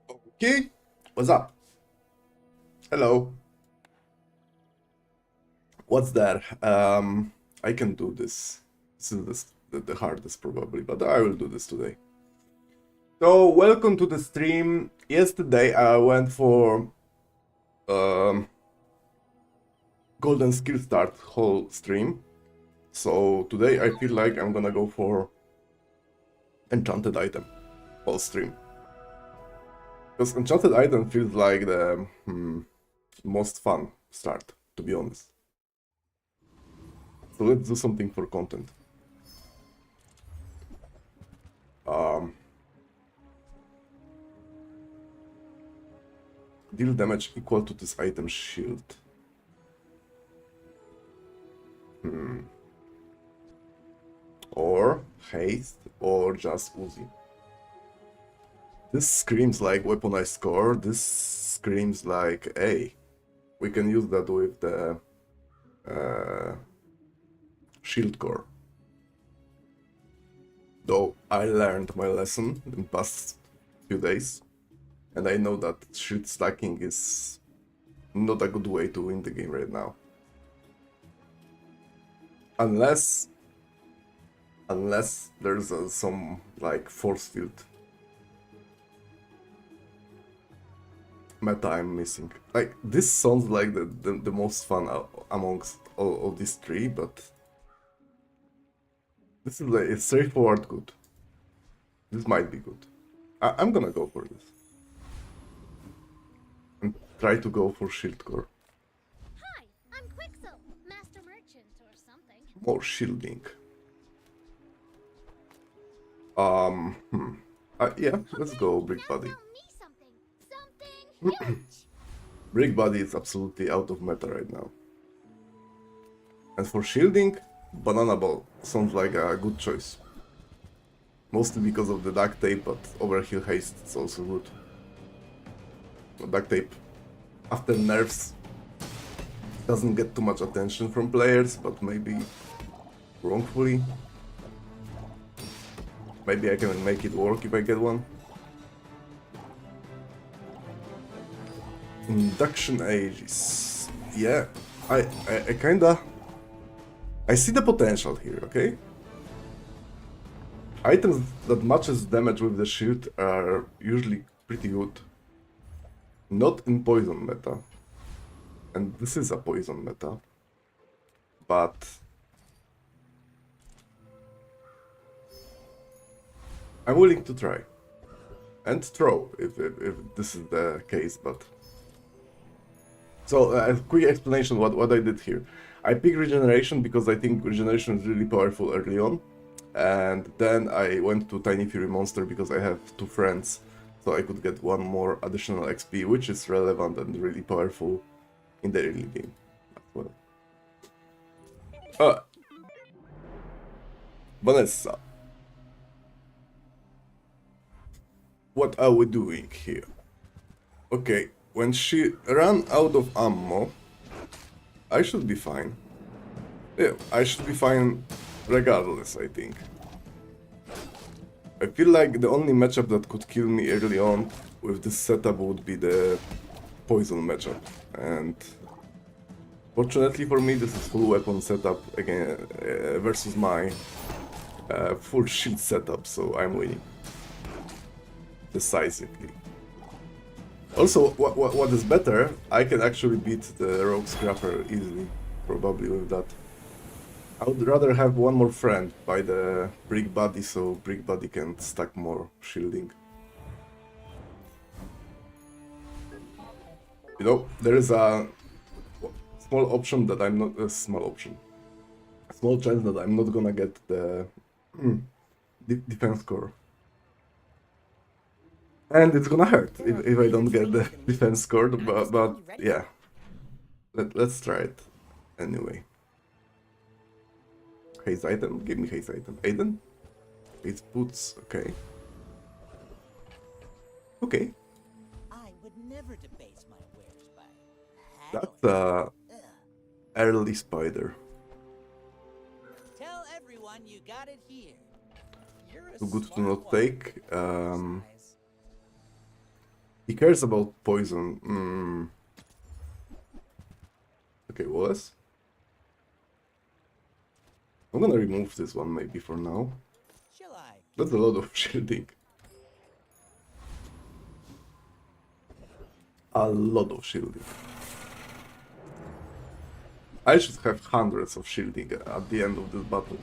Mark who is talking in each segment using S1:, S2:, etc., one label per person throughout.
S1: Okay, what's up? Hello. What's that? I can do this. This is the hardest probably, but I will do this today. So, welcome to the stream. Yesterday I went for um, Golden Skill Start whole stream. So today I feel like I'm gonna go for Enchanted Item whole stream. Because Enchanted Item feels like the most fun start, to be honest. So let's do something for content. Um, Deal damage equal to this item's shield. Or haste, or just Uzi. This screams like weaponized score. This screams like, hey, we can use that with the shield core. Though I learned my lesson in past few days, and I know that shield stacking is not a good way to win the game right now. Unless there's some like force field meta I'm missing. Like, this sounds like the most fun amongst all of these three, but this is like, it's straightforward good. This might be good. I'm gonna go for this. And try to go for shield core.
S2: Hi, I'm Quixel, master merchant or something.
S1: More shielding. Yeah, let's go Brick Body.
S2: Now tell me something huge.
S1: Brick Body is absolutely out of meta right now. And for shielding, Banana Ball sounds like a good choice. Mostly because of the duct tape, but overheal haste is also good. Duct tape, after nerfs, doesn't get too much attention from players, but maybe wrongfully. Maybe I can make it work if I get one. Induction Aegis. Yeah, I kinda... I see the potential here, okay? Items that matches damage with the shield are usually pretty good. Not in poison meta. And this is a poison meta. But I'm willing to try. And throw, if this is the case, but... So, a quick explanation what I did here. I picked Regeneration because I think Regeneration is really powerful early on. And then I went to Tiny Fury Monster because I have two friends. So I could get one more additional XP, which is relevant and really powerful in the early game as well. Vanessa. What are we doing here? Okay, when she ran out of ammo, I should be fine. Yeah, I should be fine regardless, I think. I feel like the only matchup that could kill me early on with this setup would be the poison matchup. And fortunately for me, this is full weapon setup again versus my full shield setup, so I'm winning decisively. Also, what is better, I can actually beat the Rogue Scrapper easily, probably with that. I would rather have one more friend by the Brick Body, so Brick Body can stack more shielding. You know, there is a small option that I'm not... a small option. A small chance that I'm not gonna get the defense core. And it's gonna hurt if I don't get the defense score, but yeah. Let's try it anyway. Haze item, give me haze item. Aiden? Haze boots, okay. Okay.
S3: I would never debase my wares by
S1: That's
S3: haggling.
S1: early spider.
S3: Tell everyone you got it here. You're a
S1: Too good to
S3: smart
S1: not
S3: one,
S1: take.
S3: size.
S1: He cares about poison. Okay, Wallace. I'm gonna remove this one maybe for now.
S3: Shall I?
S1: That's a lot of shielding. A lot of shielding. I should have hundreds of shielding at the end of this battle.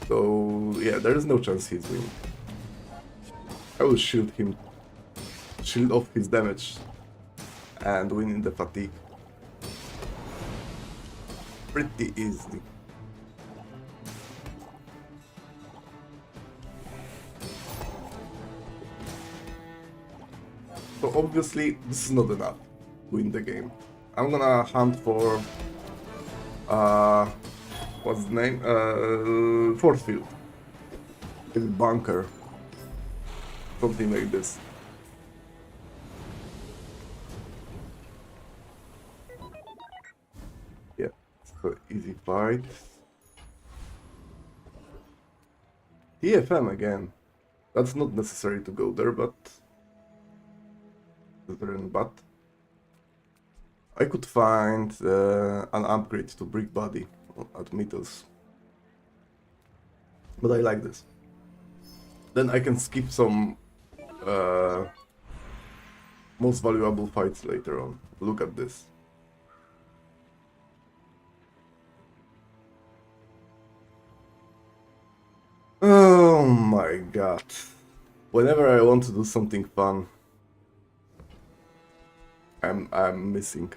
S1: So yeah, there is no chance he's winning. I will shield him, shield off his damage, and win in the fatigue. Pretty easily. So obviously this is not enough to win the game. I'm gonna hunt for what's the name? Force field. Maybe bunker. Something like this. Yeah, it's an easy fight. TFM again. That's not necessary to go there, but I could find an upgrade to Brick Body at Metals. But I like this. Then I can skip some most valuable fights later on. Look at this. Oh my god. Whenever I want to do something fun, I'm missing.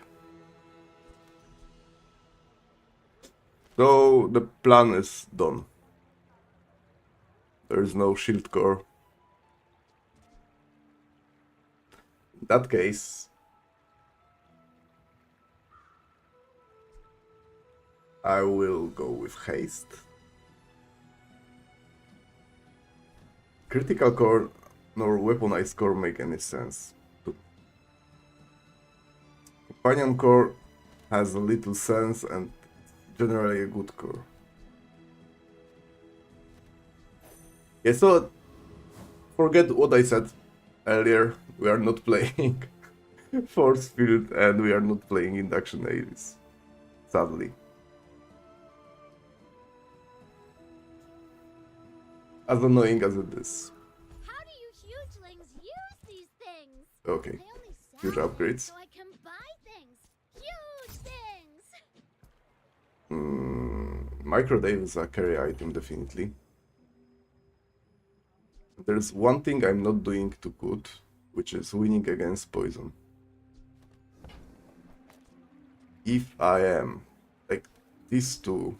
S1: So the plan is done. There is no shield core. In that case, I will go with haste. Critical core nor weaponized core make any sense. Companion core has a little sense and generally a good core. Yeah, so forget what I said earlier. We are not playing Force Field and we are not playing Induction Ares. Sadly. As annoying as it is.
S2: How do you hugelings use these things?
S1: Okay.
S2: They only sell
S1: Huge
S2: them
S1: upgrades.
S2: so I can buy things. Huge things.
S1: Microdave is a carry item, definitely. There's one thing I'm not doing too good, which is winning against poison. If I am, like, these two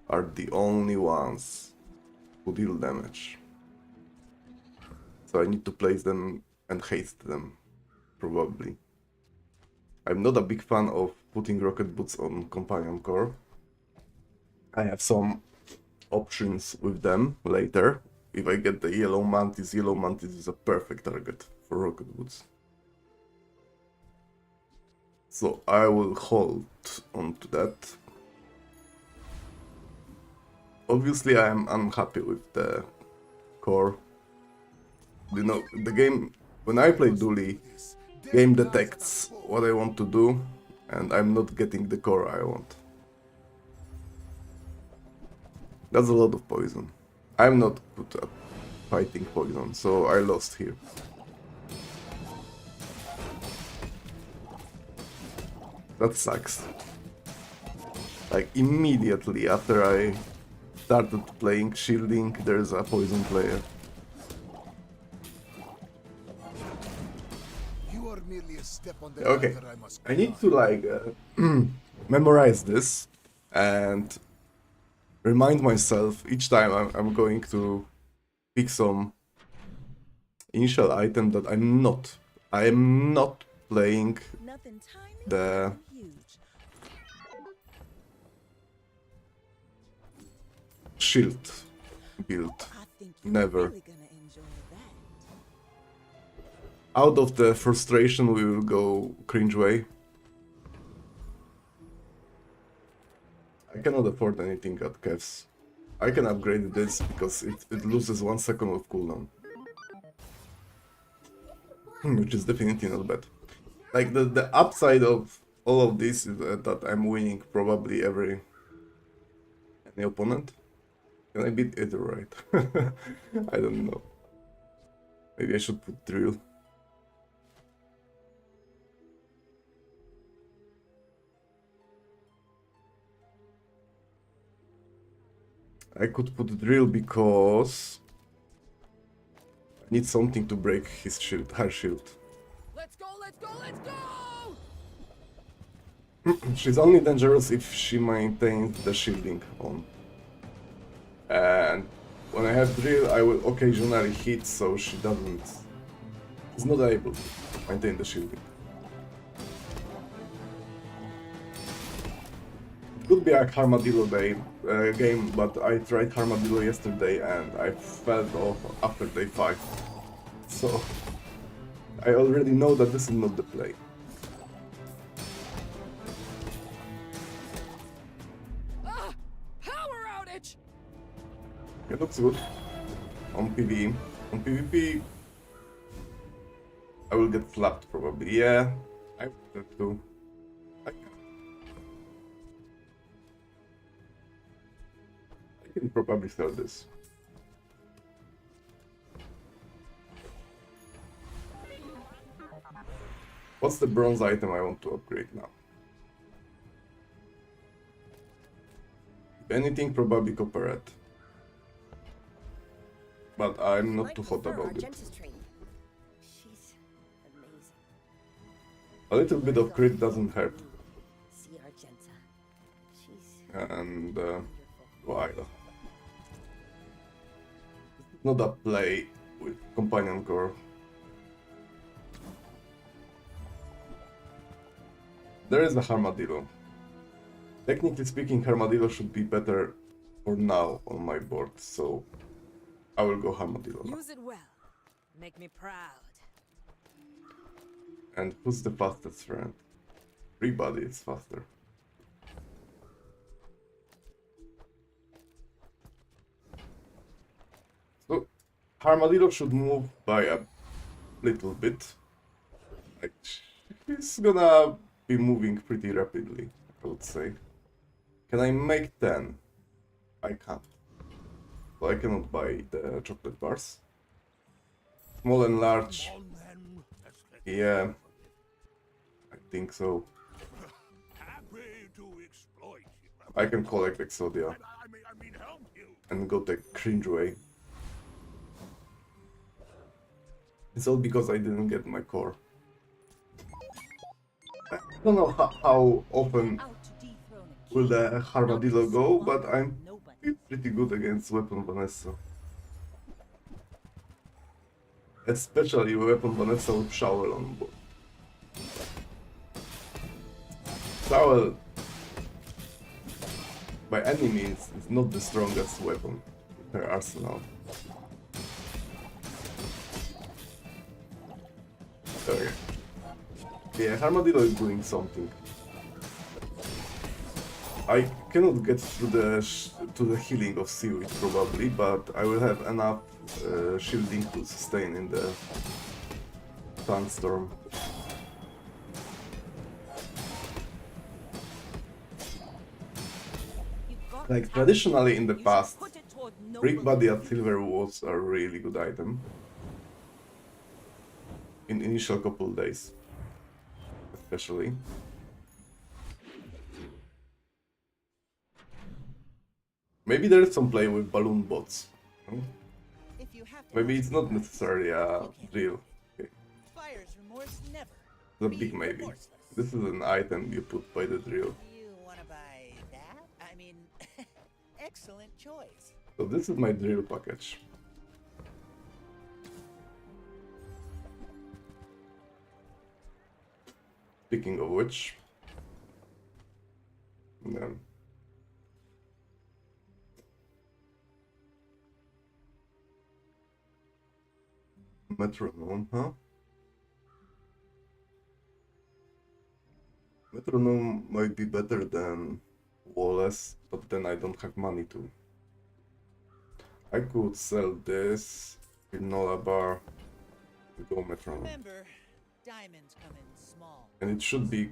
S1: are the only ones who deal damage. So I need to place them and haste them, probably. I'm not a big fan of putting rocket boots on companion core. I have some options with them later. If I get the yellow mantis is a perfect target for rocket boots. So I will hold on to that. Obviously I am unhappy with the core. You know, the game, when I play Dooley, game detects what I want to do and I'm not getting the core I want. That's a lot of poison. I'm not good at fighting poison, so I lost here. That sucks. Like immediately after I started playing shielding, there's a poison player.
S4: You are merely a step on the
S1: Okay,
S4: ladder I must
S1: I need
S4: climb.
S1: to like memorize this and remind myself each time I'm going to pick some initial item that I am not playing
S5: Nothing tiny,
S1: the
S5: nothing huge.
S1: shield build.
S5: I think you're
S1: Never.
S5: really gonna enjoy that.
S1: Out of the frustration we will go cringe way. I cannot afford anything at Kev's. I can upgrade this because it loses 1 second of cooldown. Which is definitely not bad. Like the upside of all of this is that I'm winning probably any opponent. Can I beat it right? I don't know. Maybe I should put drill. I could put drill because I need something to break his shield, her shield.
S3: Let's go, let's go, let's go!
S1: She's only dangerous if she maintains the shielding on. And when I have drill, I will occasionally hit so she is not able to maintain the shielding. It could be a Armadillo game, but I tried Armadillo yesterday and I fell off after day 5. So I already know that this is not the play.
S3: Power outage!
S1: It looks good on PvE. On PvP, I will get slapped probably. Yeah, I would have to. I can probably sell this. What's the bronze item I want to upgrade now? If anything, probably copperette. But I'm not too hot about it.
S2: She's amazing.
S1: A little bit of crit doesn't hurt.
S2: See Argenta. She's
S1: And
S2: wonderful.
S1: why? Not a play with companion core. There is a Armadillo. Technically speaking, Armadillo should be better for now on my board, so I will go Armadillo now.
S5: Use it well. Make me proud.
S1: And who's the fastest friend? Everybody is faster. So Armadillo should move by a little bit. Like, he's gonna be moving pretty rapidly, I would say. Can I make 10? I can't. So I cannot buy the chocolate bars. Small and large. Yeah, I think so.
S4: Happy to exploit you.
S1: I can collect Exodia
S4: I mean, help you.
S1: and go the cringe way. It's all because I didn't get my core. I don't know how often
S5: Out to dethrone a
S1: will
S5: king.
S1: the Armadillo go, but I'm
S5: Nobody.
S1: pretty good against Weapon Vanessa. Especially Weapon Vanessa with Shower on board. Shower, by any means, is not the strongest weapon in her arsenal. Okay. Yeah, Armadillo is doing something. I cannot get to the healing of Seaweed probably, but I will have enough shielding to sustain in the Sunstorm.
S5: You've got
S1: Like
S5: it.
S1: traditionally in the
S5: You should
S1: past,
S5: put it toward
S1: Brick
S5: noble
S1: Body at
S5: things.
S1: Silver was a really good item. In initial couple days, especially. Maybe there is some play with balloon bots. No?
S3: If you have to
S1: Maybe
S3: ask
S1: it's not
S3: advice,
S1: necessarily a
S3: you can't.
S1: drill. Okay.
S3: Buyer's remorse never.
S1: The
S3: Be
S1: big maybe.
S3: remorseless.
S1: This is an item you put by the drill.
S3: You wanna buy that? I mean, excellent choice.
S1: So this is my drill package. Speaking of which, then metronome, huh? Metronome might be better than Wallace, but then I don't have money to I could sell this granola bar, go metronome,
S3: Remember, diamonds come in small.
S1: and it should be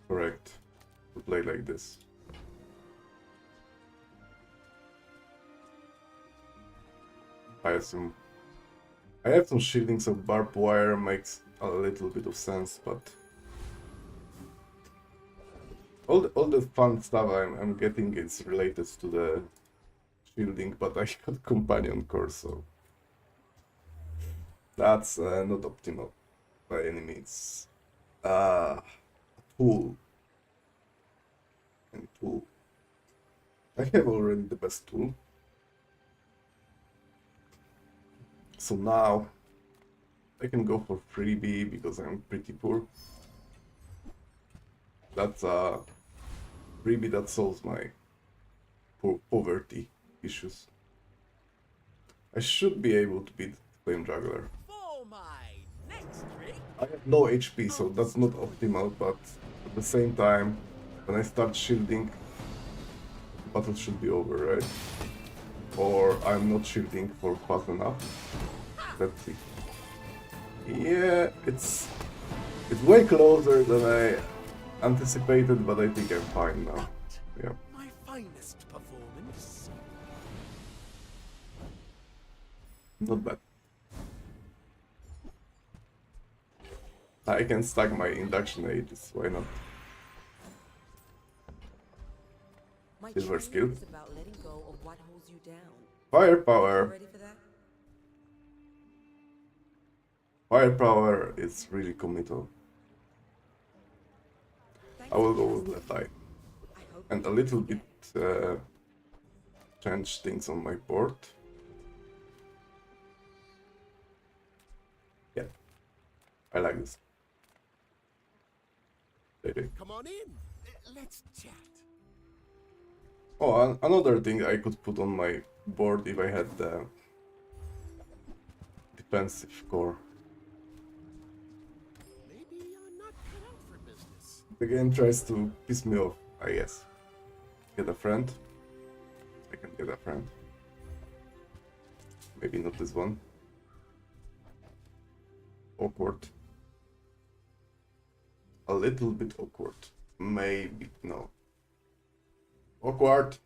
S1: correct to play like this. I assume. I have some shielding, so barbed wire makes a little bit of sense, but all the fun stuff I'm getting is related to the shielding, but I got companion core, so that's not optimal by any means. Tool. And tool. I have already the best tool. So now I can go for freebie because I'm pretty poor. That's a freebie that solves my poverty issues. I should be able to beat Flame Juggler.
S3: For my next trick,
S1: I have low HP, so that's not optimal, but at the same time, when I start shielding, the battle should be over, right? Or I'm not shielding for fast enough. Let's see. Yeah, it's way closer than I anticipated, but I think I'm fine now. Yeah.
S4: My finest performance.
S1: Not bad. I can stack my induction ages, why not?
S5: My
S1: Silver
S5: training
S1: skill.
S5: is about letting go of what holds you down.
S1: Firepower!
S5: Ready for that?
S1: Firepower is really committal.
S5: Thanks
S1: I will
S5: for
S1: go with
S5: trusting
S1: left eye.
S5: me. I hope
S1: And a
S5: you
S1: little
S5: forget.
S1: bit change things on my board. Yeah, I like this. Maybe.
S4: Come on in. Let's chat.
S1: Oh, another thing I could put on my board if I had the defensive core.
S4: Maybe you're not cut out for business.
S1: The game tries to piss me off, I guess. Get a friend. I can get a friend. Maybe not this one. Awkward. A little bit awkward. Maybe, no. Awkward!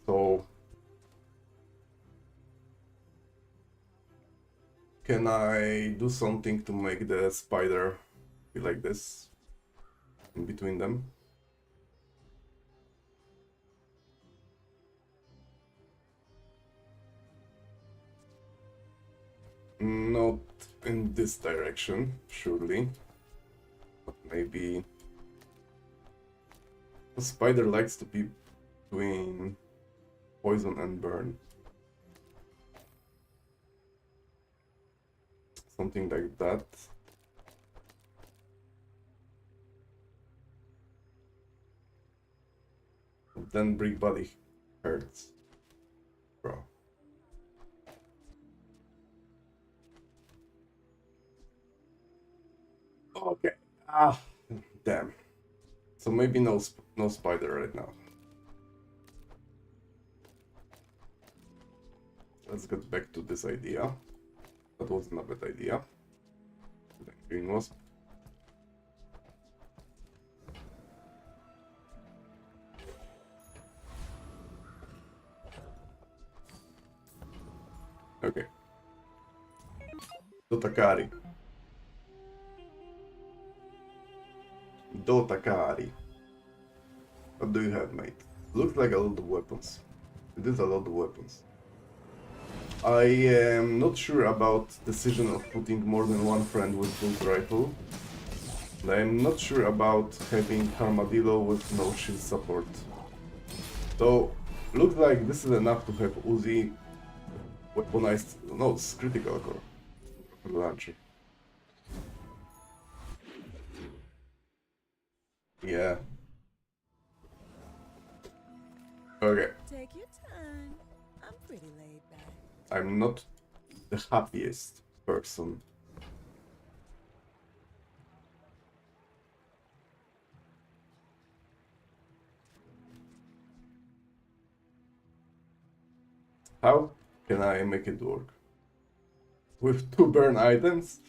S1: So... Can I do something to make the spider be like this? In between them? Not in this direction, surely. But maybe... The spider likes to be between poison and burn. Something like that. Then brick body hurts. Bro. Okay. Ah, damn. So maybe no spider right now. Let's get back to this idea. That wasn't a bad idea. The green wasp. Okay. Dotakari. Dotakari. What do you have, mate? Looks like a lot of weapons. It is a lot of weapons. I am not sure about decision of putting more than one friend with bolt rifle. And I'm not sure about having Armadillo with no shield support. So, looks like this is enough to have Uzi weaponized. No, it's critical core. Launcher. Yeah. Okay.
S5: Take your time. I'm pretty laid back.
S1: I'm not the happiest person. How can I make it work? With 2 burn items?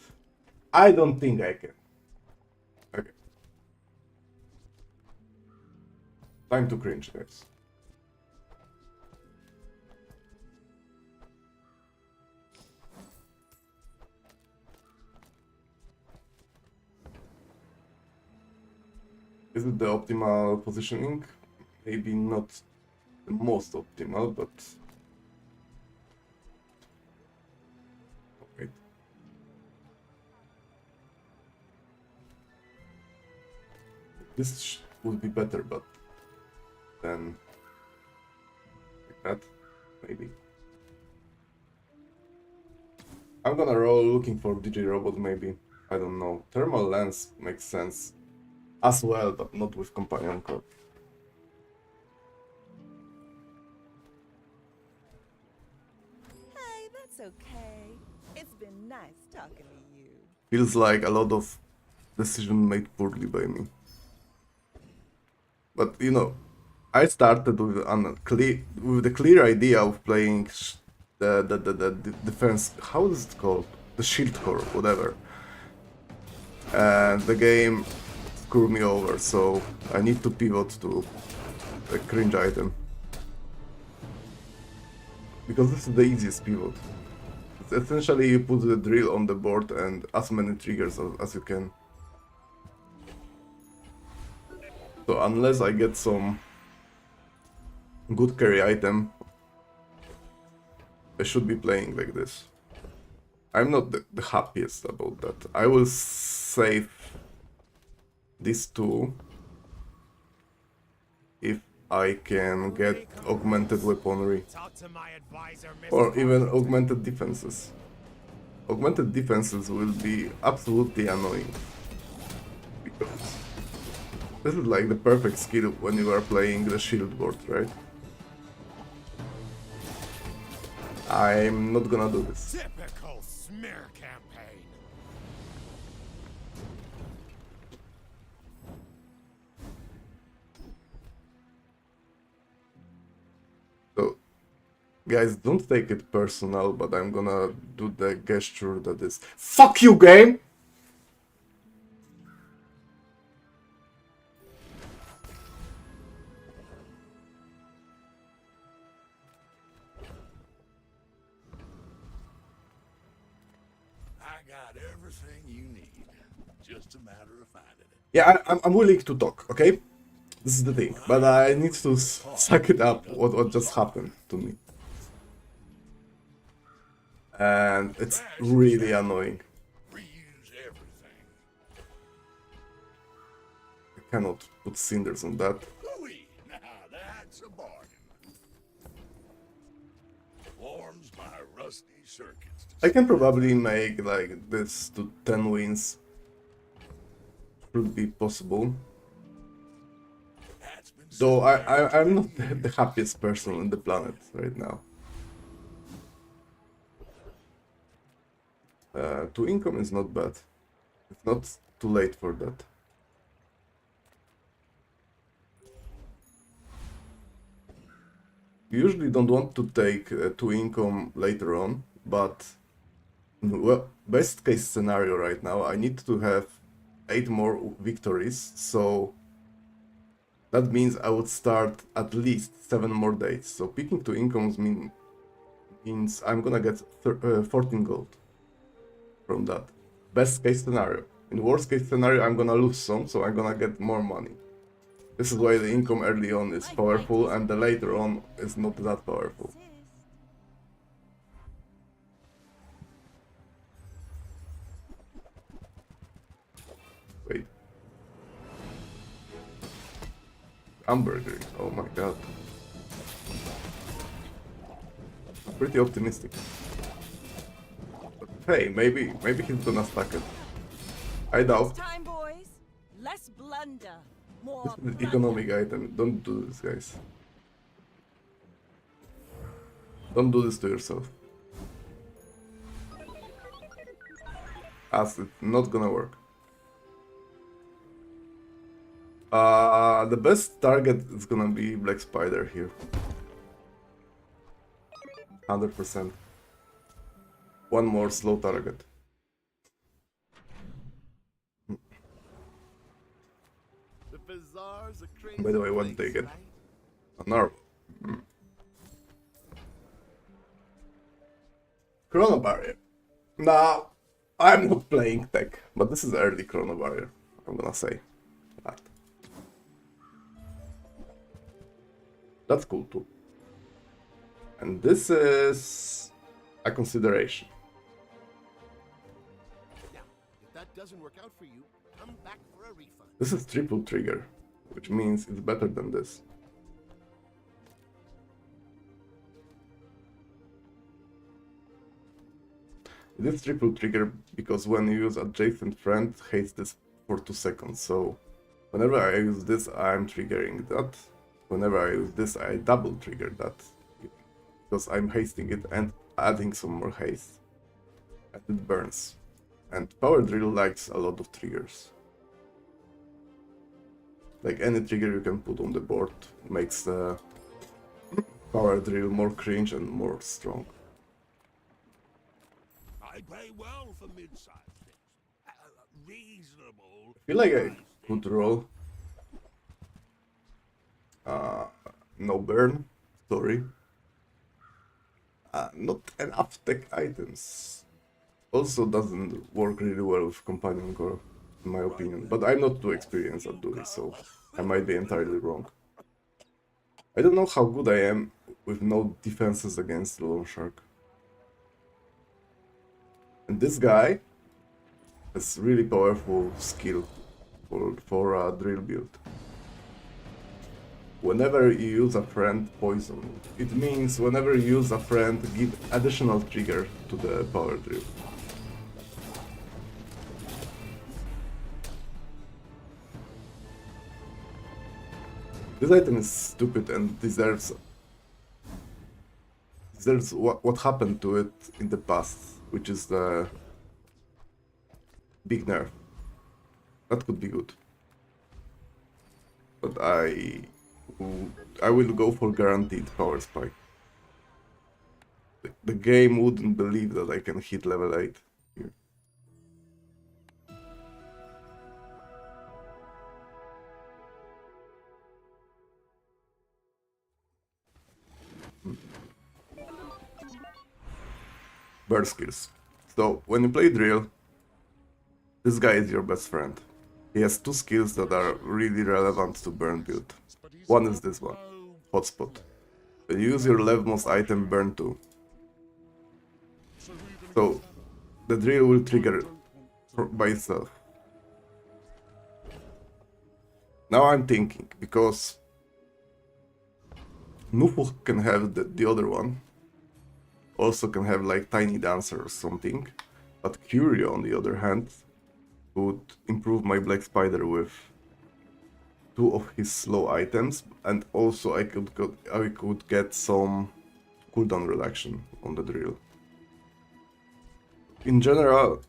S1: I don't think I can. Okay. Time to cringe, guys. Is it the optimal positioning? Maybe not the most optimal, but... Wait. This would be better, but then like that, maybe. I'm gonna roll looking for DJ Robot, maybe. I don't know. Thermal Lens makes sense as well, but not with Companion Card.
S5: Hey, that's okay. It's been nice talking to you.
S1: Feels like a lot of decision made poorly by me. But you know, I started with the clear idea of playing the defense. How is it called? The shield core, whatever. And the game screwed me over, so I need to pivot to a cringe item. Because this is the easiest pivot. It's essentially you put the drill on the board and as many triggers as you can. So unless I get some good carry item, I should be playing like this. I'm not the happiest about that. I will save these two if I can get augmented weaponry or even augmented defenses. Augmented defenses will be absolutely annoying because this is like the perfect skill when you are playing the shield board, right? I'm not gonna do this.
S4: Typical smear campaign.
S1: So, guys, don't take it personal, but I'm gonna do the gesture that is FUCK YOU GAME!
S4: I got everything you need. Just a matter of finding it.
S1: Yeah, I'm willing to talk, okay? This is the thing, but I need to suck it up what just happened to me. And it's really annoying.
S4: Reuse everything.
S1: I cannot put cinders on that.
S4: Ooh-wee. Now that's a bargain. Warms my rusty circuits.
S1: I can probably make like this to 10 wins. Should be possible.
S4: That's been
S1: Though I'm not the happiest person on the planet right now. 2 income is not bad. It's not too late for that. You usually don't want to take 2 income later on, but well, best case scenario right now, I need to have 8 more victories, so that means I would start at least 7 more dates. So picking 2 incomes means I'm gonna get 14 gold from that. Best case scenario. In worst case scenario, I'm gonna lose some, so I'm gonna get more money. This is why the income early on is powerful and the later on is not that powerful. Wait. Hamburger. Oh my god. I'm pretty optimistic. But hey, maybe he's gonna stack it. I doubt.
S5: Time, boys. Less blunder. More
S1: This is an economic item. Don't do this, guys. Don't do this to yourself. As it's not gonna work. The best target is gonna be Black Spider here. 100%. One more slow target.
S6: The Bazaar's a crazy
S1: By the way, what did
S6: place,
S1: they get?
S6: right?
S1: An arm. Chrono Barrier. Now, I'm not playing tech, but this is early Chrono Barrier, I'm gonna say that. That's cool too. And this is a consideration.
S6: Now, if that doesn't work out for you, come back for a refund.
S1: This is triple trigger, which means it's better than this. It is triple trigger because when you use adjacent friend, hates this for 2 seconds. So whenever I use this, I'm triggering that. Whenever I use this, I double trigger that because I'm hasting it and adding some more haste. And it burns. And Power Drill likes a lot of triggers. Like any trigger you can put on the board makes the Power Drill more cringe and more strong.
S4: I pay well for mid-sized things. Reasonable.
S1: I feel like I could roll no burn, sorry. Not enough tech items. Also doesn't work really well with Companion Core, in my opinion. But I'm not too experienced at doing so. I might be entirely wrong. I don't know how good I am with no defenses against the Loan Shark. And this guy has really powerful skill for a drill build. Whenever you use a friend poison, it means whenever you use a friend, give additional trigger to the power drill. This item is stupid and deserves what happened to it in the past, which is the big nerf. That could be good. But I will go for guaranteed power spike. The game wouldn't believe that I can hit level 8 here. Burn skills. So when you play drill, this guy is your best friend. He has 2 skills that are really relevant to burn build. One is this one, hotspot. When you use your leftmost item, burn 2. So the drill will trigger by itself. Now I'm thinking, because Nufu can have the other one, also can have like Tiny Dancer or something, but Curio on the other hand would improve my Black Spider with 2 of his slow items, and also I could get some cooldown reduction on the drill. In general,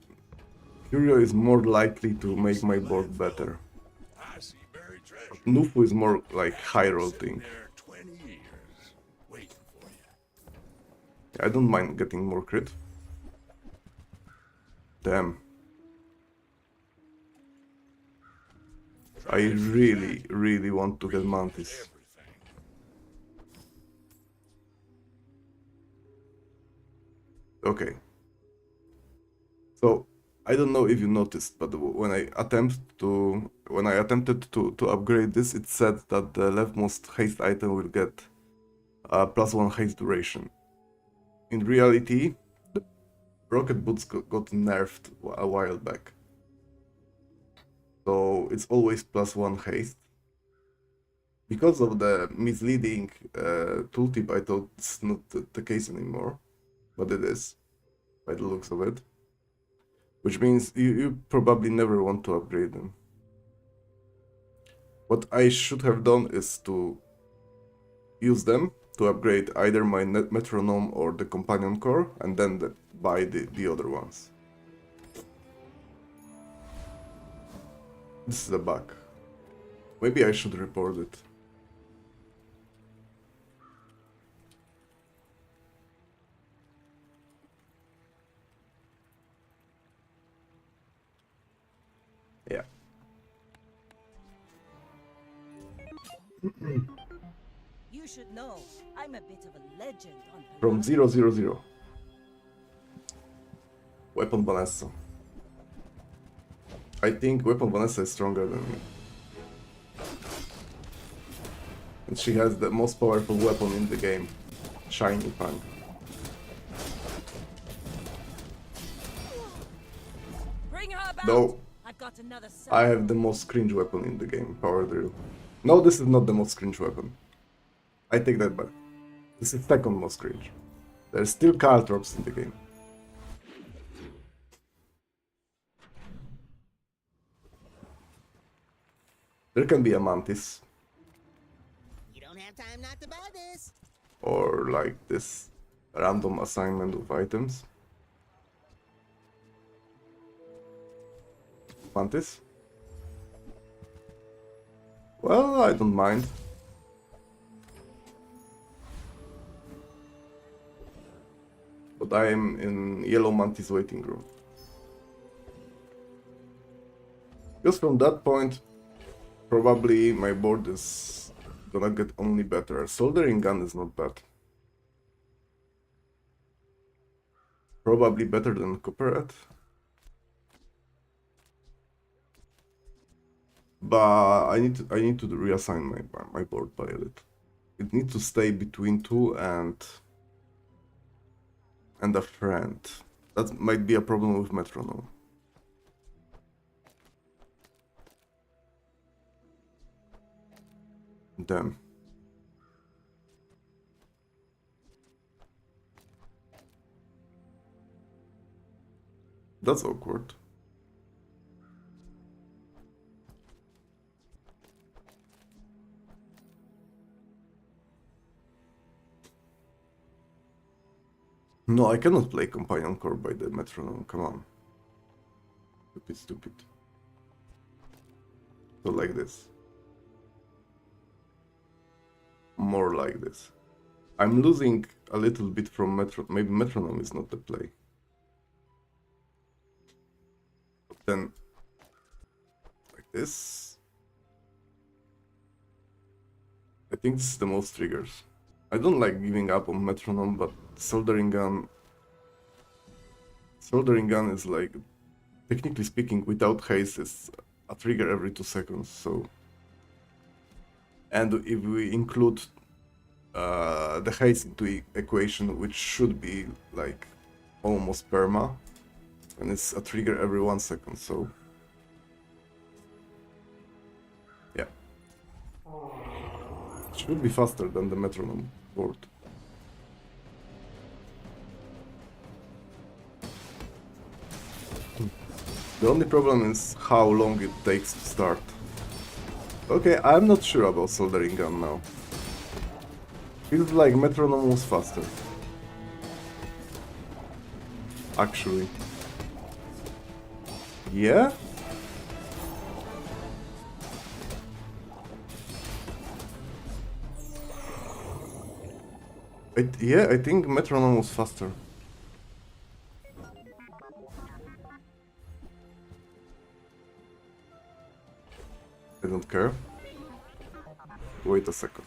S1: Curio is more likely to make my board better.
S4: I see buried treasure.
S1: Nufu is more like high roll thing.
S4: There 20 years waiting for you.
S1: I don't mind getting more crit. Damn. I really want to get Mantis.
S4: Everything.
S1: Okay. So I don't know if you noticed, but when I attempted to upgrade this, it said that the leftmost haste item will get +1 haste duration. In reality, the rocket boots got nerfed a while back. So it's always +1 haste. Because of the misleading tooltip, I thought it's not the case anymore, but it is, by the looks of it. Which means you probably never want to upgrade them. What I should have done is to use them to upgrade either my metronome or the companion core, and then buy the other ones. This is a bug. Maybe I should report it.
S5: You should know, I'm a bit of a legend on
S1: From
S5: Vanghern.
S1: 000. Weapon Vanessa. I think Weapon Vanessa is stronger than me. And she has the most powerful weapon in the game. Shiny Fang.
S5: Bring her about!
S1: Though,
S5: I've got another son.
S1: I have the most cringe weapon in the game, Power Drill. No, this is not the most cringe weapon. I take that back. This is second most cringe. There's still Caltrops in the game. There can be a Mantis,
S3: You don't have time not to buy this.
S1: or like this random assignment of items. Mantis? Well, I don't mind. But I am in Yellow Mantis waiting room. Just from that point, probably my board is gonna get only better. Soldering gun is not bad. Probably better than Copperhead. But I need to reassign my board by a little. It needs to stay between 2 and a friend. That might be a problem with metronome. Damn. That's awkward. No, I cannot play Companion Core by the metronome, come on. Stupid. So like this. More like this. I'm losing a little bit from maybe metronome is not the play. But then, like this. I think this is the most triggers. I don't like giving up on metronome, but soldering gun is like, technically speaking, without haste is a trigger every 2 seconds, so. And if we include the haste into equation, which should be like almost perma, and it's a trigger every 1 second, so. Yeah. It should be faster than the metronome board. The only problem is how long it takes to start. Okay, I'm not sure about soldering gun now. Feels like metronome was faster. Actually. Yeah? Yeah, I think metronome was faster. I don't care. Wait a second.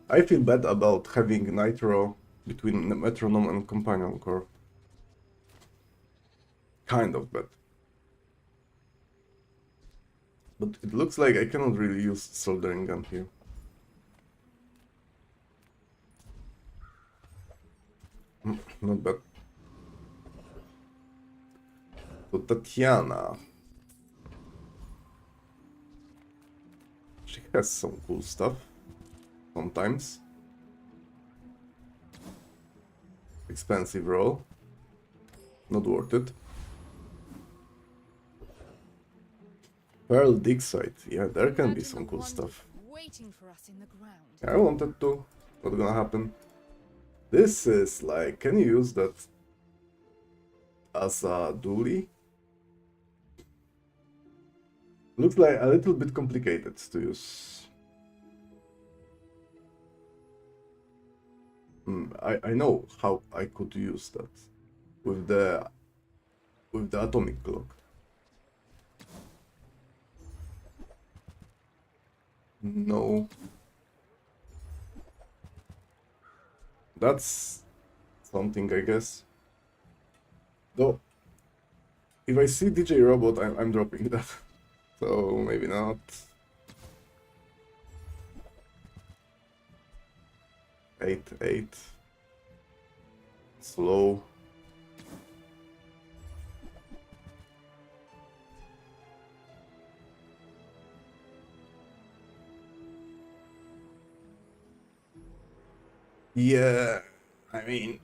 S1: I feel bad about having Nitro between the metronome and companion core. Kind of bad. But it looks like I cannot really use soldering gun here. Not bad. So Tatiana. She has some cool stuff. Sometimes. Expensive roll. Not worth it. Pearl dig site. Yeah, there can be some cool stuff.
S2: Waiting for us in the ground.
S1: I wanted to. Not gonna happen. This is like, can you use that as a dually? Looks like a little bit complicated to use. I know how I could use that with the atomic clock. No. That's something, I guess. Though, if I see DJ Robot, I'm dropping that. So, maybe not. 8. Slow. Yeah, I mean,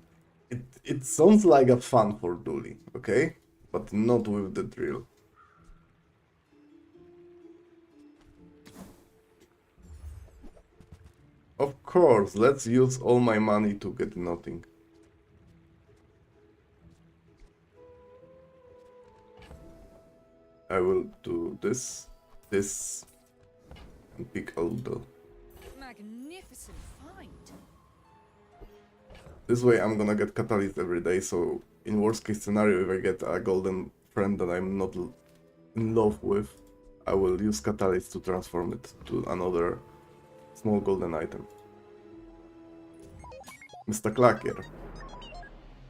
S1: it sounds like a fun for Dooley, okay? But not with the drill. Of course, let's use all my money to get nothing. I will do this, and pick Aldo.
S5: Magnificent find.
S1: This way I'm gonna get Catalyst every day, so in worst case scenario, if I get a golden friend that I'm not in love with, I will use Catalyst to transform it to another small golden item. Mr. Clacker.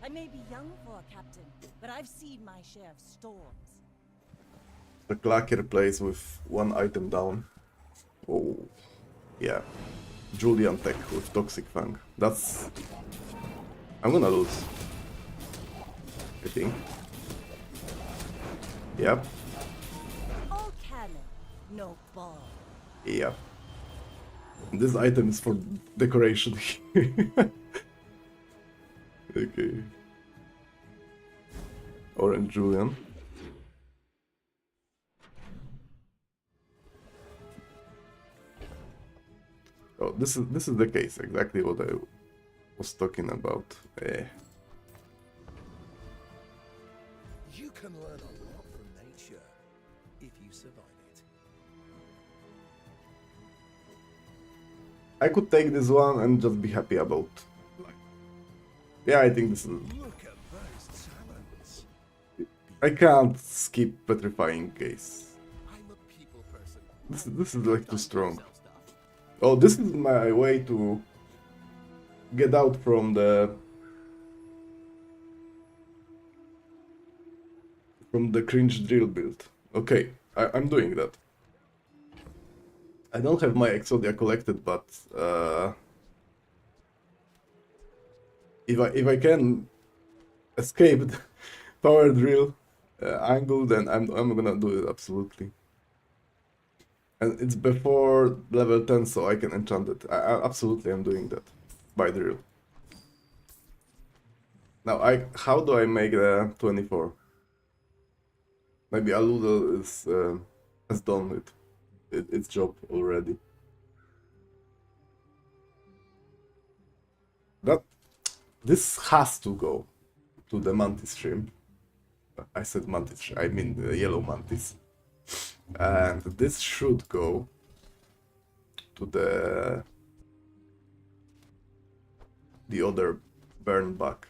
S5: I may be young for a captain, but I've seen my share of storms.
S1: The Clacker plays with one item down. Oh, yeah. Julian Tech with Toxic Fang. That's... I'm gonna lose. I think. Yep.
S5: All cannon, no ball.
S1: Yep. This item is for decoration. Okay. Orange Julian. Oh, this is the case, exactly what I was talking about.
S6: You can learn a lot from nature if you survive it.
S1: I could take this one and just be happy about. Yeah, I think this is.
S6: Look at those talents.
S1: I can't skip petrifying case.
S6: I'm a people person.
S1: This is like too strong. Oh, this is my way to get out from the cringe drill build. Okay, I'm doing that. I don't have my Exodia collected, but if I can escape the power drill angle, then I'm gonna do it absolutely. And it's before level 10, so I can enchant it. I absolutely am doing that by drill. Now, how do I make the 24? Maybe Aludo has done its job already. This has to go to the Mantis stream. I said Mantis, I mean the yellow Mantis. And this should go to the other burn bug.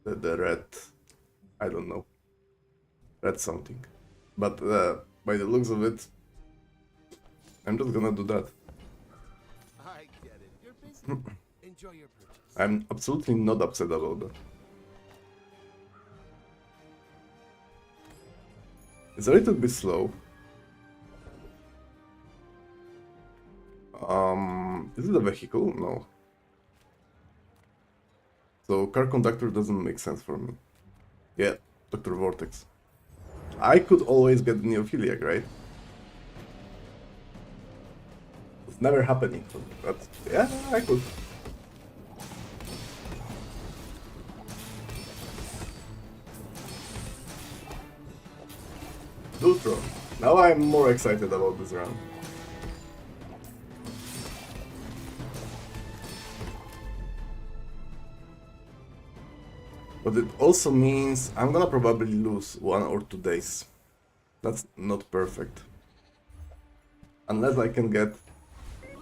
S1: The red, I don't know, red something. But by the looks of it, I'm just gonna do that.
S6: I get it. You're busy. Enjoy your purchase.
S1: I'm absolutely not upset about that. It's a little bit slow. Is it a vehicle? No. So car conductor doesn't make sense for me. Yeah, Dr. Vortex. I could always get Neophiliac, right? It's never happening for me, but yeah, I could. Dultron. Now I'm more excited about this round. But it also means I'm gonna probably lose 1 or 2 days. That's not perfect. Unless I can get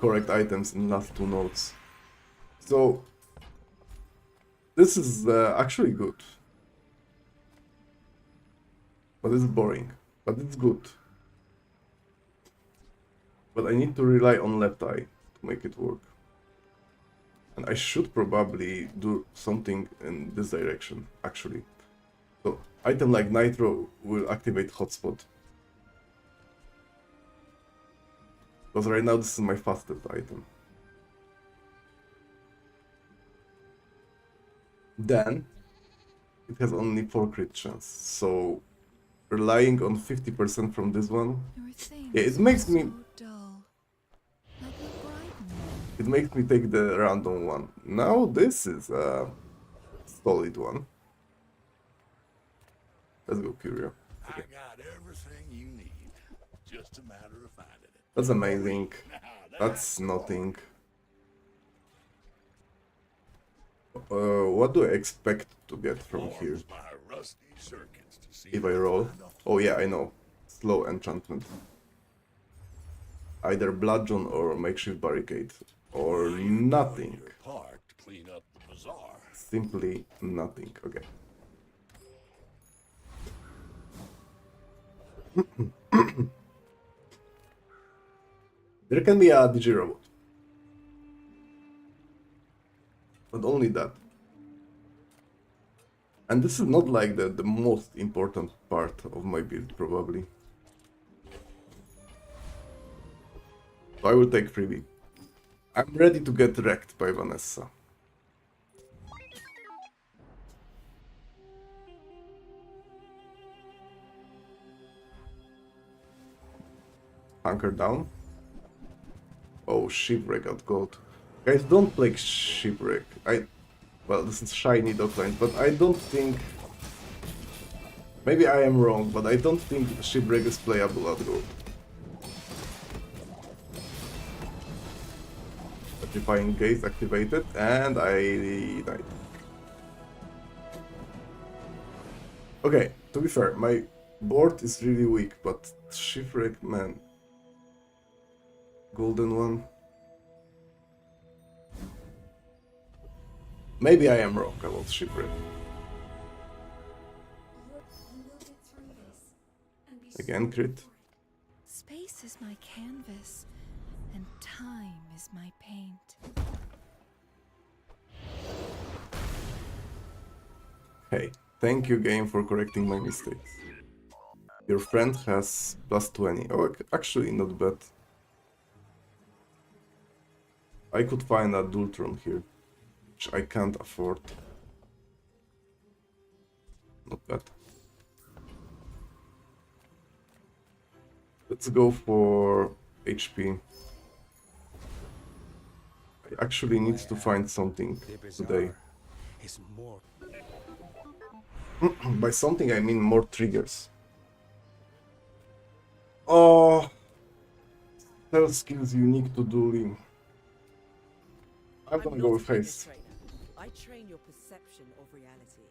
S1: correct items in last 2 nodes. So this is actually good. But it's boring. But it's good. But I need to rely on left eye to make it work. And I should probably do something in this direction, actually. So, item like Nitro will activate hotspot. Because right now this is my fastest item. Then, it has only 4 crit chance, so relying on 50% from this one, yeah, it makes me take the random one. Now this is a solid one. Let's go, Curio.
S4: I got everything you need. Just a matter of finding it.
S1: That's amazing.
S4: Now
S1: That's nothing. What do I expect to get from here
S4: forms my rusty circuits to see
S1: if I roll? Oh yeah, I know. Slow enchantment. Either bludgeon or makeshift barricade. Or nothing.
S4: your park to clean up the bazaar.
S1: Simply nothing. Okay. There can be a DJ robot. But only that. And this is not like the most important part of my build, probably. So I will take freebie. I'm ready to get wrecked by Vanessa. Hunker down. Oh, Shipwreck got gold. Guys, don't play Shipwreck. Well, this is shiny dotline, but I don't think... Maybe I am wrong, but I don't think Shipwreck is playable at gold. Petrifying Gaze activated, and I died. Okay, to be fair, my board is really weak, but Shipwreck, man... Golden one. Maybe I am wrong about Shipwreck. Again, crit.
S7: Space is my canvas, and time is my paint.
S1: Hey, thank you game for correcting my mistakes. Your friend has plus 20. Oh, actually not bad. I could find a Dultron here, which I can't afford. Not bad. Let's go for HP. I actually need to find something today.
S6: Is more.
S1: By something I mean more triggers. Oh, spell skills unique to dueling. I'm gonna go with haste.
S5: I train your perception of reality.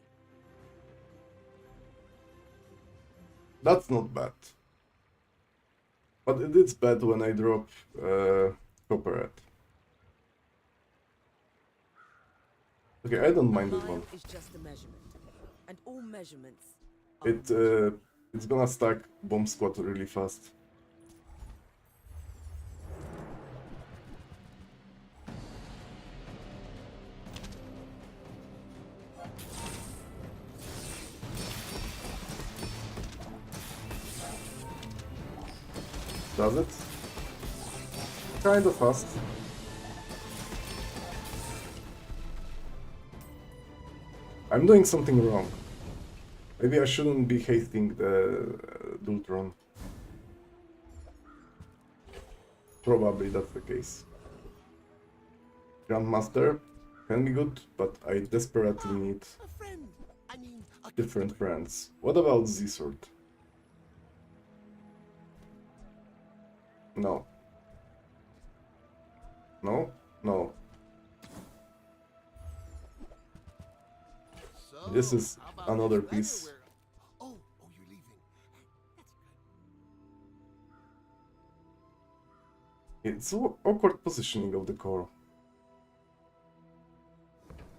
S1: That's not bad. But it is bad when I drop Copperhead. Okay, I don't mind this one.
S5: Mile is just a measurement, and all measurements
S1: It's gonna stack bomb squad really fast. Does it? Kind of fast. I'm doing something wrong. Maybe I shouldn't be hasting the Dultron. Probably that's the case. Grandmaster can be good, but I desperately need
S6: A friend. I mean, a
S1: different friends. What about Z-Sword? No. No? No.
S6: So,
S1: This is
S6: how about
S1: another
S6: this
S1: piece.
S6: leather we're- Oh, you're leaving.
S1: It's awkward positioning of the core.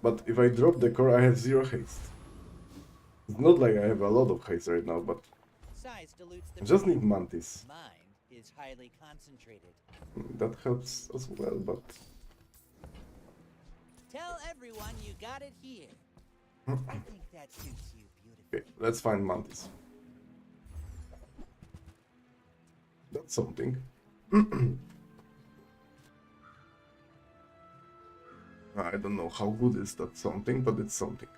S1: But if I drop the core, I have 0 haste. It's not like I have a lot of haste right now, but
S3: Size dilutes the
S1: I just need
S3: meaning.
S1: Mantis.
S3: Mind is highly concentrated.
S1: That helps as well, but
S3: Tell everyone you got it here. I think that suits you beautifully.
S1: okay, let's find Mantis. That's something. I don't know how good is that something, but it's something.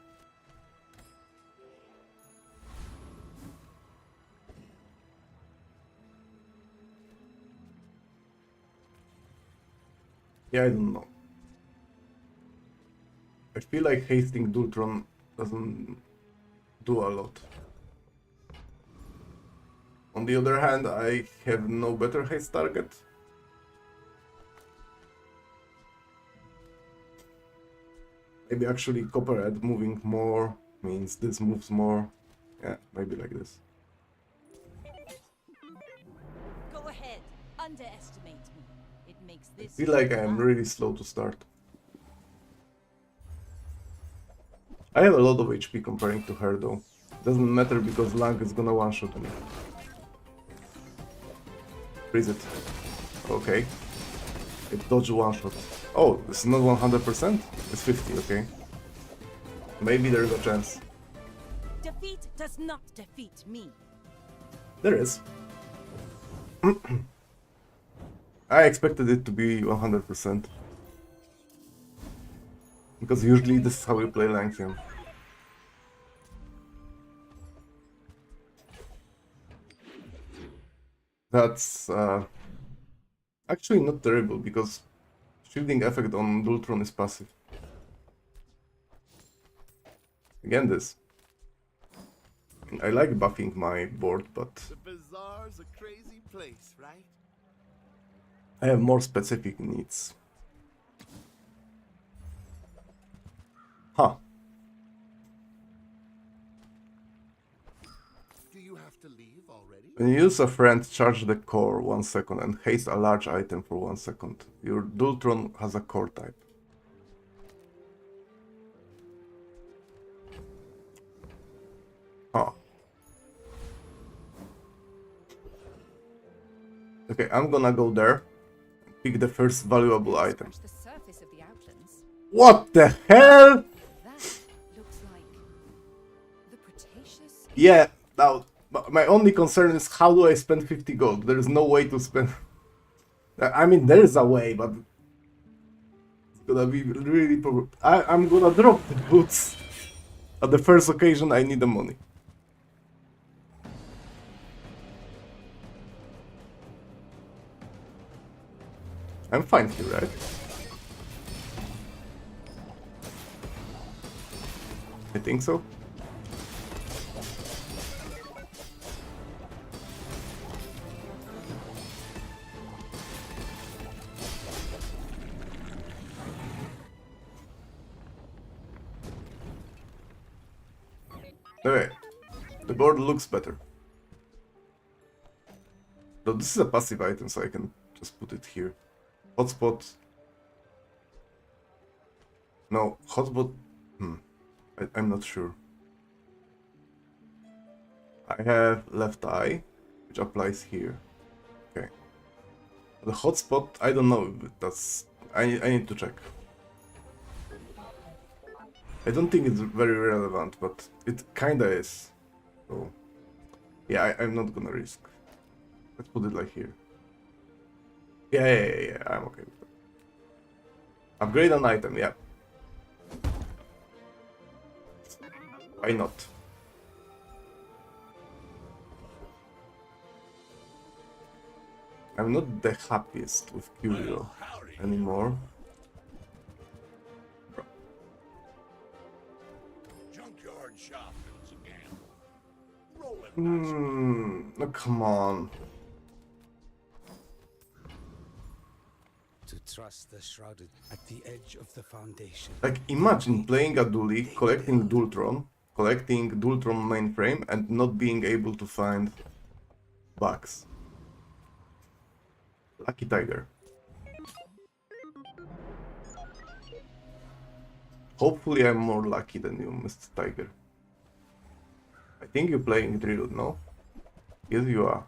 S1: Yeah, I don't know. I feel like hasting Dultron doesn't do a lot. On the other hand, I have no better haste target. Maybe actually Copperhead moving more means this moves more. Yeah, maybe like this.
S5: Go ahead. Underestimate me. It makes
S1: I
S5: this
S1: feel like I
S5: fun.
S1: am really slow to start. I have a lot of HP comparing to her though. Doesn't matter because Lang is gonna one-shot me. Freeze it. Okay. It dodged one-shot. Oh, it's not 100%? It's 50, okay. Maybe there's a chance.
S5: Defeat does not defeat me.
S1: There is. I expected it to be 100%. Because usually this is how we play Langhian. That's actually not terrible because shielding effect on Dultron is passive. Again this. I like buffing my board, but
S6: The Bazaar's a crazy place, right?
S1: I have more specific needs. Huh.
S6: Do you have to leave already?
S1: When you use a friend, charge the core 1 second and haste a large item for 1 second. Your Dultron has a core type. Huh. Okay, I'm gonna go there and pick the first valuable item.
S7: Scratch the surface of the outlands.
S1: What the hell?
S7: That looks like the Cretaceous.
S1: Yeah, now, my only concern is how do I spend 50 gold? There is no way to spend... I mean, there is a way, but... It's gonna be really... I'm gonna drop the boots. At the first occasion, I need the money. I'm fine here, right? I think so. Okay, the board looks better. Though this is a passive item, so I can just put it here. Hotspot. No, hotspot. I'm not sure. I have left eye, which applies here. Okay. The hotspot, I don't know if that's. I need to check. I don't think it's very relevant, but it kinda is. So, yeah, I'm not gonna risk. Let's put it like here. Yeah, I'm okay with that. Upgrade an item, yeah. Why not? I'm not the happiest with Curio anymore.
S4: Junkyard shopping's a gamble. Roll it.
S1: No, come on.
S8: To trust the shrouded at the edge of the foundation.
S1: Like, imagine playing a dually, collecting Dultron mainframe, and not being able to find bugs. Lucky Tiger. Hopefully I'm more lucky than you, Mr. Tiger. I think you're playing Drill, no? Yes, you are.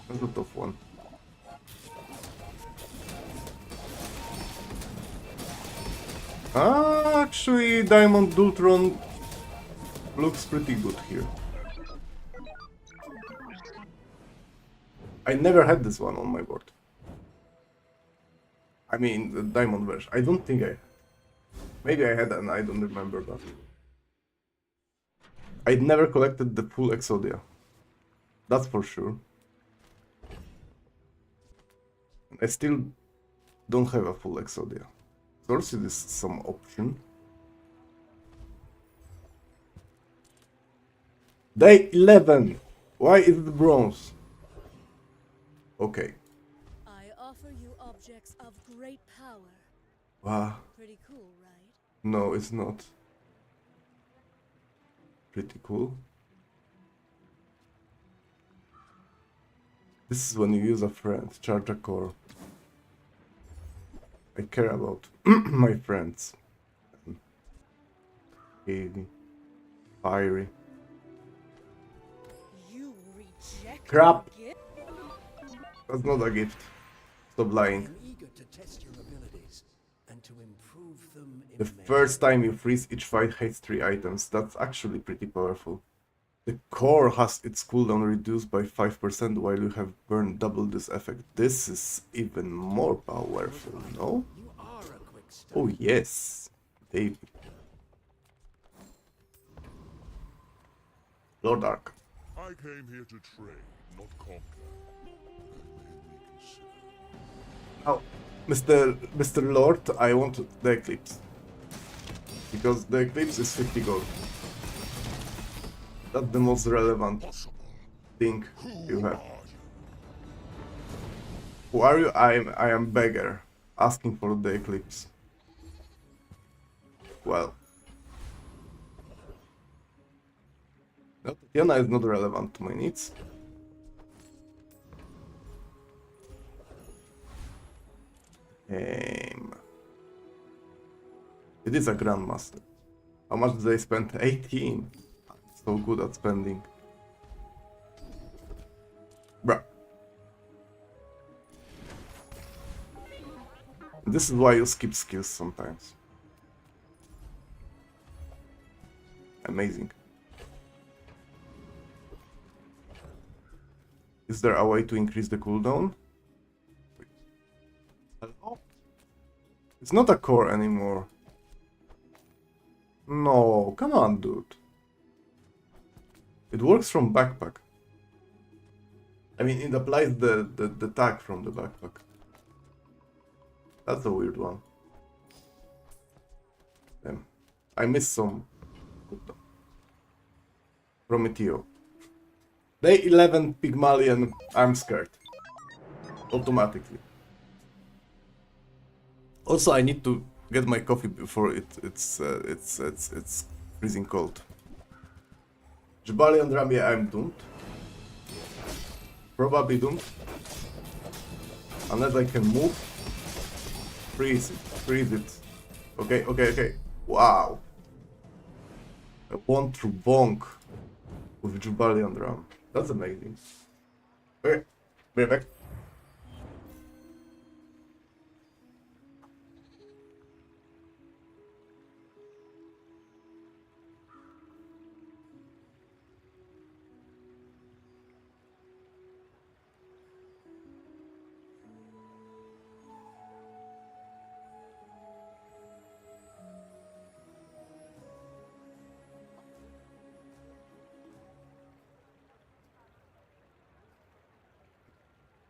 S1: That's a tough one. Actually, Diamond Dultron looks pretty good here. I never had this one on my board. I mean, the Diamond version. I don't think I had. Maybe I had and I don't remember, but... I'd never collected the full Exodia. That's for sure. I still don't have a full Exodia. Source is some option. Day 11! Why is it bronze? Okay.
S5: I offer you objects of great power.
S1: Wow.
S5: Pretty cool, right?
S1: No, it's not. Pretty cool. This is when you use a friend, charge a core. I care about my friends. Heavy, fiery.
S5: You reject
S1: Crap!
S5: the gift?
S1: That's not a gift. Stop lying.
S6: I'm eager to test your abilities and to improve them
S1: The
S6: immeasurably.
S1: first time you freeze, each fight hates 3 items. That's actually pretty powerful. The core has its cooldown reduced by 5% while you have burned double this effect. This is even more powerful, no?
S6: You are a quick start.
S1: Oh yes, David. Lord Ark.
S4: I came here to trade, not conquer. May we consider.
S1: Now, Mr. Lord, I want the Eclipse. Because the Eclipse is 50 gold. That's the most relevant
S4: Possible.
S1: thing you have.
S4: Are you?
S1: Who are you? I am beggar, asking for the Eclipse. Well. No, Tatiana is not relevant to my needs. It is a Grandmaster. How much did they spend? 18. So good at spending. Bruh. This is why you skip skills sometimes. Amazing. Is there a way to increase the cooldown? Wait. Hello? It's not a core anymore. No, come on, dude. It works from backpack. I mean, it applies the tag from the backpack. That's a weird one. Damn. I missed some. Prometeo. Day 11 Pygmalion, I'm scared. Automatically. Also, I need to get my coffee before it's freezing cold. Jabali and Rami, I'm doomed. Probably doomed. Unless I can move. Freeze it, freeze it. Okay, okay, okay. Wow. I want to bonk with Jabali and Ram. That's amazing. Okay, be right back.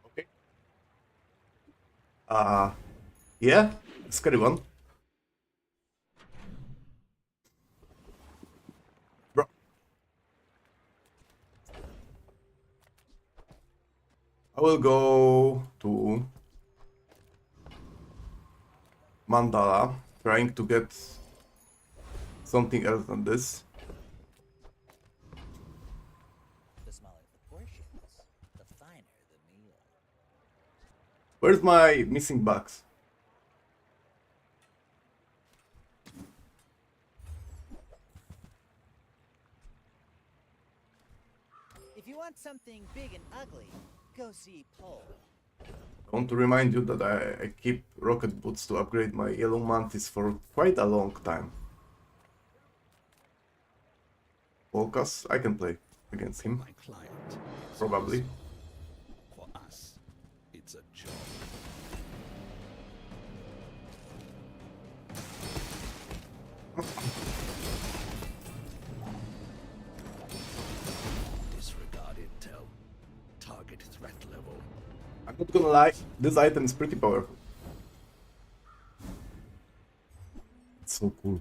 S1: Okay. Yeah, scary one. Bro. I will go to Mandala, trying to get something else than this.
S3: The smaller the portions, the finer the meal.
S1: Where's my missing box?
S3: If you want something big and ugly, go see Paul.
S1: I want to remind you that I keep rocket boots to upgrade my yellow mantis for quite a long time. Volkas, I can play against him,
S6: My client. is
S1: probably.
S6: innocent. For us, it's a job. Disregard intel. Target threat level.
S1: I'm not gonna lie, this item is pretty powerful. It's so cool.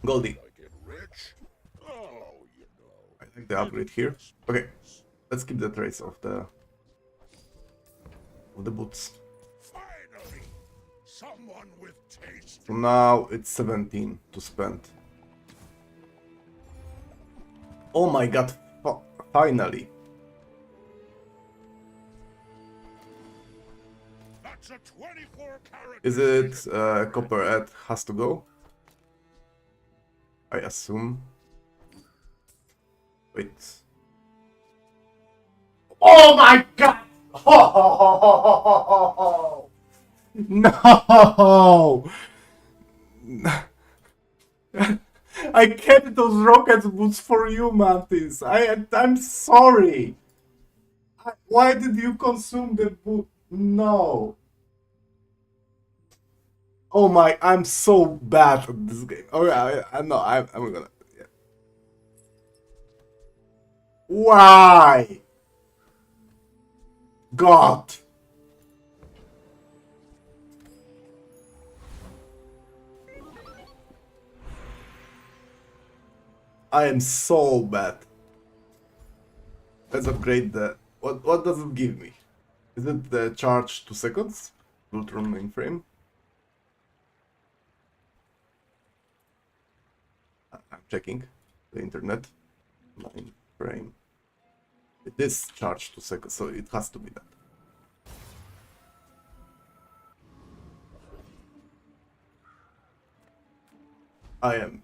S1: Goldie,
S4: I get rich? Oh, you know.
S1: I like the upgrade here. Okay, let's keep the trace of the boots.
S4: Finally, someone with taste.
S1: So now it's 17 to spend. Oh my god, finally.
S4: That's a 24-carat.
S1: Is it copper Ed has to go? I assume. Wait. Oh my god! Oh! No! I kept those rocket boots for you, Mantis. I'm sorry. Why did you consume the boot? No. Oh my, I'm so bad at this game. Oh yeah, I'm gonna. Yeah. Why? God. I am so bad. Let's upgrade the. What does it give me? Is it the charge 2 seconds? Ultron mainframe. I'm checking the internet. Mainframe. It is charged 2 seconds, so it has to be that. I am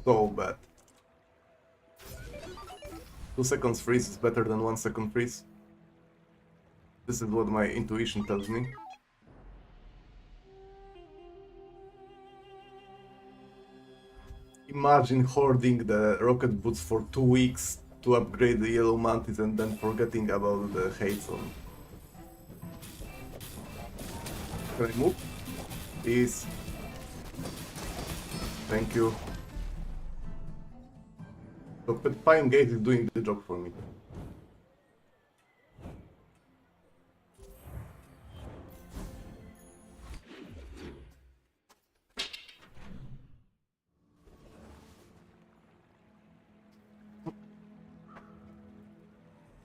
S1: so bad. 2 seconds freeze is better than 1 second freeze. This is what my intuition tells me. Imagine hoarding the rocket boots for 2 weeks to upgrade the yellow mantis and then forgetting about the hates on. Can I move? Please. Thank you. So Petfine Gate is doing the job for me.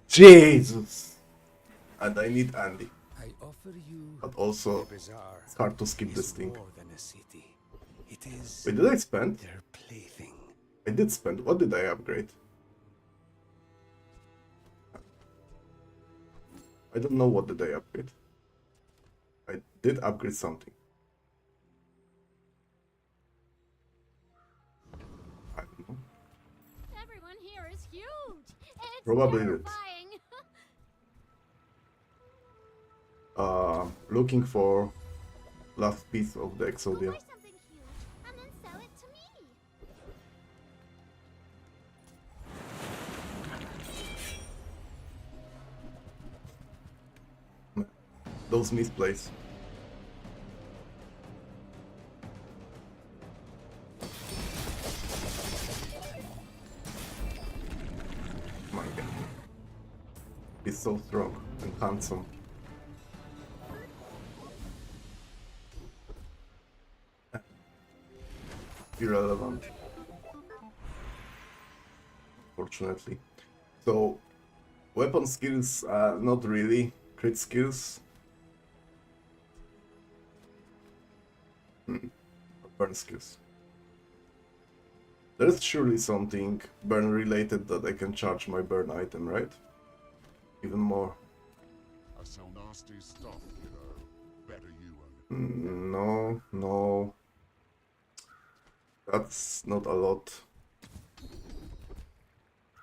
S1: Jesus! And I need Andy.
S8: I offer you
S1: But also,
S8: the Bazaar.
S1: it's hard to skip
S8: is
S1: this thing.
S8: more than a city. It is
S1: Wait, did I spend?
S8: their plaything.
S1: I did spend. What did I upgrade? I don't know what did I upgrade. I did upgrade something. I don't know.
S2: Everyone here is huge. It's
S1: Probably it.
S2: terrifying.
S1: Looking for last piece of the
S2: I'll
S1: Exodia.
S2: buy something huge and then sell it to me.
S1: Those misplays. My god. He's so strong and handsome. Irrelevant. Fortunately. So, weapon skills are not really crit skills. Burn skills. There's surely something burn related that I can charge my burn item, right? Even more.
S4: I sell nasty stuff, you know. Better you own it.
S1: No, no. That's not a lot.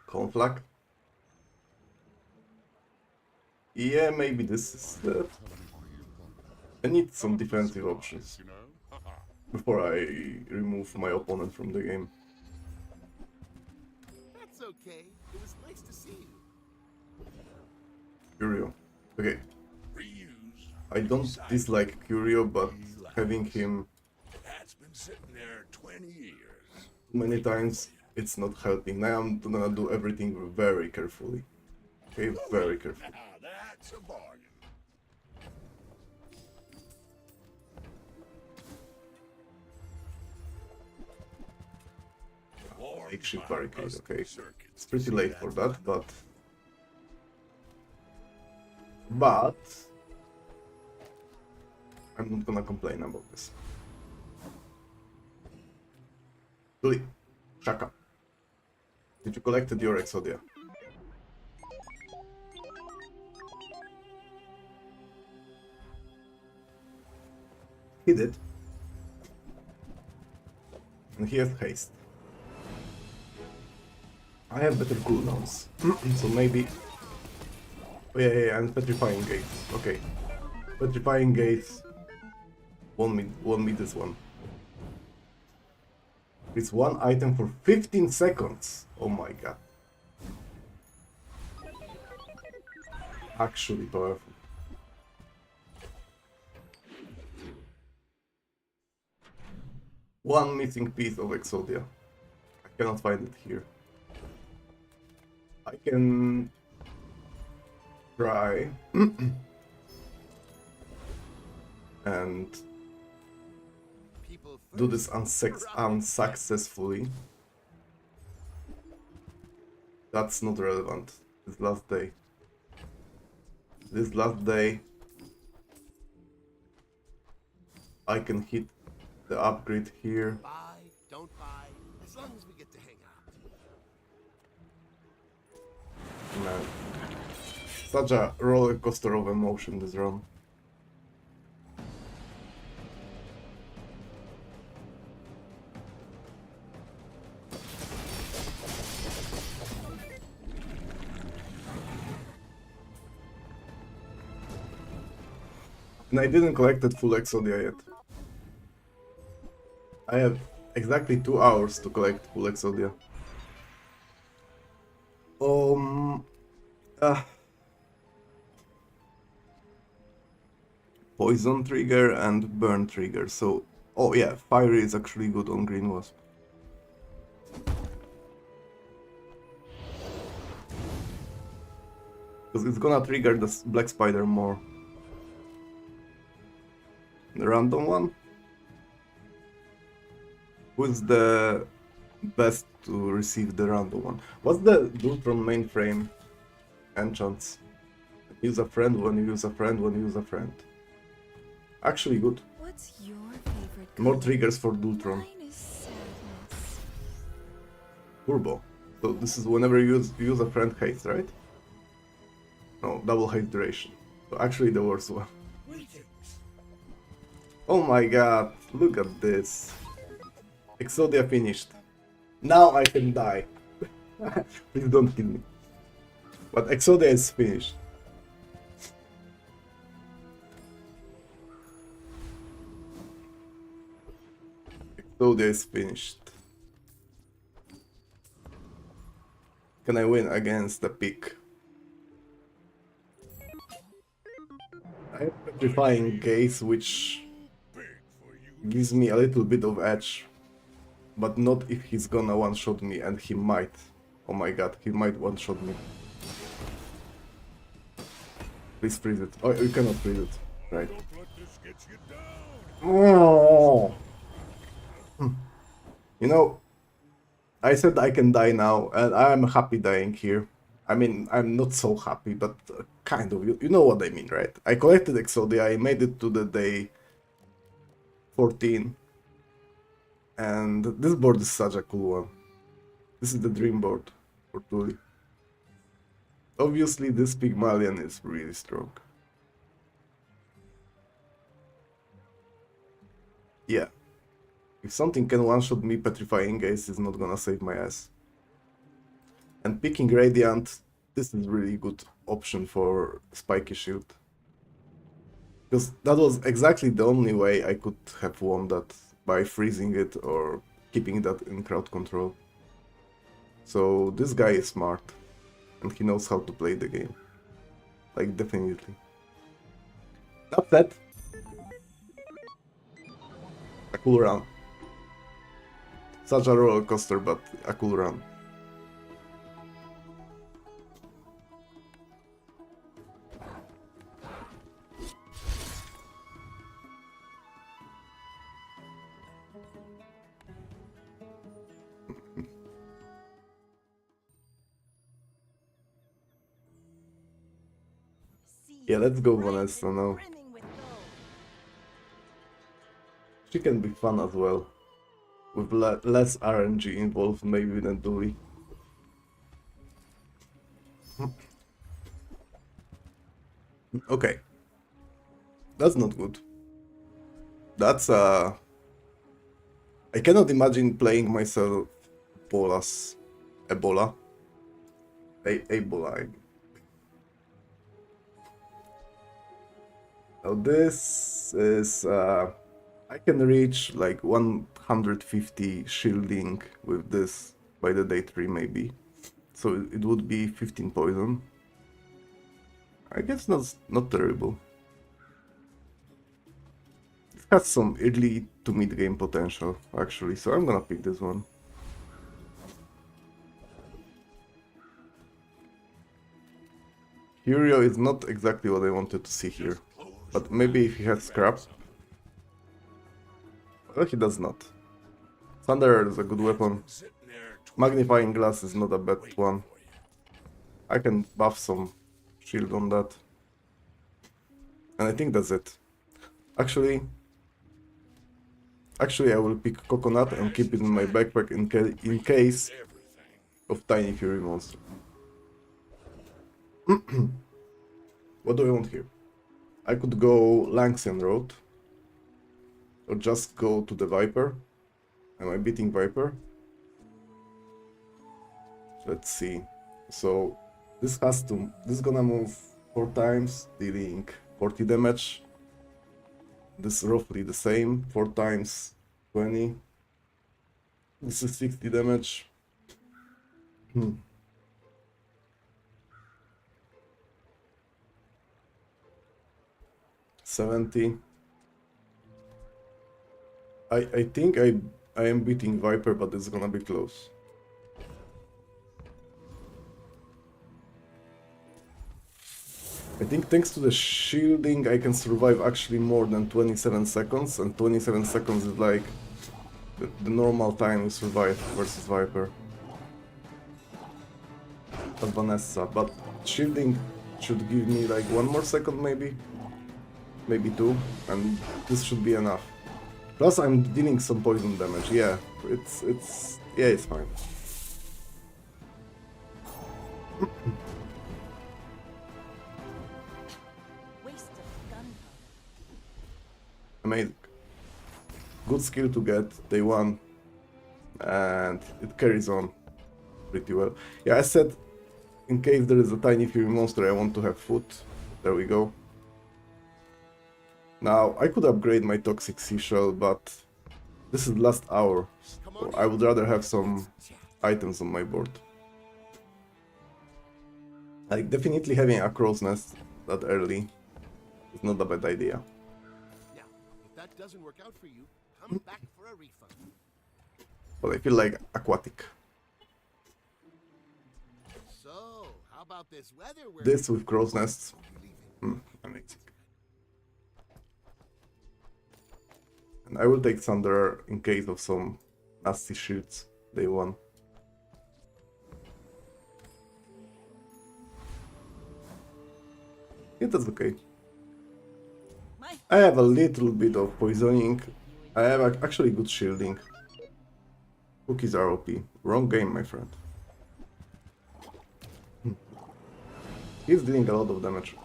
S1: Conflag? Yeah, maybe this is the... I need some defensive options before I remove my opponent from the game.
S6: That's okay. It was nice to see you.
S1: Curio. Okay,
S4: Reuse.
S1: I don't dislike Curio, but having him
S4: That's been sitting there 20 years.
S1: many times, it's not helping. Now I'm gonna do everything very carefully. Okay, very carefully.
S4: Now that's a bargain.
S1: Makeshift barricade, okay. It's pretty late for that, but I'm not gonna complain about this. Tuli, Shaka, did you collect your Exodia? He did. And he has haste. I have better cooldowns, so maybe... Oh yeah, and Petrifying Gate. Okay. Petrifying Gates won't meet this one. It's one item for 15 seconds! Oh my god. Actually powerful. One missing piece of Exodia. I cannot find it here. I can try and
S6: People
S1: do this
S6: first.
S1: unsuccessfully. That's not relevant. This last day. This last day I can hit the upgrade here.
S6: Buy, don't buy, as long as we get to hang out.
S1: Man. Such a roller coaster of emotion this run. And I didn't collect that full Exodia yet. I have exactly 2 hours to collect full Exodia. Poison trigger and burn trigger, so... Oh yeah, fire is actually good on Green Wasp. Because it's gonna trigger the Black Spider more. The random one? Who's the best to receive the random one? What's the dude from mainframe enchants? Use a friend when you use a friend when you use a friend. Actually good.
S7: What's your favorite
S1: More
S7: color?
S1: triggers for Dultron.
S7: Mine is sadness.
S1: Turbo. So this is whenever you use a friend haste, right? No, double haste duration. So actually the worst one. Oh my god, look at this. Exodia finished. Now I can die. Please don't kill me. But Exodia is finished. Exodia is finished. Can I win against the pick? I have Petrifying Gaze, which gives me a little bit of edge. But not if he's gonna one-shot me, and he might. Oh my god, he might one-shot me. Please freeze it. Oh, you cannot freeze it. Right. Oh. You know, I said I can die now, and I'm happy dying here. I mean, I'm not so happy, but kind of. You know what I mean, right? I collected Exodia, I made it to the day 14. And this board is such a cool one. This is the dream board for Tuli. Obviously, this Pygmalion is really strong. Yeah. If something can one-shot me, Petrifying Gaze is not gonna save my ass. And picking Radiant, this is really good. option for spiky shield. Because that was exactly the only way I could have won that, by freezing it or keeping that in crowd control. So this guy is smart and he knows how to play the game. Like, definitely. That said, a cool run. Such a roller coaster, but a cool run.
S5: Sea
S1: Yeah, let's go,
S5: bright
S1: Vanessa,
S5: and
S1: now.
S5: brimming with gold.
S1: She can be fun as well. With less RNG involved maybe than Dooley. Okay. That's not good. That's I cannot imagine playing myself Ebola. Ebola. Now this is I can reach like 150 shielding with this by the day 3 maybe. So it would be 15 poison. I guess not terrible. It has some early to mid game potential actually, so I'm gonna pick this one. Furio is not exactly what I wanted to see here, but maybe if he has scrap. Well, he does not. Thunder is a good weapon. Magnifying glass is not a bad one. I can buff some shield on that. And I think that's it. Actually, I will pick coconut and keep it in my backpack in case of tiny fury monster. What do I want here? I could go Lanxian road, or just go to the Viper. Am I beating Viper? Let's see. So this is gonna move 4 times, dealing 40 damage. This is roughly the same, 4 times 20. This is 60 damage. 70. I think I am beating Viper, but it's gonna be close. I think thanks to the shielding I can survive actually more than 27 seconds, and 27 seconds is like the normal time you survive versus Viper. But Vanessa, but shielding should give me like 1 more second maybe? Maybe 2, and this should be enough. Plus I'm dealing some poison damage, yeah, it's fine.
S5: Waste of gunpowder.
S1: Amazing. Good skill to get day 1, and it carries on pretty well. Yeah, I said in case there is a tiny fury monster I want to have food. There we go. Now I could upgrade my toxic seashell, but this is last hour, so I would rather have some items on my board. Like, definitely having a crow's nest that early is not a bad idea.
S6: Now, if that doesn't work out for you, come back for a refund.
S1: But I feel like aquatic.
S6: So, how about this weather?
S1: This with crow's nests. Amazing. And I will take Thunder in case of some nasty shields day 1. Yeah, that's okay. I have a little bit of poisoning. I have actually good shielding. Cookies are OP. Wrong game, my friend. He's dealing a lot of damage.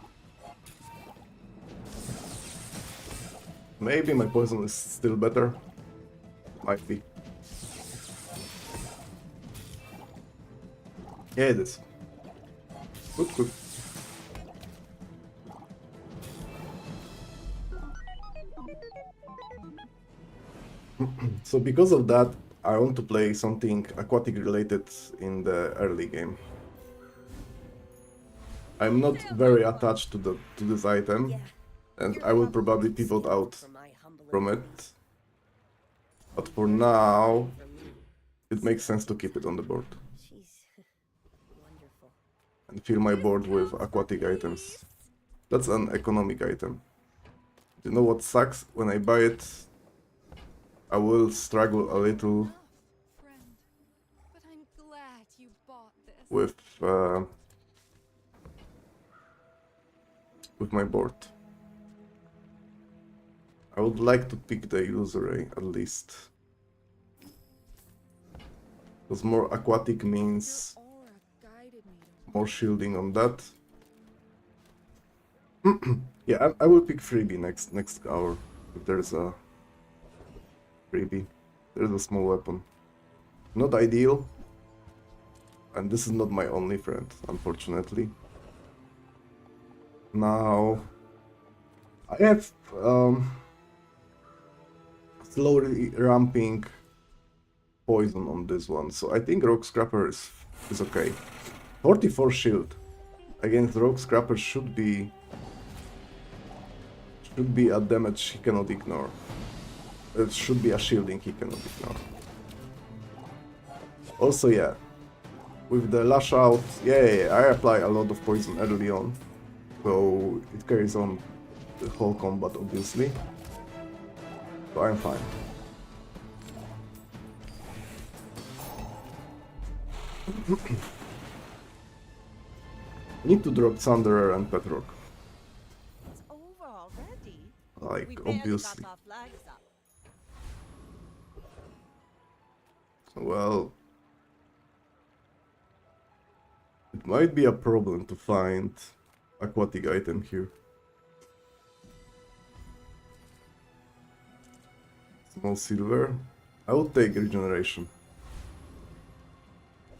S1: Maybe my poison is still better. Might be. Yeah, it is. Good. So because of that, I want to play something aquatic related in the early game. I'm not very attached to this item, and I will probably pivot out from it. But for now, it makes sense to keep it on the board and fill my board with aquatic items. That's an economic item. You know what sucks? When I buy it, I will struggle a little
S7: Friend, but I'm glad you bought this.
S1: With my board. I would like to pick the illusory at least. Because more aquatic means
S7: Aura guided me to
S1: more shielding on that. Yeah, I will pick freebie next hour. If there's a freebie. There's a small weapon. Not ideal. And this is not my only friend, unfortunately. Now I have slowly ramping poison on this one, so I think Rogue Scrapper is okay. 44 shield against Rogue Scrapper should be a damage he cannot ignore. It should be a shielding he cannot ignore. Also, yeah, with the lash out, yeah, I apply a lot of poison early on, so it carries on the whole combat, obviously. So I'm fine. Need to drop Thunderer and Petrock.
S5: It's over already.
S1: Like,
S5: We barely
S1: obviously.
S5: got our flags up.
S1: Well, it might be a problem to find aquatic item here. Small silver. I will take regeneration.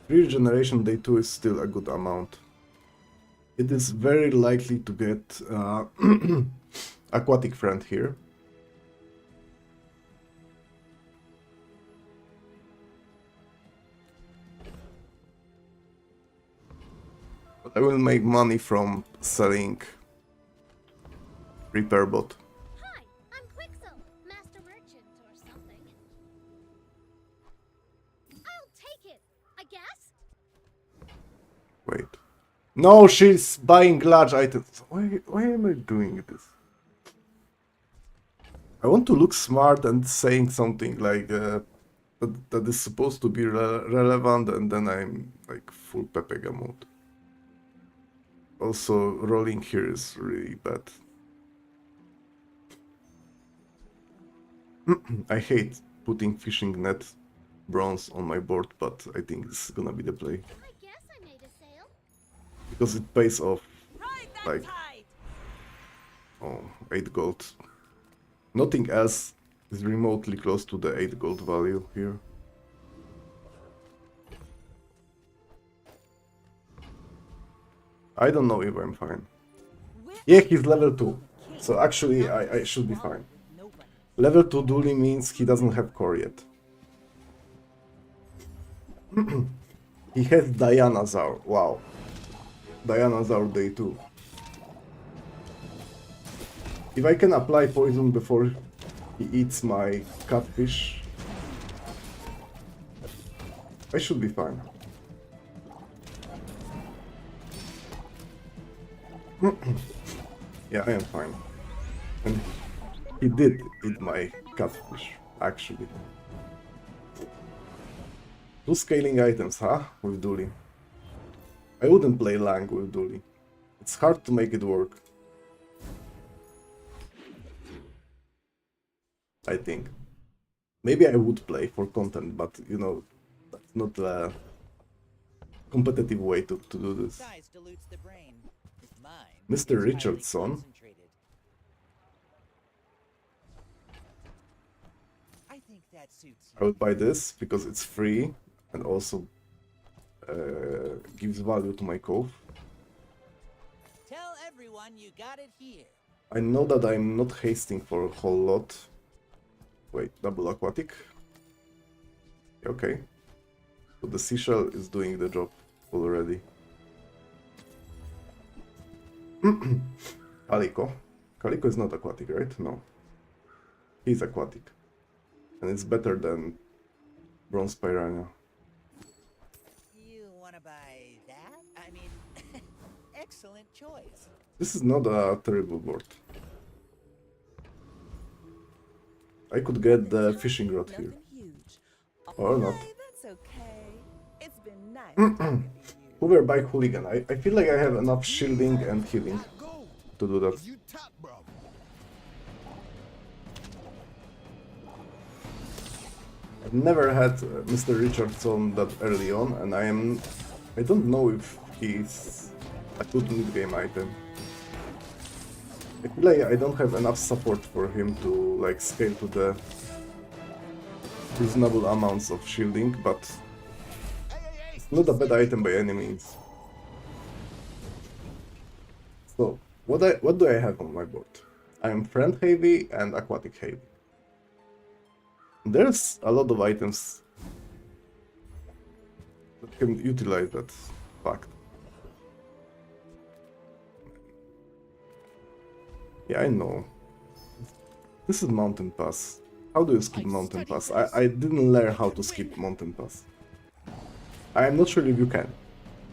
S1: 3 regeneration day 2 is still a good amount. It is very likely to get aquatic friend here. But I will make money from selling repair bot.
S2: Hi, I'm Quixel, master merchant or something. I'll take it, I guess.
S1: Wait. No, she's buying large items. Why am I doing this? I want to look smart and saying something like that is supposed to be relevant, and then I'm like full Pepega mode. Also, rolling here is really bad. I hate putting fishing net bronze on my board, but I think this is gonna be the play.
S2: I guess I made a sale.
S1: Because it pays off.
S5: Ride that
S1: Like,
S5: tide!
S1: oh, 8 gold. Nothing else is remotely close to the 8 gold value here. I don't know if I'm fine. Yeah, he's level 2. So actually, I should be fine.
S5: Nobody.
S1: Level 2 dually means he doesn't have core yet. He has Diana Zaur. Wow. Diana Zaur day 2. If I can apply poison before he eats my catfish, I should be fine. Yeah, I am fine. And he did eat my catfish, actually. 2 scaling items, huh? With Dooley. I wouldn't play Lang with Dooley. It's hard to make it work. I think. Maybe I would play for content, but you know, that's not a competitive way to do this.
S3: Size dilutes the brain. Mine
S1: Mr.
S3: is highly
S1: Richardson.
S3: concentrated. I think that suits
S1: I would buy this because it's free and also gives value to my cove.
S3: Tell everyone you got it here.
S1: I know that I'm not hasting for a whole lot, Wait, double aquatic. Okay. So the seashell is doing the job already. Calico. Calico is not aquatic, right? No. He's aquatic. And it's better than Bronze Piranha.
S3: You wanna buy that? I mean, excellent choice.
S1: This is not a terrible board. I could get the fishing rod here.
S5: Nothing huge.
S1: Or not.
S5: Hey, that's okay. It's been nice talking to you.
S1: Hoover Bike Hooligan. I feel like I have enough shielding and healing
S4: Go.
S1: to do that.
S4: You top, bro.
S1: I've never had Mr. Richardson that early on, and I don't know if he's a good mid-game item. I feel like I don't have enough support for him to like scale to the reasonable amounts of shielding, but it's not a bad item by any means. So, what do I have on my board? I am friend heavy and aquatic heavy. There's a lot of items that can utilize that fact. Yeah, I know. This is Mountain Pass. How do you skip Mountain Pass? I didn't learn how to skip Mountain Pass. I am not sure if you can.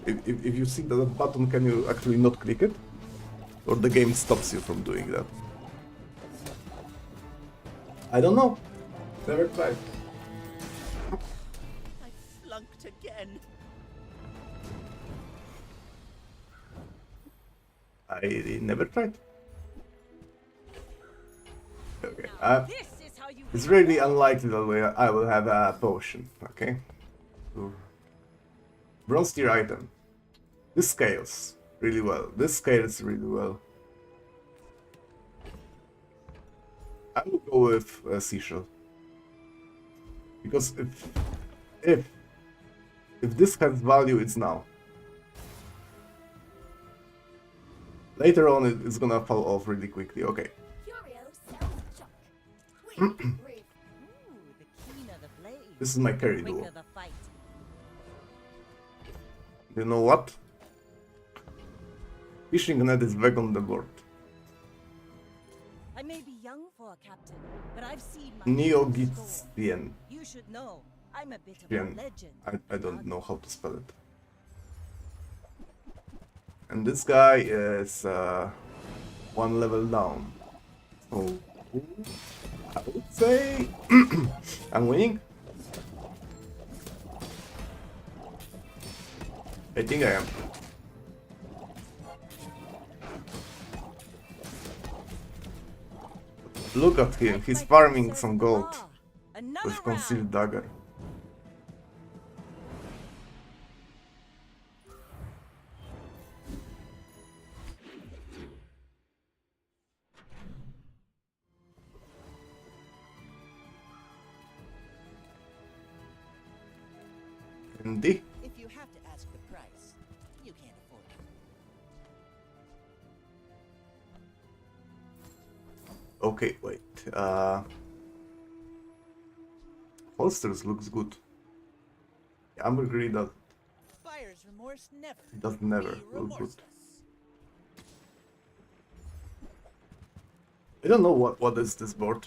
S1: If you see that button, can you actually not click it? Or the game stops you from doing that? I don't know. Never tried.
S3: I flunked again.
S1: I never tried. Okay.
S5: This is how you
S1: It's really unlikely that I will have a potion. Okay. Ooh. Bronze tier item. This scales really well. This scales really well. I will go with seashell. Because if this has value, it's now. Later on, it's gonna fall off really quickly. Okay.
S2: Curio sells junk. Quick, brief.
S5: Ooh, the keener the blade,
S1: This is my carry
S5: quicker
S1: duo.
S5: the fight.
S1: You know what? Fishing net is back on the board.
S5: I may be young for a captain, but I've seen my
S1: Neogitzian.
S5: You should know, I'm a bit of a
S1: Yen.
S5: legend.
S1: I don't know how to spell it. And this guy is one level down. So I would say I'm winning. I think I am. Look at him, he's farming some gold with concealed dagger. Indeed.
S3: If you have to ask the price, you can't afford it.
S1: Okay, wait. Holsters looks good. Ambergris
S3: Buyer's remorse never.
S1: does never
S3: Be
S1: look good.
S3: remorseless.
S1: I don't know what is this board,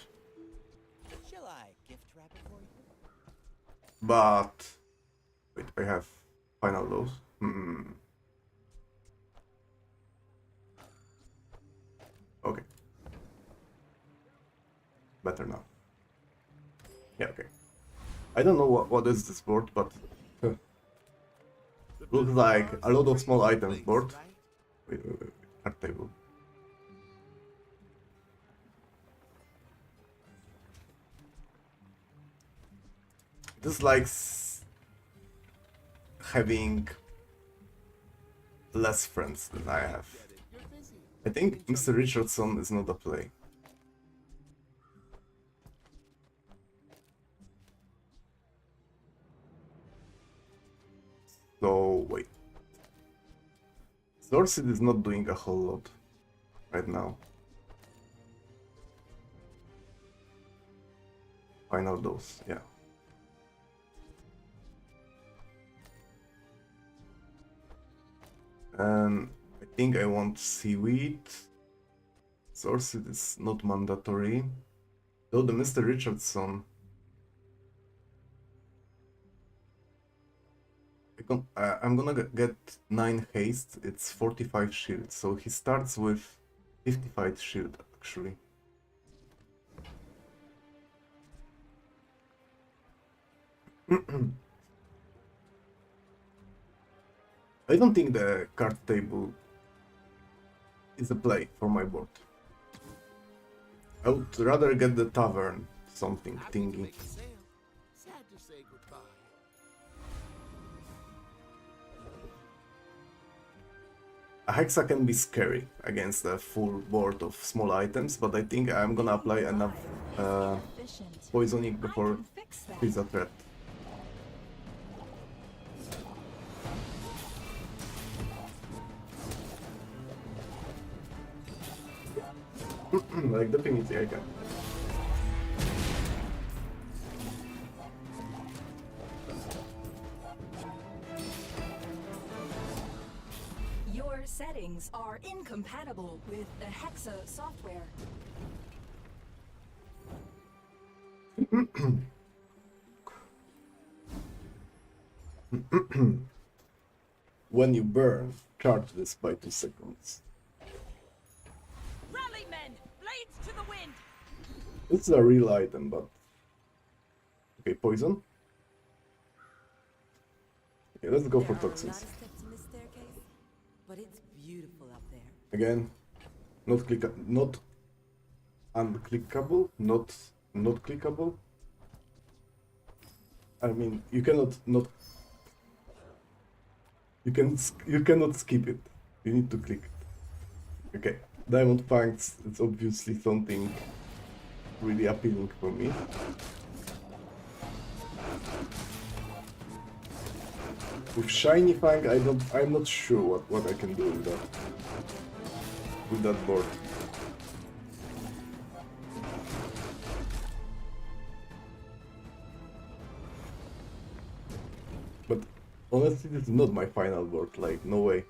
S3: Shall I gift wrap it for you?
S1: but wait, I have final lows. Okay. Better now. Yeah, okay. I don't know what is this board, but looks like a lot of small items board. Wait, card table. This likes having less friends than I have. I think Mr. Richardson is not a play. So wait. Dorset is not doing a whole lot right now. final dose, yeah. And I think I want seaweed. Source it is not mandatory. Though the Mr. Richardson. I'm gonna get 9 haste, it's 45 shield, so he starts with 55 shield actually. I don't think the card table is a play for my board. I would rather get the tavern, something thingy.
S4: Sad to say goodbye.
S1: A Hexa can be scary against a full board of small items, but I think I'm gonna apply enough
S7: Efficient.
S1: poisoning
S7: I
S1: before
S7: can fix that.
S1: he's a threat. Like, definitely I can.
S7: Your settings are incompatible with the Hexa software.
S1: When you burn, charge this by 2 seconds.
S5: Rally, men! Blades to the wind!
S1: It's a real item, but... Okay, poison. Okay, let's go for
S5: There are a lot of
S1: toxins.
S5: steps in this staircase, but it's beautiful up there.
S1: Again, not unclickable, not clickable. I mean, you cannot not. You cannot skip it. You need to click it. Okay, diamond fangs. It's obviously something really appealing for me. With shiny fang, I'm not sure what I can do with that board. But honestly, this is not my final board, like, no way.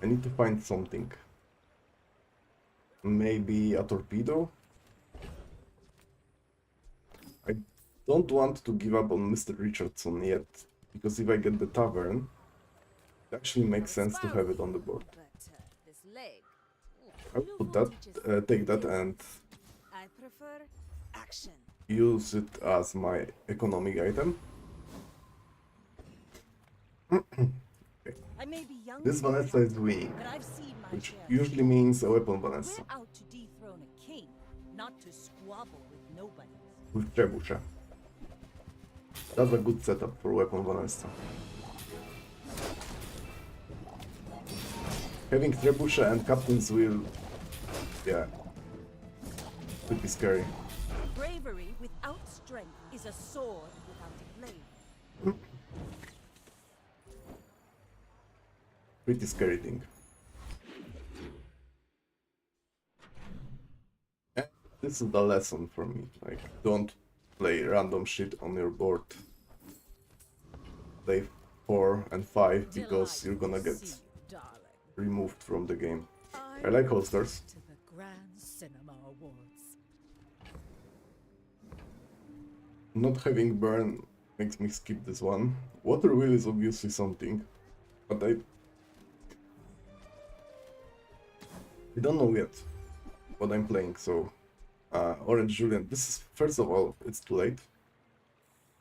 S1: I need to find something. Maybe a torpedo? I don't want to give up on Mr. Richardson yet, because if I get the tavern, it actually makes sense to have it on the board.
S5: But this leg,
S1: I will put that, take that and
S5: I prefer action.
S1: use it as my economic item.
S5: I may be young,
S1: This
S5: for a
S1: Vanessa is
S5: captain,
S1: winning,
S5: but I've seen my
S1: which
S5: share of
S1: usually
S5: shit.
S1: means a weapon Vanessa
S5: We're out to dethrone a king, not to squabble with nobody.
S1: with Trebusze. That's a good setup for weapon Vanessa. Having Trebusze and Captain's Will, yeah, pretty scary.
S5: Bravery without strength is a sword without a blade.
S1: Pretty scary thing. And this is the lesson for me, like, don't play random shit on your board. Play 4 and 5 because you're gonna get
S5: See you, darling.
S1: removed from the game. I like holsters.
S5: To the Grand Cinema Awards.
S1: Not having burn makes me skip this one. Water wheel is obviously something, but I don't know yet what I'm playing, so Orange Julian, this is, first of all, it's too late.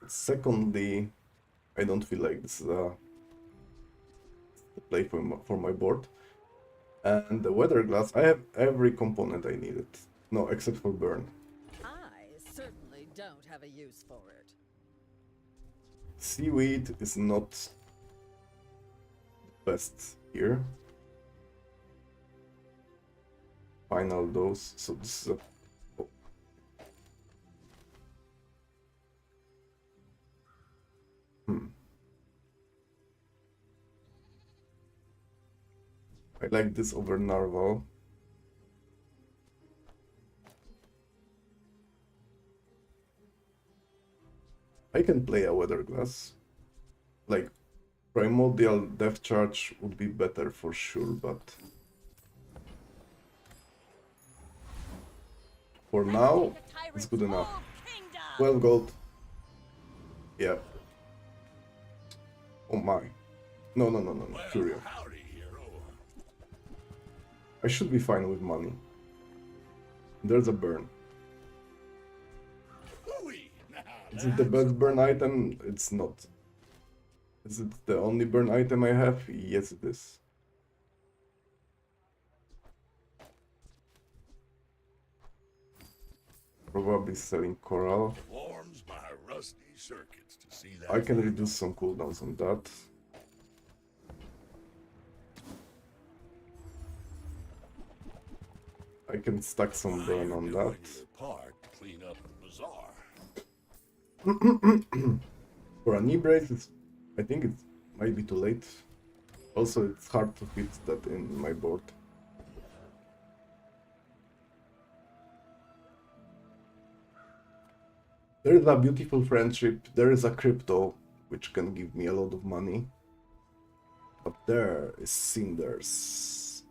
S1: Secondly, I don't feel like this is a play for my board. And the weather glass, I have every component I needed. No, except for burn.
S5: I certainly don't have a use for it.
S1: Seaweed is not the best here. Final dose, so this is a... oh. I like this over Narval. I can play a weather glass. Like, primordial depth charge would be better for sure, but for now, it's good enough. 12 gold. Yeah. Oh my. No, Furio.
S4: Howdy, hero.
S1: I should be fine with money. There's a burn.
S4: Hooey! Now
S1: Is it the best burn item? It's not. Is it the only burn item I have? Yes, it is. Probably selling coral.
S4: warms my rusty circuits to see that.
S1: I can reduce some cooldowns on that. I can stack some burn on that.
S4: Part to clean up the bazaar.
S1: For a knee brace, I think it might be too late. Also, it's hard to fit that in my board. There is a beautiful friendship, there is a crypto, which can give me a lot of money. But there is cinders.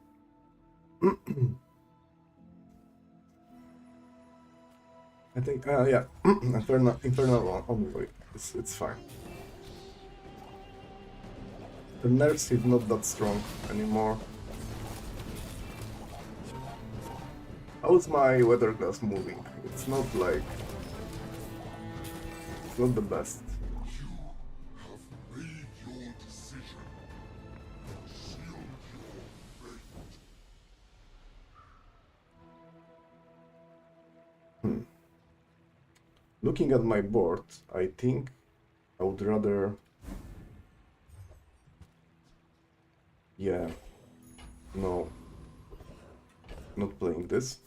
S1: I think, yeah, Infernal Envoy, it's fine. The nerfs is not that strong anymore. How's my weather glass moving? It's not like... It's not the best.
S4: Made your decision. Seal your fate.
S1: Looking at my board, I think I would rather... Yeah. No. Not playing this.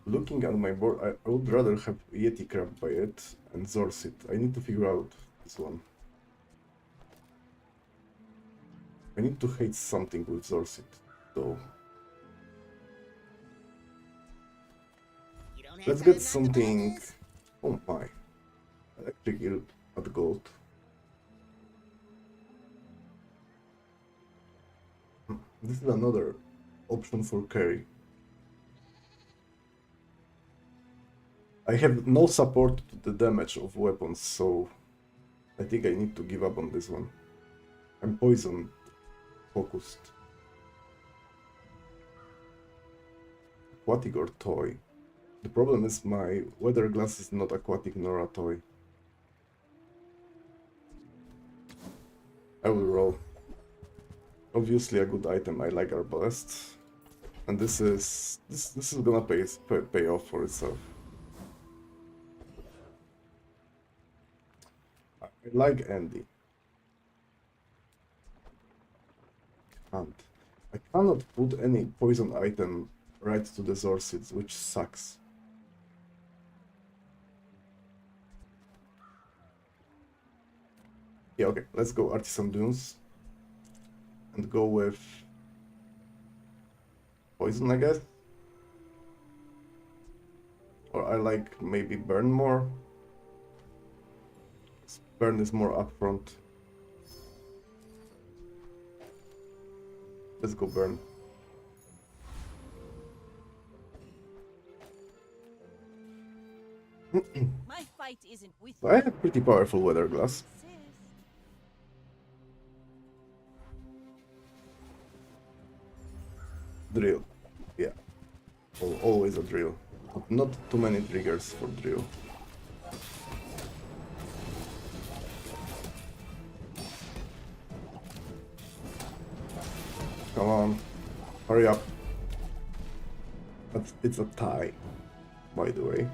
S1: Looking at my board, I would rather have Yeti Crab by it and Zorsit. I need to figure out this one. I need to hate something with Zorsit, though.
S3: You don't have
S1: Let's
S3: time
S1: get
S3: not to
S1: something...
S3: bonus?
S1: Oh my. Electric Eel at gold. This is another option for carry. I have no support to the damage of weapons, so I think I need to give up on this one. I'm poison focused. Aquatic or toy? The problem is my weather glass is not aquatic nor a toy. I will roll. Obviously a good item, I like Arbalest. And this is gonna pay off for itself. I like Andy. I cannot put any poison item right to the Zorsids, which sucks. Yeah, okay, let's go Artisan Dunes. And go with poison, I guess. Or I like maybe burn more. Burn is more upfront. Let's go burn.
S5: My fight isn't with
S1: I have pretty powerful weather glass. Drill. Yeah. Always a drill. Not too many triggers for drill. Come on. Hurry up. But it's a tie, by the way.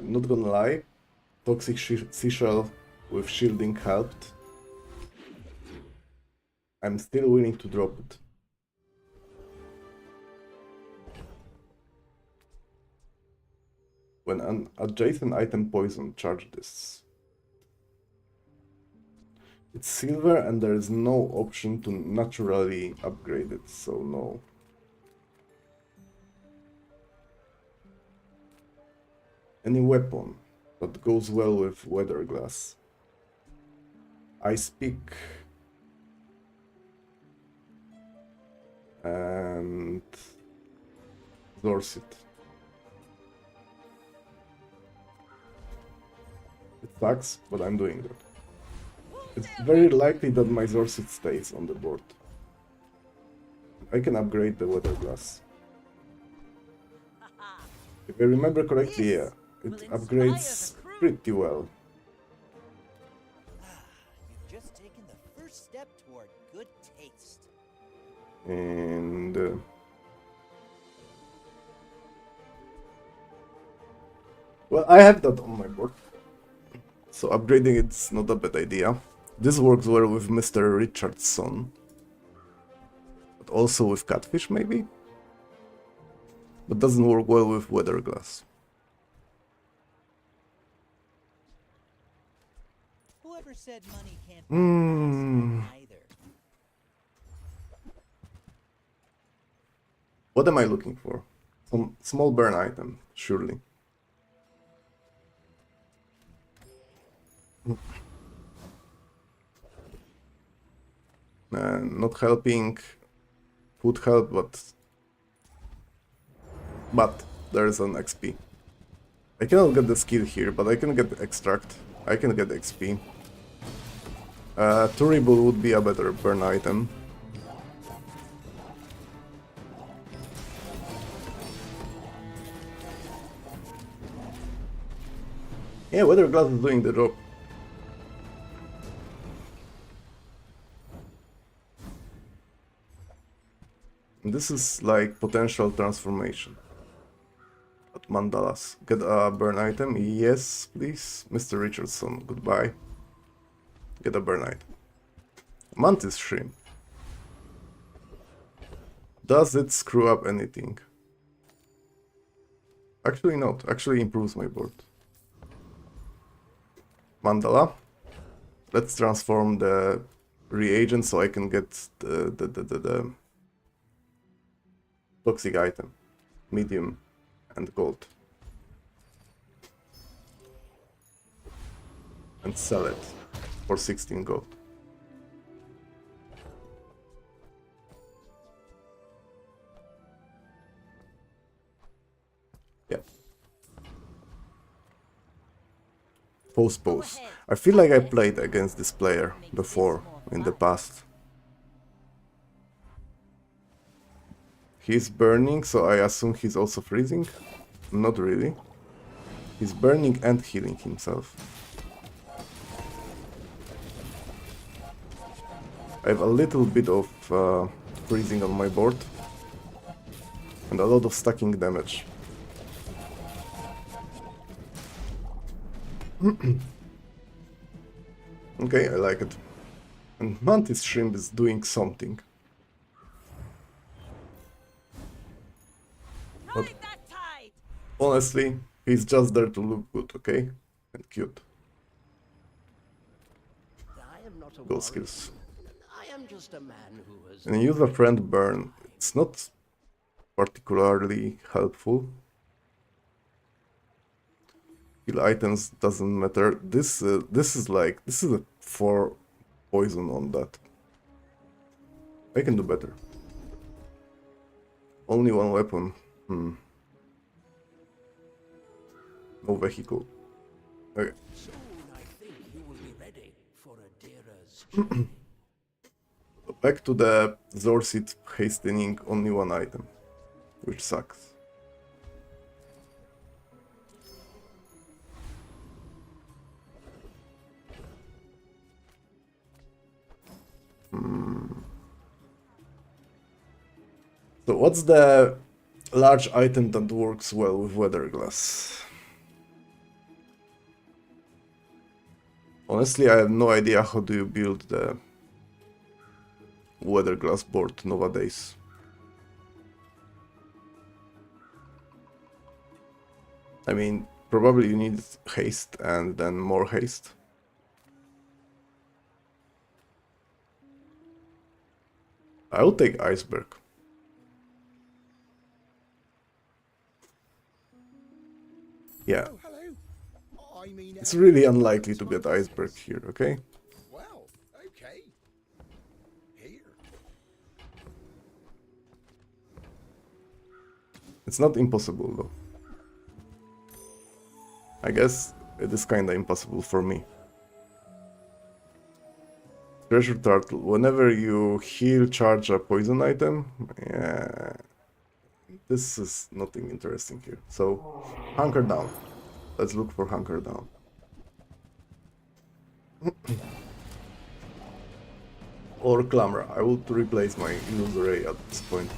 S1: Not gonna lie. Toxic Seashell with shielding helped. I'm still willing to drop it. When an adjacent item poison, charge this. It's silver and there is no option to naturally upgrade it, so no. Any weapon that goes well with weather glass. Ice pick. And Dorset. It sucks, but I'm doing that. It's very likely that my Dorset stays on the board. I can upgrade the weather glass. If I remember correctly, yeah, it upgrades pretty well.
S3: You've just taken the first step toward good taste.
S1: And well, I have that on my board, so upgrading it's not a bad idea. This works well with Mr. Richardson, but also with Catfish maybe? But doesn't work well with weather glass.
S3: Whoever said money can't buy glass either.
S1: What am I looking for? Some small burn item, surely. Not helping would help, but there is an XP. I cannot get the skill here, but I can get extract. I can get XP. Turrible would be a better burn item. Yeah, weather glass is doing the job. This is like potential transformation. But mandalas. Get a burn item? Yes, please. Mr. Richardson, goodbye. Get a burn item. Mantis shrimp. Does it screw up anything? Actually not. Actually improves my board. Mandala. Let's transform the reagent so I can get the toxic item, medium and gold, and sell it for 16 gold. Yeah. Pose. I feel like I played against this player before in the past. He's burning, so I assume he's also freezing. Not really. He's burning and healing himself. I have a little bit of freezing on my board. And a lot of stacking damage. Okay, I like it. And Mantis Shrimp is doing something. But honestly, he's just there to look good, okay? And cute.
S6: I am not a
S1: Those skills.
S6: I am just a man who has...
S1: And use a friend burn. It's not particularly helpful. Heal items doesn't matter. This is a 4 poison on that. I can do better. Only one weapon. No vehicle. Okay.
S6: Soon I think you will be ready for Adira's...
S1: Back to the Zorsit hastening only one item, which sucks. So what's the large item that works well with weather glass? Honestly, I have no idea how do you build the weather glass board nowadays. I mean, probably you need haste and then more haste. I will take iceberg. Yeah.
S6: Oh, hello I mean,
S1: It's really unlikely to get iceberg here, okay?
S6: well, okay. Here.
S1: It's not impossible though. I guess it is kinda impossible for me. Treasure turtle. Whenever you heal charge a poison item, yeah, this is nothing interesting here. So, hunker down. Let's look for hunker down. Or clamor. I would replace my illusory at this point.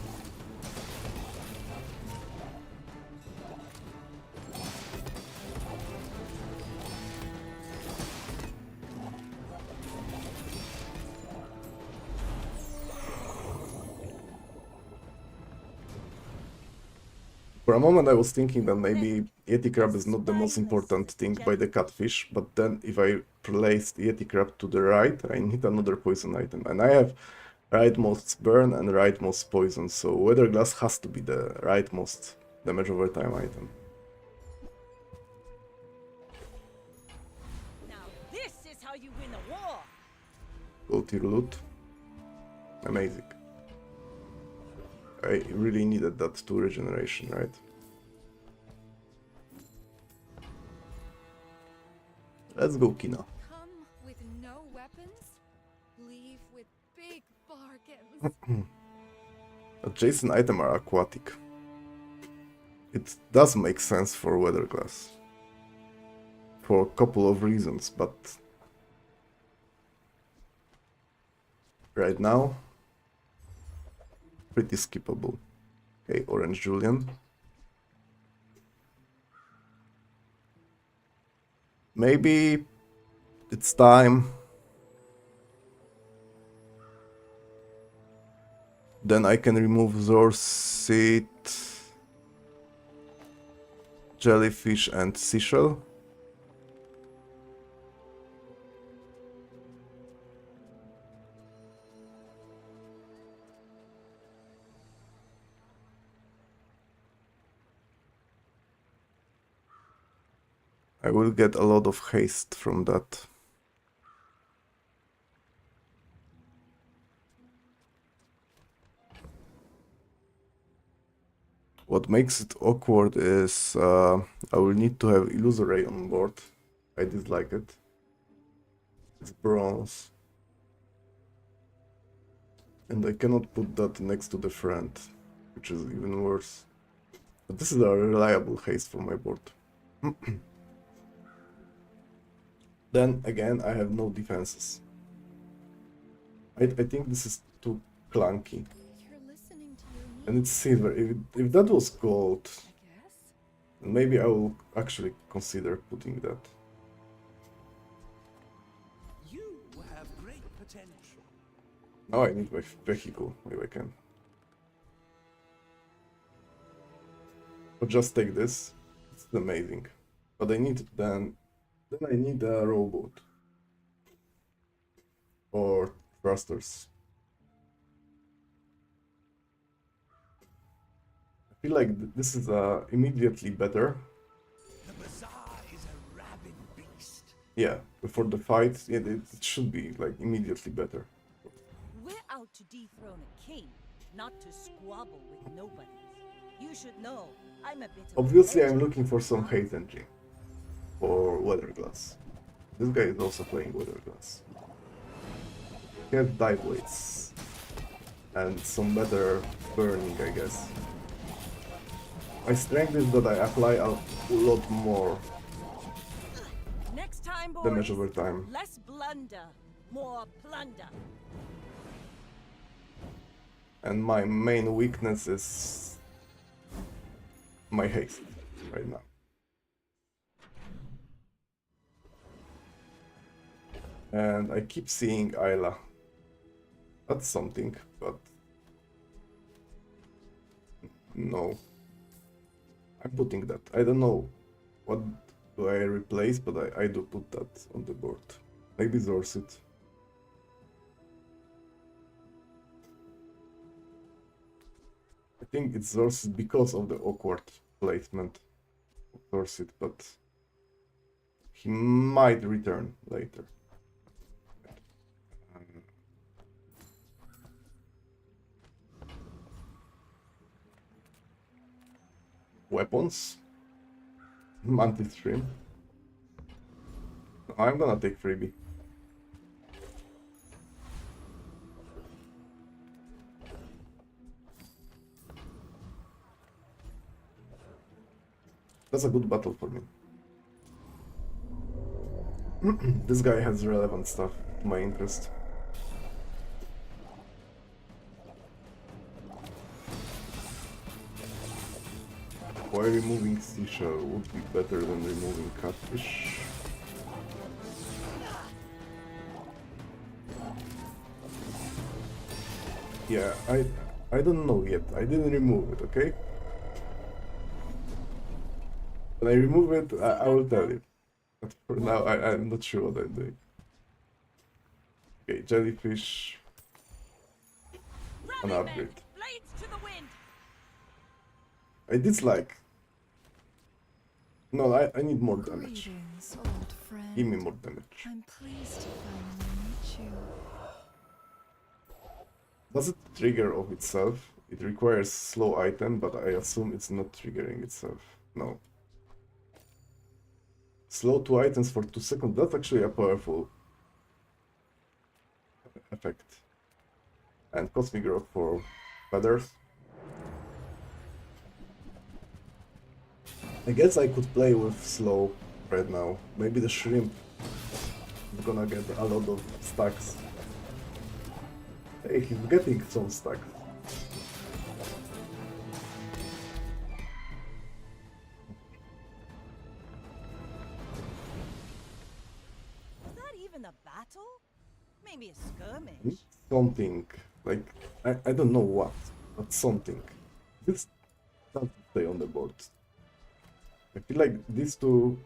S1: For a moment I was thinking that maybe Yeti Crab is not the most important thing by the catfish, but then if I place Yeti Crab to the right, I need another poison item. And I have rightmost burn and rightmost poison, so Weather Glass has to be the rightmost damage over time item.
S5: Now this is how you win a war.
S1: Gold tier loot. Amazing. I really needed that 2 regeneration, right? Let's go, Kina.
S7: Come with no weapons, leave with big bargains.
S1: Adjacent items are aquatic. It does make sense for Weather Glass. For a couple of reasons, but right now, pretty skippable. Okay, Orange Julian. Maybe it's time. Then I can remove Zorsit, Jellyfish and Seashell. I will get a lot of haste from that. What makes it awkward is I will need to have Illusoray on board. I dislike it. It's bronze. And I cannot put that next to the friend, which is even worse. But this is a reliable haste for my board. Then again, I have no defenses. I think this is too clunky.
S7: You're listening to your needs,
S1: And it's silver. If that was gold,
S7: I guess.
S1: then maybe I will actually consider putting that.
S6: You have great potential.
S1: Now I need my vehicle, if I can. But just take this. It's amazing. But I need then I need a rowboat. Or thrusters. I feel like this is immediately better.
S6: The Bazaar is a rabid beast.
S1: Yeah, before the fight, yeah, it should be like immediately better.
S5: We're out to dethrone a king, not to squabble with nobody. You should know, I'm a bit of a
S1: Obviously, I'm
S5: legend.
S1: looking for some hate engine for Weather Glass. This guy is also playing Weather Glass. He has dive weights and some better burning, I guess. My strength is that I apply a lot more
S5: Next time, boys,
S1: damage over time.
S5: less blunder, more plunder.
S1: And my main weakness is my haste right now. And I keep seeing Isla. That's something, but no. I'm putting that. I don't know what do I replace, but I do put that on the board. Maybe Zorsit. I think it's Zorsit because of the awkward placement of Zorsit, but he might return later. Weapons. Mantis shrimp. I'm gonna take freebie. That's a good battle for me. This guy has relevant stuff to my interest. Why removing seashell would be better than removing catfish? Yeah, I don't know yet. I didn't remove it, okay? When I remove it, I will tell you. But for now, I'm not sure what I'm doing. Okay, jellyfish. An upgrade.
S5: Blades to the wind.
S1: I dislike. No, I need more damage.
S7: Greetings, old friend.
S1: Give me more damage.
S7: I'm pleased to finally meet you.
S1: Does it trigger of itself? It requires slow item, but I assume it's not triggering itself. No. Slow 2 items for 2 seconds, that's actually a powerful effect. And Cosmic Growth for feathers. I guess I could play with slow right now. Maybe the shrimp is gonna get a lot of stacks. Hey, he's getting some stacks.
S5: Was that even a battle? Maybe a skirmish.
S1: Something, like, I don't know what, but something. This doesn't stay on the board. I feel like these two,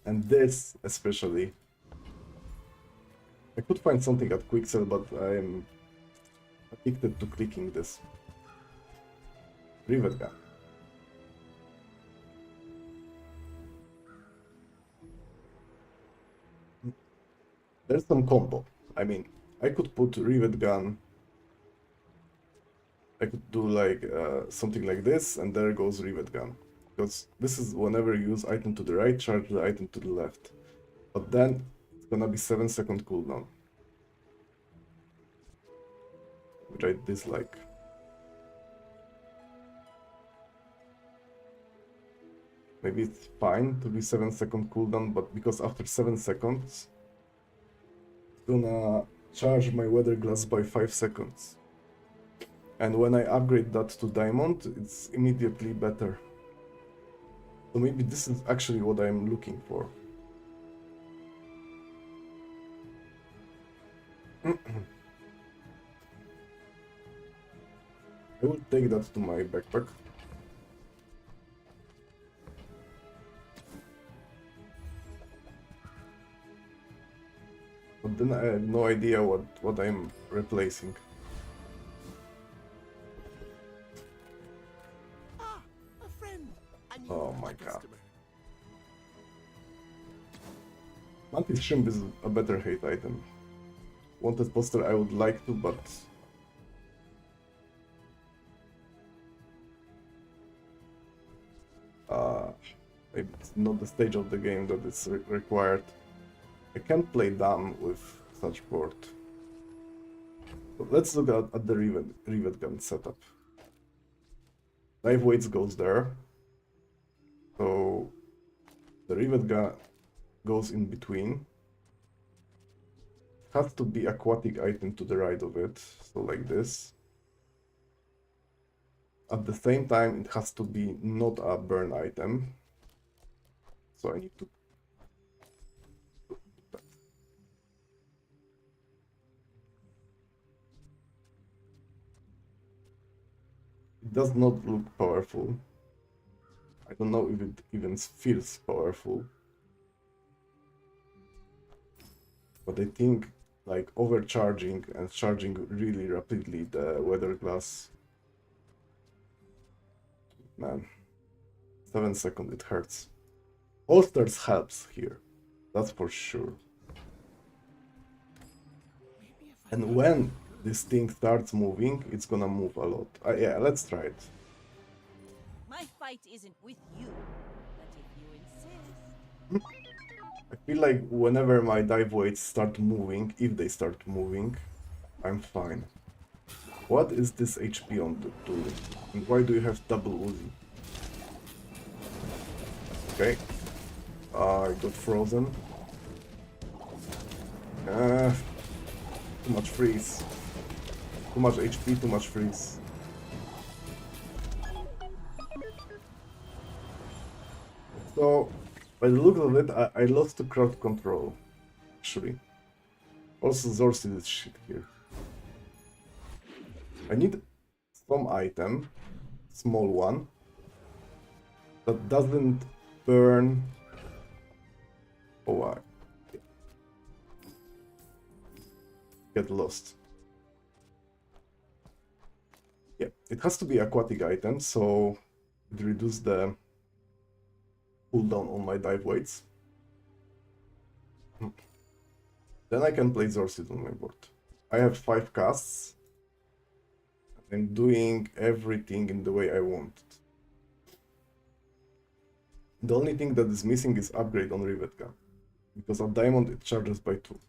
S1: and this especially, I could find something at Quixel, but I am addicted to clicking this. Rivet Gun. There's some combo. I mean, I could put Rivet Gun. I could do like something like this, and there goes Rivet Gun. Because this is whenever you use item to the right, charge the item to the left. But then it's gonna be 7-second cooldown. Which I dislike. Maybe it's fine to be 7-second cooldown, but because after 7 seconds, it's gonna charge my weather glass by 5 seconds. And when I upgrade that to diamond, it's immediately better. So maybe this is actually what I'm looking for. I will take that to my backpack. But then I have no idea what I'm replacing.
S6: Ah, a friend. I knew
S1: Oh
S6: you
S1: my
S6: were a
S1: god.
S6: customer.
S1: Mantis Shrimp is a better hate item. Wanted poster I would like to, but... maybe it's not the stage of the game that is required. I can't play dumb with such board. But let's look at the Rivet Gun setup. Dive weights goes there. So the Rivet Gun goes in between. Has to be aquatic item to the right of it, so like this. At the same time, it has to be not a burn item. So I need to... It does not look powerful. I don't know if it even feels powerful. But I think like overcharging and charging really rapidly the weather glass. Man, 7 seconds, it hurts. Holsters helps here, that's for sure. And when this thing starts moving, it's gonna move a lot. Yeah, let's try it.
S5: My fight isn't with you, but if you insist.
S1: I feel like whenever my dive weights start moving, if they start moving, I'm fine. What is this HP on the tool? And why do you have double Uzi? Okay. I got frozen. Too much freeze. Too much HP, too much freeze. So, by the look of it, I lost the crowd control. Actually. Also, Zorsi is shit here. I need some item, small one, that doesn't burn. Oh, I get lost. Yeah, it has to be aquatic item, so it reduces the cooldown on my dive weights. Then I can place Zorsid on my board. I have 5 casts. I'm doing everything in the way I want it. The only thing that is missing is upgrade on Rivet Gun, because at Diamond it charges by 2.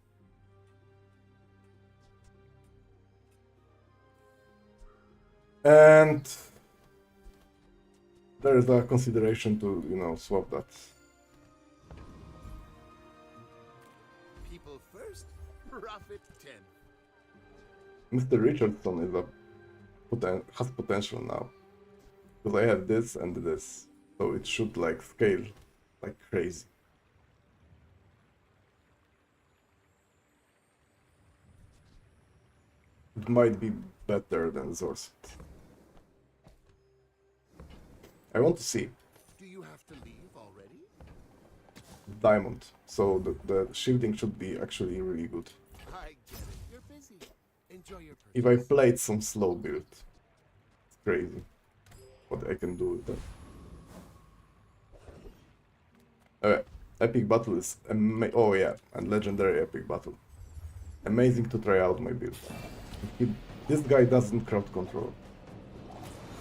S1: And there is a consideration to, you know, swap that.
S6: People first, profit 10.
S1: Mr. Richardson is has potential now, because I have this and this, so it should like scale like crazy. It might be better than Zorset. I want to see
S6: Do you have to leave already?
S1: Diamond, so the shielding should be actually really good.
S6: I get it. You're busy. Enjoy your
S1: If I played some slow build, it's crazy what I can do with that. Okay, epic battle is oh yeah, and legendary epic battle. Amazing to try out my build. This guy doesn't crowd control,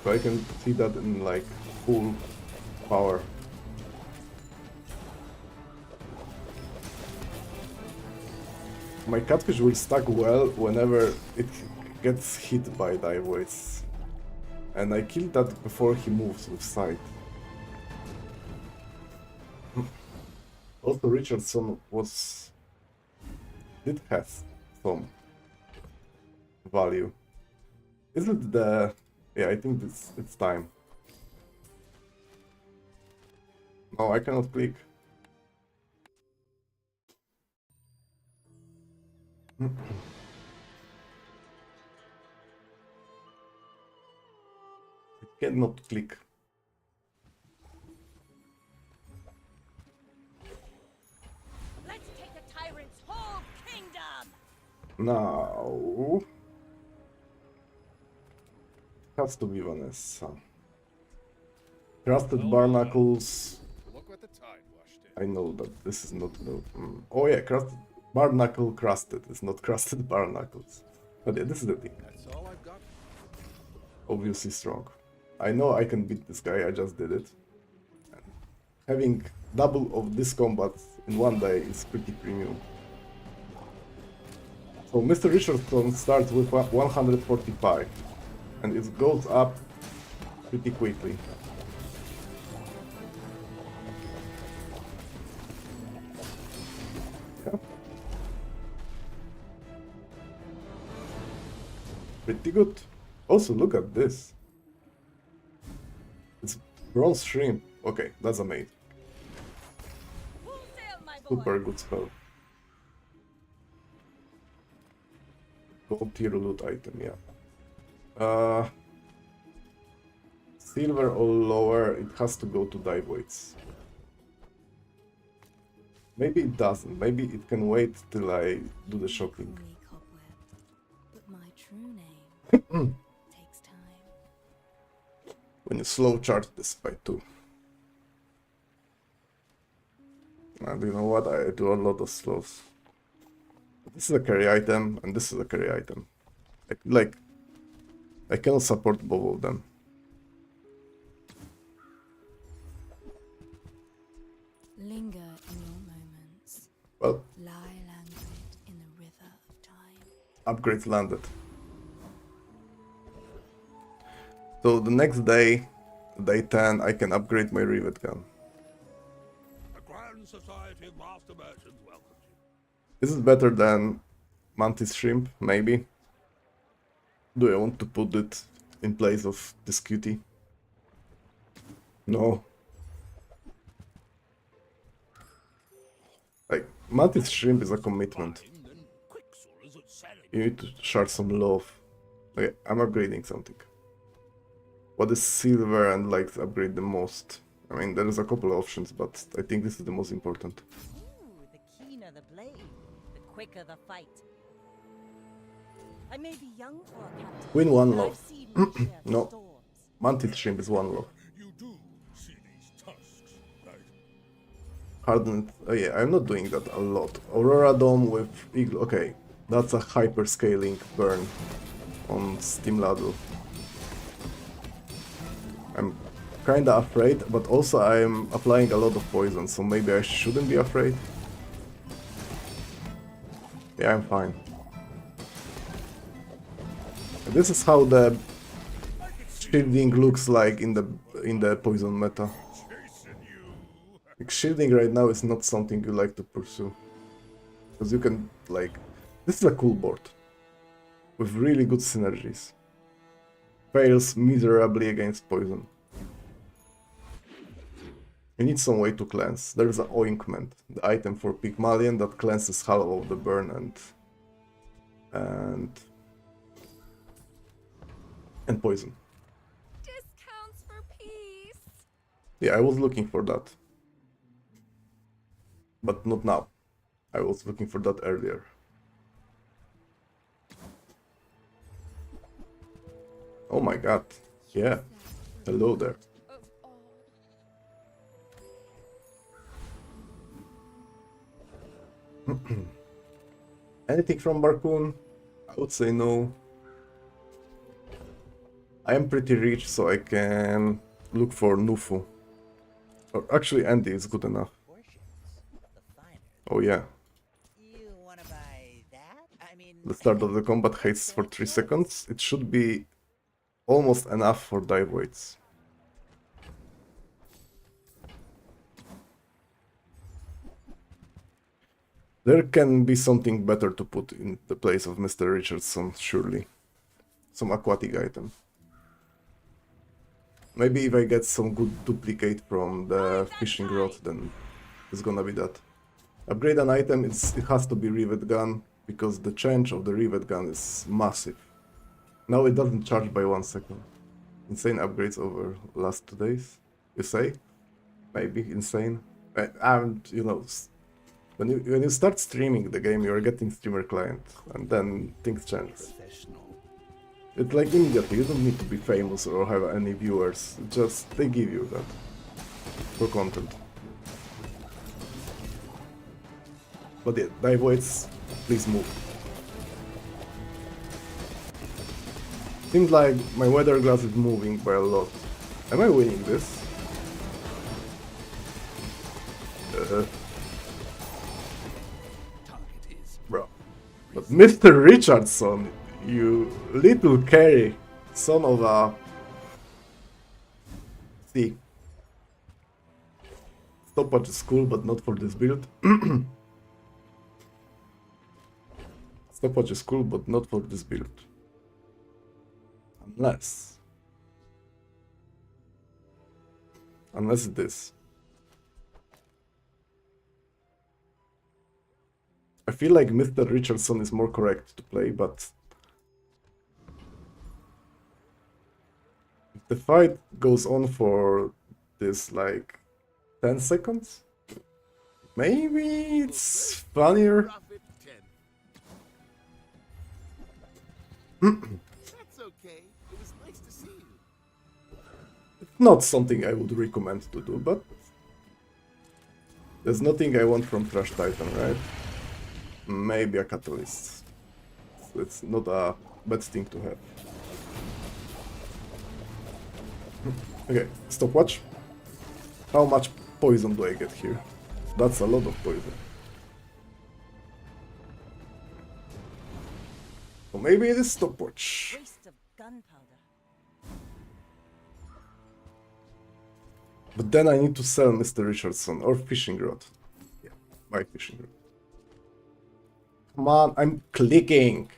S1: so I can see that in like full power. My catfish will stack well whenever it gets hit by dive weights. And I killed that before he moves with sight. Also Richardson did have some value. Is it the... yeah, I think it's time. No, I cannot click. I cannot click.
S5: Let's take the tyrant's whole kingdom!
S1: Now... has to be Vanessa. Crusted barnacles.
S6: Look what the tide washed in.
S1: I know that this is not no. Oh yeah, crusted barnacle crusted. It's not crusted barnacles. But yeah, this is the thing.
S6: That's all I've got.
S1: Obviously strong. I know I can beat this guy. I just did it. And having double of this combat in one day is pretty premium. So Mr. Richardson starts with 145, and it goes up pretty quickly. Pretty good. Also, look at this. It's bronze shrimp. Okay, that's amazing.
S5: Full sail, my boy!
S1: Super good spell. Gold tier loot item, yeah. Silver or lower, it has to go to dive weights. Maybe it doesn't. Maybe it can wait till I do the shopping.
S7: Me, cobweb, but my true name takes time.
S1: When you slow charge this by 2. And you know what? I do a lot of slows. This is a carry item, and this is a carry item. Like I cannot support both of them.
S7: Linger in your moments.
S1: Well,
S7: Lie languid in the river of time.
S1: upgrades landed. So the next day, day 10, I can upgrade my rivet gun.
S4: The Grand Society of Master Merchants welcomes you.
S1: This is better than Mantis Shrimp, maybe. Do I want to put it in place of this cutie? No. Like, Mantis Shrimp is a commitment.
S4: Fine, then Quixel is at selling.
S1: You need to share some love. Okay, I'm upgrading something. What is silver and like to upgrade the most? I mean, there is a couple of options, but I think this is the most important.
S5: Ooh, the keener the blade, the quicker the fight. I may be young for a captain,
S1: Win one
S5: but I've
S1: love.
S5: seen my share of
S1: No.
S5: storms.
S1: Mantis Shrimp is one love.
S4: You do see these tusks, right?
S1: Hardened. Oh yeah, I'm not doing that a lot. Aurora Dome with Eagle. Okay, that's a hyper scaling burn on Steam Ladle. I'm kinda afraid, but also I'm applying a lot of poison, so maybe I shouldn't be afraid. Yeah, I'm fine. This is how the shielding looks like in the poison meta.
S4: Chasing you.
S1: Like, shielding right now is not something you like to pursue. Because you can, like... This is a cool board. With really good synergies. Fails miserably against poison. You need some way to cleanse. There's an ointment, the item for Pygmalion that cleanses half of the burn and poison.
S7: Discounts for peace.
S1: Yeah, I was looking for that. But not now. I was looking for that earlier. Oh my god. Yeah. Hello there.
S7: Of all.
S1: Anything from Barcoon? I would say no. I am pretty rich, so I can look for Nufu. Or actually, Andy is good enough.
S3: Portions. The finer.
S1: Oh yeah.
S3: You wanna buy that? I mean,
S1: The start of the combat haste for 3 seconds. It should be almost enough for dive weights. There can be something better to put in the place of Mr. Richardson, surely. Some aquatic item. Maybe if I get some good duplicate from the fishing rod, then it's gonna be that. Upgrade an item, it has to be rivet gun, because the change of the rivet gun is massive. Now it doesn't charge by 1 second. Insane upgrades over last 2 days, you say? Maybe insane. And you know, when you start streaming the game, you're getting streamer client, and then things change.
S8: Professional.
S1: It's like immediately, you don't need to be famous or have any viewers, just they give you that for content. But yeah, dive weights, please move. Seems like my weather glass is moving by a lot. Am I winning this?
S6: Target is
S1: Bro. But Mr. Richardson, you little carry, son of a... See. Stopwatch is cool, but not for this build. Stopwatch is cool, but not for this build. Unless this. I feel like Mr. Richardson is more correct to play, but if the fight goes on for this like 10 seconds, maybe it's funnier.
S6: profit 10. That's okay. It was nice to see you.
S1: It's not something I would recommend to do, but There's nothing I want from Trash Titan, right? Maybe a Catalyst. It's not a bad thing to have. Okay, stopwatch. How much poison do I get here? That's a lot of poison. So maybe it is stopwatch.
S5: Waste of gunpowder.
S1: But then I need to sell Mr. Richardson or fishing rod. Yeah, buy fishing rod. Come on, I'm clicking.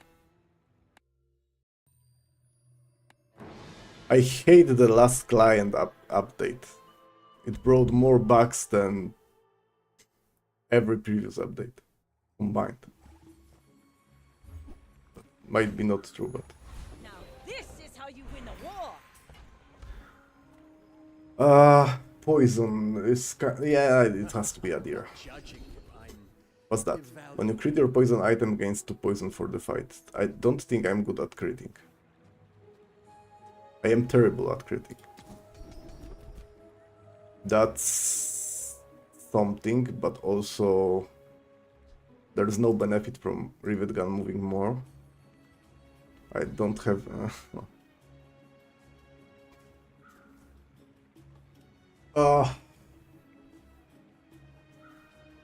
S1: I hate the last client update. It brought more bugs than every previous update combined. Might be not true, but
S5: Now this is how you win a war.
S1: poison is yeah, it has to be a deer. What's that? When you crit your poison item gains 2 poison for the fight. I don't think I'm good at critting. I am terrible at critting. That's something, but also there's no benefit from Rivet Gun moving more. I don't have...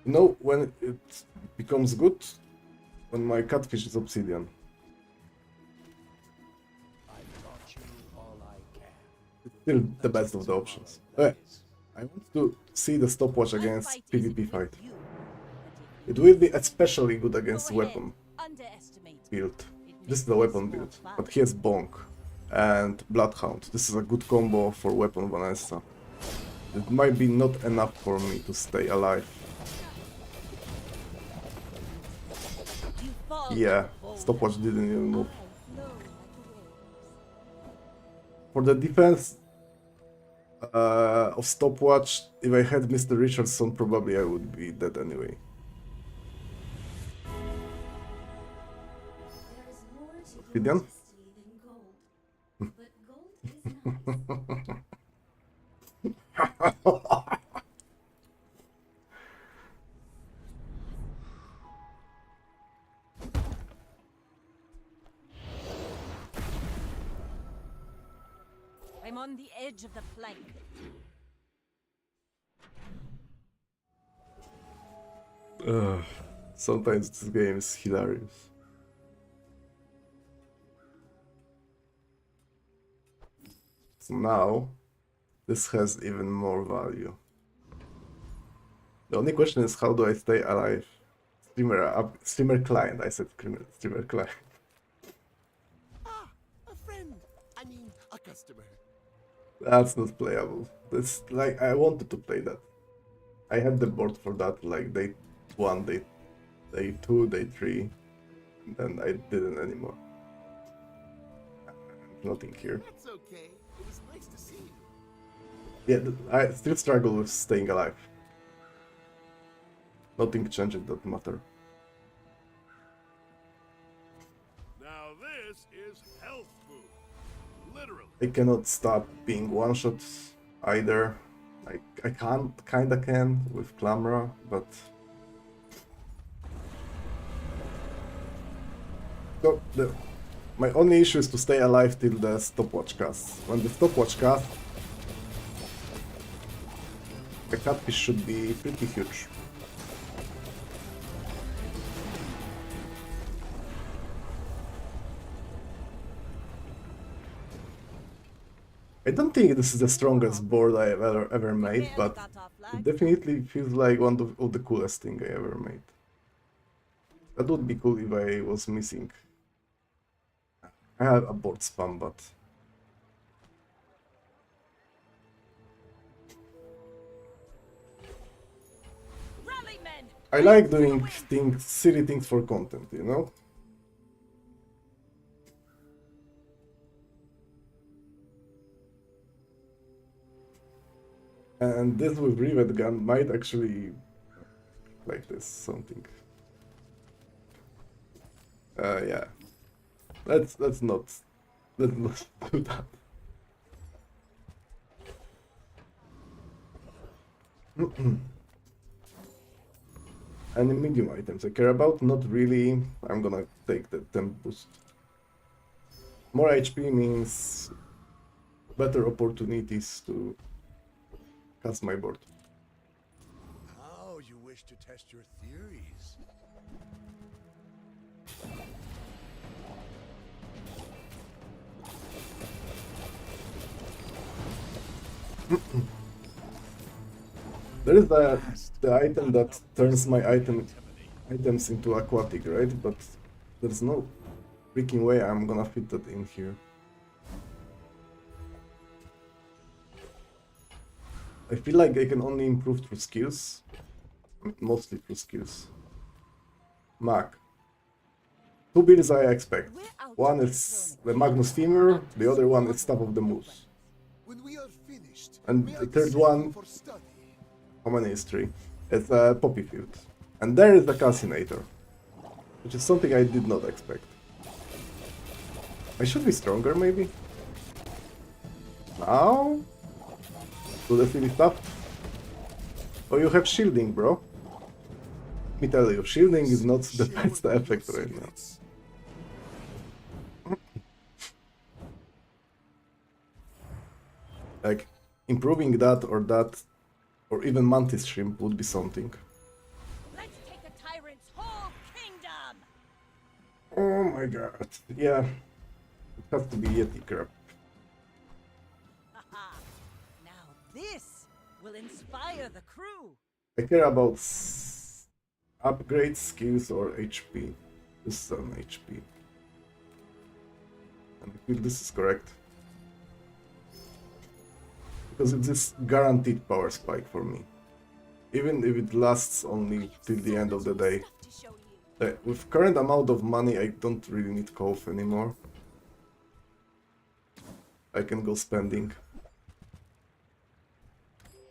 S1: you know, when it becomes good? When my catfish is obsidian.
S6: I've taught you all I can.
S1: It's still the best of the options. Okay. I want to see the stopwatch
S5: My
S1: against
S5: fight
S1: PvP
S5: isn't
S1: fight.
S5: with you,
S1: It will be especially good against
S5: Go ahead,
S1: weapon
S5: underestimate.
S1: build.
S5: It
S1: This is
S5: makes
S1: the
S5: me
S1: weapon
S5: small
S1: build,
S5: fun.
S1: but he has Bonk and Bloodhound. This is a good combo for weapon Vanessa. It might be not enough for me to stay alive.
S5: You fall
S1: Yeah,
S5: like a boulder.
S1: stopwatch didn't even move.
S5: I flow like a rose.
S1: For the defense of stopwatch, if I had Mr. Richardson, probably I would be dead anyway. Obsidian?
S5: I'm on the edge of the plank.
S1: Sometimes this game is hilarious. So now, this has even more value. The only question is, how do I stay alive? Streamer client, I said streamer client.
S4: Ah, a friend. I mean, a customer.
S1: That's not playable. That's like, I wanted to play that. I had the board for that, like day 1, day 2, day 3, and then I didn't anymore. Nothing here.
S4: That's okay. It was nice to see you.
S1: Yeah, I still struggle with staying alive. Nothing changed in that matter.
S4: Now this is health food. Literally.
S1: I cannot stop being one-shot either. I kinda can with Clamra, but... So, my only issue is to stay alive till the stopwatch casts. When the stopwatch casts, the catfish should be pretty huge. I don't think this is the strongest board I have ever made, but it definitely feels like one of the coolest thing I ever made. That would be cool if I was missing. I have a board spam, but...
S5: Rally, men!
S1: I like doing silly things for content, you know? And this with Rivet Gun might actually like this something. Yeah. Let's not do that. any medium items I care about? Not really. I'm gonna take the temp boost. More HP means better opportunities to cast my board.
S4: How you wish to test your theories?
S1: There is the item that turns my items into aquatic, right? But there's no freaking way I'm gonna fit that in here. I feel like I can only improve through skills. Mostly through skills. Mag. Two builds I expect.
S5: We're out
S1: One
S5: to
S1: is
S5: dethrone
S1: the
S5: a king,
S1: Magnus Femur,
S5: not to
S1: the other one is
S5: squabble
S1: Staff of the
S5: with
S1: Moose.
S6: When we are finished,
S1: And
S6: may I
S1: the third
S6: visit
S1: one,
S6: you for study?
S1: how many is 3? It's a Poppy Field. And there is the Calcinator. Which is something I did not expect. I should be stronger, maybe? Now? Do the silly stuff? Oh, you have shielding, bro. Let me tell you, shielding is not the
S6: Share
S1: best
S6: with me
S1: effect
S6: your
S1: right now.
S6: secrets.
S1: Like, improving that, or even Mantis Shrimp would be something.
S5: Let's take a tyrant's whole kingdom!
S1: Oh my god, yeah. It has to be Yeti crap.
S5: Haha! Now this will inspire the crew!
S1: I care about upgrades, skills, or HP. This is an HP. And I feel this is correct. Because it's this guaranteed power spike for me. Even if it lasts only till the end of the day.
S5: Stuff to show you.
S1: With current amount of money, I don't really need Kolf anymore. I can go spending.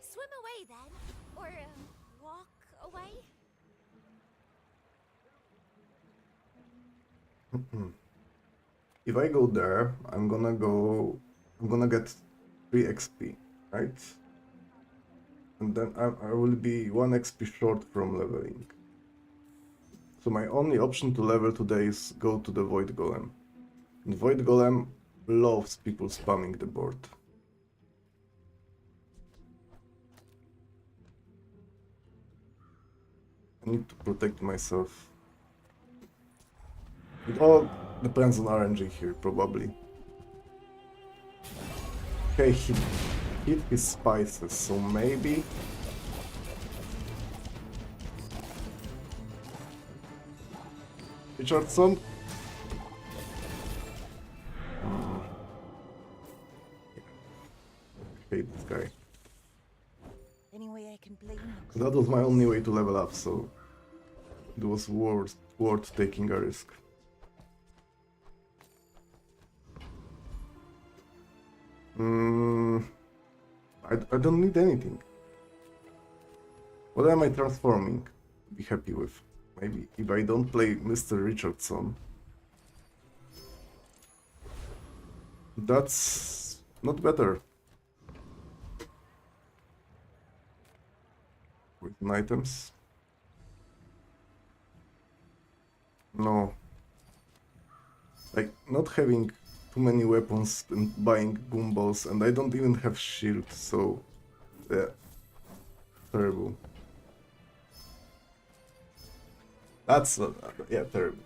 S2: Swim away then. Or walk away.
S1: If I go there, I'm gonna get 3 XP, right? And then I will be 1 XP short from leveling. So my only option to level today is go to the Void Golem. And Void Golem loves people spamming the board. I need to protect myself. It all depends on RNG here, probably. Okay, he hit his spices, so maybe... Richardson? I hate this guy.
S5: Any way I can blame you?
S1: So that was my only way to level up, so it was worth taking a risk. I don't need anything. What am I transforming to be happy with? Maybe if I don't play Mr. Richardson. That's not better. With items. No. Like, not having too many weapons and buying boomballs, and I don't even have shield, so... yeah. Terrible. That's... yeah, terrible.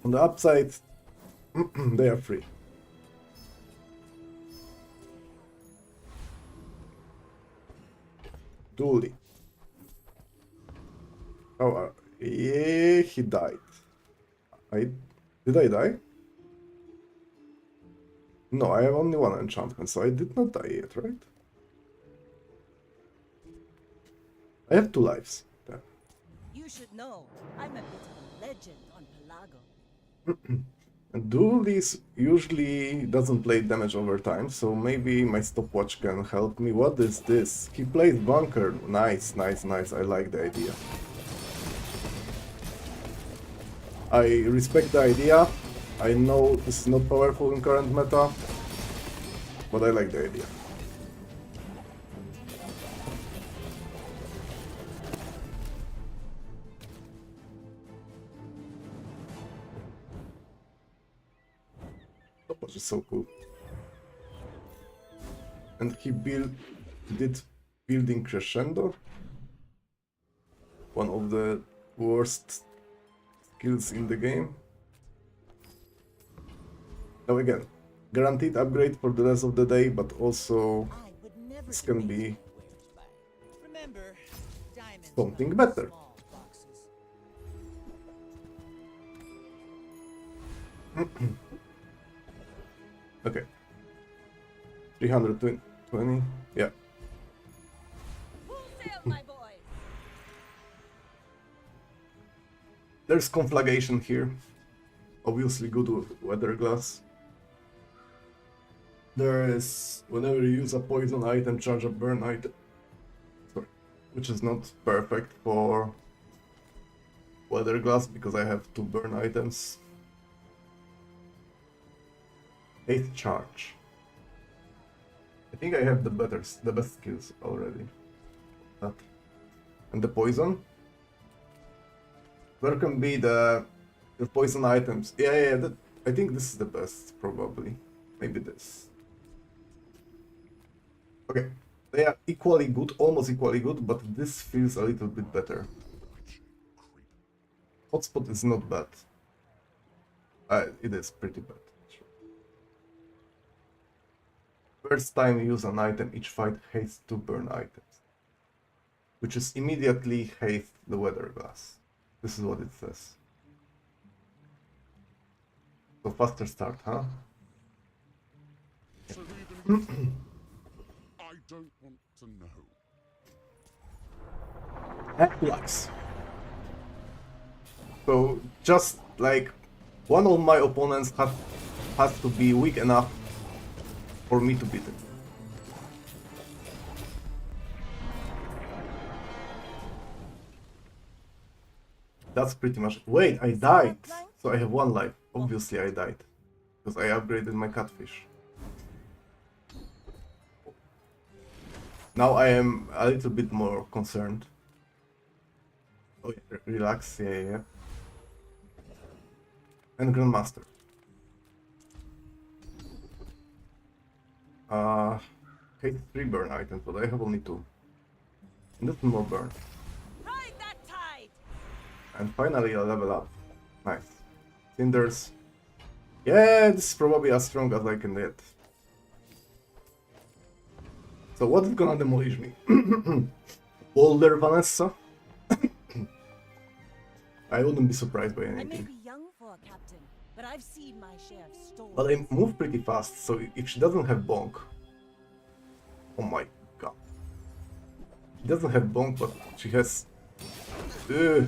S1: On the upside, they are free. Dooley. Oh, yeah, he died. Did I die? No, I have only 1 enchantment, so I did not die yet, right? I have 2 lives. Yeah.
S5: You should know, I'm a bit of a legend on Pelago.
S1: And Dooley's usually doesn't play damage over time, so maybe my stopwatch can help me. What is this? He plays Vanghern. Nice, nice, nice. I like the idea. I respect the idea. I know this is not powerful in current meta, but I like the idea. which is so cool. And he did building crescendo, one of the worst skills in the game. Now again, guaranteed upgrade for the rest of the day, but also
S3: I would never
S1: this can
S3: debate
S1: be
S3: who wears mine. Remember, diamonds
S1: something
S3: come in
S1: better.
S3: small boxes.
S1: Okay. 320, yeah.
S5: Full sail, my boys!
S1: There's conflagration here. Obviously good weather glass. There is, whenever you use a poison item, charge a burn item. Sorry. Which is not perfect for weather glass because I have 2 burn items. 8th charge. I think I have the best skills already. That. And the poison. Where can be the poison items? Yeah, I think this is the best, probably. Maybe this. Okay, they are equally good, almost equally good, but this feels a little bit better. Hotspot is not bad. It is pretty bad. First time you use an item, each fight hates 2 burn items. Which is immediately haste the weather glass. This is what it says. So faster start, huh?
S4: So even I don't want to know.
S1: Flux. So just like one of my opponents has to be weak enough for me to beat it. That's pretty much. Wait, I died. So I have 1 life. Obviously I died. Because I upgraded my catfish. Now I am a little bit more concerned. Oh yeah, relax, yeah. And Grandmaster. Hate 3 burn items, but I have only 2. And that's more burn.
S5: Ride that tide!
S1: And finally a level up. Nice. Cinders. Yeah, this is probably as strong as I can get. So what is gonna demolish me? Older Vanessa? I wouldn't be surprised by
S5: I may
S1: anything.
S5: be young for a captain, but I've seen my share of storms.
S1: But I move pretty fast, so if she doesn't have bonk... Oh my god. She doesn't have bonk, but she has... Ugh.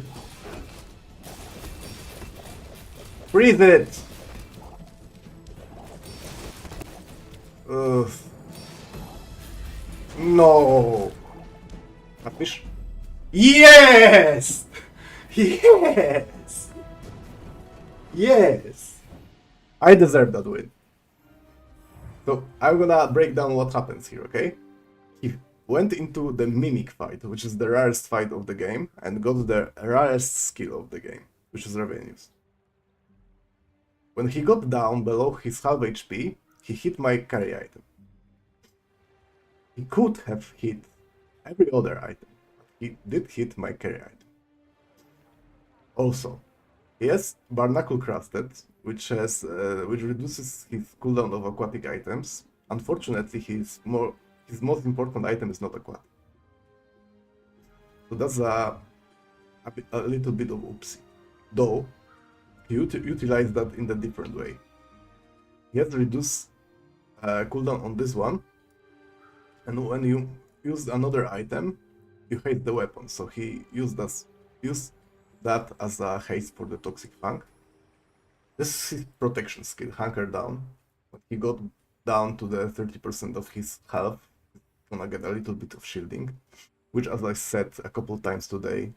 S1: Freeze it! Ugh. No! Catfish? Yes! Yes! Yes! I deserve that win. So I'm gonna break down what happens here, okay? He went into the Mimic fight, which is the rarest fight of the game, and got the rarest skill of the game, which is Revenues. When he got down below his half HP, he hit my carry item. He could have hit every other item, but he did hit my carry item. Also, he has Barnacle Crafted, which reduces his cooldown of aquatic items. Unfortunately, his most important item is not aquatic. So that's a little bit of oopsie. Though, he utilized that in a different way. He has reduced cooldown on this one, and when you use another item, you hate the weapon. So he used that as a haste for the Toxic Fang. This is his protection skill, Hunker Down. When he got down to the 30% of his health, he's gonna get a little bit of shielding, which, as I said a couple times today,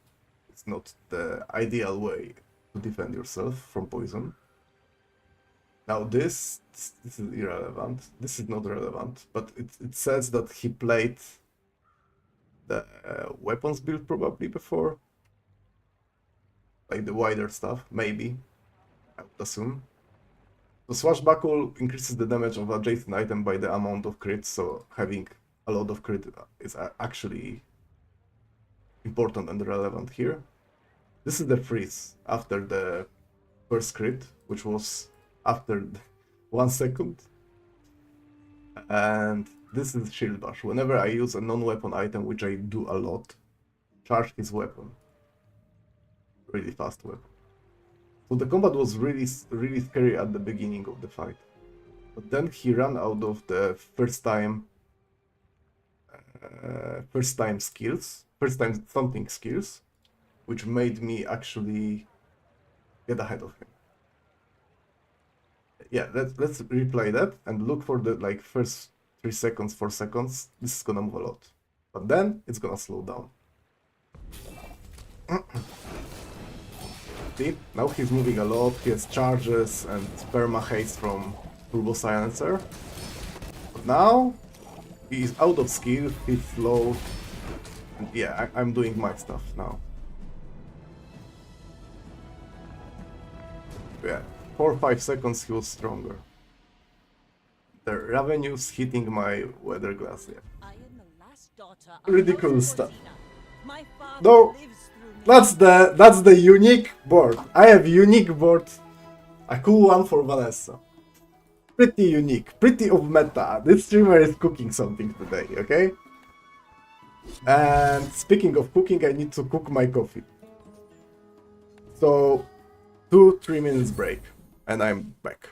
S1: is not the ideal way to defend yourself from poison. Now this is irrelevant. This is not relevant, but it says that he played the weapons build probably before. Like the wider stuff, maybe, I would assume. The swashbuckle increases the damage of adjacent item by the amount of crits, so having a lot of crit is actually important and relevant here. This is the freeze after the first crit, which was after 1 second. And this is shield bash. Whenever I use a non-weapon item, which I do a lot, charge his weapon. Really fast weapon. So the combat was really scary at the beginning of the fight. But then he ran out of the first time skills, first time something skills, which made me actually get ahead of him. Yeah, let's replay that and look for the like first 3 seconds, 4 seconds. This is gonna move a lot, but then it's gonna slow down. See, now he's moving a lot. He has charges and perma haste from Turbo Silencer. But now he's out of skill. He's slow. And yeah, I'm doing my stuff now. Yeah, 4 or 5 seconds he was stronger. The revenues hitting my weather glass, yeah.
S5: I am the last daughter of
S1: Ridiculous
S5: House
S1: stuff.
S5: Cortina. My father
S1: No,
S5: lives through me.
S1: that's the unique board. I have unique board. A cool one for Vanessa. Pretty unique, pretty of meta. This streamer is cooking something today, okay? And speaking of cooking, I need to cook my coffee. So 2-3 minutes break and I'm back.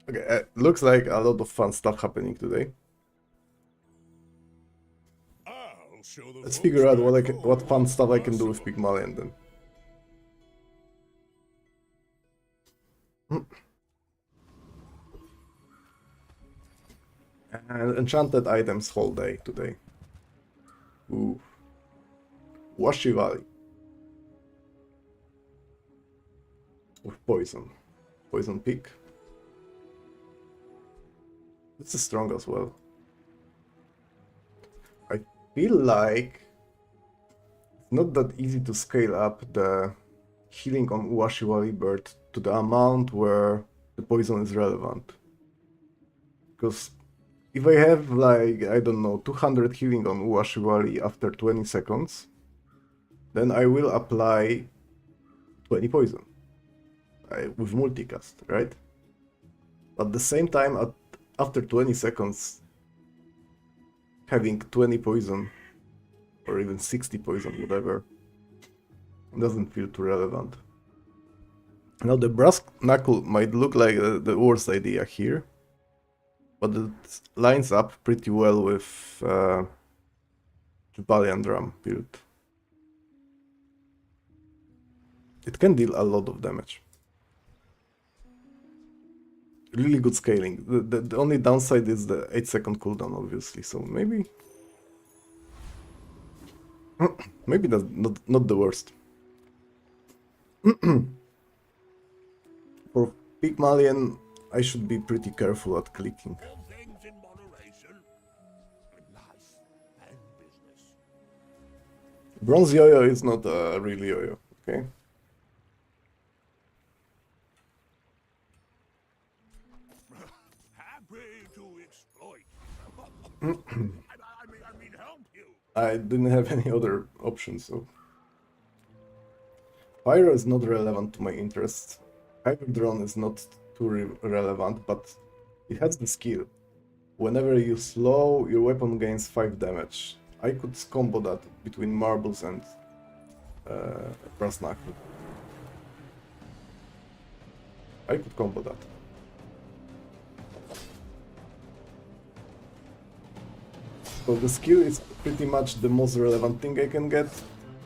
S1: Okay, looks like a lot of fun stuff happening today.
S4: I'll show the
S1: Let's
S4: folks
S1: figure out
S4: back
S1: what
S4: home
S1: what fun stuff I can do
S4: muscle.
S1: with Pygmalion then. And enchanted items whole day today. Ooh. Washi Valley. With poison. Poison peak. This is strong as well. I feel like it's not that easy to scale up the healing on Uashiwari bird to the amount where the poison is relevant. Because if I have like, I don't know, 200 healing on Uashiwari after 20 seconds, then I will apply 20 poison with multicast, right? At the same time, after 20 seconds, having 20 poison, or even 60 poison, whatever, doesn't feel too relevant. Now the brass knuckle might look like the worst idea here, but it lines up pretty well with Valiant Drum build. It can deal a lot of damage. Really good scaling. The only downside is the 8-second cooldown, obviously, so maybe... maybe that's not the worst. For Pygmalion, I should be pretty careful at clicking.
S4: All things in moderation. Life and business.
S1: Bronze yo-yo is not a real yo-yo, okay?
S4: Happy to exploit. I mean, help you.
S1: I didn't have any other options, so... Pyro is not relevant to my interests. Hyperdrone is not too relevant, but it has the skill. Whenever you slow, your weapon gains 5 damage. I could combo that between marbles and brass knuckle. I could combo that. So the skill is pretty much the most relevant thing I can get.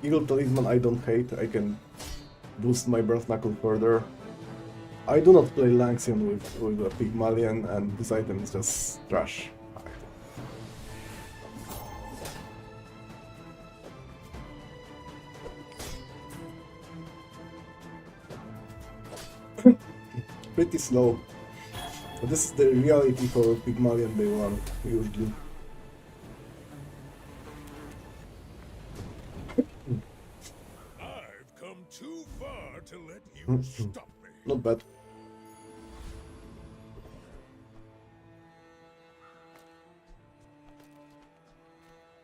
S1: Eagle Talisman I don't hate, I can boost my brass knuckle further. I do not play Lanxion with a Pygmalion, and this item is just trash. Pretty slow. But this is the reality for Pygmalion day 1, usually.
S4: I've come too far to let you stop me.
S1: Not bad.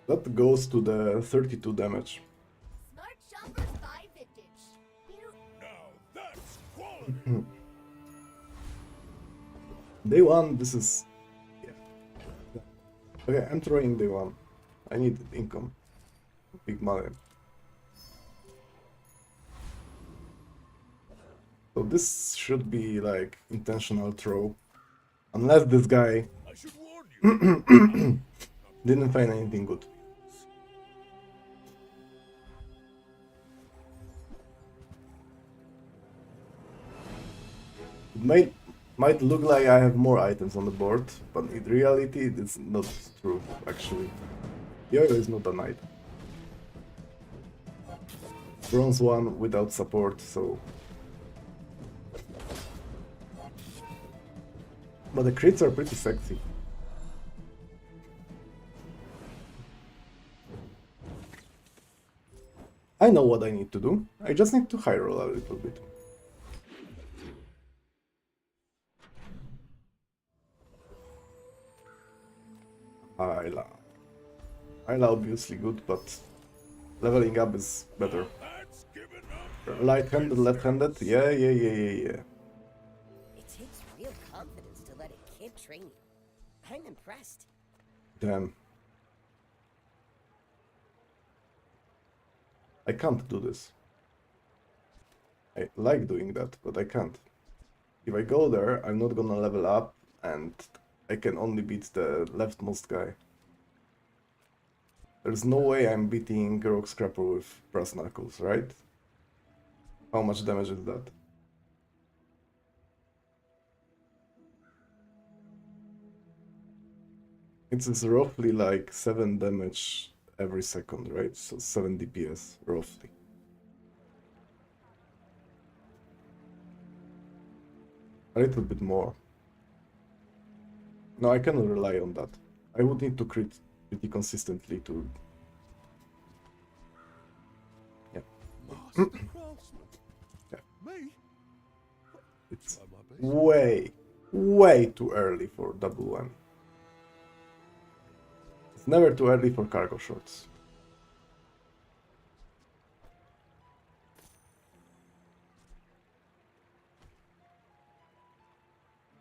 S1: That goes to the 32 damage.
S2: Smart shoppers buy vintage. You
S4: Now that's quality.
S1: Day 1, this is... yeah. Okay, I'm throwing day 1. I need income. Pygmalion. So this should be like intentional throw. Unless this guy
S4: I should warn you.
S1: didn't find anything good. It might look like I have more items on the board, but in reality it's not true, actually. Yo-yo is not an item. Bronze 1 without support, so... But the crits are pretty sexy. I know what I need to do. I just need to high roll a little bit. Hyla obviously good, but leveling up is better.
S4: That's given up.
S1: Light-handed, left-handed? Yeah.
S9: It takes real confidence to let a kid train you. I'm impressed.
S1: Damn. I can't do this. I like doing that, but I can't. If I go there, I'm not gonna level up, and I can only beat the leftmost guy. There's no way I'm beating Rogue Scrapper with brass knuckles, right? How much damage is that? It's roughly like 7 damage every second, right? So 7 DPS, roughly. A little bit more. No, I cannot rely on that. I would need to crit pretty consistently to... Yeah.
S4: Master craftsman.
S1: Yeah.
S4: Me?
S1: It's
S4: Try my best.
S1: way too early for double one. It's never too early for cargo shorts.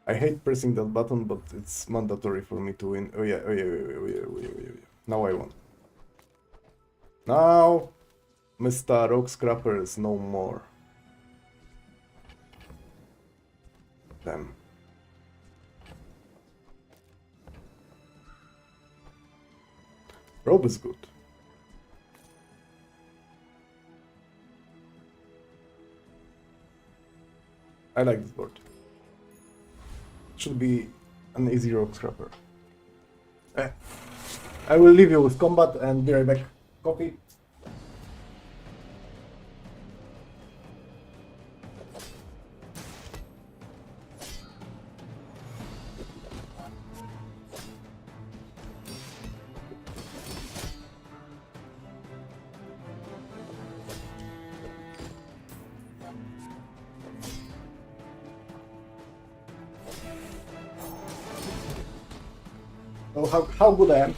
S1: I hate pressing that button, but it's mandatory for me to win. Oh yeah, oh yeah, oh yeah, oh yeah, oh yeah. Now I won. Now, Mr. Rogue Scrapper is no more. Damn. Robe is good. I like this board. Should be an easy rogue scrapper. I will leave you with combat and be right back. Copy. Oh, how good I am.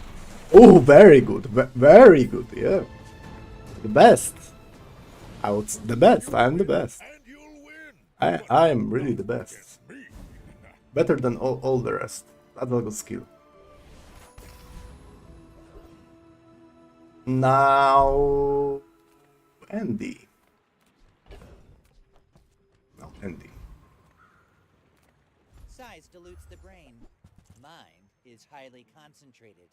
S1: Oh, very good. Very good, yeah. The best. The best. I am the best.
S4: And you'll win.
S1: I am really the best.
S4: Against me.
S1: Better than all the rest. That's a good skill. Now... Andy. No, Andy.
S3: Size dilutes the brain. Mind is highly concentrated.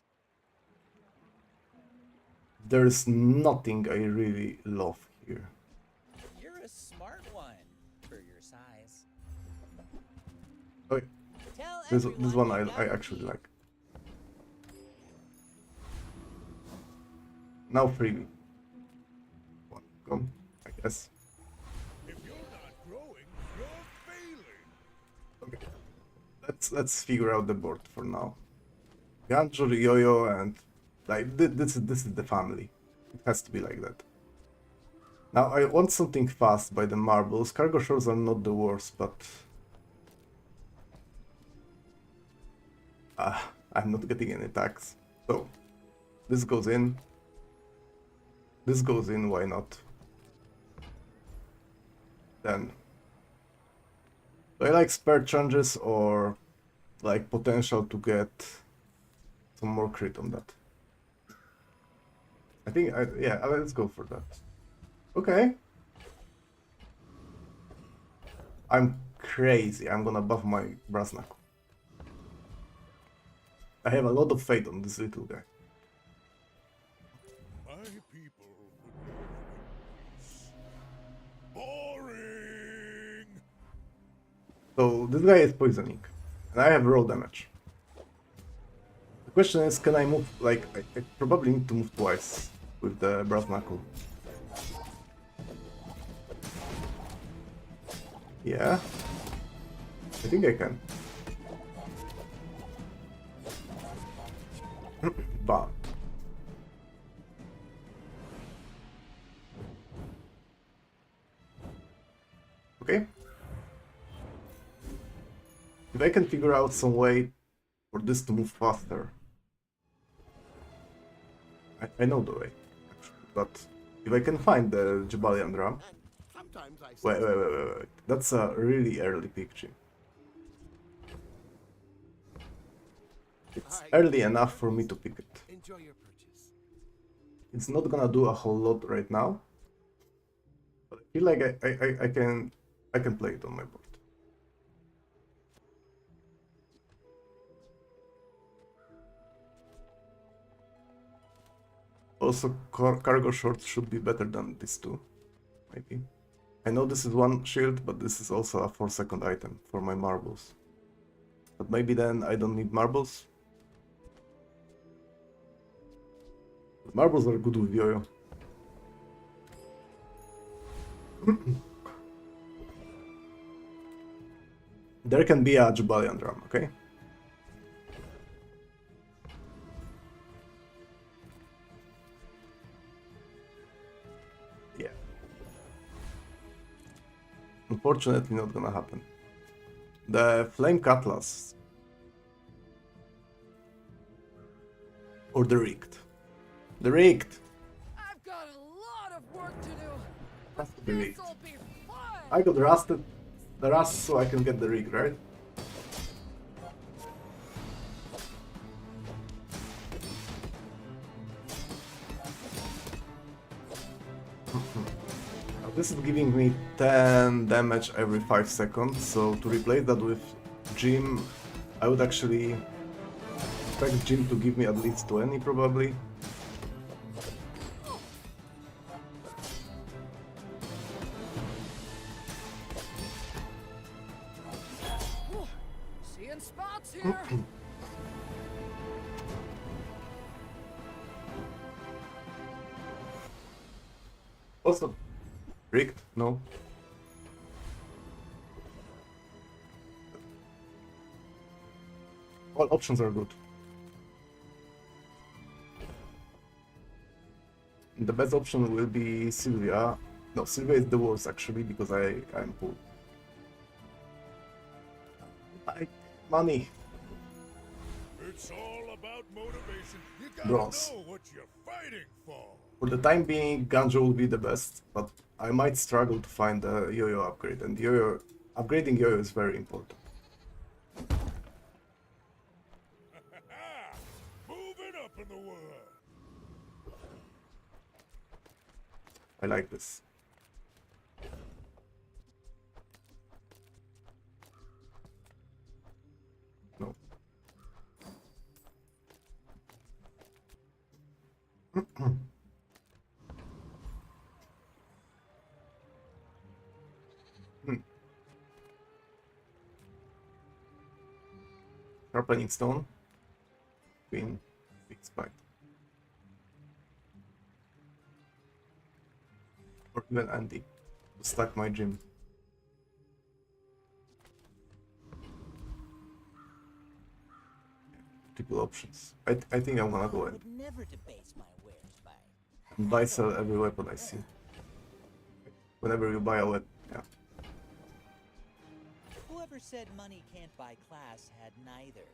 S1: There's nothing I really love here.
S3: You're a smart one for your size.
S1: Okay,
S3: Tell
S1: this
S3: everyone
S1: one
S3: you
S1: I
S3: got
S1: actually
S3: me.
S1: like. Now freebie. One, come, I guess.
S4: If you're not growing, you're failing.
S1: Okay. Let's figure out the board for now. Ganjur, Yo-Yo, and like this is the family. It has to be like that. Now I want something fast by the marbles. Cargo shores are not the worst, but I'm not getting any attacks. So this goes in. This goes in. Why not? Then do I like spare changes or like potential to get some more crit on that? I think yeah, let's go for that. Okay. I'm crazy. I'm gonna buff my brass knuckle. I have a lot of faith on this little guy.
S4: My people would know peace. Boring.
S1: So this guy is poisoning, and I have raw damage. The question is, can I move? Like, I probably need to move twice with the brass knuckle. Yeah, I think I can. Bam. Okay. If I can figure out some way for this to move faster. I know the way, actually, but if I can find the Jabalian drum.
S6: Sometimes I
S1: Wait. That's a really early picture. It's early enough for me to pick it.
S6: enjoy your purchase.
S1: It's not gonna do a whole lot right now, but I feel like I can play it on my board. Also, cargo shorts should be better than these two, maybe. I know this is one shield, but this is also a 4-second item for my marbles. But maybe then I don't need marbles. Marbles are good with yo-yo. There can be a Jubilean drum, okay? Yeah. Unfortunately, not gonna happen. The Flame Cutlass. Or the Rigged. The Rigged!
S10: I've got a lot of work to do.
S1: Has to be Rigged.
S10: This'll be fun.
S1: I got the Rust so I can get the Rig, right? Now this is giving me 10 damage every 5 seconds, so to replace that with Jim, I would actually expect Jim to give me at least 20 probably.
S10: Seeing spots here.
S1: Also, rigged? No. All options are good. The best option will be Sylvia. No, Sylvia is the worst actually because I'm poor. Money.
S4: It's all about motivation. You gotta
S1: Bronze.
S4: know what you're fighting for.
S1: For the time being, Ganjo will be the best, but I might struggle to find a yo-yo upgrade, and upgrading yo-yo is very important.
S4: Moving up in the world.
S1: I like this. No. Sharpening stone. Queen. Big spike. Or even Andy. To stack my gym. Triple options. I think I'm gonna go
S3: I
S1: ahead
S3: would never debase my wares by.
S1: and buy sell every weapon I see. Whenever you buy a weapon, yeah.
S3: Whoever said money can't buy class had neither.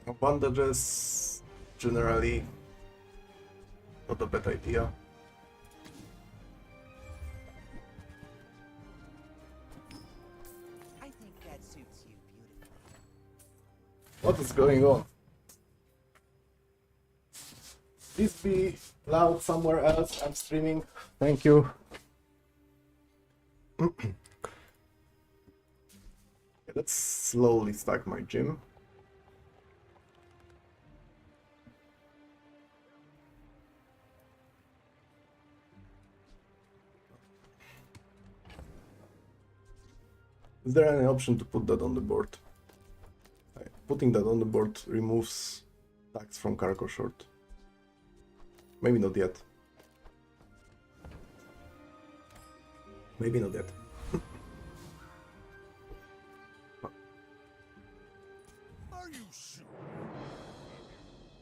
S1: Now, bandages generally not a bad idea.
S3: I think that suits you beautifully.
S1: What is going on? Please be loud somewhere else. I'm streaming. Thank you. Let's slowly stack my gym. Is there any option to put that on the board? Putting that on the board removes tax from cargo short. Maybe not yet. Maybe not yet.
S4: Are you sure?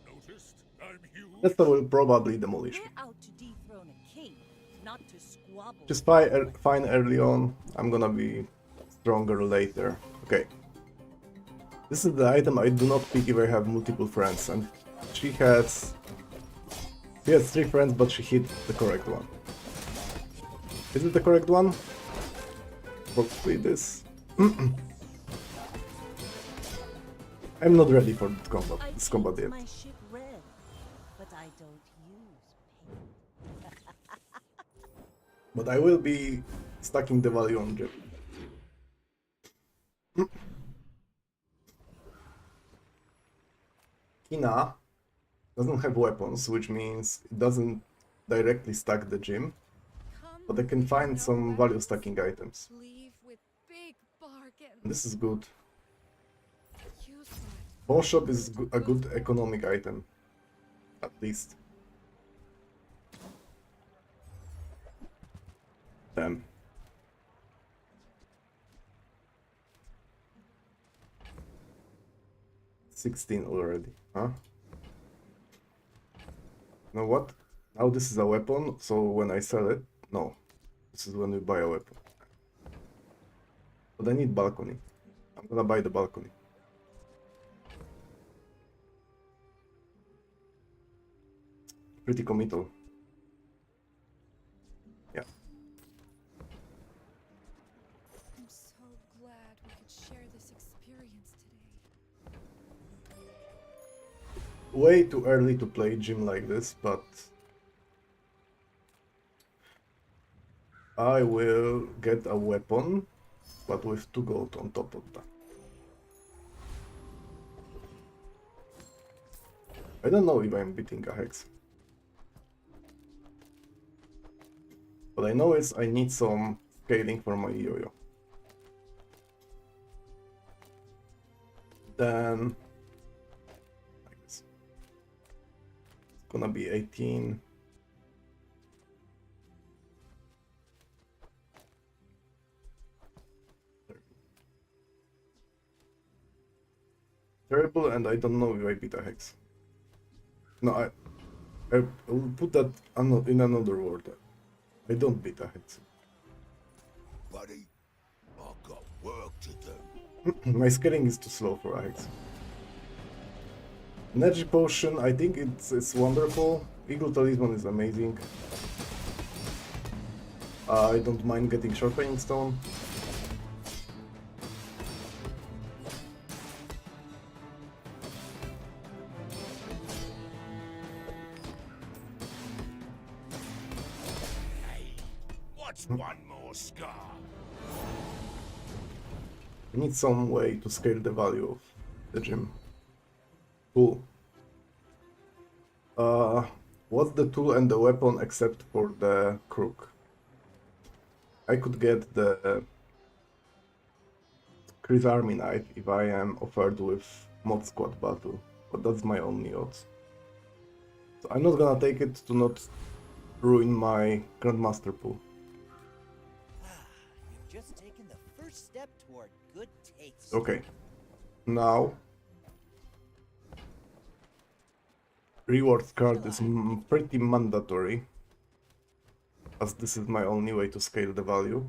S4: Noticed? I'm huge.
S1: Nesta will probably demolish me.
S5: We're out to dethrone a king, not to squabble.
S1: Just fine early on. I'm gonna be stronger later. Okay. This is the item I do not pick if I have multiple friends, and she has 3 friends, but she hit the correct one. Is it the correct one? Probably this. I'm not ready for this
S5: I
S1: combat
S5: paint
S1: yet.
S5: my ship red, but I don't use paint.
S1: But I will be stacking the value on Jim. Kina doesn't have weapons, which means it doesn't directly stack the gym, but I can find some value stacking items.
S10: Leave with big bargains.
S1: This is good.
S10: Useless.
S1: Pawn shop is a good economic item, at least. Damn. $16 already, huh? You know what? Now this is a weapon, so when I sell it, no. This is when we buy a weapon. But I need balcony. I'm gonna buy the balcony. Pretty committal. Yeah.
S10: I'm so glad we could share this experience today.
S1: Way too early to play gym like this, but I will get a weapon, but with 2 gold on top of that. I don't know if I'm beating a hex. But I know I need some scaling for my yo-yo. Then like this. It's gonna be 18. Terrible, and I don't know if I beat a hex. No, I will put that in another word. I don't beat a hex.
S4: Buddy, I've got work to do.
S1: My scaling is too slow for a hex. Energy potion, I think it's wonderful. Eagle talisman is amazing. I don't mind getting sharpening stone.
S4: What's one more scar?
S1: I need some way to scale the value of the gym. Cool. What's the tool and the weapon except for the crook? I could get the Chris Army knife if I am offered with mod squad battle, but that's my only odds. So I'm not gonna take it to not ruin my Grandmaster pool.
S3: You've just taken the first step toward good taste.
S1: Okay, now rewards card is pretty mandatory, as this is my only way to scale the value.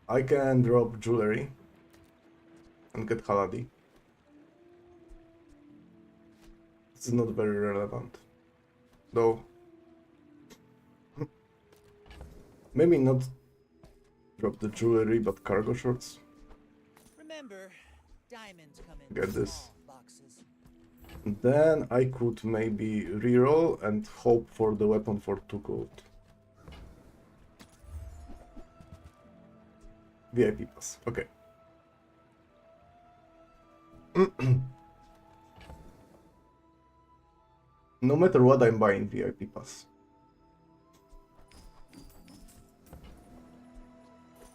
S1: I can drop jewelry and get Haladi. This is not very relevant, though. Maybe not drop the jewelry, but cargo shorts.
S3: Remember, diamonds come in
S1: Get this.
S3: small boxes.
S1: Then I could maybe reroll and hope for the weapon for 2 gold. VIP pass, okay. No matter what, I'm buying VIP pass.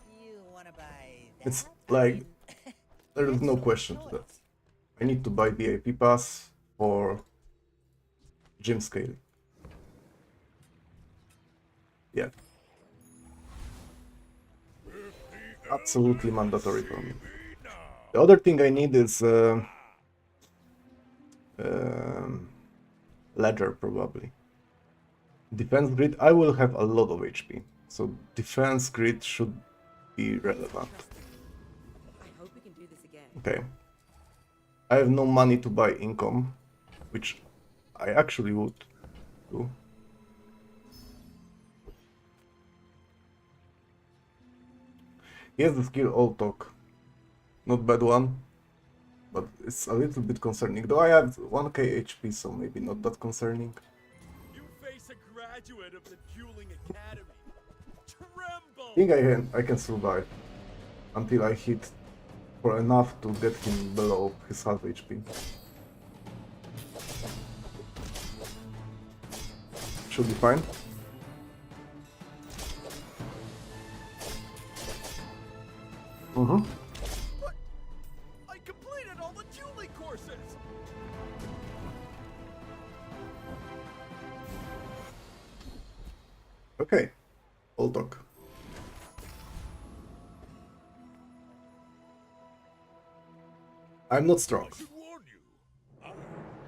S3: You wanna buy that?
S1: It's
S3: I
S1: like,
S3: mean,
S1: there is no
S3: excellent
S1: question to that.
S3: choice.
S1: I need to buy VIP pass for gym scaling. Yeah. Absolutely mandatory for me. The other thing I need is ledger, probably. Defense grid, I will have a lot of HP, so defense grid should be relevant.
S5: I hope we can do this again.
S1: Okay. I have no money to buy income, which I actually would do. Here's the skill all talk. Not bad one, but it's a little bit concerning. Though I have 1k HP, so maybe not that concerning.
S6: You face a graduate of the Dueling Academy. Tremble!
S1: I think I can survive until I hit for enough to get him below his half HP. Should be fine.
S6: But I completed all the dueling courses!
S1: Okay, all talk. I'm not strong.
S4: should warn you.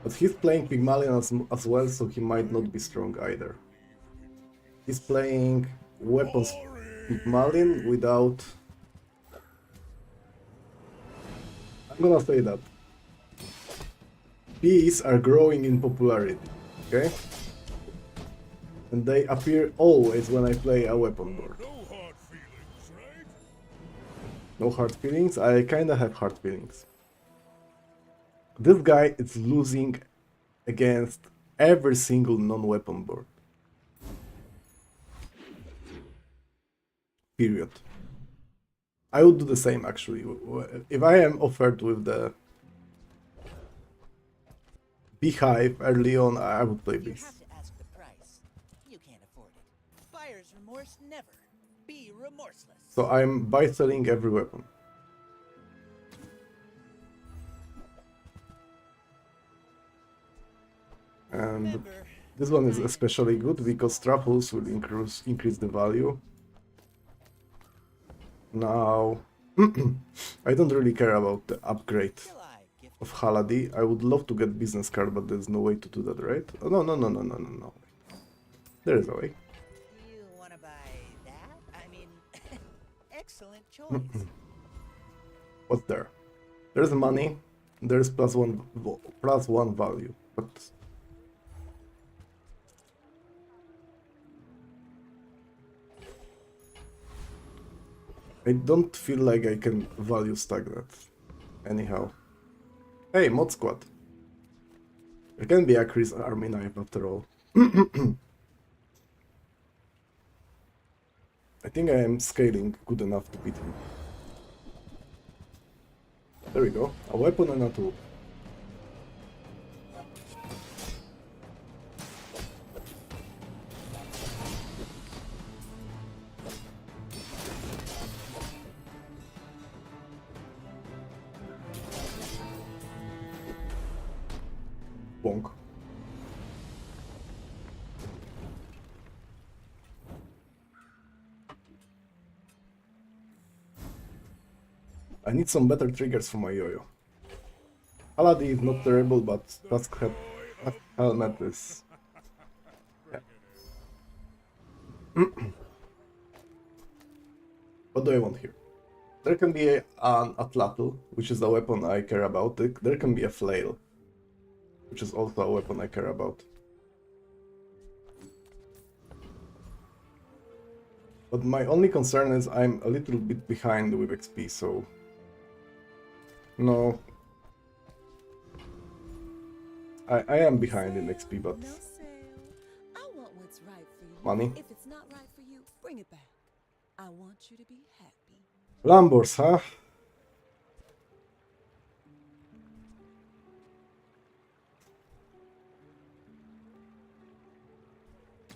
S1: But he's playing Pygmalion as well, so he might not be strong either. He's playing weapons Pygmalion without... I'm gonna say that. Bees are growing in popularity, okay? And they appear always when I play a weapon board.
S4: No hard feelings, right?
S1: No hard feelings? I kinda have hard feelings. This guy is losing against every single non-weapon board. Period. I would do the same actually. If I am offered with the Beehive early on, I would play
S3: You
S1: bees.
S3: have to ask the price. You can't afford it. Buyer's remorse never. Be remorseless.
S1: So I'm buy selling every weapon. And
S3: Remember,
S1: this one is especially good because truffles will increase the value. Now, I don't really care about the upgrade
S3: till I gift
S1: of Haladi. I would love to get business card, but there's no way to do that, right? Oh, no. There is a way.
S3: you want to buy that? I mean, excellent choice.
S1: What's there? There's money. There's +1 value, but I don't feel like I can value stack that. Anyhow. Hey, mod squad. There can be a Chris army knife after all. I think I am scaling good enough to beat him. There we go. A weapon and a tool. Bonk. I need some better triggers for my yo-yo. Haladi is not terrible, but Tusk Helmet is... Yeah. What do I want here? There can be an Atlatl, which is a weapon I care about. There can be a Flail, which is also a weapon I care about. But my only concern is I'm a little bit behind with XP, so... No. I am behind in XP, but...
S5: No sale. I want what's right for you.
S1: Money?
S5: If it's not right for you, bring it back. I want you to be happy.
S1: Lambors, huh?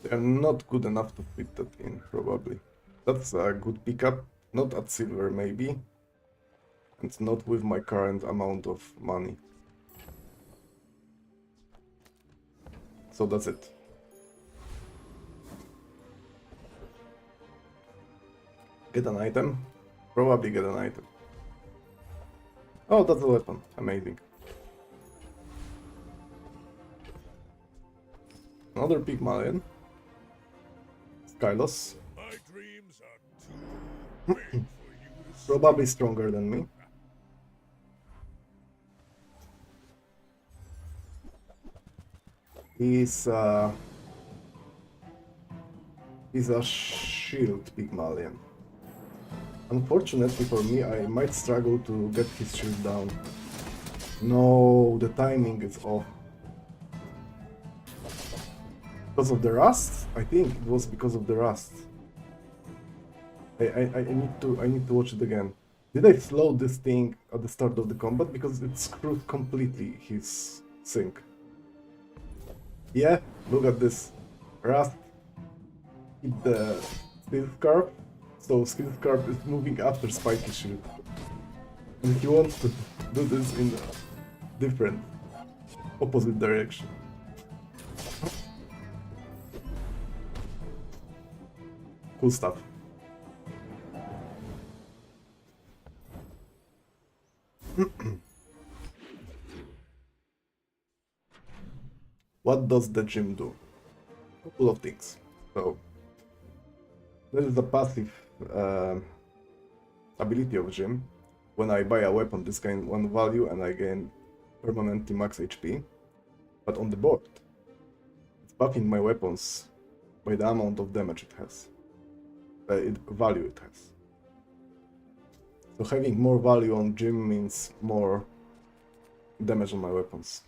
S1: They're not good enough to fit that in, probably. That's a good pickup. Not at silver, maybe. And not with my current amount of money. So that's it. Get an item? Probably get an item. Oh, that's a weapon. Amazing. Another Pygmalion. Skylos.
S4: My dreams are too big for you to
S1: Probably stronger than me. He's a shield Pygmalion. Unfortunately for me, I might struggle to get his shield down. No, the timing is off. Because of the rust? I think it was because of the rust. I need to watch it again. Did I slow this thing at the start of the combat? Because it screwed completely his sync. Yeah, look at this. Rust hit the Steel Scarp, so Steel Scarp is moving after Spiky Shield. And he wants to do this in a different, opposite direction. Cool stuff. What does the gym do? A couple of things. So there is the passive ability of gym. When I buy a weapon, this gains 1 value and I gain permanently max HP. But on the board, it's buffing my weapons by the amount of damage it has. Value it has. So having more value on gym means more damage on my weapons.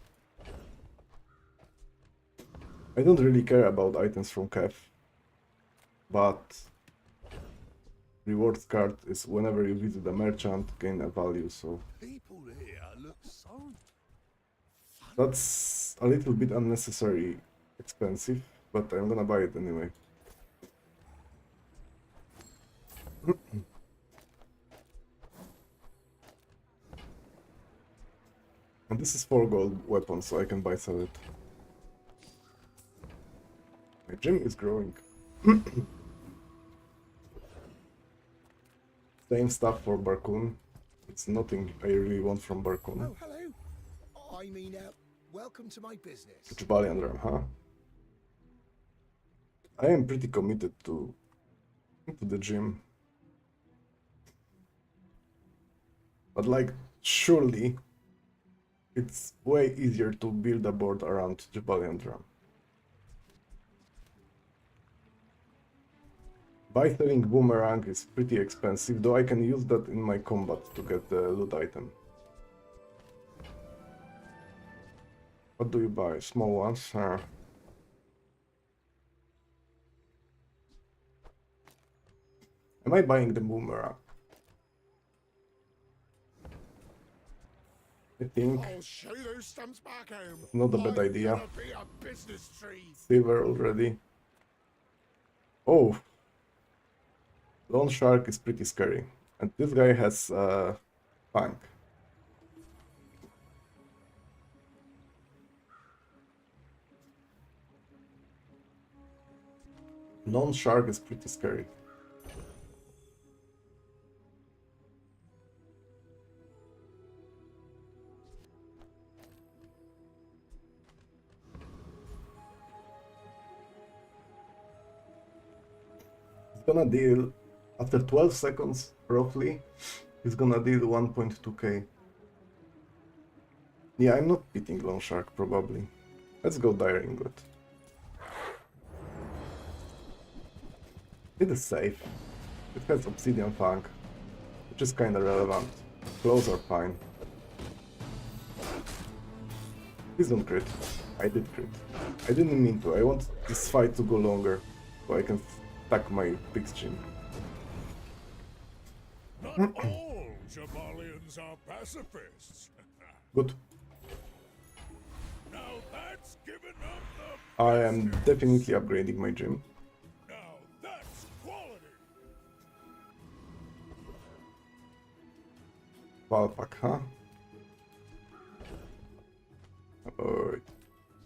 S1: I don't really care about items from Kev, but rewards card is whenever you visit a merchant, gain a value, so
S4: People here look so
S1: that's a little bit unnecessary expensive, but I'm gonna buy it anyway. And this is 4 gold weapon, so I can buy sell it. My gym is growing. Same stuff for Barcoon. It's nothing I really want from Barcoon.
S6: Oh, hello. I mean, welcome to my business.
S1: Jabalian Ram, huh? I am pretty committed to the gym. But like, surely it's way easier to build a board around Jabalian Drum. By selling boomerang is pretty expensive, though I can use that in my combat to get the loot item. What do you buy? Small ones? Am I buying the boomerang? I think
S4: I'll show you those stumps back home.
S1: not a bad idea.
S4: Gonna be a business tree.
S1: Silver already. Oh! Lone Shark is pretty scary. And this guy has Fang. Lone Shark is pretty scary. Gonna deal after 12 seconds roughly, he's gonna deal 1.2k. Yeah, I'm not beating Lone Shark probably. Let's go Dire Inglet. It is safe. It has Obsidian Fang, which is kinda relevant. Claws are fine. Please don't crit. I did crit. I didn't mean to. I want this fight to go longer so I can stack my big string.
S4: Not all Jabalians are pacifists.
S1: Good.
S4: Now that's giving up the
S1: I am definitely upgrading my gym.
S4: Now that's quality.
S1: Valpak, huh? Alright.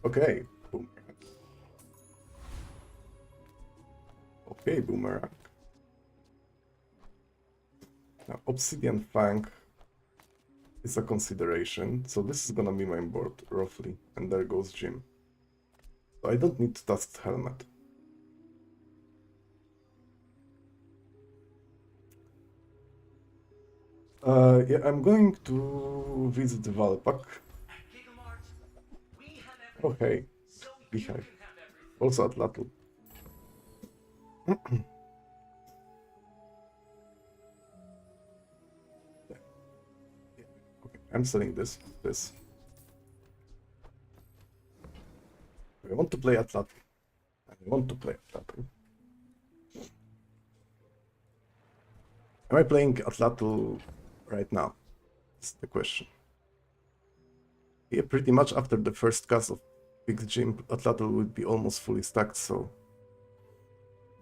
S1: Okay, boomerang. Okay, boomerang. Now, Obsidian Fang is a consideration, so this is gonna be my board, roughly. And there goes Jim. So I don't need Tusked Helmet. Yeah, I'm going to visit Valpak. Oh hey, Beehive. Also Atlatl. Okay, I'm selling this. I want to play Atlatl. Am I playing Atlatl right now? That's the question. Yeah, pretty much after the first cast of Big Gym, Atlatl will be almost fully stacked, so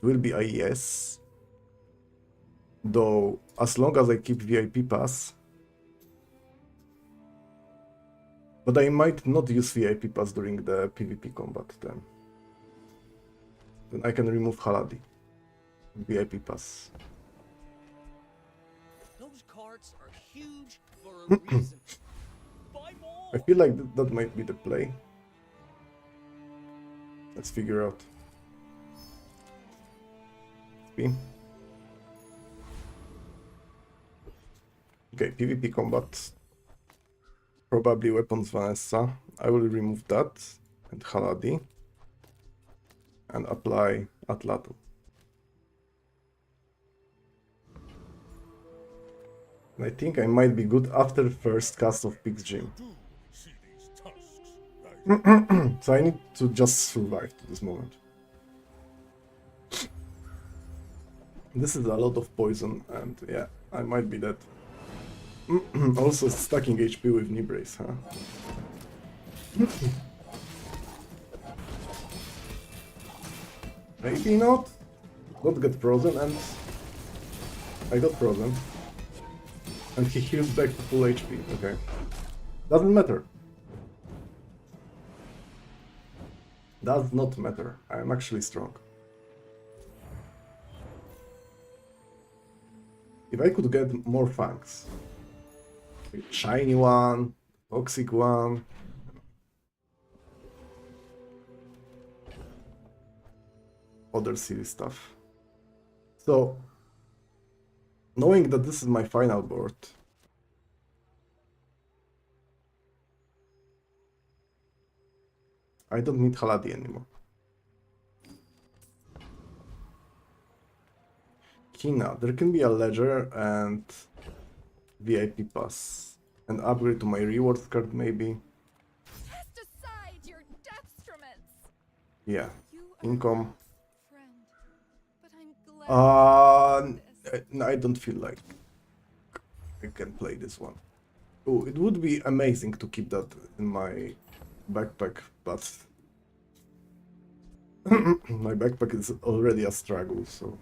S1: it will be a yes. Though, as long as I keep VIP pass. But I might not use VIP pass during the PvP combat then. Then I can remove Haladi. VIP pass.
S3: Those carts are huge for a reason. Buy more.
S1: I feel like that might be the play. Let's figure out. XP. Okay, PvP combat. Probably weapons Vanessa. I will remove that and Haladi and apply Atlatu. And I think I might be good after first cast of Pig's Gym.
S4: See these tusks?
S1: So I need to just survive to this moment. This is a lot of poison and yeah, I might be dead. Also stacking HP with knee brace, huh? Maybe not. Don't get frozen and I got frozen. And he heals back to full HP, okay. Doesn't matter. Does not matter. I am actually strong. If I could get more fangs. Shiny one, toxic one. Other silly stuff. So, knowing that this is my final board, I don't need Haladi anymore. Kina, there can be a ledger and VIP pass. And upgrade to my rewards card maybe.
S10: Test aside your detriments.
S1: Yeah.
S10: You
S1: Income.
S10: friend, but I'm glad you
S1: I don't feel like I can play this one. Oh, it would be amazing to keep that in my backpack, but my backpack is already a struggle, so.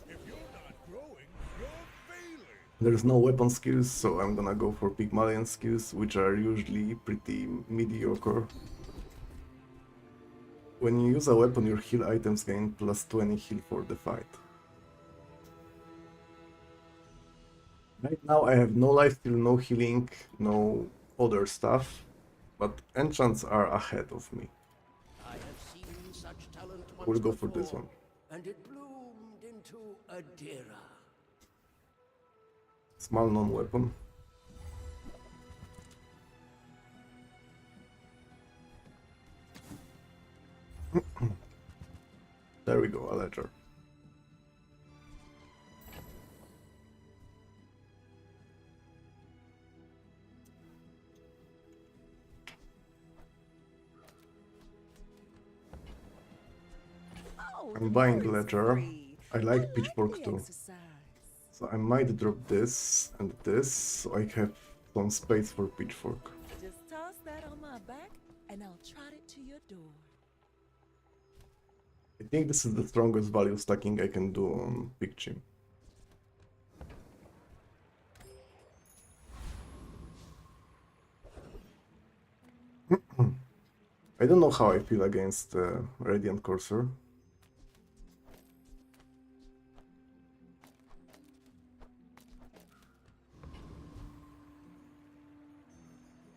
S4: If you're not growing, you're failing.
S1: There's no weapon skills, so I'm gonna go for Pygmalion skills, which are usually pretty mediocre. When you use a weapon, your heal items gain plus 20 heal for the fight. Right now I have no lifesteal, no healing, no other stuff, but enchants are ahead of me.
S9: I have seen such talent
S1: We'll
S9: once
S1: go for this
S9: before,
S1: one.
S9: and it bloomed into a Dira.
S1: Small non-weapon. There we go, a ledger.
S5: Oh,
S1: I'm buying
S5: the
S1: ledger.
S5: free.
S1: I like pitchfork
S5: the
S1: too.
S5: exercise.
S1: So I might drop this and this, so I have some space for pitchfork.
S5: Just toss that on my back, and I'll trot it to your door.
S1: I think this is the strongest value stacking I can do on Big Gym. I don't know how I feel against Radiant Courser.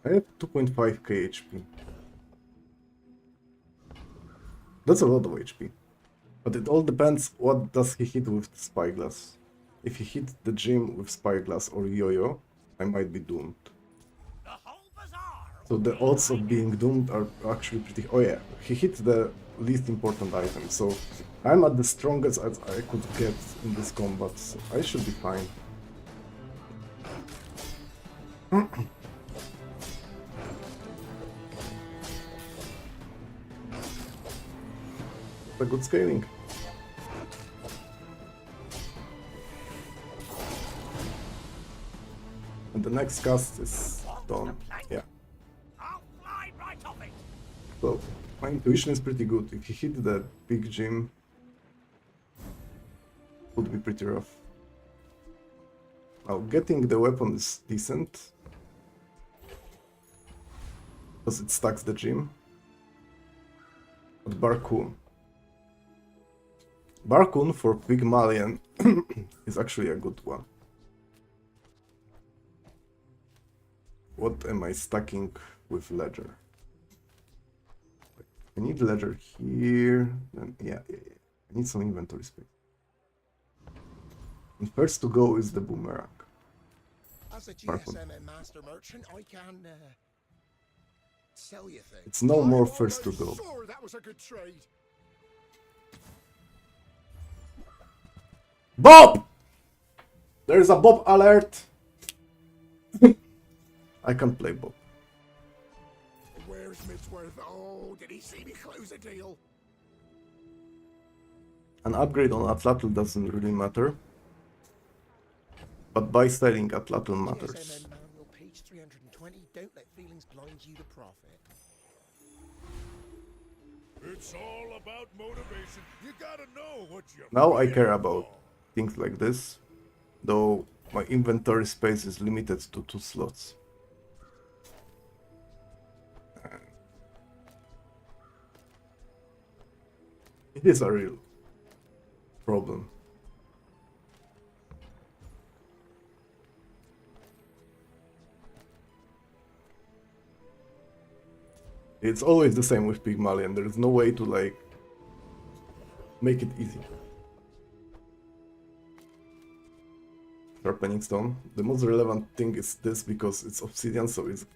S1: I have 2.5k HP. That's a lot of HP. But it all depends what does he hit with Spyglass. If he hit the gym with Spyglass or Yo-Yo, I might be doomed.
S4: The whole bazaar.
S1: So the odds of being doomed are actually pretty... Oh yeah, he hit the least important item, so I'm at the strongest as I could get in this combat, so I should be fine. A good scaling. And the next cast is done. Yeah.
S4: I'll fly right off it.
S1: So my intuition is pretty good. If he hit the big gym, would be pretty rough. Now getting the weapon is decent, because it stacks the gym. But Barcoon. Barcoon for Pygmalion is actually a good one. What am I stacking with Ledger? I need ledger here. Then yeah. I need some inventory space. And first to go is the boomerang.
S6: As a
S1: Purple.
S6: GSM and master merchant, I can sell you things.
S1: It's no more first to go.
S4: Sure, that was a good trade.
S1: Bob! There's a Bob alert! I can't play Bob.
S4: Where's Midsworth? Oh, did he see me close a deal?
S1: An upgrade on Atlatl doesn't really matter. But buy selling Atlatl matters.
S6: GSM manual page 320. Don't let feelings blind you to profit.
S4: It's all about motivation. You gotta know what you
S1: Now I care about things like this, though my inventory space is limited to 2 slots. It is a real problem. It's always the same with Pygmalion. There is no way to like make it easy. Sharpening stone. The most relevant thing is this because it's obsidian, so it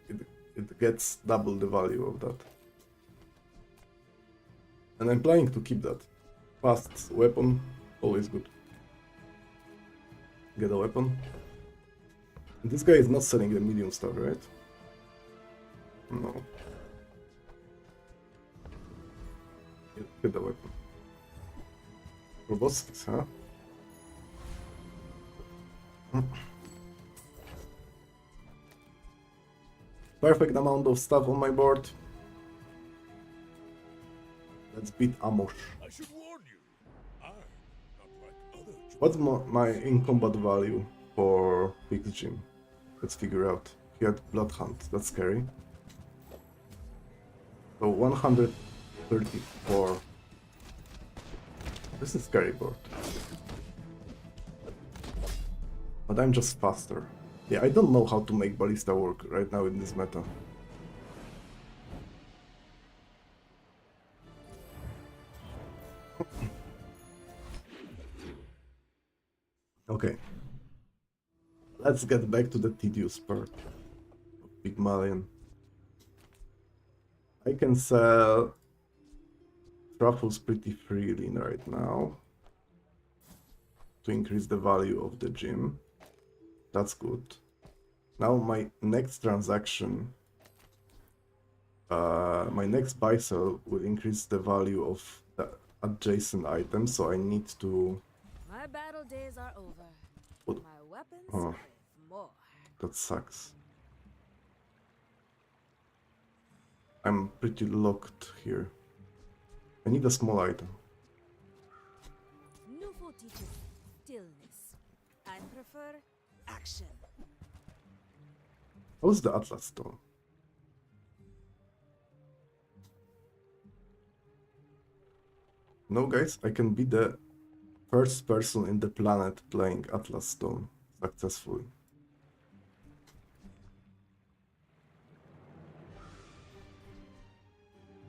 S1: gets double the value of that. And I'm planning to keep that. Fast weapon, always good. Get a weapon. And this guy is not selling the medium stuff, right? No. Get the weapon. Robotics, huh? Perfect amount of stuff on my board. Let's beat Amosh.
S4: I should warn you. I'm not like other
S1: What's my in-combat value for Big Jim? Let's figure out. He had Blood Hunt, that's scary. So 134. This is scary board. But I'm just faster. Yeah, I don't know how to make Ballista work right now in this meta. Okay. Let's get back to the tedious part of Pygmalion. I can sell truffles pretty freely right now to increase the value of the gym. That's good. Now my next transaction, my next buy sell will increase the value of the adjacent item, so I need to...
S5: My battle days are over.
S1: What?
S5: My weapons
S1: Oh.
S5: with more.
S1: That sucks. I'm pretty locked here. I need a small item.
S5: Nouveau teaches stillness. I prefer action.
S1: How's the Atlas Stone? No, guys, I can be the first person in the planet playing Atlas Stone successfully.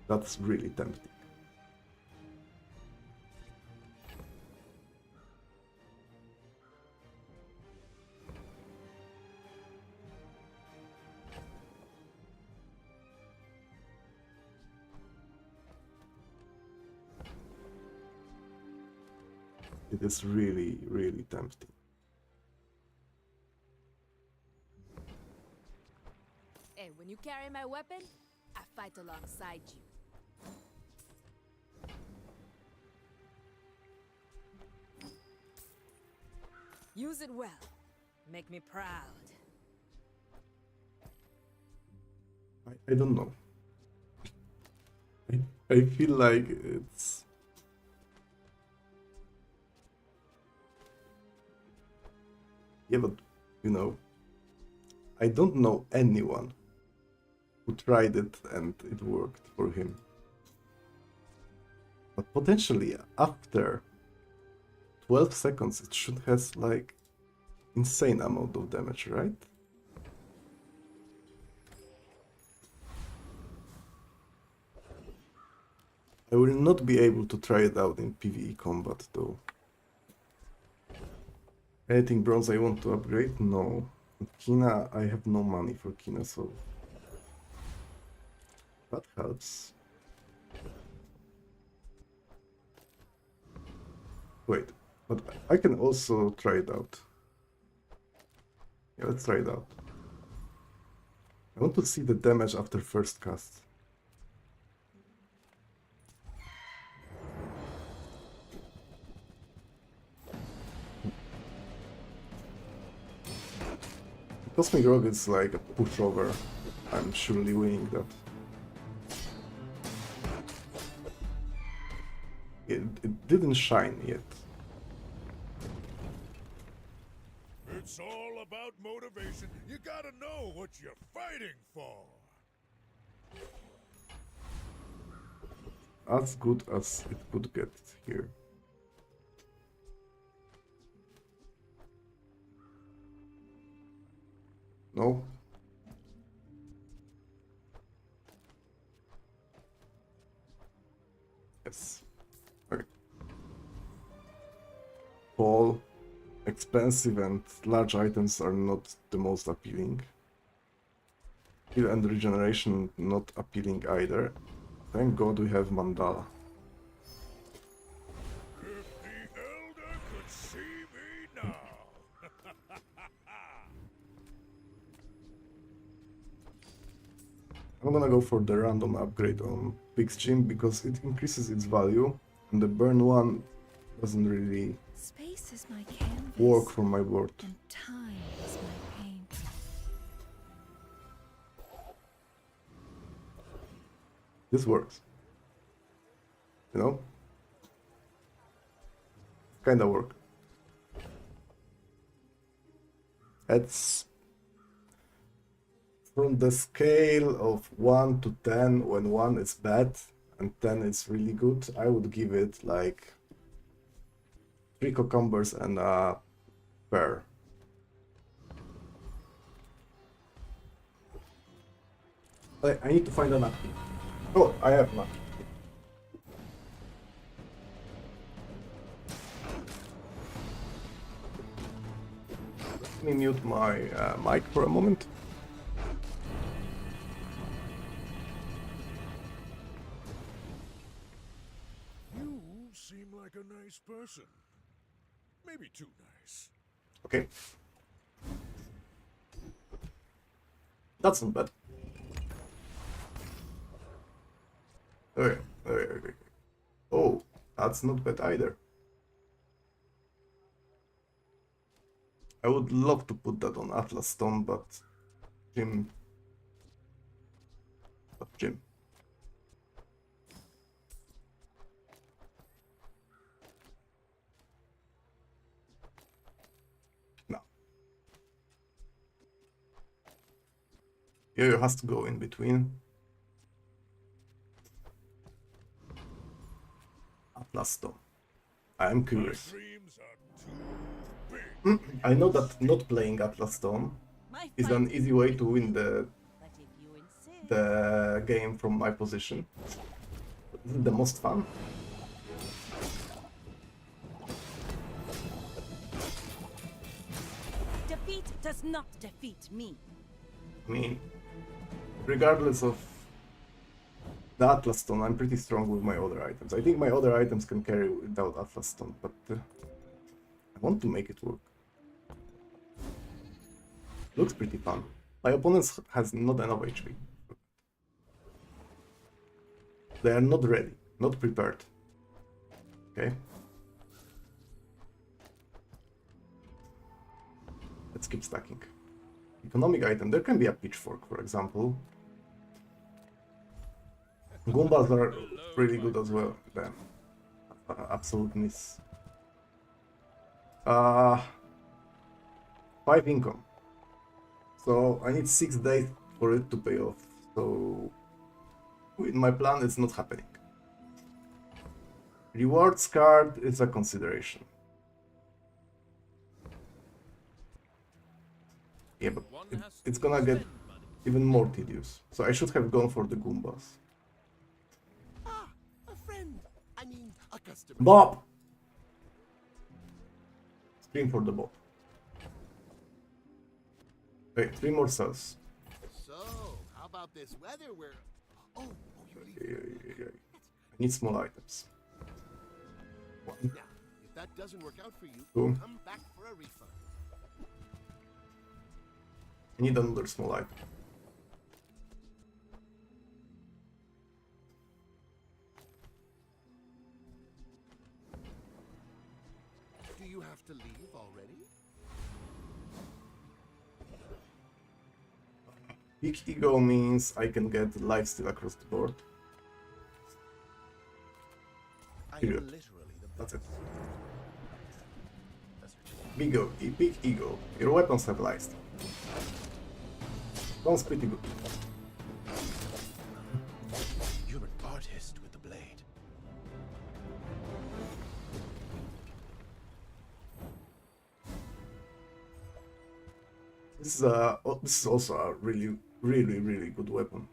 S1: That's really tempting. It is really, really tempting.
S5: Hey, when you carry my weapon, I fight alongside you. Use it well. Make me proud.
S1: I don't know. I feel like it's... Yeah, but, you know, I don't know anyone who tried it and it worked for him. But potentially after 12 seconds it should have like insane amount of damage, right? I will not be able to try it out in PvE combat though. Anything bronze I want to upgrade? No. Kina, I have no money for Kina, so that helps. Wait, but I can also try it out. Yeah, let's try it out. I want to see the damage after first cast. Cosmic Rock is like a pushover. I'm surely winning that. It didn't shine yet.
S4: It's all about motivation. You gotta know what you're fighting for.
S1: As good as it could get here. No. Yes. Okay. Ball, expensive and large items are not the most appealing. Heal and regeneration not appealing either. Thank God we have Mandala.
S4: If the Elder could see me now.
S1: I'm gonna go for the random upgrade on Pig's Gym because it increases its value, and the burn one doesn't really
S7: Space is my canvas.
S1: work for my board.
S7: And time is my paint.
S1: This works. You know? Kinda work. It's from the scale of 1 to 10, when 1 is bad and 10 is really good, I would give it like 3 cucumbers and a pear. I need to find a napkin. Oh, I have none. Let me mute my mic for a moment.
S4: You seem like a nice person. Maybe too nice.
S1: Okay. That's not bad. Okay, okay. Oh, that's not bad either. I would love to put that on Atlas Stone, but Jim. No. Yo-Yo has to go in between. Atlas Stone. I am curious.
S4: Dreams are too big.
S1: I know that not playing Atlas Stone
S5: My
S1: is
S5: fight
S1: an easy way to win
S5: but if you insist,
S1: the game from my position. Is it the most fun?
S5: defeat does not defeat me.
S1: I mean, regardless of the Atlas Stone, I'm pretty strong with my other items. I think my other items can carry without Atlas Stone, but I want to make it work. Looks pretty fun. My opponent has not enough HP. They are not ready, not prepared. Okay. Let's keep stacking. Economic item. There can be a pitchfork, for example. Goombas are pretty good as well. Then, absolute miss. 5 income. So I need 6 days for it to pay off. So with my plan, it's not happening. Rewards card is a consideration. Yeah, but it's gonna get even more tedious. So I should have gone for the Goombas.
S3: Ah, a friend.
S4: A customer.
S1: Bob! Scream for the Bob. Wait, 3 more cells.
S4: So, how about this weather where... Oh, you leave.
S1: I need small items. 1,
S4: Now, if that doesn't work out for you,
S1: 2.
S4: come back for a refund.
S1: I need another small item.
S4: Do you have to leave already?
S1: Big ego means I can get lifesteal across the board.
S6: I am
S1: Period.
S6: literally the
S1: That's it.
S6: best.
S1: Big ego. Your weapons have lifesteal. Sounds pretty good.
S6: You're an artist with the blade.
S1: This is also a really good weapon.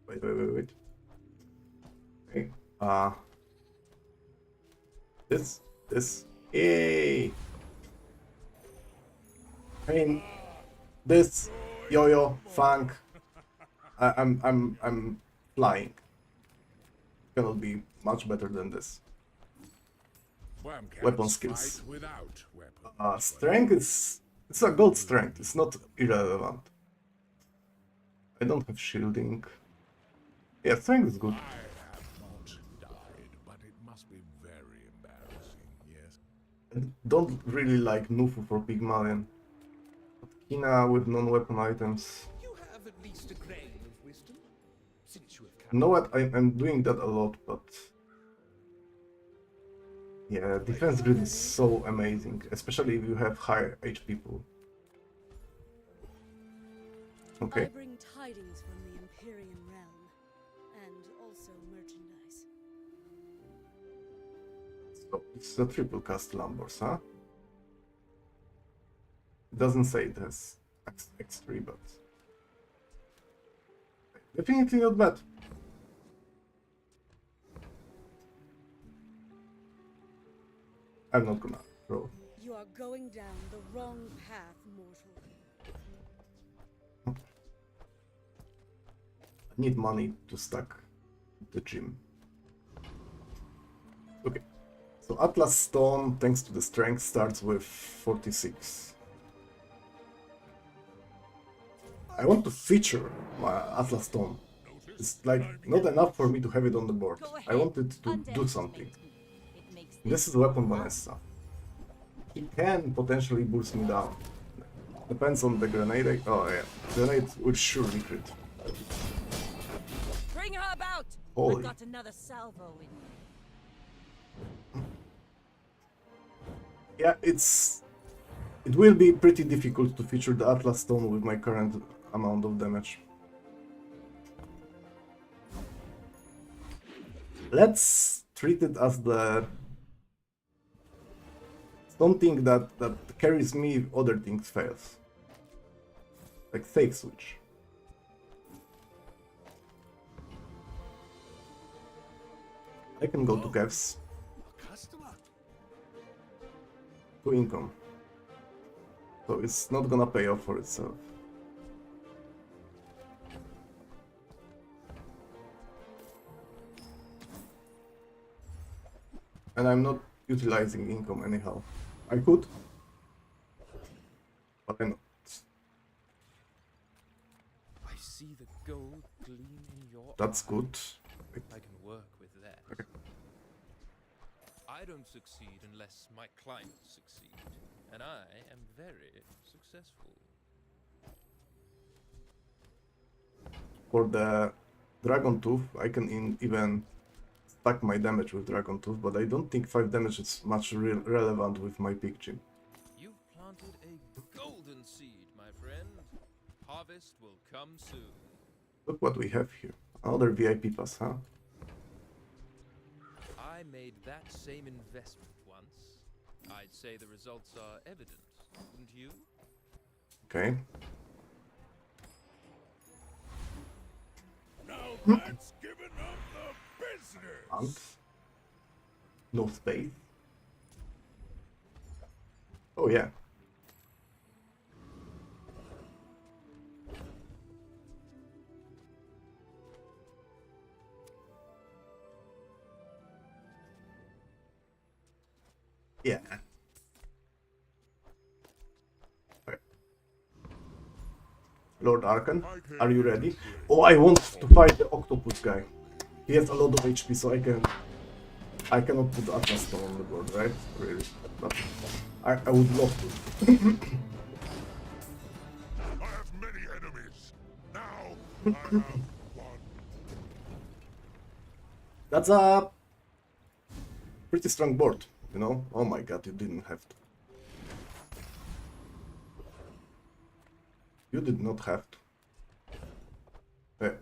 S1: Wait. Okay. This. Yay! I mean, this yo-yo funk. I'm flying. Cannot be much better than this. Weapon skills.
S4: Without weapons.
S1: Strength is it's a gold strength. It's not irrelevant. I don't have shielding. Yeah, strength is good.
S4: I have not died, but it must be very embarrassing, yes.
S1: I don't really like Nufu for Pygmalion. But Kina with non-weapon items.
S6: You have at least a grain of wisdom, since you have
S1: You know what? I'm doing that a lot, but yeah, defense grid is so amazing, especially if you have higher HP people.
S11: I
S1: Okay,
S11: bring tidings from the Empyrean realm, and also merchandise.
S1: so it's a triple cast Lambors, huh? It doesn't say it has X3, but definitely not bad. I'm not gonna throw.
S11: You are going down the wrong path, mortal.
S1: I need money to stack the gym. Okay, so Atlas Stone, thanks to the strength, starts with 46. I want to feature my Atlas Stone. It's like not enough for me to have it on the board.
S5: Go
S1: I
S5: ahead.
S1: wanted to do something.
S5: Underestimate me. It makes
S1: This is weapon Vanessa. He can potentially boost me down. Depends on the grenade. Oh yeah, grenade will surely crit.
S5: Bring her about.
S1: Holy.
S5: I've got another salvo in me.
S1: Yeah, it will be pretty difficult to feature the Atlas Stone with my current amount of damage. Let's treat it as the something that carries me if other things fails. Like fake switch. I can go to Kev's
S4: A customer.
S1: to income. So it's not gonna pay off for itself. And I'm not utilizing income anyhow. I could, but I'm not.
S12: I see the gold gleam in your
S1: That's
S12: eye.
S1: good.
S12: I can work with that.
S1: Okay.
S12: I don't succeed unless my clients succeed, and I am very successful.
S1: For the Dragon Tooth, I can even stack my damage with Dragon Tooth, but I don't think 5 damage is much relevant with my Pygmy.
S12: You've planted a golden seed, my friend. Harvest will come soon.
S1: Look what we have here. Another VIP pass, huh?
S12: I made that same investment once. I'd say the results are evident, wouldn't you?
S1: Okay.
S4: Now that's giving up the
S1: And no space. Oh yeah. Yeah. Okay. Lord Arkan, are you ready? Oh, I want to fight the octopus guy. He has a lot of HP, so I cannot put Atlas Stone on the board, right? Really. But I would love to.
S4: I have many enemies. Now I have one.
S1: That's a pretty strong board, you know? Oh my god, you didn't have to. You did not have to. Okay.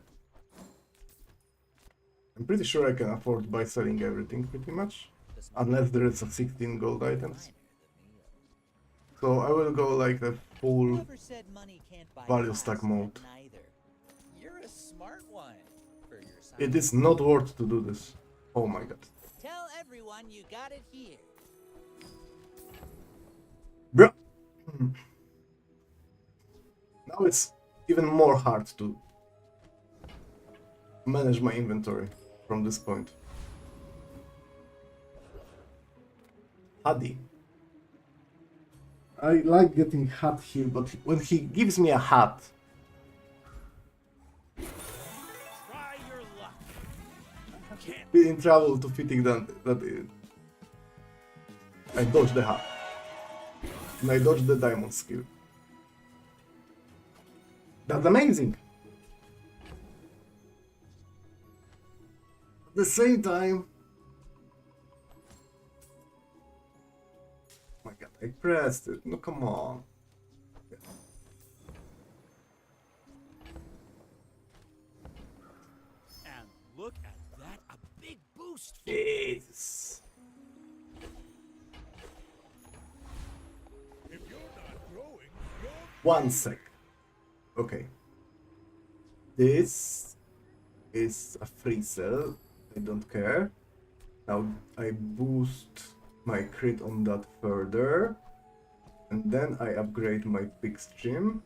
S1: I'm pretty sure I can afford by selling everything pretty much. Unless there is a 16 gold items. So I will go like the full
S3: Whoever said money can't buy
S1: value
S3: class
S1: stack
S3: had
S1: mode.
S3: neither. You're a smart one for your size.
S1: It is not worth to do this. Oh my god.
S3: Tell everyone you got it here.
S1: Bruh. Now it's even more hard to manage my inventory from this point. Hadi. I like getting hat here, but when he gives me a hat,
S3: Try your luck.
S1: be in trouble to fitting that I dodge the hat. And I dodge the diamond skill. That's amazing! At the same time... Oh my god, I pressed it. No, come on.
S3: And look at that, a big boost.
S1: Jesus.
S4: If you're not growing, you're
S1: 1 sec. Okay. This is a free cell. I don't care. Now I boost my crit on that further. And then I upgrade my pick stream.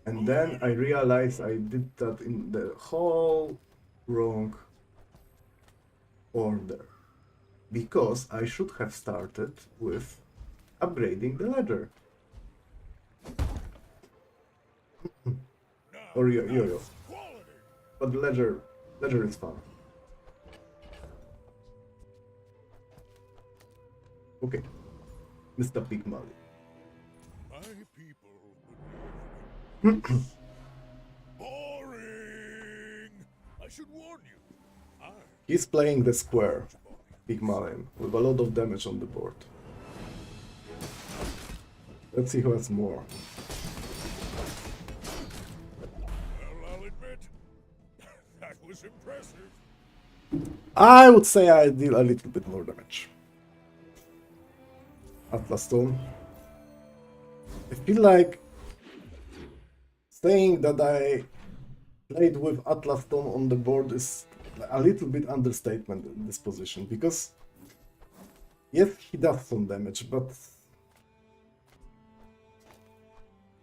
S1: And then I realize I did that in the whole wrong order. Because I should have started with upgrading the ledger. Or yo-yo. But the ledger is fun. Okay. Mr. Big Molly.
S4: my people would live. Boring. I should warn you.
S1: He's playing the square, Big Malin, with a lot of damage on the board. Let's see who has more.
S4: Well, I'll admit, that was impressive.
S1: I would say I deal a little bit more damage. Atlas Stone. I feel like saying that I played with Atlas Stone on the board is a little bit understatement in this position, because yes, he does some damage, but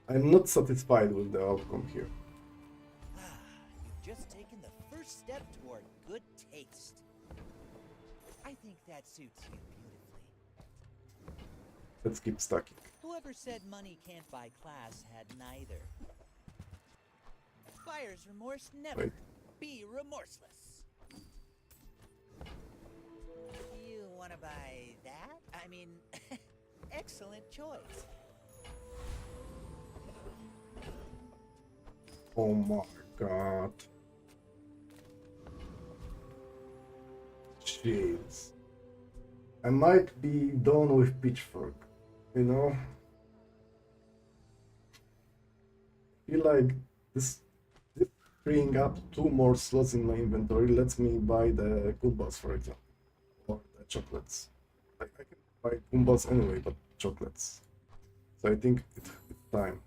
S1: I'm not satisfied with the outcome here.
S3: You've just taken the first step toward good taste. I think that suits you beautifully.
S1: Let's keep stacking.
S3: Whoever said money can't buy class had neither. Buyer's remorse never.
S1: Wait.
S3: Be remorseless. You want to buy that? I mean, excellent choice.
S1: Oh my god. Jeez. I might be done with Pitchfork, you know? I feel like this freeing up 2 more slots in my inventory lets me buy the Goombas, for example. Or the chocolates. I can buy Goombas anyway, but chocolates. So I think it's time.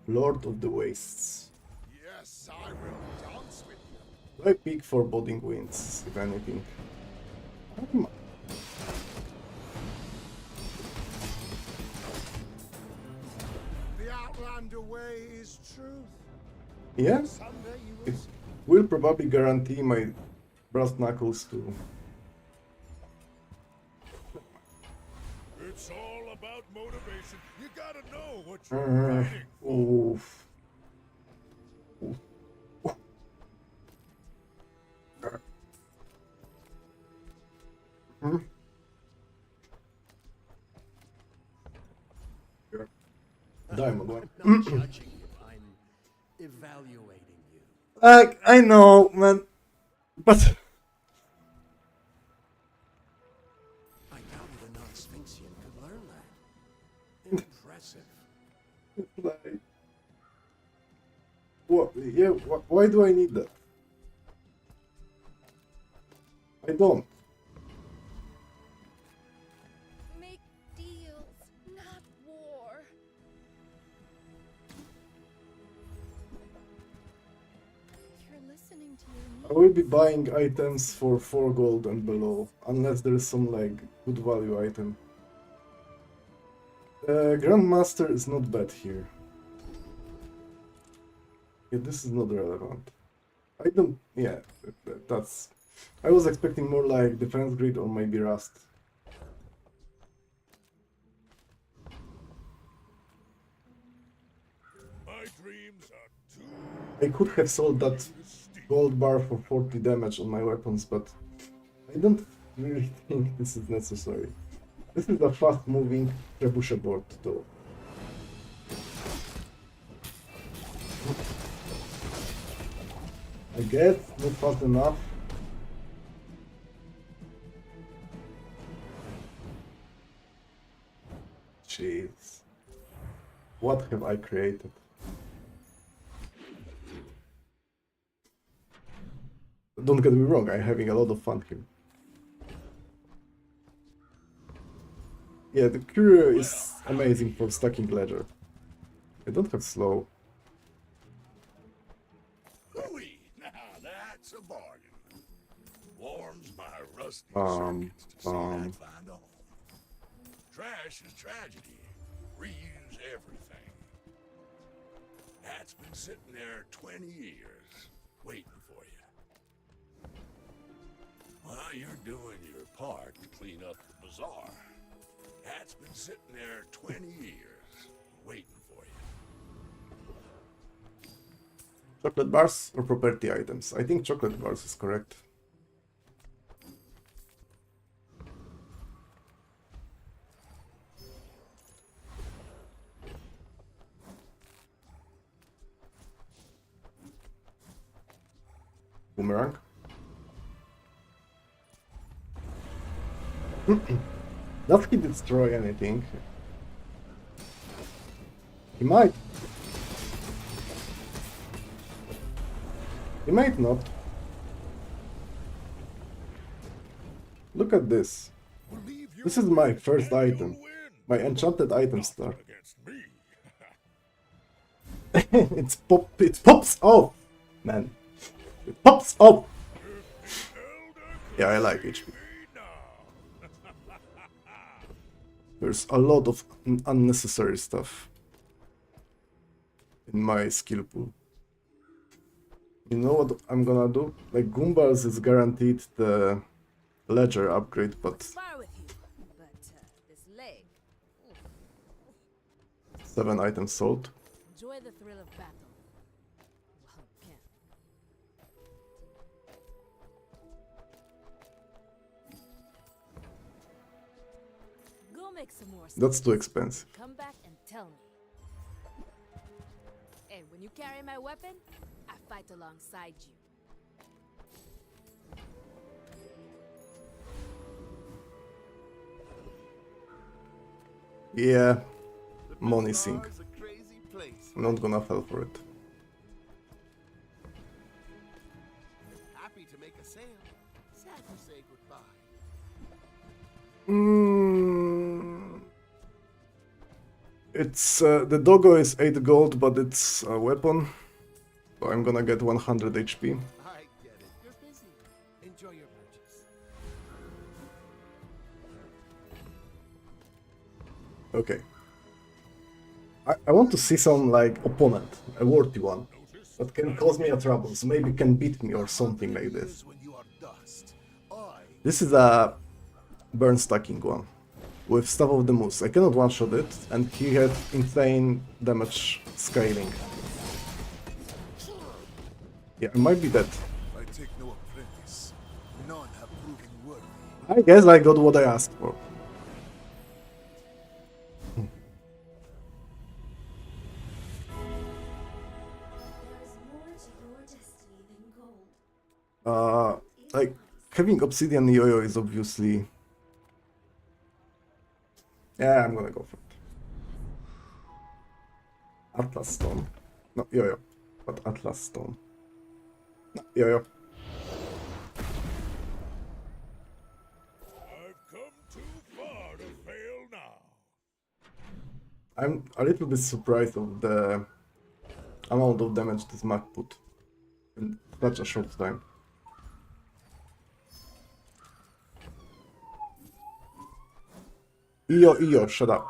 S1: Lord of the Wastes.
S4: Yes, I will dance with you.
S1: Do I pick Foreboding Winds, if anything?
S4: The Outlander way is truth.
S1: Yeah?
S4: Someday you will
S1: It
S4: see.
S1: will probably guarantee my brass knuckles to...
S4: It's all about motivation. You gotta know what you're fighting for.
S1: Oof. Hmm? Diamond one.
S6: I'm not judging you. I'm evaluating you.
S1: I know, man, but
S6: I doubted a non-Sphinxian could learn that. Impressive.
S1: like, what? Yeah, why do I need that? I don't.
S10: Make deals, not war. You're listening to your
S1: I will be buying items for 4 gold and below, unless there is some like good value item. Grandmaster is not bad here. Yeah, this is not relevant. I don't. Yeah, that's. I was expecting more like defense grid or maybe rust.
S4: My dreams are too
S1: I could have sold that gold bar for 40 damage on my weapons, but I don't really think this is necessary. This is a fast-moving trebuchet board, though. I guess not fast enough. Jeez. What have I created? Don't get me wrong, I'm having a lot of fun here. Yeah, the courier is amazing for stacking ledger. I don't have slow.
S4: hooey. Now that's a bargain. Warms my rusty circuits to see that find a home. Trash is tragedy. Reuse everything. That's been sitting there 20 years, waiting for you. While you're doing your part to clean up the bazaar, that's been sitting there 20 years, waiting for you.
S1: Chocolate bars or property items? I think chocolate bars is correct. Boomerang. Does he destroy anything? He might. He might not. Look at this. This is my first item. My enchanted item star. It pops off! Man. It pops off! Yeah, I like HP. There's a lot of unnecessary stuff in my skill pool. You know what I'm gonna do? Like, Goombas is guaranteed the ledger upgrade, but
S5: Spar with you, but this leg.
S1: 7 items sold.
S5: Enjoy the thrill of battle. Well, you can. Go make some more.
S1: That's too expensive.
S5: Come back and tell me. And when you carry my weapon, I fight alongside you.
S1: Yeah, money sink.
S6: Bazaar's a crazy place.
S1: I'm not gonna fall for it.
S6: Happy to make a sale. Sad to say goodbye.
S1: It's the doggo is 8 gold, but it's a weapon. So I'm gonna get 100 HP.
S6: I get it. You're busy. Enjoy your purchase.
S1: Okay. I want to see some like opponent, a worthy one, that can cause me a trouble, so maybe can beat me or something like this.
S6: When you are dust, I
S1: This is a burn stacking one with Staff of the Moose. I cannot one-shot it, and he had insane damage scaling. Yeah, I might be dead.
S6: I take no apprentice. None have proven worthy.
S1: I guess I got what I asked for. Like, having Obsidian Yo-Yo is obviously... Yeah, I'm gonna go for it. Atlas Stone. No, Yo-Yo. But Atlas Stone. No, Yo-Yo.
S4: I've come too far to fail now.
S1: I'm a little bit surprised of the amount of damage this map put in such a short time. Iyo, shut up.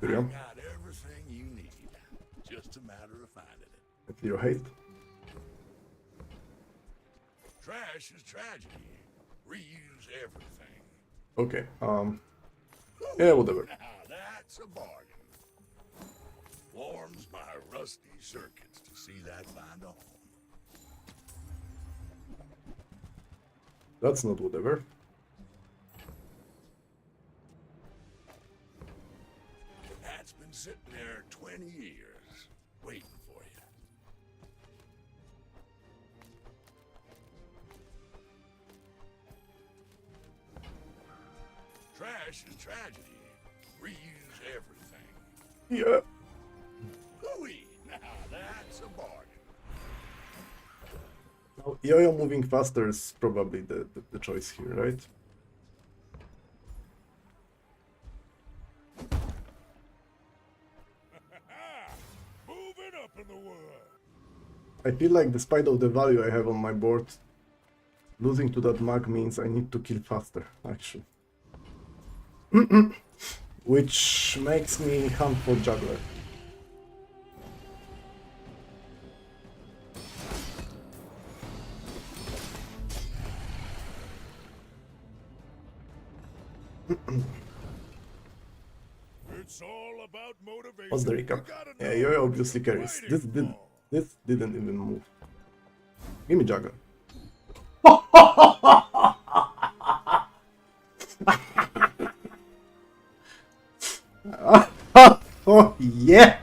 S1: Here you go.
S4: Got everything you need. Just a matter of finding it.
S1: That's your hate.
S4: Trash is tragedy. Reuse everything.
S1: Okay, yeah, whatever.
S4: Now that's a bargain. Warms my rusty circuits to see that find a home.
S1: That's not whatever.
S4: That's been sitting there 20 years, waiting for you. Trash is tragedy. Reuse everything.
S1: Yeah.
S4: Hooey! Now that's a bargain.
S1: Now, Yo-Yo moving faster is probably the choice here, right?
S4: Moving up in the world.
S1: I feel like despite of the value I have on my board, losing to that mag means I need to kill faster, actually. Which makes me hunt for Juggler.
S4: It's all about motivation.
S1: What's the recap? Yeah, Yo-Yo obviously carries. This didn't even move. Give me Juggler. Oh yeah!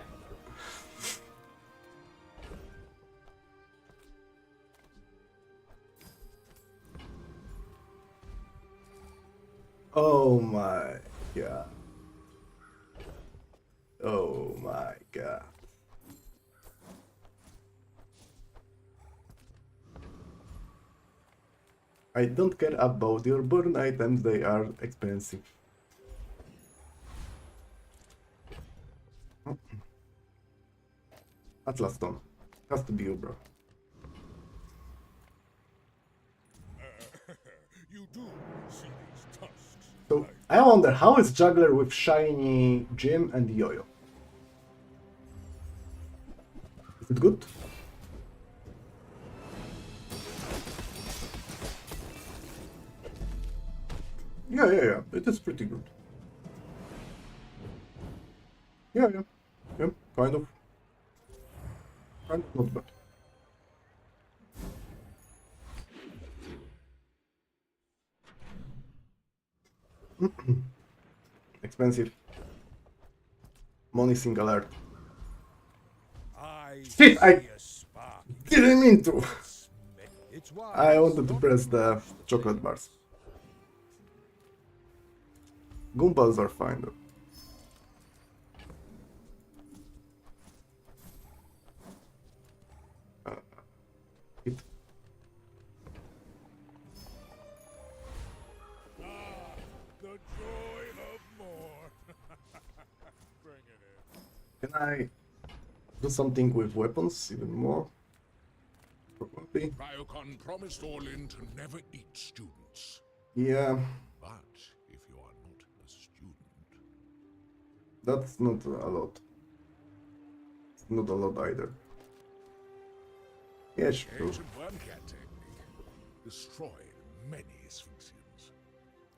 S1: Oh my god. Oh my god. I don't care about your burn items, they are expensive. Atlas Stone. Has to be you, bro.
S4: You do see these tusks.
S1: So, I wonder, how is Juggler with Shiny Jim and Yo-Yo? Is it good? Yeah. It is pretty good. Yeah. Kind of. Kind of not bad. Expensive. Money sink alert. Shit, I didn't mean to. I wanted to press the chocolate bars. Goombas are fine though. Can I do something with weapons even more? Probably.
S4: Ryokon promised Orlin to never eat students.
S1: Yeah,
S4: But if you are not a student,
S1: that's not a lot. It's not a lot either. Yeah, sure.
S4: ancient wormcat technique destroyed many Sphinxians.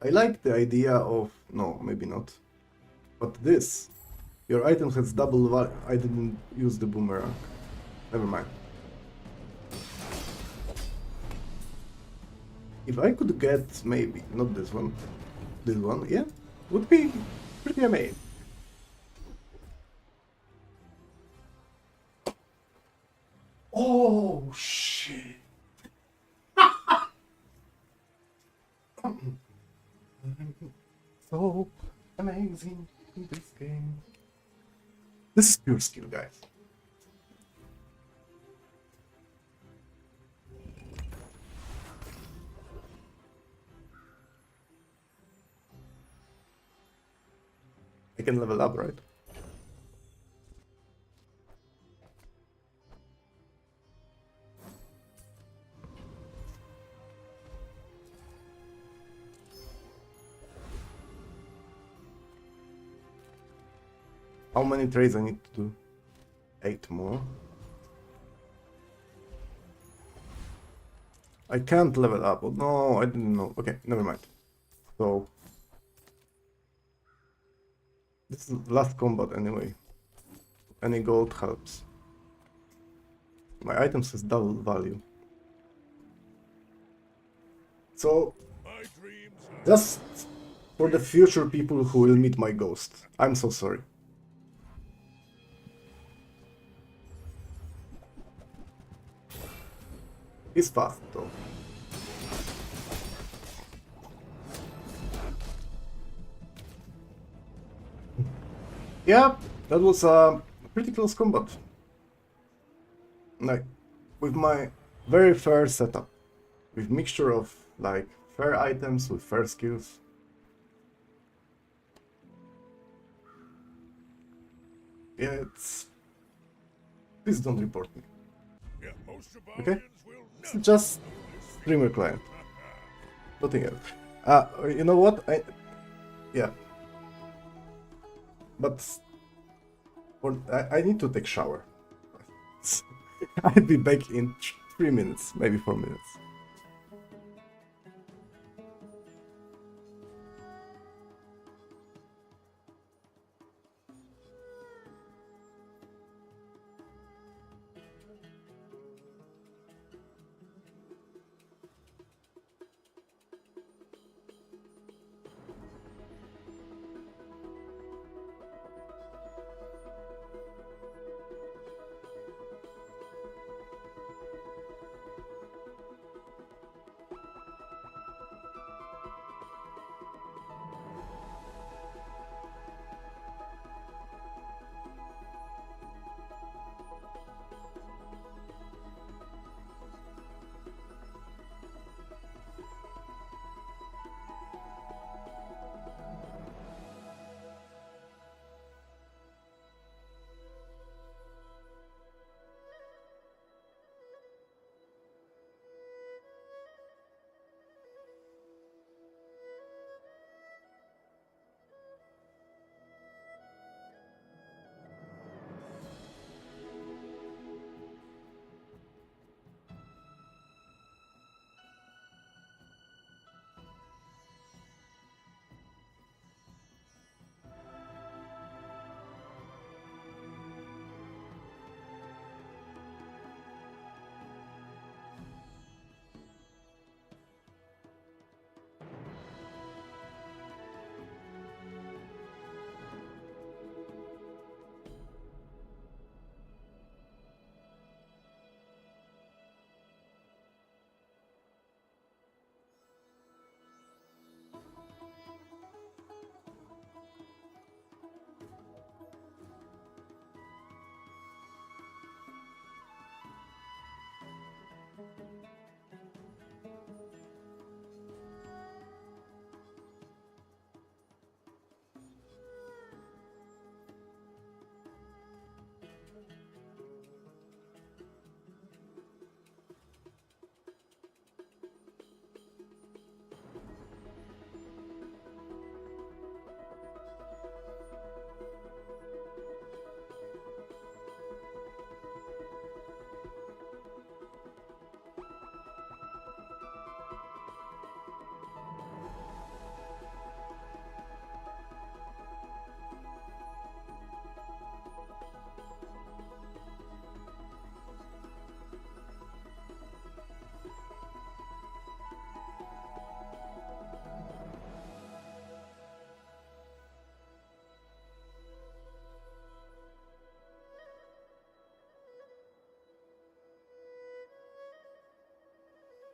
S1: I like the idea of... No, maybe not. But this. Your item has double value. I didn't use the boomerang. Never mind. If I could get maybe, not this one, yeah, would be pretty amazing. Oh shit. So amazing in this game. This is pure skill, guys. I can level up, right? How many trades I need to do? 8 more. I can't level up. Oh, no, I didn't know. Okay, never mind. So this is last combat anyway. Any gold helps. My items has double value. So just for the future people who will meet my ghost, I'm so sorry. He's fast though. Yeah, that was a pretty close combat. Like, with my very fair setup. With mixture of, like, fair items with fair skills. Yeah, it's... Please don't report me.
S4: Yeah, most
S1: Okay? It's just streamer client. Nothing else. You know what? Yeah. But... I need to take shower. I'll be back in 3 minutes, maybe 4 minutes.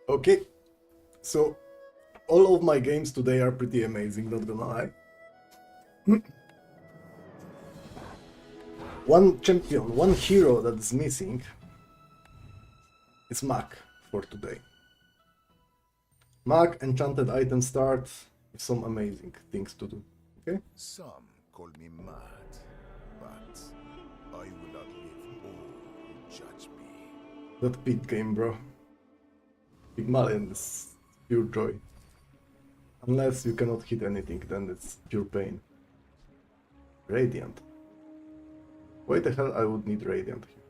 S1: Okay, so all of my games today are pretty amazing, not gonna lie. One champion, one hero that is missing is Mac for today. Mac enchanted item start with some amazing things to do. Okay?
S6: Some call me mad, but I will outlive all who judge me.
S1: That pig game, bro. Pygmalion is pure joy. Unless you cannot hit anything, then it's pure pain. Radiant. Why the hell I would need Radiant here?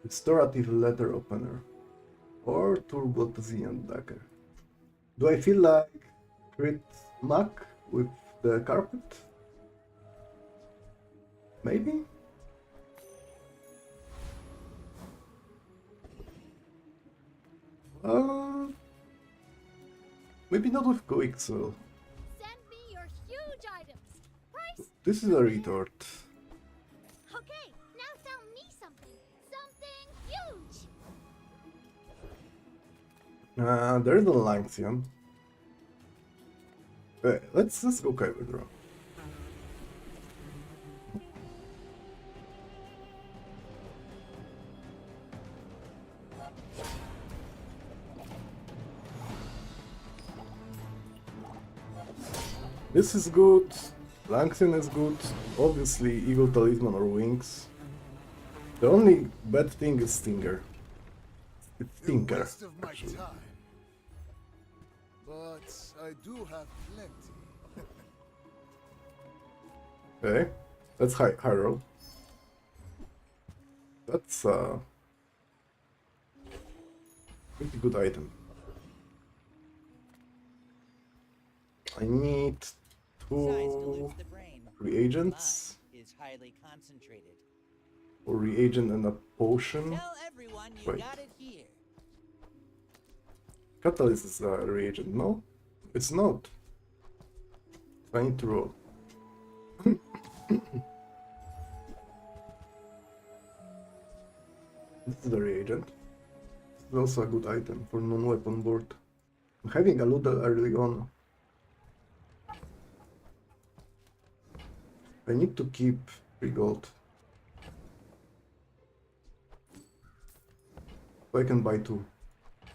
S1: Restorative letter opener. Or Turbo Tzien Dagger. Do I feel like crit Mac with the carpet? Maybe? Maybe not with Coixel.
S2: Send me your huge items. Price?
S1: This is a retort.
S2: Okay, now sell me something. Something huge.
S1: There's a Lanxian. Let's go Kyber draw. This is good. Lanxian is good. Obviously, Eagle Talisman or Wings. The only bad thing is Stinger. It's Stinker.
S6: Waste of my time. But I do have plenty.
S1: Okay, that's high roll. That's pretty good item. I need two reagents.
S3: Is highly concentrated.
S1: Or reagent and a potion.
S3: Tell everyone you
S1: Wait.
S3: got it here.
S1: Catalyst is a reagent, no? It's not. I need to roll. This is a reagent. This is also a good item for non-weapon board. I'm having a Ludel early on. I need to keep 3 gold. So I can buy 2.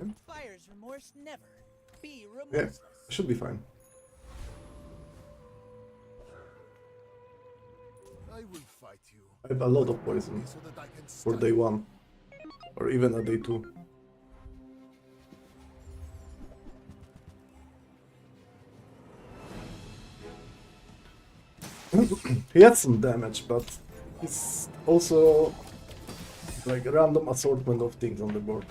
S1: Okay.
S3: Buyer's remorse never. Be
S1: Yeah,
S3: remorseless.
S1: should be fine.
S6: I will fight you.
S1: I have a lot of poison
S6: So that I can
S1: for day 1. Or even a day 2. He had some damage, but it's also like a random assortment of things on the board.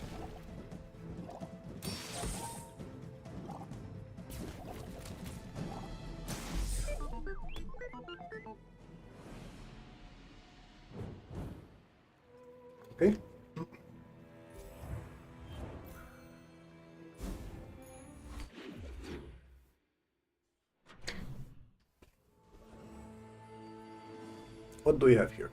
S1: Okay. What do we have here?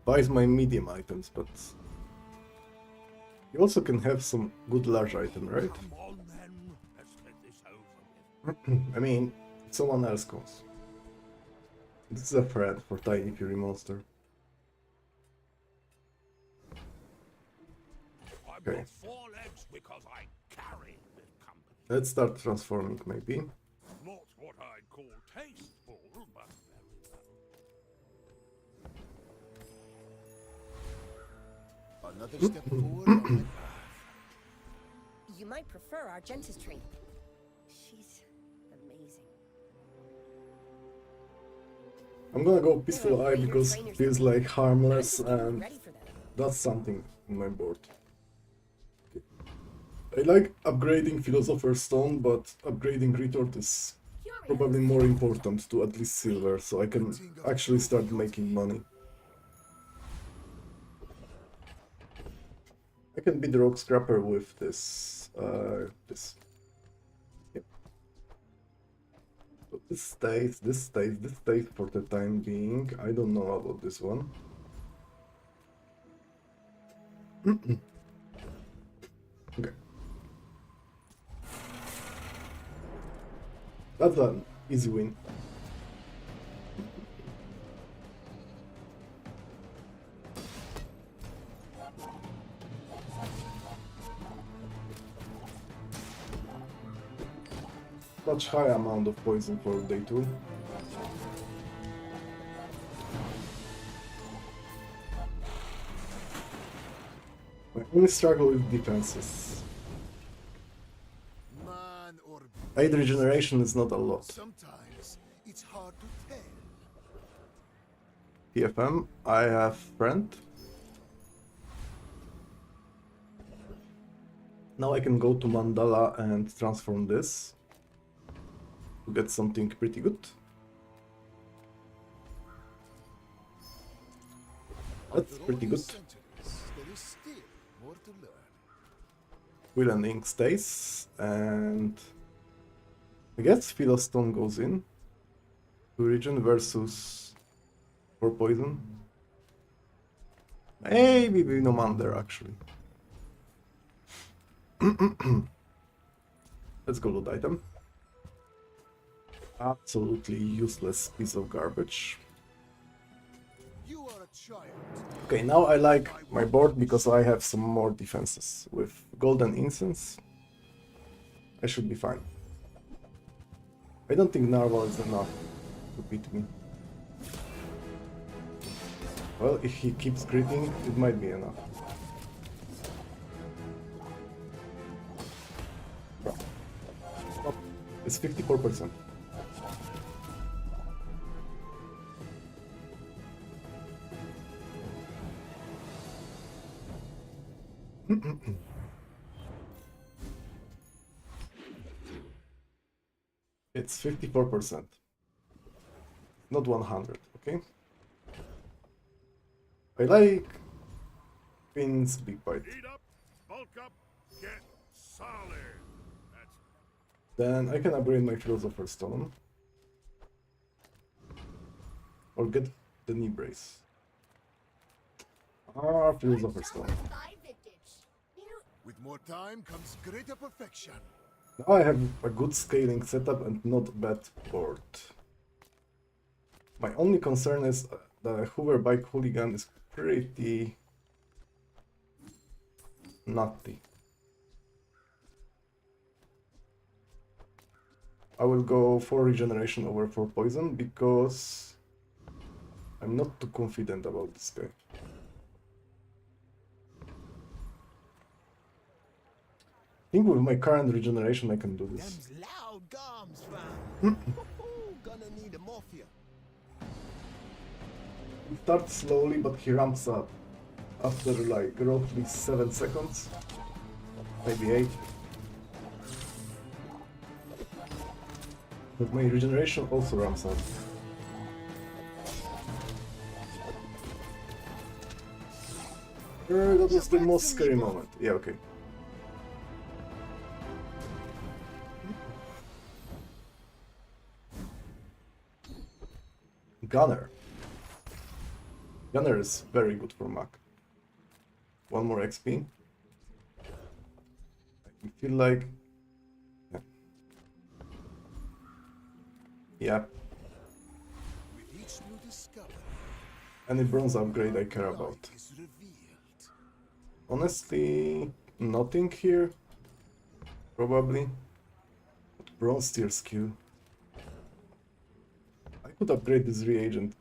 S1: Buys my medium items, but you also can have some good large item, right?
S4: Come on then, let's get this over with.
S1: I mean, if someone else goes. This is a threat for Tiny Fury Monster.
S4: I've
S1: Okay.
S4: got 4 legs because I carry this company.
S1: Let's start transforming, maybe.
S4: Not what I'd call tasteful, but very well.
S6: Another step forward on my path.
S9: You might prefer our dentistry. She's amazing.
S1: I'm gonna go Peaceful Eye because it feels like harmless and
S9: Ready for that.
S1: that's something in my board. Okay. I like upgrading Philosopher's Stone, but upgrading Retort is probably more important to at least silver, so I can actually start making money. I can beat the Rock Scrapper with this. Yep. So This stays for the time being. I don't know about this one. Okay. That's an easy win. Such high amount of poison for day 2. My only struggle is defenses.
S6: Man or
S1: 8 regeneration is not a lot.
S6: sometimes it's hard to tell.
S1: TFM, I have friend. Now I can go to Mandala and transform this to get something pretty good. That's
S6: After all
S1: pretty
S6: these
S1: good.
S6: centuries, there is still more to learn.
S1: Will and Ink stays, and I guess Philostone goes in. 2 regen versus 4 poison. Maybe Venomander actually. Let's go loot item. Absolutely useless piece of garbage.
S6: You are a child.
S1: Okay, now I like my board because I have some more defenses. With Golden Incense, I should be fine. I don't think Narwhal is enough to beat me. Well, if he keeps critting, it might be enough. Oh, it's 54%. It's 54%. Not 100, okay? I like Finn's Big Bite.
S4: Eat up, bulk up, get solid. That's
S1: Then I can upgrade my Philosopher's Stone. Or get the knee brace. Ah, Philosopher's Stone.
S6: With more time comes greater perfection.
S1: Now I have a good scaling setup and not bad board. My only concern is the Hoover Bike Hooligan is pretty nutty. I will go for regeneration over 4 poison because I'm not too confident about this guy. I think with my current regeneration I can do this.
S6: Them's loud gums, fam. Gonna need a morphia.
S1: He starts slowly, but he ramps up after like roughly 7 seconds, maybe 8. But my regeneration also ramps up. That was the most scary moment. Yeah, okay. Gunner. Gunner is very good for Mac. 1 more XP. I feel like... Yeah. Yep.
S6: With each new discovery,
S1: Any bronze upgrade I care about.
S6: is revealed.
S1: Honestly, nothing here. Probably. But bronze tier skill. I could upgrade this reagent.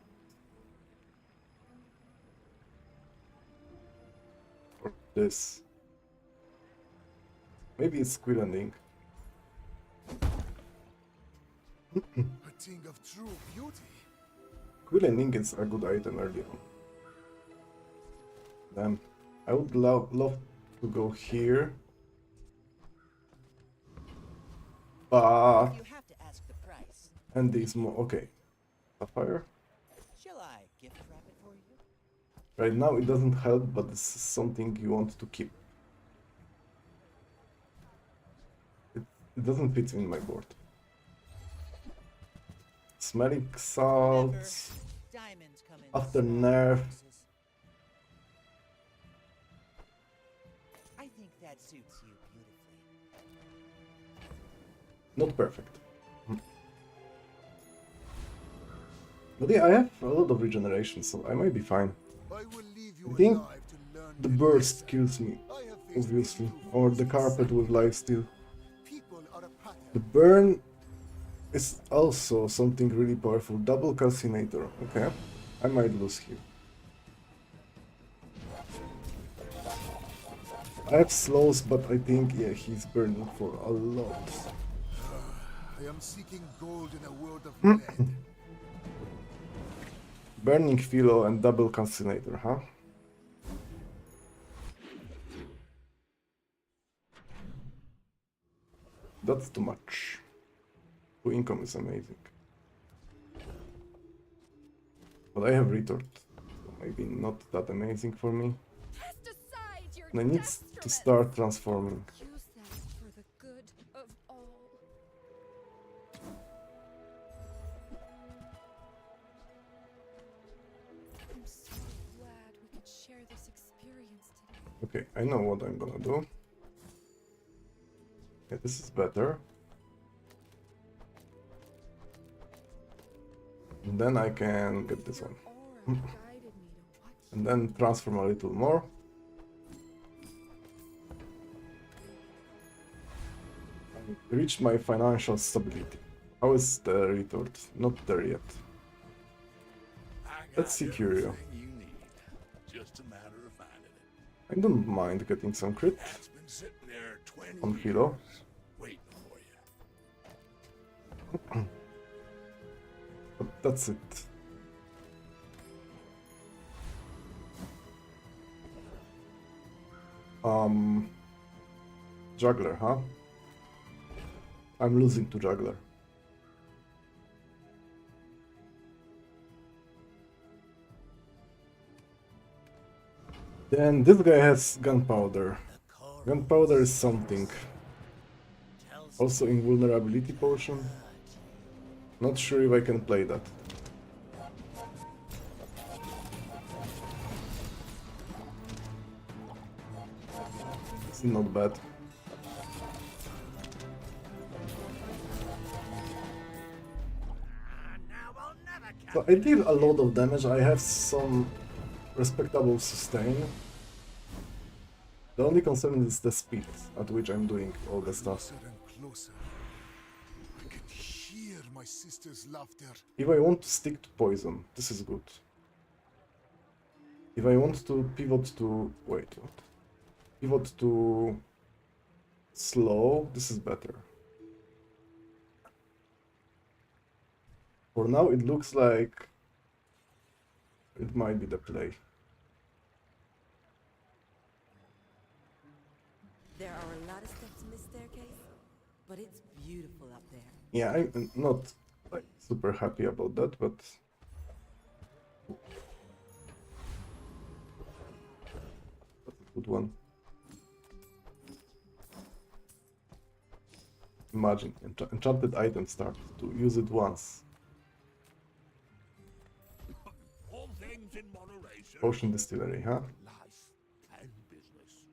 S1: Or this. Maybe it's Quill and Ink.
S6: A thing of true beauty.
S1: Quill and Ink is a good item early on. Damn. I would love to go here. But...
S3: You have to ask the price.
S1: And these more... Okay. Sapphire?
S3: Shall I gift wrap it for you?
S1: Right now it doesn't help, but this is something you want to keep. It doesn't fit in my board. Smelling salts.
S3: Diamonds come in
S1: After
S3: small
S1: nerf.
S3: doses. I think that suits you beautifully.
S1: Not perfect. But yeah, I have a lot of regeneration, so I might be fine.
S6: I will leave you
S1: I think
S6: alive to learn
S1: the
S6: a
S1: burst
S6: lesson.
S1: kills me,
S6: I have faced
S1: obviously,
S6: many
S1: or
S6: true
S1: the
S6: foes
S1: carpet with
S6: inside.
S1: lifesteal.
S6: People are a pattern.
S1: The burn is also something really powerful. Double calcinator. Okay, I might lose here. I have slows, but I think, yeah, he's burning for a lot.
S6: I am seeking gold in a world of lead.
S1: Burning Philo and double calcinator, huh? That's too much. 2 income is amazing. But I have retort, so maybe not that amazing for me.
S10: Cast aside your
S1: And I need to start transforming.
S10: Use that for the good of all. I'm so glad we could share this experience today.
S1: Okay, I know what I'm gonna do. Yeah, this is better. And then I can get this one. And then transform a little more. I reached my financial stability. How is the retort? Not there yet. Let's see Curio.
S4: You need. Just a matter of finding it.
S1: I don't mind getting some crit
S4: That's been sitting there 20
S1: on
S4: years,
S1: Philo.
S4: waiting for you.
S1: But that's it. Juggler, huh? I'm losing to Juggler. Then this guy has gunpowder. Gunpowder is something. Also invulnerability potion. Not sure if I can play that. It's not bad. So I deal a lot of damage. I have some respectable sustain. The only concern is the speed at which I'm doing all the stuff.
S6: Closer and closer. I can hear my sister's laughter.
S1: If I want to stick to poison, this is good. If I want to pivot to... wait, what? Pivot to slow, this is better. For now it looks like it might be the play.
S13: There are a lot of steps in this staircase, but it's beautiful up there.
S1: Yeah, I'm not like super happy about that, but that's a good one. Imagine, enchanted item start to use it once.
S4: All things in moderation.
S1: Potion distillery, huh?
S4: Life and business.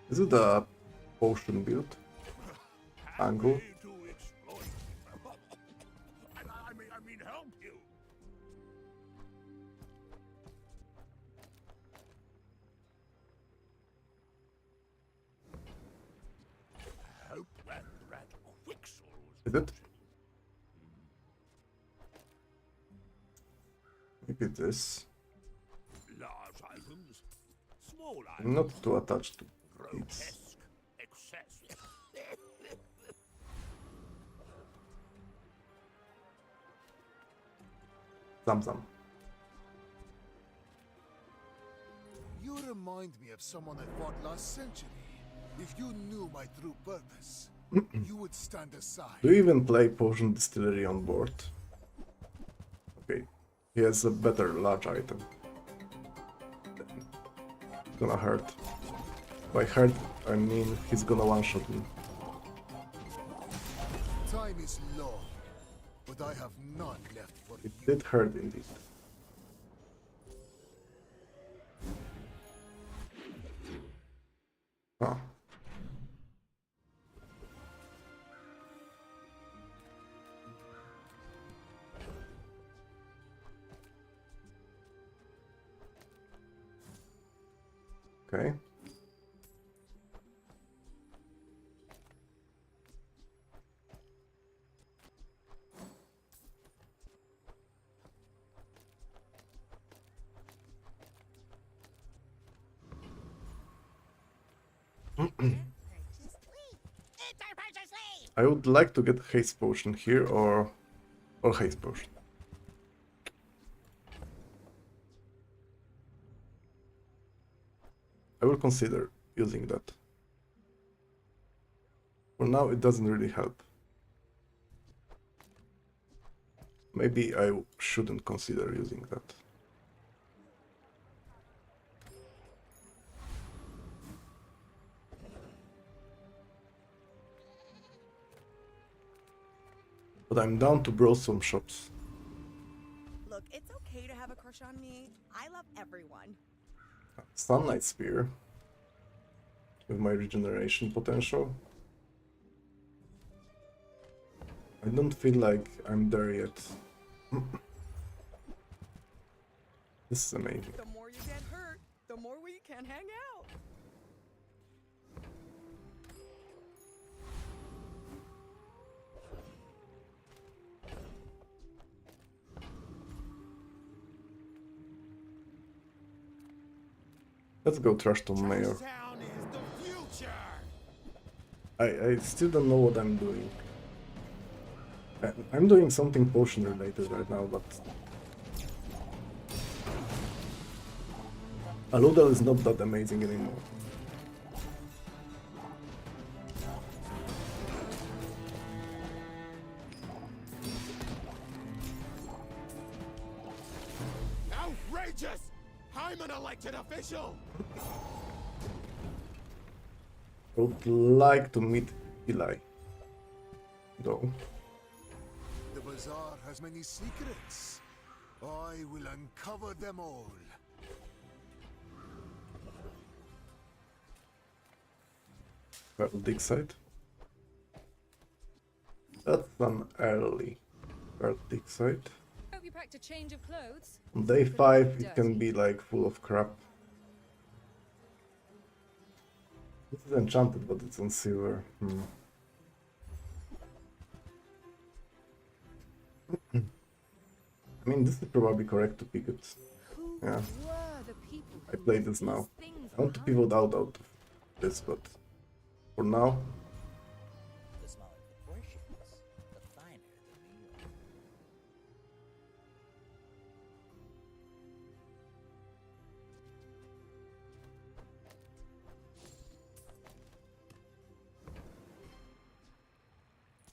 S1: Is it a potion build? Angle?
S4: To exploit. I mean, help you. Hope that Quicksil's
S1: Is it? Maybe this.
S4: large items, small
S1: I'm
S4: items,
S1: not too attached to it.
S4: grotesque excess.
S1: Zamzam.
S6: You remind me of someone I fought last century. If you knew my true purpose. You would stand aside.
S1: Do you even play potion distillery on board? Okay, he has a better large item. It's gonna hurt. By hurt, I mean he's gonna one-shot me.
S6: Time is long, but I have none left for
S1: It
S6: you.
S1: did hurt indeed. Huh. Okay. I would like to get haste potion here or haste potion. I will consider using that. For now it doesn't really help. Maybe I shouldn't consider using that. But I'm down to browse some shops.
S14: Look, it's okay to have a crush on me. I love everyone.
S1: Sunlight Spear. With my regeneration potential. I don't feel like I'm there yet. This is amazing.
S14: The more you get hurt, the more we can hang out.
S1: Let's go trash Tom Mayor. I still don't know what I'm doing. I'm doing something potion related right now, but Aludel is not that amazing anymore.
S6: Outrageous! I'm an elected official!
S1: I would like to meet Eli, though.
S6: The Bazaar has many secrets. I will uncover them all.
S1: Well, dig site. That's an early dig site.
S10: Hope you packed a change of clothes.
S1: On day 5 it can be like full of crap. This is enchanted, but it's on silver. I mean, this is probably correct to pick it. Yeah. I play this now. I want to pivot out of this, but for now.
S3: The smaller the portions, the finer the meal.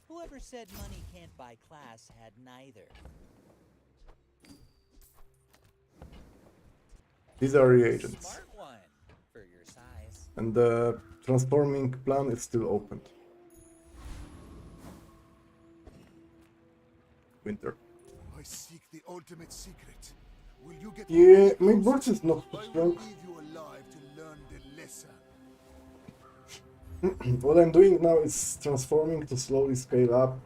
S3: Whoever said money can't buy class had neither.
S1: These are reagents.
S3: Smart one for your size.
S1: And the transforming plan is still open. Winter.
S6: I seek the ultimate secret. Will you get
S1: Yeah, my board is not too
S6: I will
S1: strong.
S6: leave you alive to learn the lesson.
S1: What I'm doing now is transforming to slowly scale up.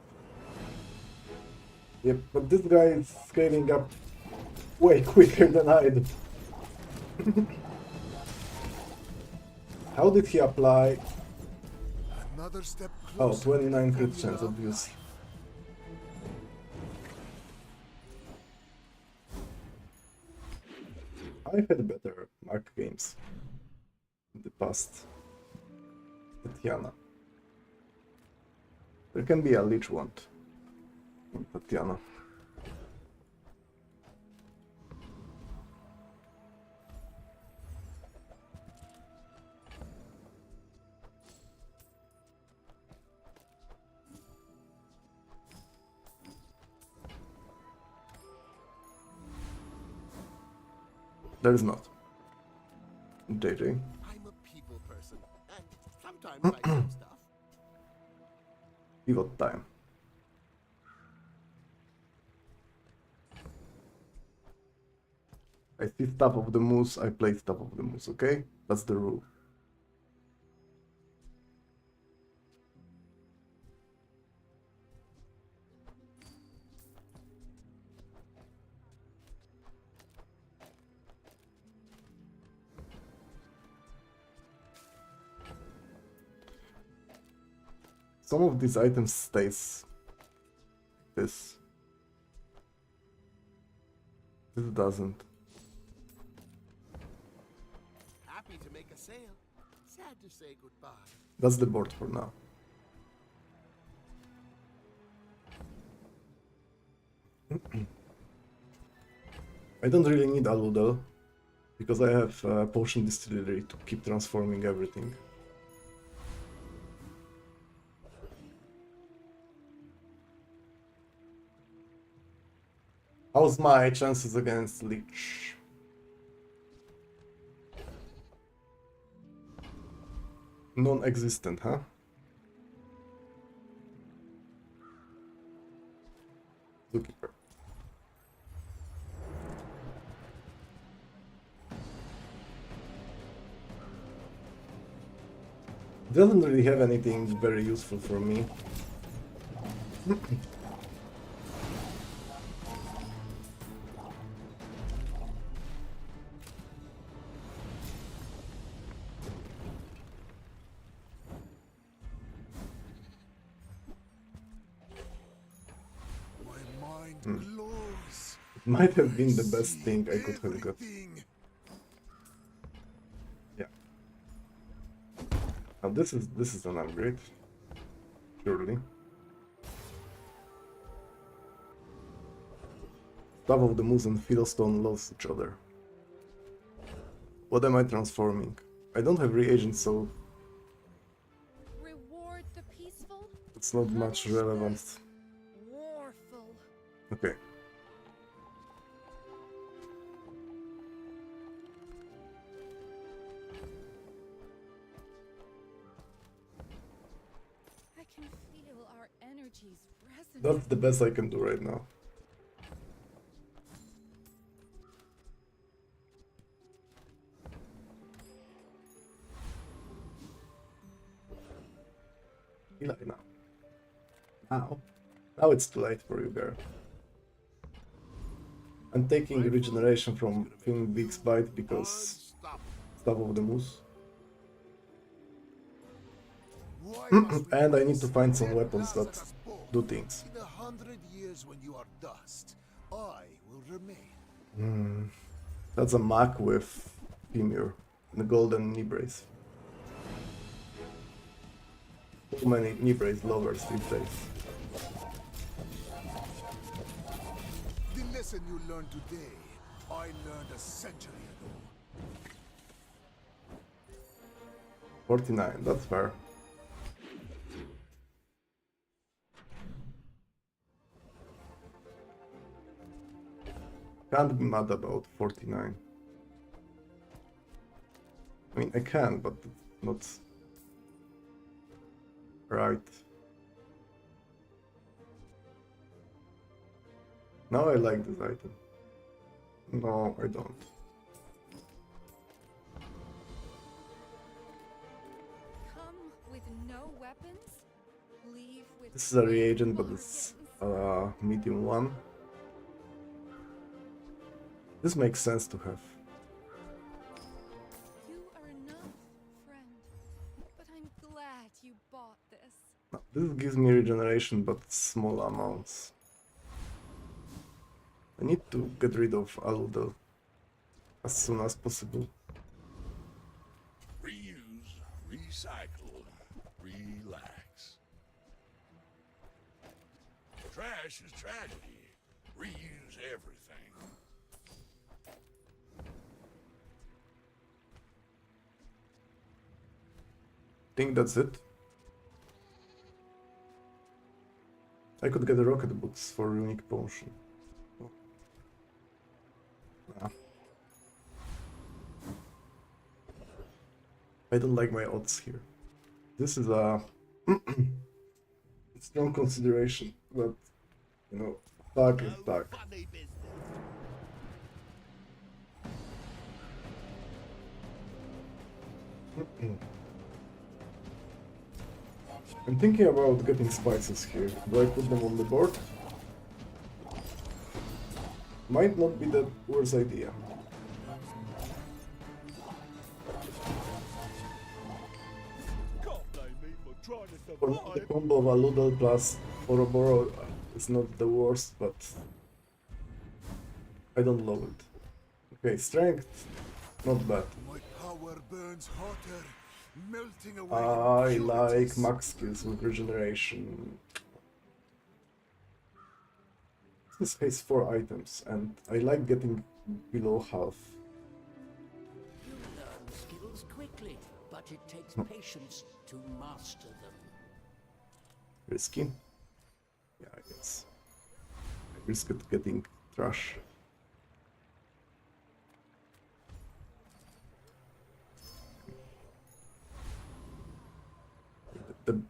S1: Yep, but this guy is scaling up way quicker than I do. How did he apply?
S6: Another step
S1: Oh,
S6: closer.
S1: 29 crit chance, obviously. I've had better Mark games in the past. Tatiana. There can be a Lich Wand in Tatiana. There's not. JJ.
S6: I'm a people person, and sometimes I know stuff.
S1: Pivot time. I see stuff of the moose, I play stuff of the moose, okay? That's the rule. Some of these items stays. This doesn't.
S6: Happy to make a sale. Sad to say goodbye.
S1: That's the board for now. I don't really need Aludel because I have a potion distillery to keep transforming everything. How's my chances against Leech? Non-existent, huh? Zookeeper. Doesn't really have anything very useful for me. It might have been the best thing I could have got. Yeah. Now this is an upgrade. Surely. Staff of the Moose and Fiddlestone loves each other. What am I transforming? I don't have reagents, so
S10: Reward the peaceful.
S1: it's not much relevant.
S10: Warful.
S1: Okay.
S10: I can feel our energies resonate.
S1: That's the best I can do right now. Now it's too late for you, girl. I'm taking regeneration from Film Big's Bite because Staff of the Moose. And I need to find some weapons that do things.
S6: In 100 years when you are dust, I will remain.
S1: That's a Mac with Femur and a golden knee brace. So many knee brace lovers these days.
S6: The lesson you learned today, I learned a century ago.
S1: 49, that's fair. Can't be mad about 49. I mean, I can, but it's not right. Now I like this item. No, I don't.
S10: Come with no weapons. Leave with
S1: This is a reagent, but it's medium one. This makes sense to have.
S10: You are enough, friend. But I'm glad you bought this.
S1: No, this gives me regeneration, but small amounts. I need to get rid of Aludel as soon as possible.
S4: Reuse, recycle, relax. Trash is tragedy. Reuse everything.
S1: Think that's it. I could get the rocket boots for unique potion. Oh. Nah. I don't like my odds here. This is a strong consideration, but you know, tag is tag. I'm thinking about getting spices here. Do I put them on the board? Might not be the worst idea. For me, the combo of a Ludel plus Oroboro is not the worst, but I don't love it. Okay, strength, not bad.
S6: My power burns hotter, melting away
S1: I like
S6: impurities.
S1: max skills with regeneration. This has 4 items, and I like getting below half.
S15: You learn skills quickly, but it takes patience to master them.
S1: Risky? Yeah, I guess. I risk it getting trash. The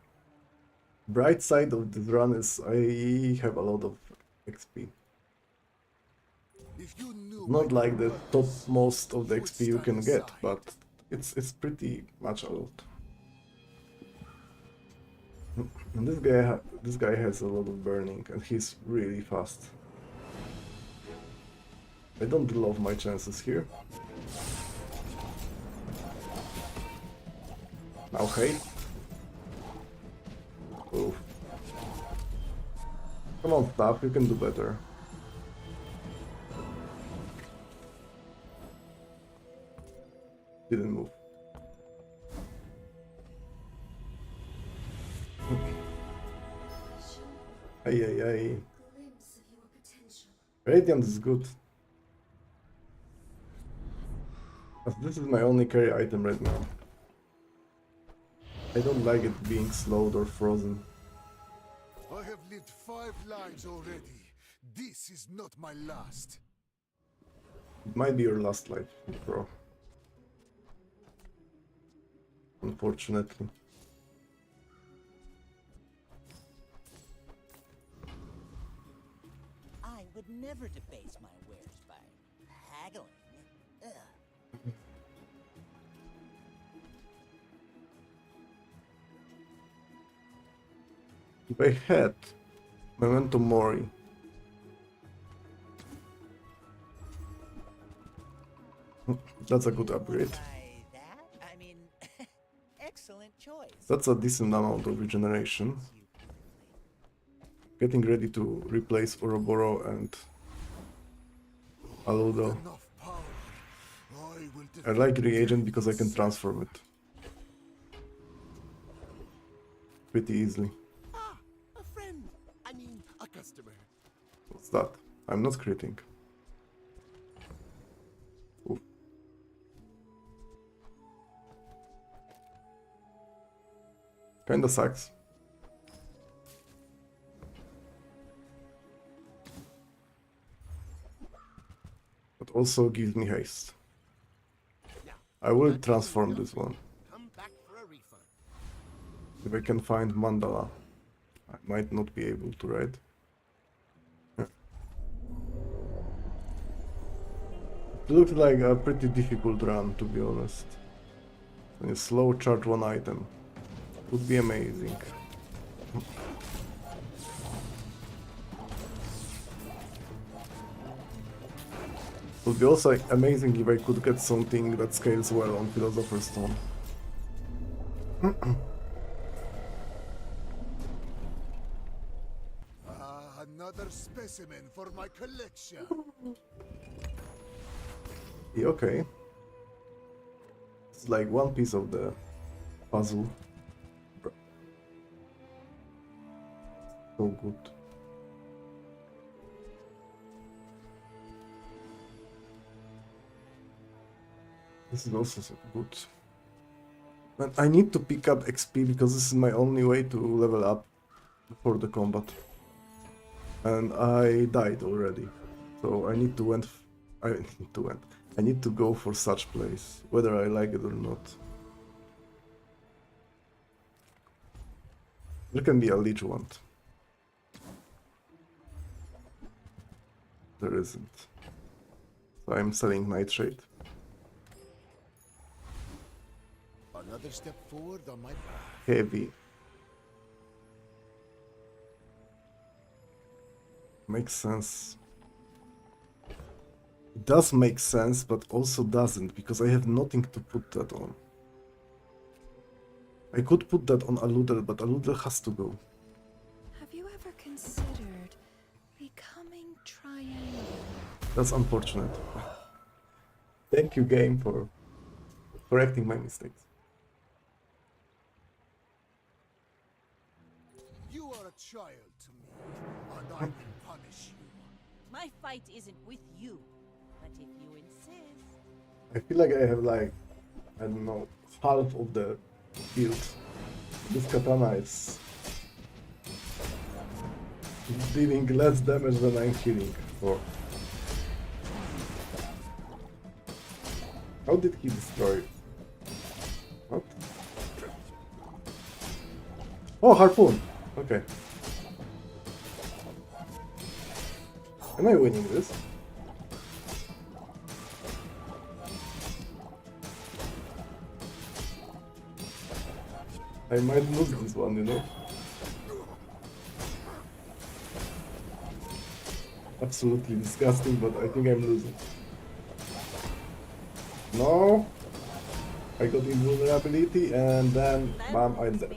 S1: bright side of this run is I have a lot of XP.
S6: If you knew
S1: Not
S6: my
S1: like the
S6: purpose,
S1: topmost of the
S6: you would
S1: XP you can
S6: stand
S1: get,
S6: aside.
S1: but it's pretty much a lot. And this guy has a lot of burning, and he's really fast. I don't love my chances here. Now hate. Oh. Come on, Staff, you can do better. Didn't move. Ay, ay, ay. Radiant is good. But this is my only carry item right now. I don't like it being slowed or frozen.
S6: I have lived 5 lives already. This is not my last.
S1: It might be your last life, bro. Unfortunately.
S3: I would never debase my wares by haggling. Ugh.
S1: If I had Memento Mori, that's a good upgrade.
S3: By that, I mean, excellent choice.
S1: That's a decent amount of regeneration. Getting ready to replace Oroboro and Aludo.
S6: Enough power. I will
S1: I like reagent because I can transform it pretty easily.
S6: Ah, a friend. I mean, a customer.
S1: What's that? I'm not critting. Oof. Kinda sucks. But also gives me haste. I will transform this one.
S6: Come back for a refund.
S1: If I can find Mandala. I might not be able to, right? Yeah. It looks like a pretty difficult run, to be honest. When you slow charge one item. Would be amazing. Would be also amazing if I could get something that scales well on Philosopher's Stone.
S6: Another specimen for my collection.
S1: Yeah, okay. It's like one piece of the puzzle. So good. This is also so good. But I need to pick up XP because this is my only way to level up for the combat. And I died already. So I need to I need to go for such place, whether I like it or not. There can be a leech wand. There isn't. So I'm selling Nightshade.
S6: Another step forward on my path.
S1: Heavy. Makes sense. It does make sense, but also doesn't, because I have nothing to put that on. I could put that on Aludel, but Aludel has to go.
S7: Have you ever considered becoming triangular?
S1: That's unfortunate. Thank you, game, for correcting my mistakes.
S6: You are a child to me, and I will punish you.
S5: My fight isn't with you, but if you insist.
S1: I feel like I have like, I don't know, half of the field. This katana is dealing less damage than I'm healing for. How did he destroy it? What? Oh, harpoon! Okay. Am I winning this? I might lose this one, you know? Absolutely disgusting, but I think I'm losing. No! I got invulnerability and then bam, I'm dead.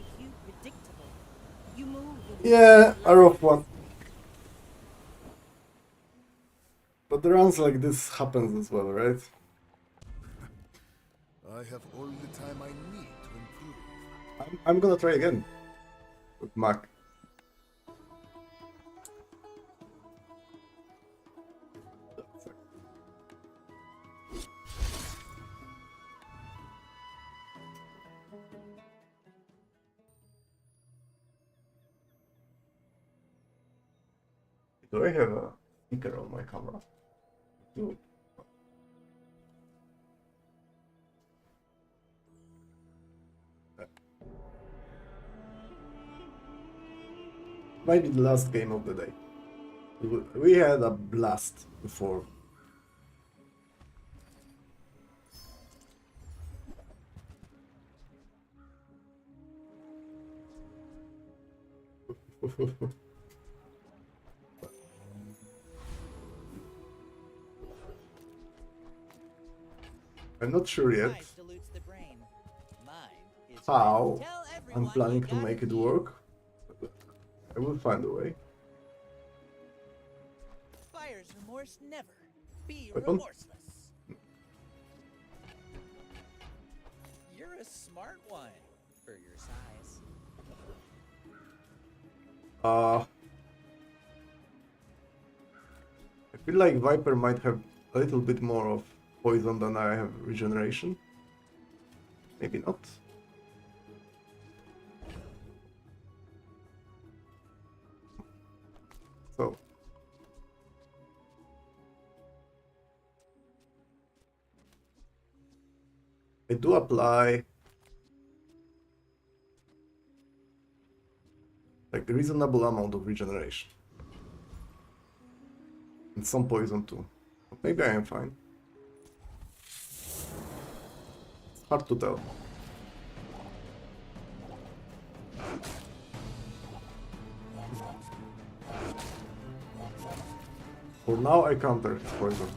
S1: Yeah, a rough one. But the runs like this happens as well, right?
S6: I have all the time I need to improve.
S1: I'm gonna try again with Mac. Do I have a sticker on my camera? No. Might be the last game of the day. We had a blast before. I'm not sure yet how I'm planning to make it work. I will find a way.
S3: Fire's remorse never. Be
S1: Weapon?
S3: remorseless. You're a smart one for your size.
S1: I feel like Viper might have a little bit more of poison than I have regeneration. Maybe not. So I do apply like a reasonable amount of regeneration. And some poison too. But maybe I am fine. It's hard to tell. For now I counter his poison.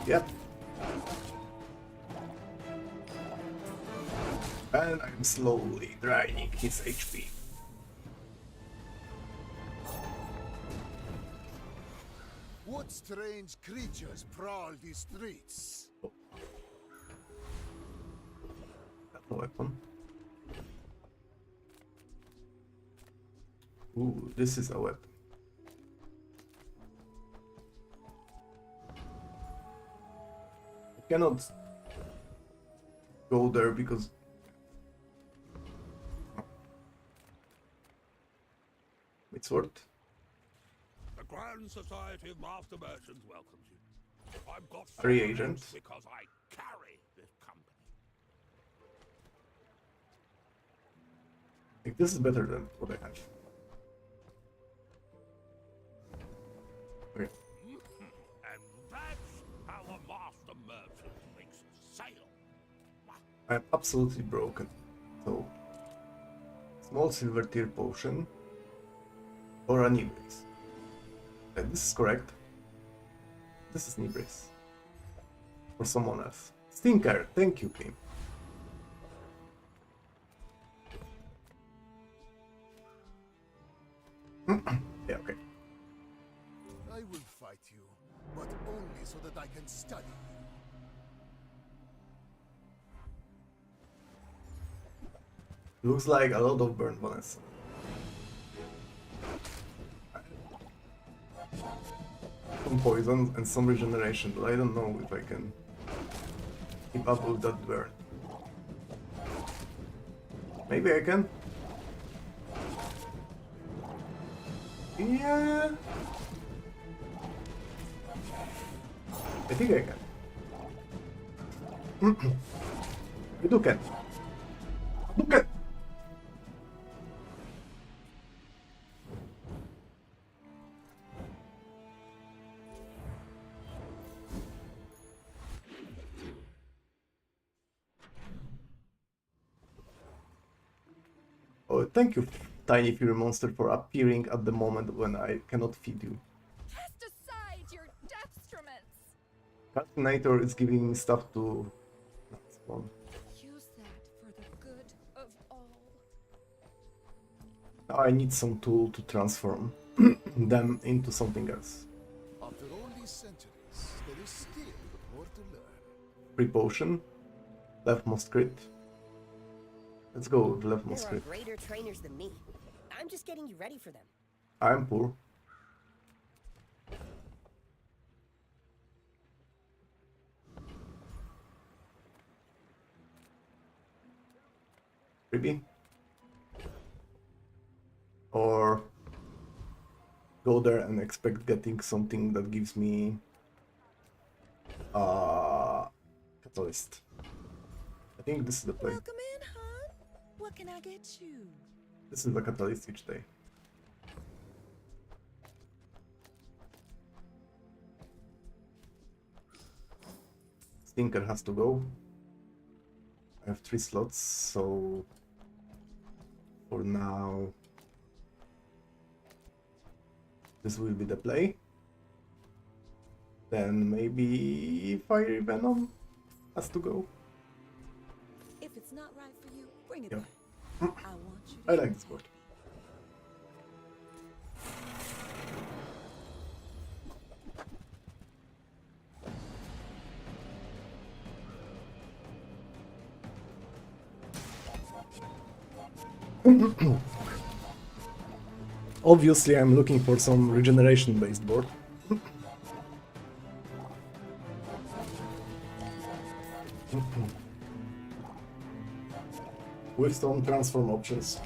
S1: Yep. And I'm slowly draining his HP.
S6: What strange creatures prowl these streets?
S1: That's a weapon. Ooh, this is a weapon. I cannot go there because it's worth.
S4: The Grand Society of Master Merchants welcomes you. I've got
S1: Free agent.
S4: because I carry this company.
S1: Like, this is better than what I had. Okay.
S4: And that's how a master merchant makes a sale.
S1: I'm absolutely broken. So, small silver tier potion or a knee brace. This is correct. This is knee brace. For someone else. Stinker, thank you, Kim. Yeah, okay.
S6: I will fight you, but only so that I can study you.
S1: Looks like a lot of burn bonus. Some poison and some regeneration, but I don't know if I can keep up with that burn. Maybe I can? Yeah. I think I can. You do can. You can. Oh, thank you, Tiny Fury Monster, for appearing at the moment when I cannot feed you.
S10: Cast aside your destruments.
S1: Calcinator is giving me stuff to spawn.
S10: Use that for the good of all.
S1: Now I need some tool to transform them into something else.
S6: After all these centuries, there is still more to learn.
S1: Free potion, leftmost crit. Let's go with leftmost
S9: There are
S1: crit.
S9: greater trainers than me. I'm just getting you ready for them.
S1: I'm poor. Freebie? Or go there and expect getting something that gives me catalyst. I think this is the play.
S5: Welcome in, hon. What can I get you?
S1: This is the catalyst each day. Stinker has to go. I have 3 slots, so for now this will be the play. Then maybe Fiery Venom has to go.
S5: If it's not right for you, bring it
S1: Yeah.
S5: back. I want you to
S1: I like this board. Obviously, I'm looking for some regeneration-based board. With some transform options.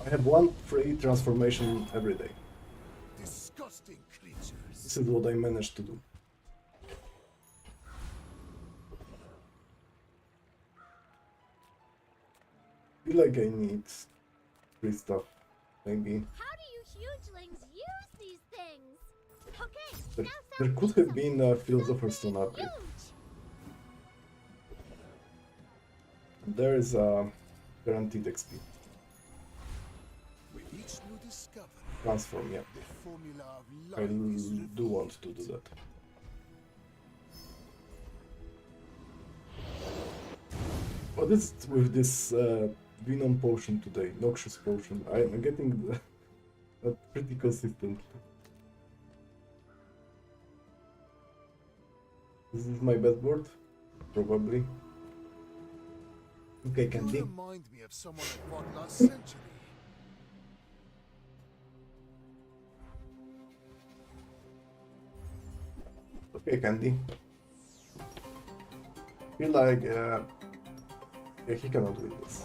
S1: I have 1 free transformation every day.
S6: Disgusting creatures.
S1: This is what I managed to do. I feel like I need free stuff, maybe.
S2: How do you hugelings use these things? Okay,
S1: There,
S2: now
S1: there could have been a Philosopher's Stone upgrade.
S2: huge.
S1: There is a guaranteed XP.
S6: With each new discovery,
S1: Transform, yeah.
S6: the formula of
S1: I
S6: life is
S1: do want to do that. What is it with this Venom potion today? Noxious potion. I'm getting that pretty consistent. This is my best board? Probably. Okay,
S6: You
S1: Candy.
S6: remind me of someone I fought last century.
S1: Okay, Candy. Feel like yeah, he cannot win this.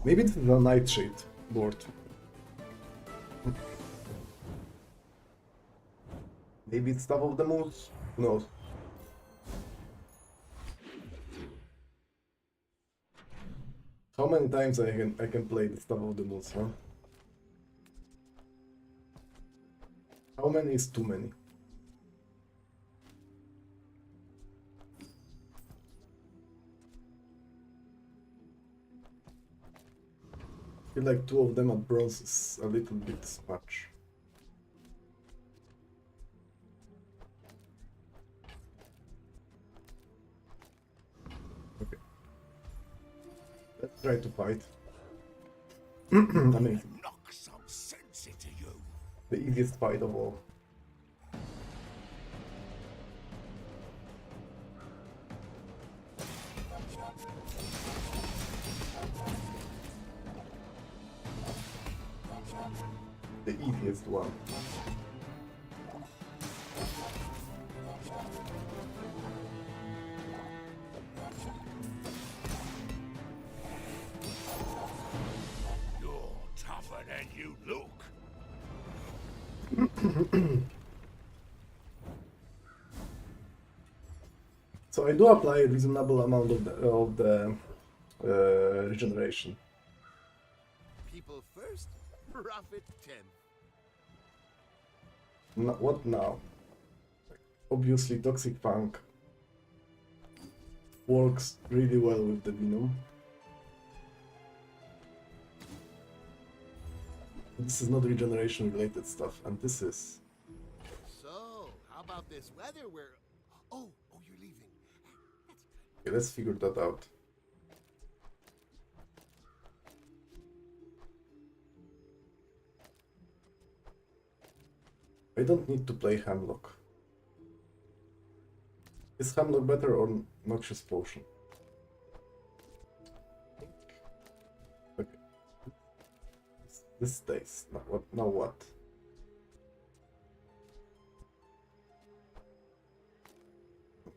S1: Maybe this is a Nightshade board. Maybe it's Staff of the Moose. Who knows? How many times I can play the Staff of the Moose, huh? How many is too many? I feel like 2 of them at bronze is a little bit much. Okay. Let's try to fight. Amazing.
S4: Knock some sense into you.
S1: The easiest fight of all. The easiest one.
S4: You're tougher than you look.
S1: So I do apply a reasonable amount of the regeneration.
S6: People first, profit 10.
S1: What now? Obviously, Toxic Funk works really well with the Venom. This is not regeneration related stuff, and this is.
S6: So, how about this weather where... Oh, you're leaving. That's good.
S1: Okay, let's figure that out. I don't need to play Hemlock. Is Hemlock better or Noxious Potion? Okay. This stays. Now what? Now what?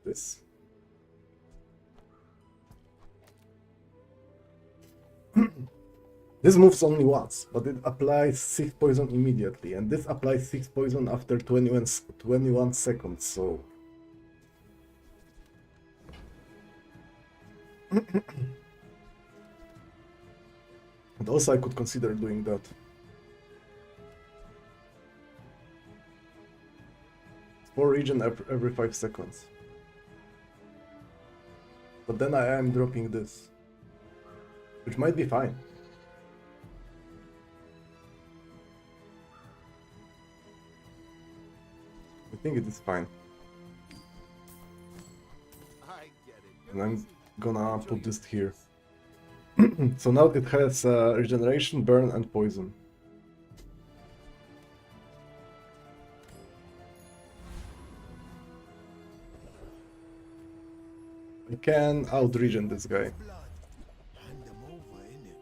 S1: This. This moves only once, but it applies 6 poison immediately, and this applies 6 poison after 21 seconds, so... And also I could consider doing that. For regen every 5 seconds. But then I am dropping this, which might be fine. I think it is fine.
S6: I get it.
S1: And I'm gonna put this here. So now it has regeneration, burn, and poison. I can out-regen this guy.
S6: Hand them over, innit?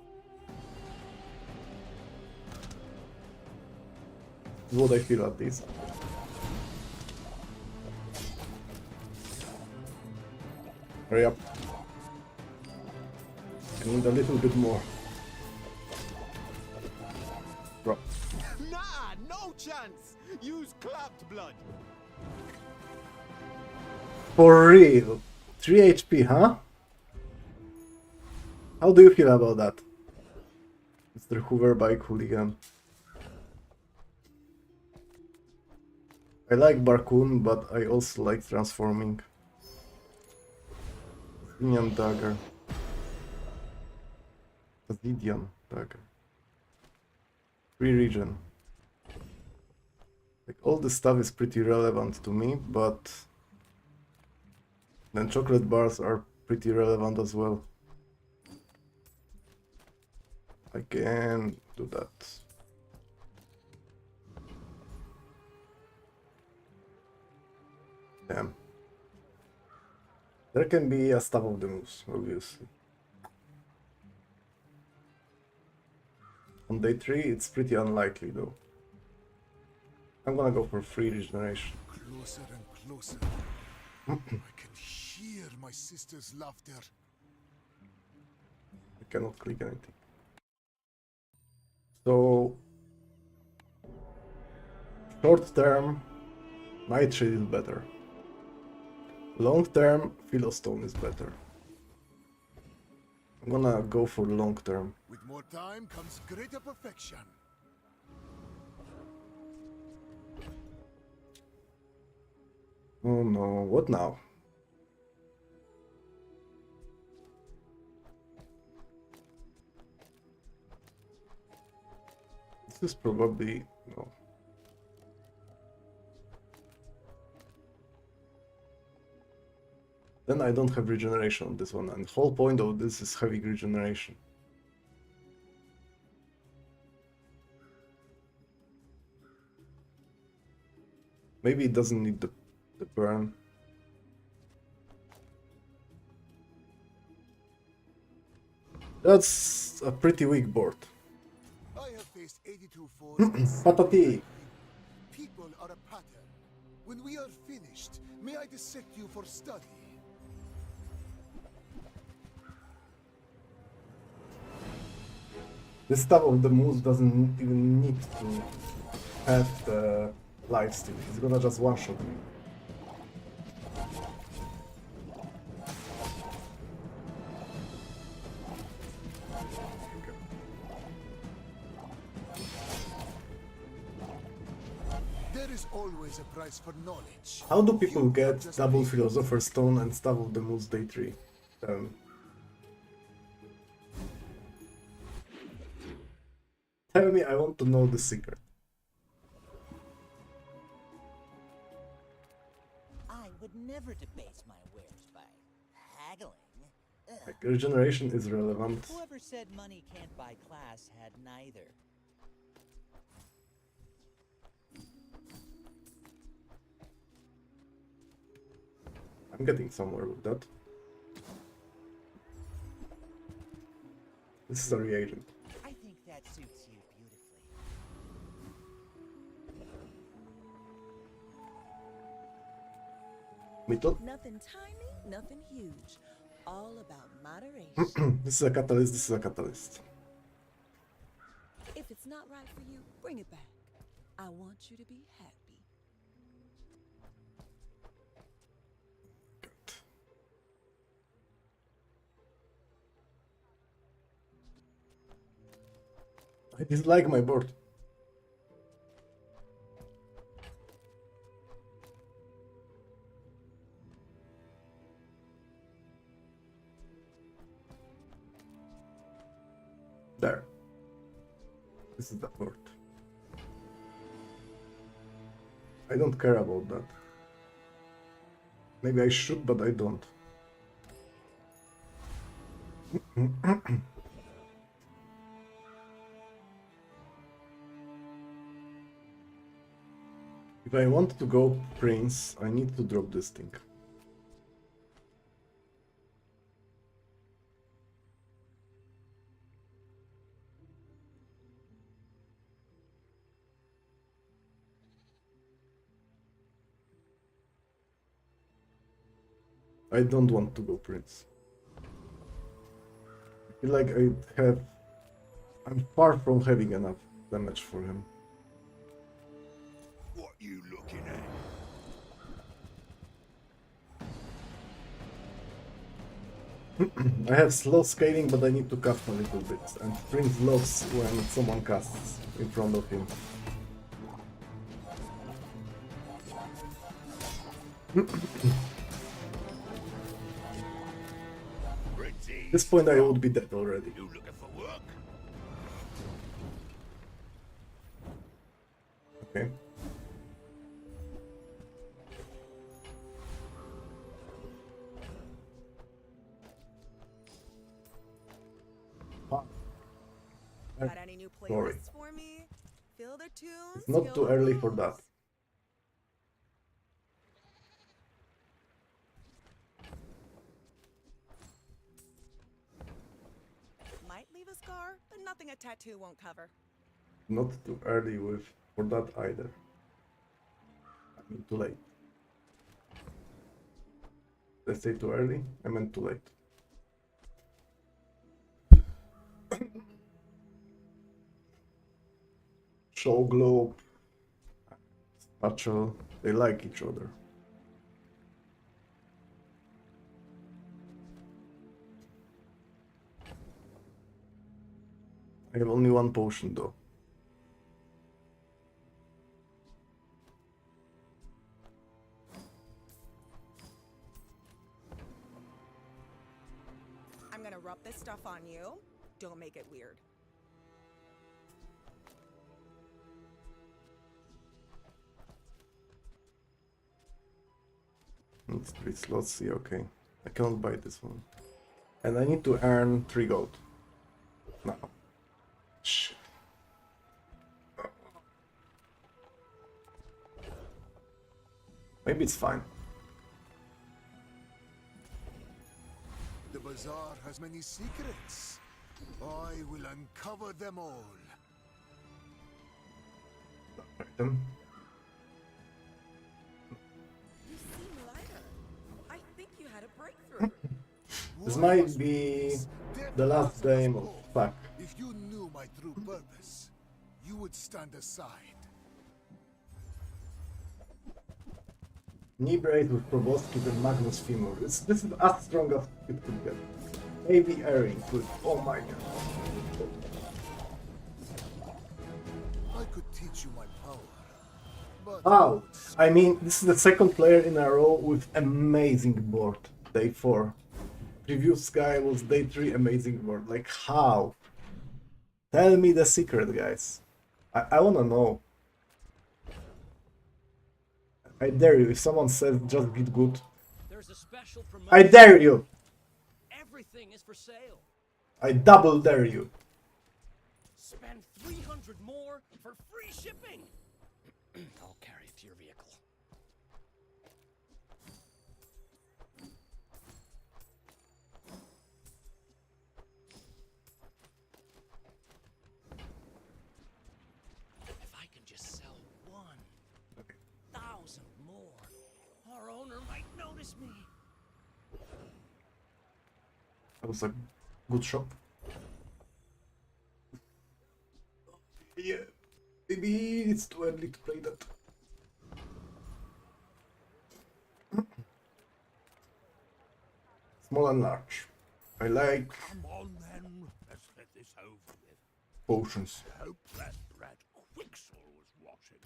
S1: This is what I feel at least. Hurry up. I need a little bit more. Drop.
S6: Nah, no chance. Use clapped blood.
S1: For real? 3 HP, huh? How do you feel about that, Mr. Hooverbike Hooligan? I like Barcoon, but I also like transforming. Athenian Dagger. Azidian Dagger. 3 regen. Like, all this stuff is pretty relevant to me, but then chocolate bars are pretty relevant as well. I can do that. Damn. There can be a Staff of the Moose, obviously. On day 3, it's pretty unlikely though. I'm gonna go for free regeneration.
S6: Closer and closer. I can hear my sister's laughter.
S1: I cannot click anything. So short term, Nightshade is better. Long term, Philostone is better. I'm gonna go for long term.
S6: With more time comes greater perfection.
S1: Oh no, what now? This is probably no. Then I don't have regeneration on this one, and the whole point of this is having regeneration. Maybe it doesn't need the burn. That's a pretty weak board.
S6: I have faced 82 foes.
S1: Patati!
S6: People are a pattern. When we are finished, may I dissect you for study?
S1: This stuff of the moose doesn't even need to have the lifesteal. It's gonna just one-shot me.
S6: There is always a price for knowledge.
S1: How do people get double Philosopher's Stone and Staff of the Moose Day 3? Tell me, I want to know the secret.
S3: I would never debase my wares by haggling.
S1: Like, regeneration is relevant.
S3: Whoever said money can't buy class had neither.
S1: I'm getting somewhere with that. This is a reagent.
S3: I think that suits you beautifully.
S1: Method?
S14: Nothing tiny, nothing huge. All about moderation.
S1: This is a catalyst, this is a catalyst.
S14: If it's not right for you, bring it back. I want you to be happy.
S1: I dislike my board. There. This is the board. I don't care about that. Maybe I should, but I don't. If I want to go Prince, I need to drop this thing. I don't want to go Prince. I feel like I'm far from having enough damage for him.
S4: What you looking at?
S1: I have slow scaling, but I need to cast a little bit, and Prince loves when someone casts in front of him. At this point I would be dead already.
S4: You looking for work?
S1: Okay.
S14: Got any new
S1: Sorry.
S14: playlists for me? Feel the tunes?
S1: It's not
S14: feel
S1: too
S14: the
S1: early for
S14: grooves?
S1: that.
S14: Might leave a scar, but nothing a tattoo won't cover.
S1: Not too early for that either. I mean, too late. Did I say too early? I meant too late. Show Globe, Spatchel, they like each other. I have only one potion though.
S14: I'm gonna rub this stuff on you. Don't make it weird.
S1: It's 3 slots, yeah, okay. I cannot buy this one. And I need to earn 3 gold. No. Shit. Maybe it's fine.
S6: The Bazaar has many secrets. I will uncover them all.
S1: Item.
S13: You seem lighter. I think you had a breakthrough.
S1: This might be the last game of fuck.
S6: If you knew my true purpose, you would stand aside.
S1: Inebriate with Proboscis and Magnus Femur. This is as strong as it could get. Maybe Erin could. Oh my god.
S6: I could teach you my power. But
S1: Oh, I mean, this is the second player in a row with amazing board. Day 4. Previous guy was day 3, amazing board. Like, how? Tell me the secret, guys. I wanna know. I dare you, if someone says just get good.
S15: There's a special promotion.
S1: I dare you!
S15: Everything is for sale.
S1: I double dare you.
S15: Spend 300 more for free shipping. I'll carry it to your vehicle. If I can just sell 1,000 more, our owner might notice me.
S1: That was a good shop. Yeah, maybe it's too early to play that. Small and large. I like
S4: Come on then, let's get this over with.
S1: potions.
S4: Hope that rat Quixel was watching.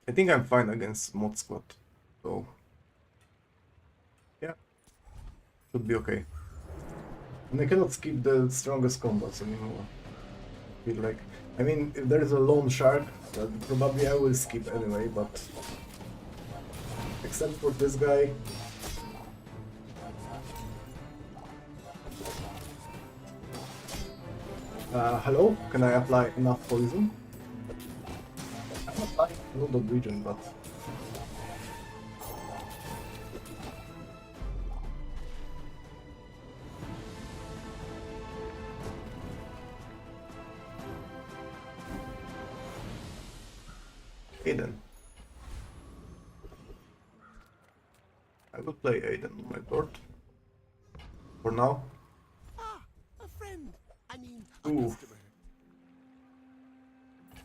S1: I think I'm fine against Mod Squad, so yeah, should be okay. And I cannot skip the strongest combos anymore. I feel like, I mean, if there is a lone shark, probably I will skip anyway, but except for this guy. Hello? Can I apply enough poison? I'm applying a lot of region, but Aiden. I will play Aiden on my board. For now.
S15: Ah, a friend. I mean,
S1: a customer.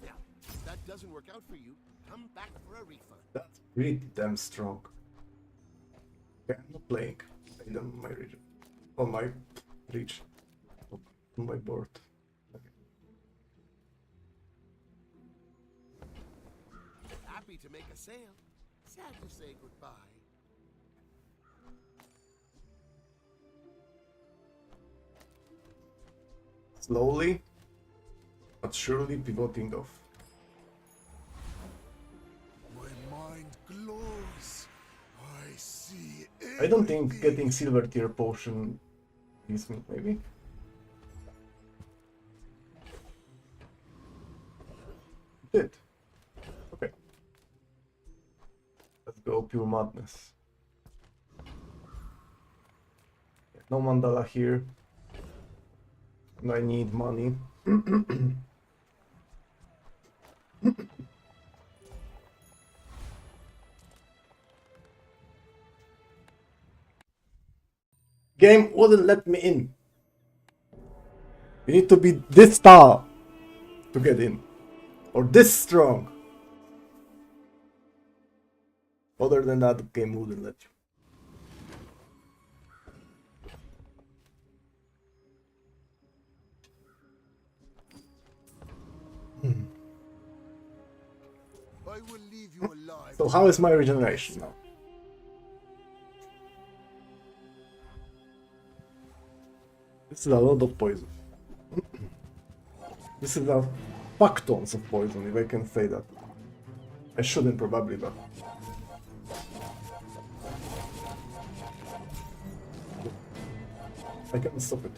S15: Yeah, if that doesn't work out for you, come back for a refund.
S1: That's pretty damn strong. Okay, I'm not playing Aiden on my region. On my reach. On my board.
S15: Happy to make a sale. Sad to say goodbye.
S1: Slowly, but surely pivoting off.
S6: my mind glows. I see
S1: I don't think getting silver tier potion gives me, maybe. Did. Okay. Let's go pure madness. No mandala here. And I need money. game wouldn't let me in. You need to be this tall to get in. Or this strong. Other than that, the game wouldn't let you.
S6: I will leave you alive.
S1: So how is my regeneration now? This is a lot of poison. This is a fuck tons of poison, if I can say that. I shouldn't probably, but... I can't stop it.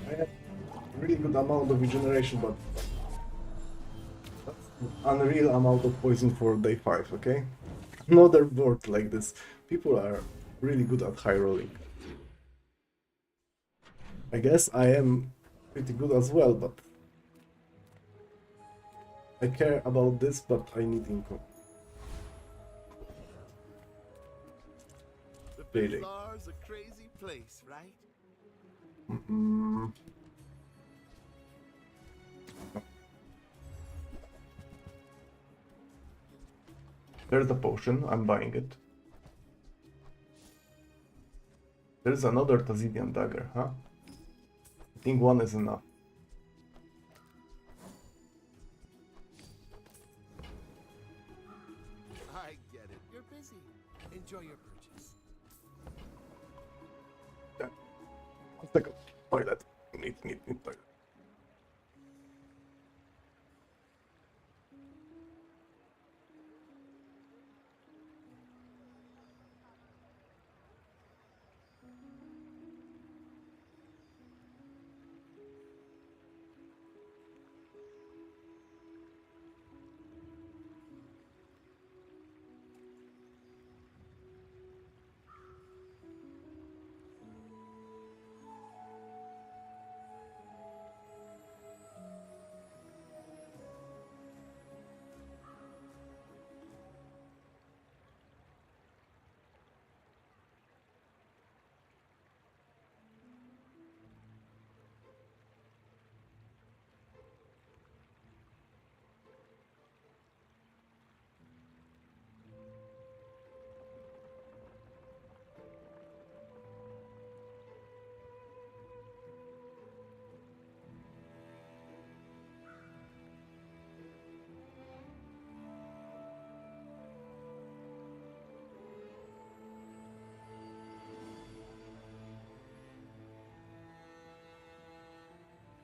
S1: I have a really good amount of regeneration, but that's an unreal amount of poison for day 5, okay? Another board like this. People are really good at high rolling. I guess I am pretty good as well, but I care about this, but I need income.
S6: The
S1: Really.
S6: Bazaar's a crazy place, right?
S1: There's a potion, I'm buying it. There's another Tazidian dagger, huh? I think one is enough.
S6: I get it. You're busy. Enjoy your purchase.
S1: Yeah. I'll take a toilet. Need toilet.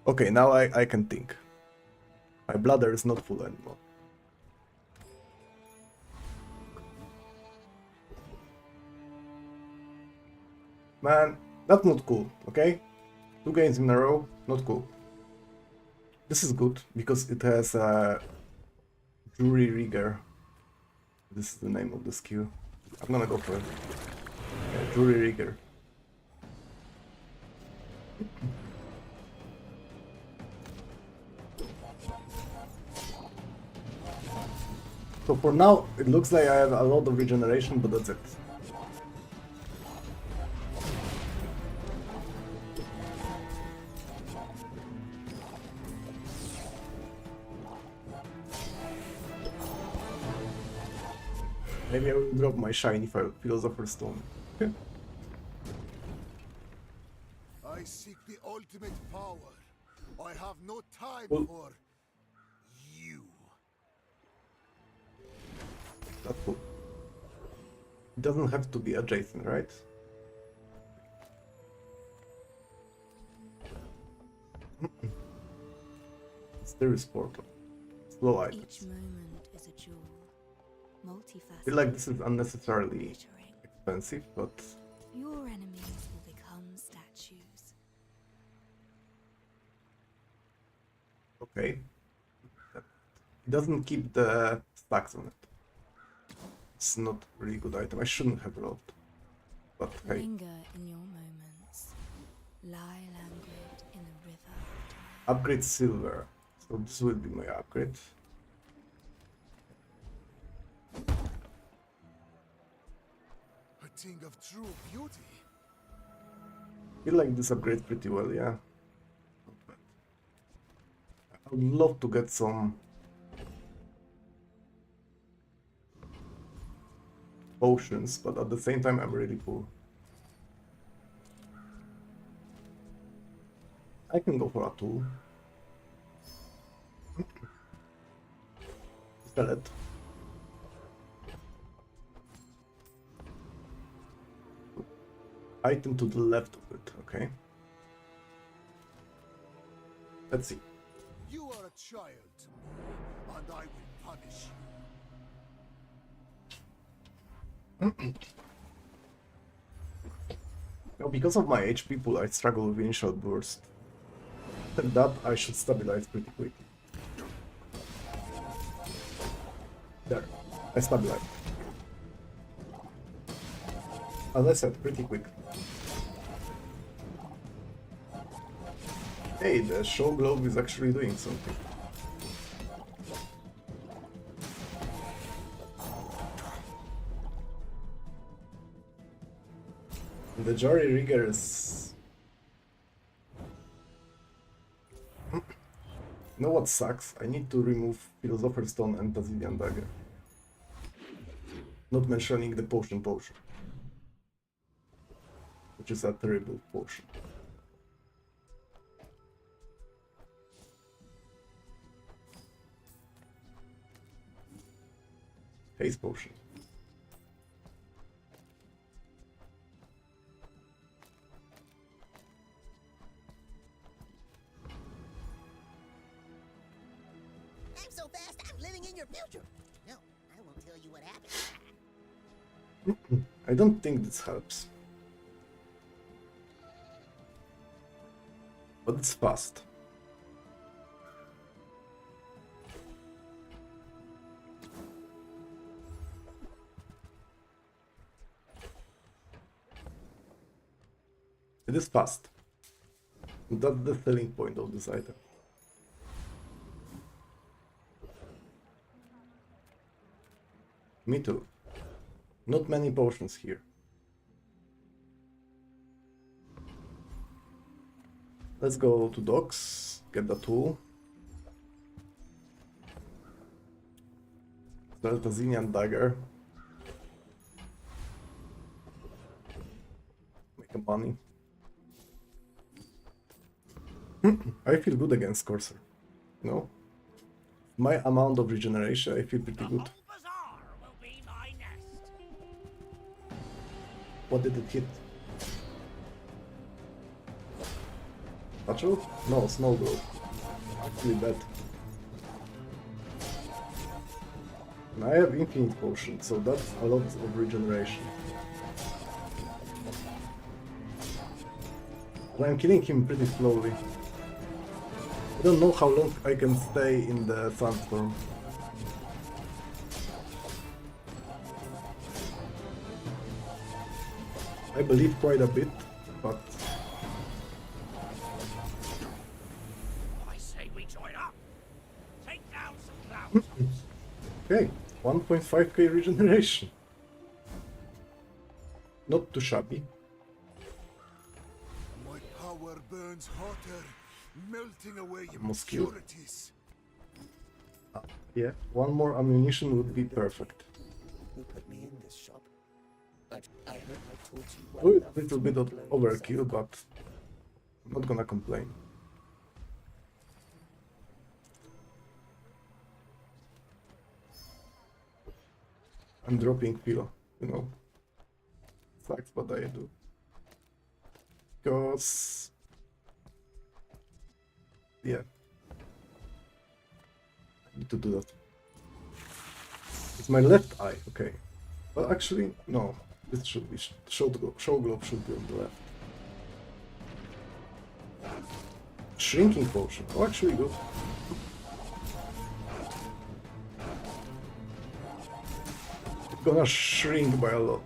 S1: Okay, now I can think. My bladder is not full anymore. Man, that's not cool, okay? 2 games in a row, not cool. This is good, because it has a Jury Rigger. This is the name of the skill. I'm gonna go for it. Yeah, Jury Rigger. So for now, it looks like I have a lot of regeneration, but that's it. Maybe I will drop my shiny Philosopher's Stone.
S6: I seek the ultimate power. I have no time
S1: Well,
S6: for you.
S1: That's cool. It doesn't have to be adjacent, right? There is portal. Slow items.
S7: Each moment is a jewel, multifaceted.
S1: I feel like this is unnecessarily expensive, but
S7: Your enemies will become statues.
S1: okay. It doesn't keep the stacks on it. It's not a really good item. I shouldn't have rolled. But hey.
S7: Linger in your moments. Lie languid in the river.
S1: Upgrade silver. So this will be my upgrade.
S6: painting of true beauty.
S1: Feel like this upgrades pretty well, yeah. Not bad. I would love to get some potions, but at the same time I'm really poor. I can go for a tool. Sell it. Item to the left of it, okay. Let's see.
S6: You are a child to me, and I will punish you.
S1: Now, because of my HP pool, I struggle with initial burst. And that I should stabilize pretty quick. There, I stabilized. As I said, pretty quick. Hey, the show globe is actually doing something. The Jory Rigger is... You know what sucks? I need to remove Philosopher's Stone and Tazillian Dagger. Not mentioning the potion. Which is a terrible potion. Haste potion.
S9: I'm so fast, I'm living in your future. No, I won't tell you what happened.
S1: I don't think this helps. But it's fast. It is fast. That's the selling point of this item. Me too. Not many potions here. Let's go to docks, get the tool. Sell the Zinyan dagger. Make a money. I feel good against Corsair. No? My amount of regeneration, I feel pretty good.
S15: Bazaar will be my nest.
S1: What did it hit? Natural? No, snow globe. Actually bad. And I have infinite potion, so that's a lot of regeneration. But I'm killing him pretty slowly. I don't know how long I can stay in the sandstorm. I believe quite a bit, but
S15: I say we join up. Take down some clouds.
S1: okay, 1.5k regeneration. Not too shabby.
S6: My power burns hotter, melting away
S1: Mosquito.
S6: impurities.
S1: Yeah, one more ammunition would be perfect.
S15: Who put me in this shop? But I heard I told you
S1: Oh, a little bit of overkill, but I'm not gonna complain. I'm dropping Philo, you know. Sucks, but I do. Because... yeah. I need to do that. It's my left eye, okay. Well, actually, no. This should be... show globe should be on the left. Shrinking potion. Oh, actually good. It's gonna shrink by a lot.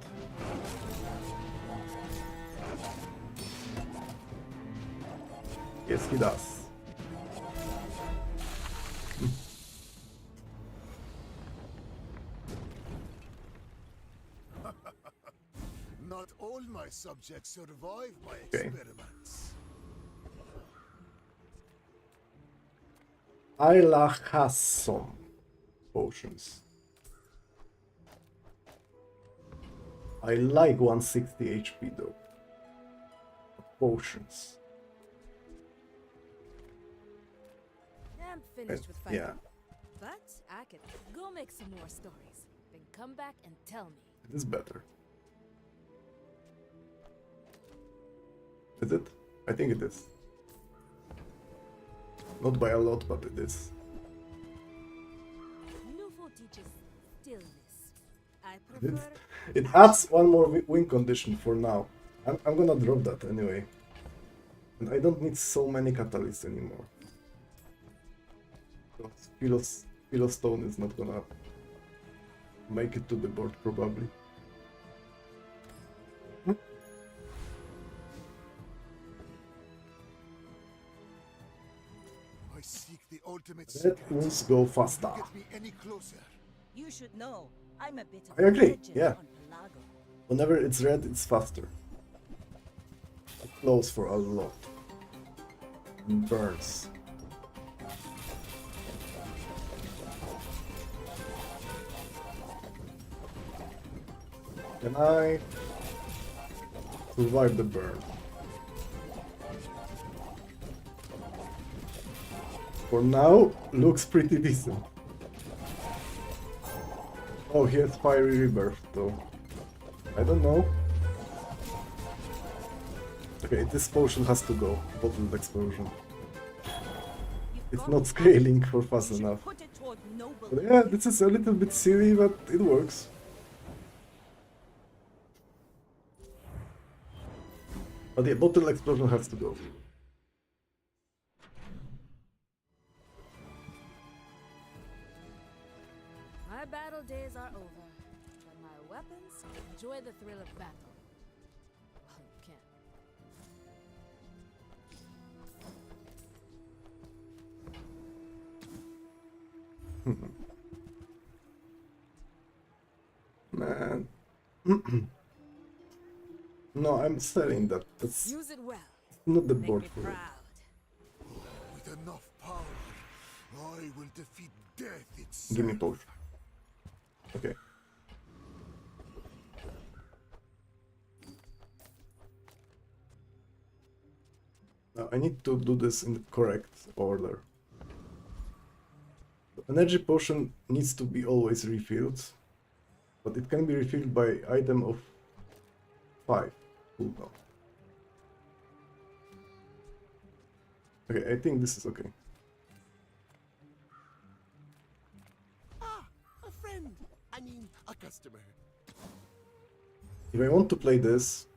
S1: Yes, he does.
S6: Not all my subjects survive my
S1: Okay.
S6: experiments.
S1: Ayla has some potions. I like 160 HP though. Potions.
S10: I'm finished with fighting.
S1: Yeah,
S10: But I could go make some more stories. Then come back and tell me.
S1: it is better. Is it? I think it is. Not by a lot, but it is.
S10: Newful teaches stillness. I
S1: It,
S10: prefer
S1: it adds one more win condition for now. I'm gonna drop that anyway. And I don't need so many catalysts anymore. Philostone is not gonna make it to the board probably.
S6: I seek the ultimate
S1: Let
S6: secret.
S1: us go faster.
S6: Get me any closer.
S5: You should know, I'm a bit of
S1: I agree,
S5: a legend
S1: yeah.
S5: on Pelago.
S1: Whenever it's red, it's faster. It flows for a lot. And burns. Can I survive the burn? For now, looks pretty decent. Oh, he has Fiery Rebirth though. I don't know. Okay, this potion has to go. Bottled Explosion. It's not scaling for fast enough.
S5: Put it toward noble.
S1: But yeah, this is a little bit silly, but it works. But yeah, Bottle Explosion has to go.
S10: my battle days are over. But my weapons enjoy the thrill of battle. Well, you can.
S1: Man. No, I'm selling that. That's
S10: Use it well.
S1: not the
S10: Make
S1: board
S10: me
S1: for it.
S10: proud.
S6: With enough power, I will defeat death itself.
S1: Give me potion. Okay. Now I need to do this in the correct order. The energy potion needs to be always refilled, but it can be refilled by item of 5 cooldown. Okay, I think this is okay.
S6: Ah, a friend. I mean, a customer.
S1: If I want to play this,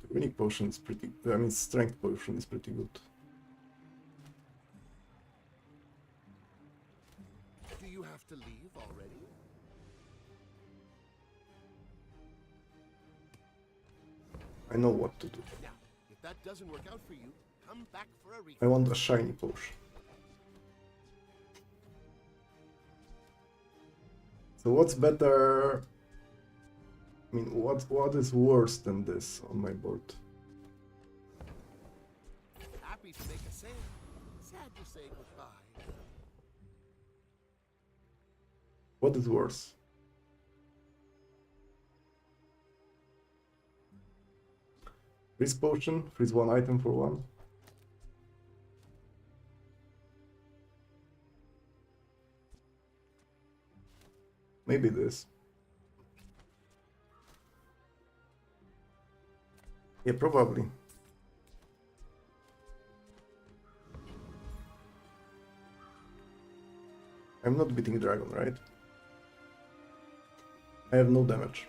S1: the unique potion is pretty. I mean, strength potion is pretty good.
S6: Do you have to leave already?
S1: I know what to do.
S6: Now, if that doesn't work out for you, come back for a
S1: I
S6: refill.
S1: want a shiny potion. So what's better? I mean, what is worse than this on my board?
S6: Happy to make a sale. Sad to say goodbye.
S1: What is worse? Freeze potion, freeze one item for one. Maybe this. Yeah, probably. I'm not beating dragon, right? I have no damage.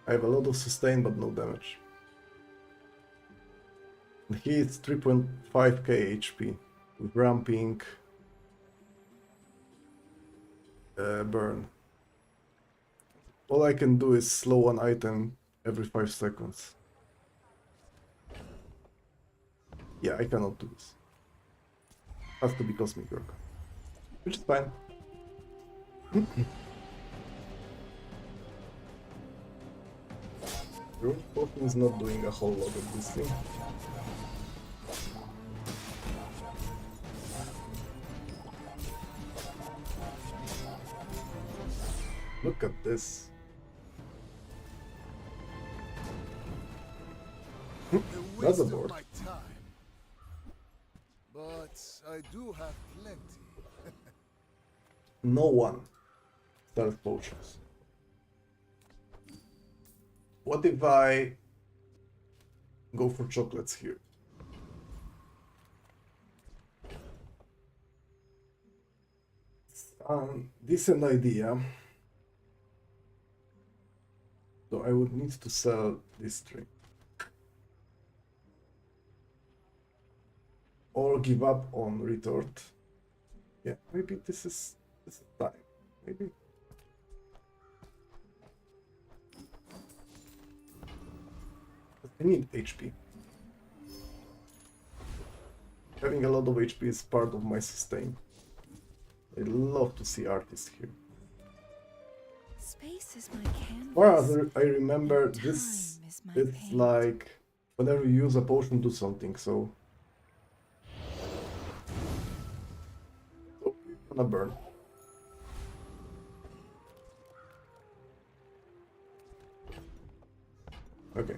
S1: I have a lot of sustain, but no damage. And he is 3.5k HP with ramping burn. All I can do is slow one item every 5 seconds. Yeah, I cannot do this. Has to be Cosmic Rock. Which is fine. Root potion is not doing a whole lot of this thing. Look at this. That's a board.
S6: My time. But I do have plenty.
S1: No one sells potions. What if I go for chocolates here? Decent idea. So I would need to sell this drink. Or give up on retort. Yeah, maybe this is time. Maybe. But I need HP. Having a lot of HP is part of my sustain. I love to see artists here.
S7: Space is my canvas.
S1: Or as I remember, this it's like whenever you use a potion, do something. So gonna burn. Okay,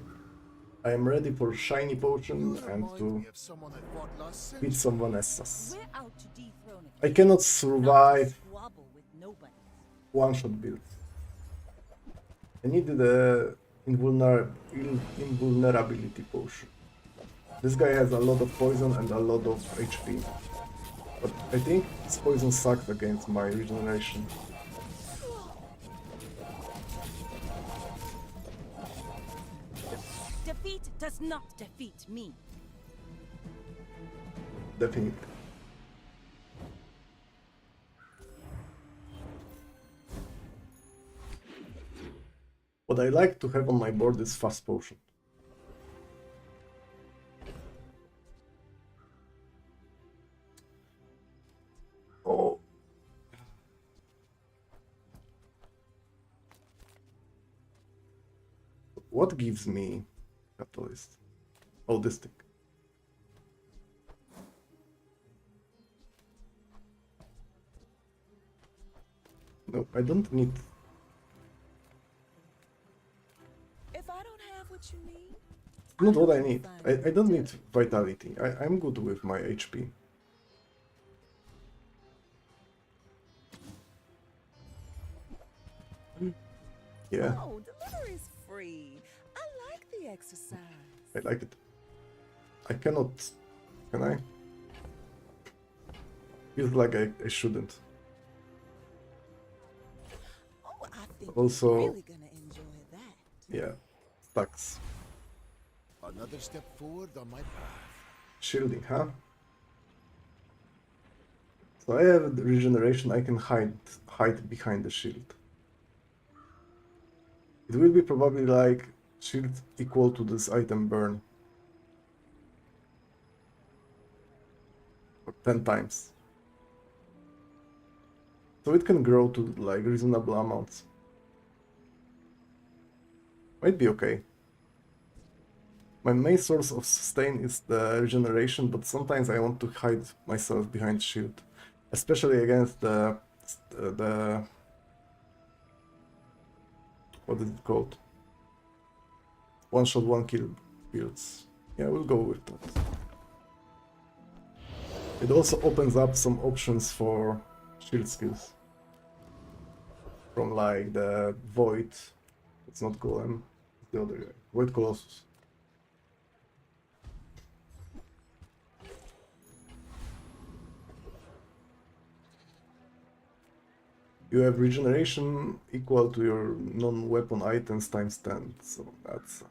S1: I am ready for shiny potion and to beat someone else's. I cannot survive one-shot build. I needed the invulnerability potion. This guy has a lot of poison and a lot of HP. But I think this poison sucks against my regeneration.
S5: Defeat does not defeat me.
S1: Definitely. What I like to have on my board is fast potion. Oh. What gives me catalyst? Oh, this thing. No, I don't need.
S14: If I don't have what you need,
S1: Not what I need. I don't need vitality. I'm good with my HP. Yeah,
S14: oh, delivery's free. I like the exercise.
S1: I like it. I cannot. Can I? Feels like I shouldn't.
S14: Oh, I think
S1: Also,
S14: you're really gonna enjoy that.
S1: yeah, stacks.
S6: Another step forward on my path.
S1: Shielding, huh? So I have the regeneration. I can hide behind the shield. It will be probably like shield equal to this item burn. Or 10 times. So it can grow to like reasonable amounts. Might be okay. My main source of sustain is the regeneration, but sometimes I want to hide myself behind shield. Especially against the what is it called? One shot, one kill builds. Yeah, we'll go with that. It also opens up some options for shield skills. From like the Void, it's not Golem, it's the other guy, Void Colossus. You have regeneration equal to your non-weapon items times 10, so that's...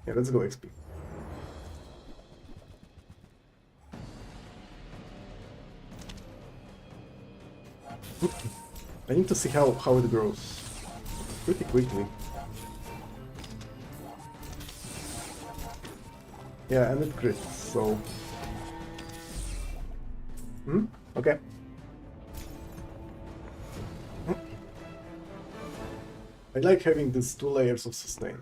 S1: yeah, let's go XP. I need to see how it grows. Pretty quickly. Yeah, and it crits, so... okay. I like having these 2 layers of sustain.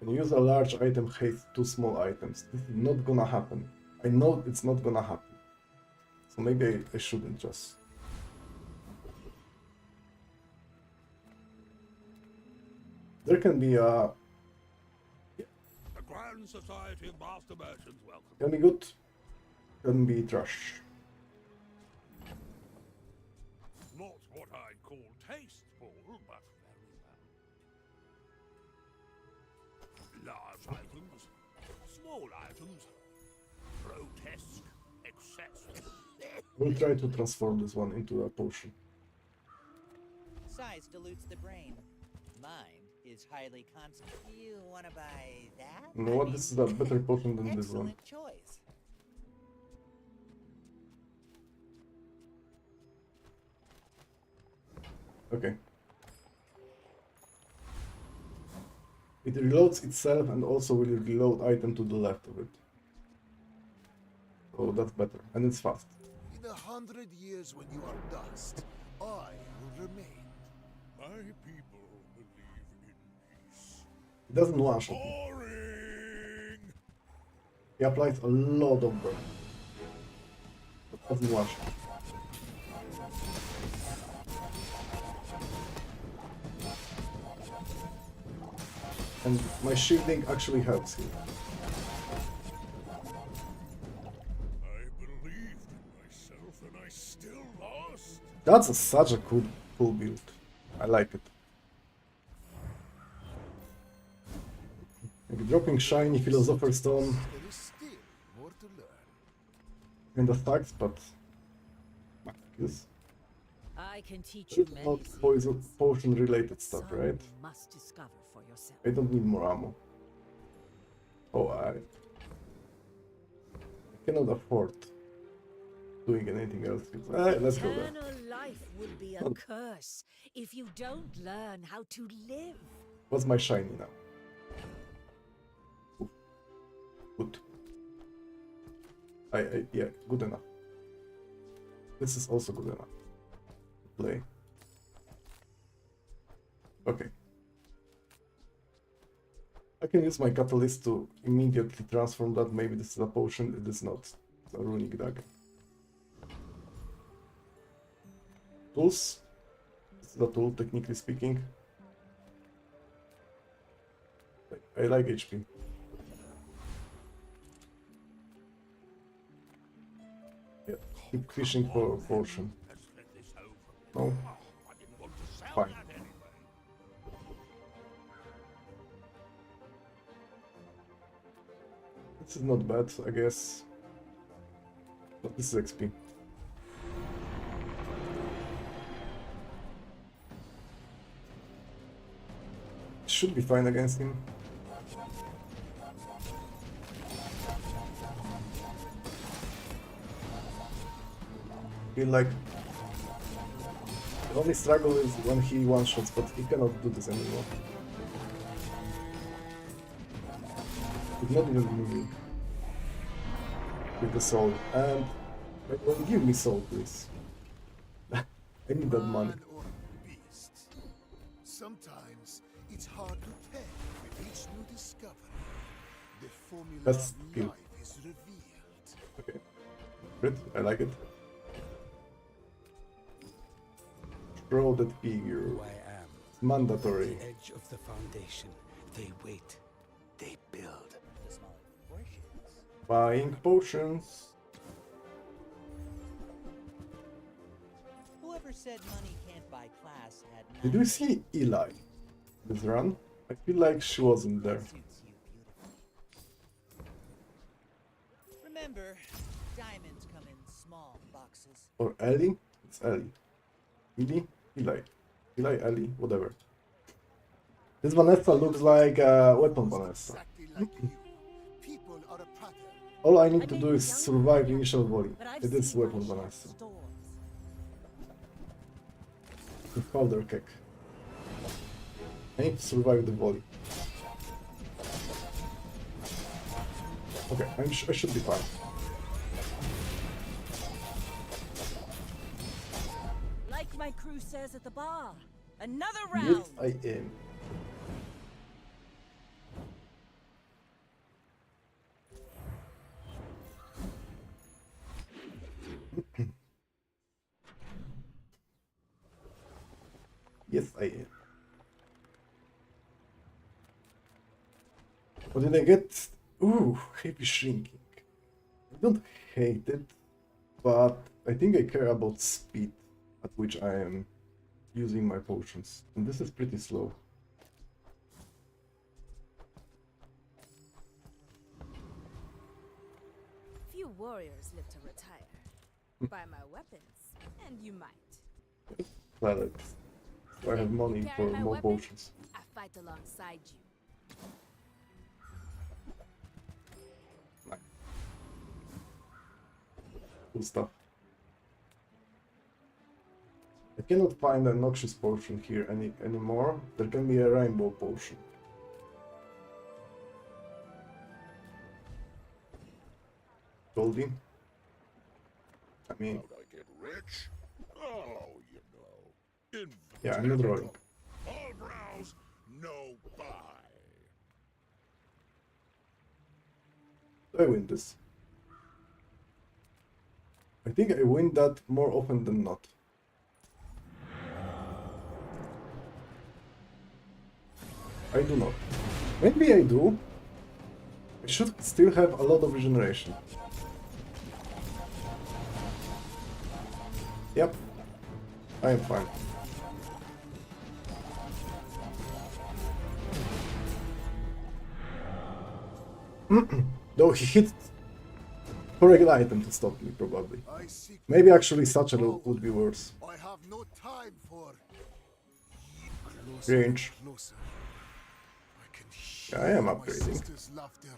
S1: When you use a large item, haste 2 small items. This is not gonna happen. I know it's not gonna happen. So maybe I shouldn't just. There can be a...
S4: The Grand Society of Master Merchants welcome.
S1: Can be good, can be trash.
S4: Not what I'd call tasteful, but very well. Large items, small items, grotesque, excess.
S1: We'll try to transform this one into a potion.
S3: Size dilutes the brain. Mind is highly constant. You want to buy that?
S1: You know what? This is a better potion than this one.
S3: Excellent choice.
S1: Okay. It reloads itself and also will reload item to the left of it. Oh, that's better. And it's fast.
S6: In 100 years when you are dust, I will remain.
S4: My people believe in peace.
S1: It doesn't one-shot. He applies a lot of burn. But doesn't one-shot. And my shielding actually helps here.
S4: I believed in myself and I still lost.
S1: That's such a cool build. I like it. Like dropping shiny Philosopher's Stone
S6: There is still more to learn.
S1: and the stacks, but my skills.
S5: I can teach you
S1: It's
S5: many
S1: not
S5: secrets.
S1: potion related stuff,
S5: Some
S1: right?
S5: you must discover for yourself.
S1: I don't need more ammo. Oh, I cannot afford doing anything else. Let's go there.
S5: Eternal life will be a curse if you don't learn how to live.
S1: What's my shiny now? Oof. Good. Yeah, good enough. This is also good enough. Play. Okay. I can use my catalyst to immediately transform that. Maybe this is a potion, it is not. It's a runic dagger. Tools. This is a tool, technically speaking. I like HP. Yeah, keep fishing for a potion. No? Fine. This is not bad, I guess. But this is XP. Should be fine against him. Feel like the only struggle is when he one-shots, but he cannot do this anymore. He's not even moving with the soul. And don't give me soul, please. I need that money.
S6: Man or beast. Sometimes it's hard to tell with each new discovery. The formula
S1: That's
S6: of
S1: good.
S6: life is revealed.
S1: Okay. Good, I like it. Throw that figure.
S8: Who I am.
S1: It's mandatory.
S8: At the edge of the foundation, they wait, they build.
S3: The smaller portions.
S1: Buying potions.
S3: Whoever said money can't buy class had
S1: Did we see Eli this run? I feel like she wasn't there.
S3: Suits you beautifully. Remember, diamonds come in small boxes.
S1: Or Ellie? It's Ellie. Eli? Eli. Eli, Ellie, whatever. This Vanessa looks like weapon Vanessa.
S6: Exactly like you. People are a pattern.
S1: All I need to do is survive initial volley. It is weapon Vanessa. With powder keg. I need to survive the volley. Okay, I should be fine.
S5: Like my crew says at the bar, another
S1: Yes,
S5: round.
S1: I am. Yes, I am. What did I get? Ooh, heavy shrinking. I don't hate it, but I think I care about speed at which I am using my potions. And this is pretty slow.
S10: Few warriors live to retire. Buy my weapons, and you might.
S1: Valid. So I have money
S10: You
S1: for
S10: carry my
S1: more
S10: weapon,
S1: potions.
S10: I fight alongside you.
S1: Cool stuff. I cannot find a noxious potion here anymore. There can be a rainbow potion. Goldie? I mean...
S4: How'd I get rich? Oh, you know.
S1: Yeah, I'm not rolling.
S4: All browse, no buy.
S1: Do I win this? I think I win that more often than not. I do not. Maybe I do. I should still have a lot of regeneration. Yep. I am fine. Though he hit correct item to stop me, probably. Maybe actually Satchel would be worse.
S6: I have no time for
S1: Range.
S6: closer. I can
S1: Yeah, I am
S6: hear my
S1: upgrading.
S6: sister's laughter.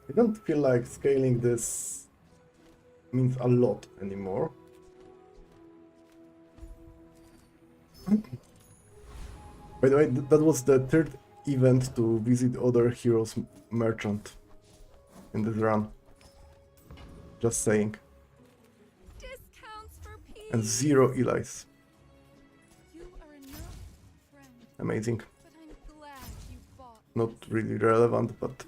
S1: I don't feel like scaling this means a lot anymore. By the way, that was the third event to visit other heroes merchant in this run. Just saying.
S7: Discounts for peace.
S1: And 0 Eli's.
S7: You are enough, friend.
S1: Amazing.
S7: But I'm glad you bought.
S1: Not really relevant, but...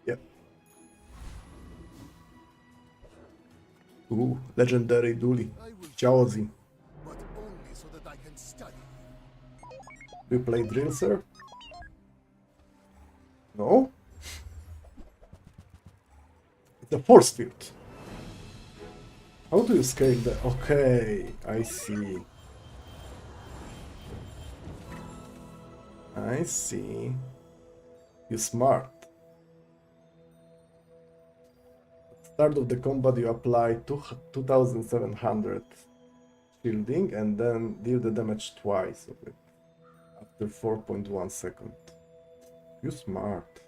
S1: yeah. Ooh, legendary Dooley. Jaozi.
S6: But only so that I can study.
S1: Do you play drill, sir? No? It's a force field. How do you scale that? Okay, I see. I see. You're smart. At the start of the combat you apply 2700 shielding and then deal the damage twice of it. After 4.1 seconds. You smart.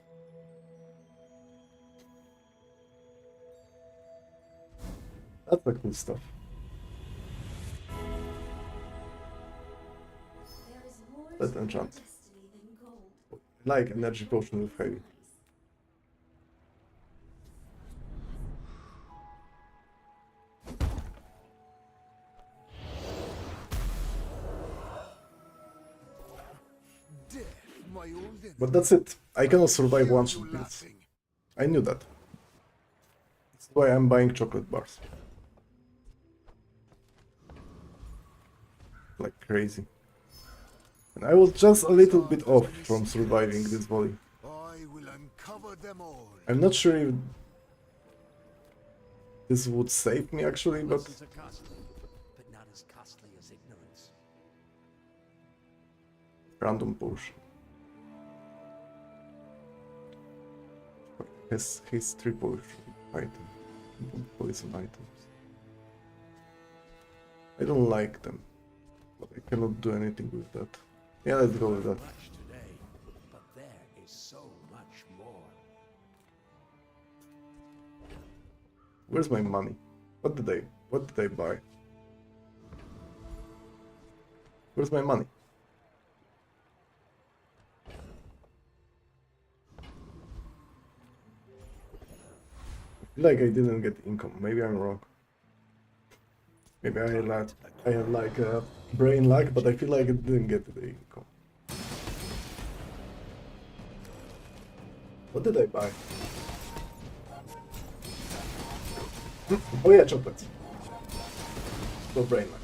S1: That's the cool stuff. Let's enchant. Like energy potion with heavy. But that's it. I cannot survive one shot builds. I knew that. That's why I'm buying chocolate bars. Like crazy. And I was just a little bit off from surviving this volley.
S6: I will uncover them all.
S1: I'm not sure if this would save me actually, but...
S15: Lessons are costly, but not as costly as ignorance.
S1: Random potion. His 3 poison items. I don't like them, but I cannot do anything with that. Yeah, let's go with that.
S15: Much today, but there is so much more.
S1: Where's my money? What did I buy? Where's my money? I feel like I didn't get income. Maybe I'm wrong. Maybe I had like a brain lag, but I feel like I didn't get the income. What did I buy? Oh yeah, chocolates. No brain lag.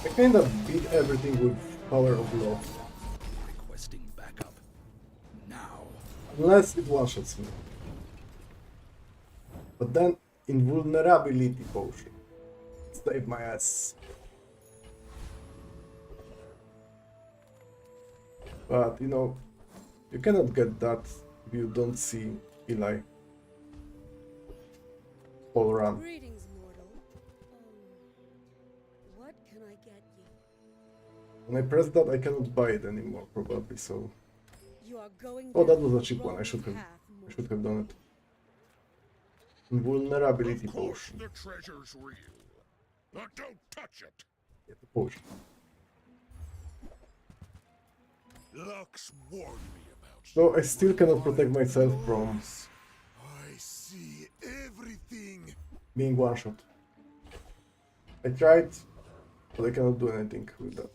S1: I kinda beat everything with power of law.
S8: Requesting backup. Now.
S1: Unless it one-shots me. But then, invulnerability potion. Save my ass. But, you know, you cannot get that if you don't see Eli. All run.
S11: Greetings, mortal. What can I get you?
S1: When I press that, I cannot buy it anymore, probably, so...
S11: You are going
S1: Oh, that
S11: down
S1: was a
S11: the
S1: cheap one. I
S11: wrong
S1: should have
S11: path,
S1: done it. Invulnerability
S4: Of course
S1: potion.
S4: the treasure's real. But don't touch it.
S1: Get the potion.
S4: Lux warned me about
S1: So I still cannot protect myself from
S6: I see everything.
S1: being one-shot. I tried, but I cannot do anything with that.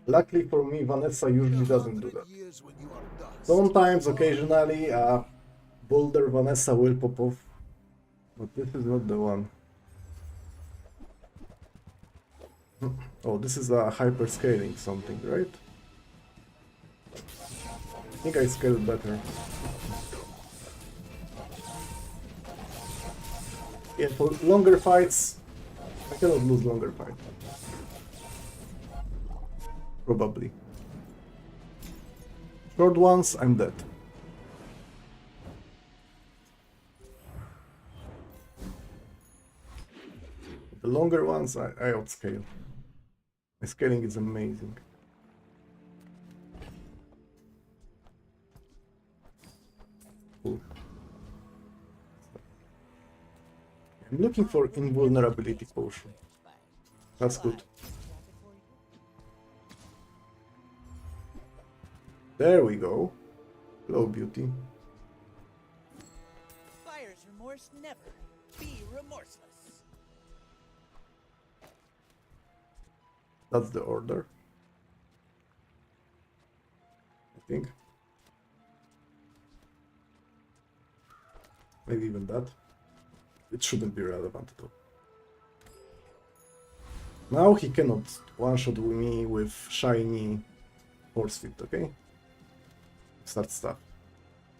S1: Luckily for me, Vanessa usually doesn't do that. Sometimes, occasionally, Boulder Vanessa will pop off, but this is not the one. Oh, this is a hyper-scaling something, right? I think I scaled better. Yeah, for longer fights, I cannot lose longer fight. Probably. Short ones, I'm dead. The longer ones, I outscale. My scaling is amazing. Cool. I'm looking for invulnerability potion. That's good. There we go. Hello, beauty.
S3: Buyer's remorse never. Be remorseless.
S1: That's the order. I think. Maybe even that. It shouldn't be relevant at all. Now he cannot one-shot me with shiny force fit, okay? Start stuff.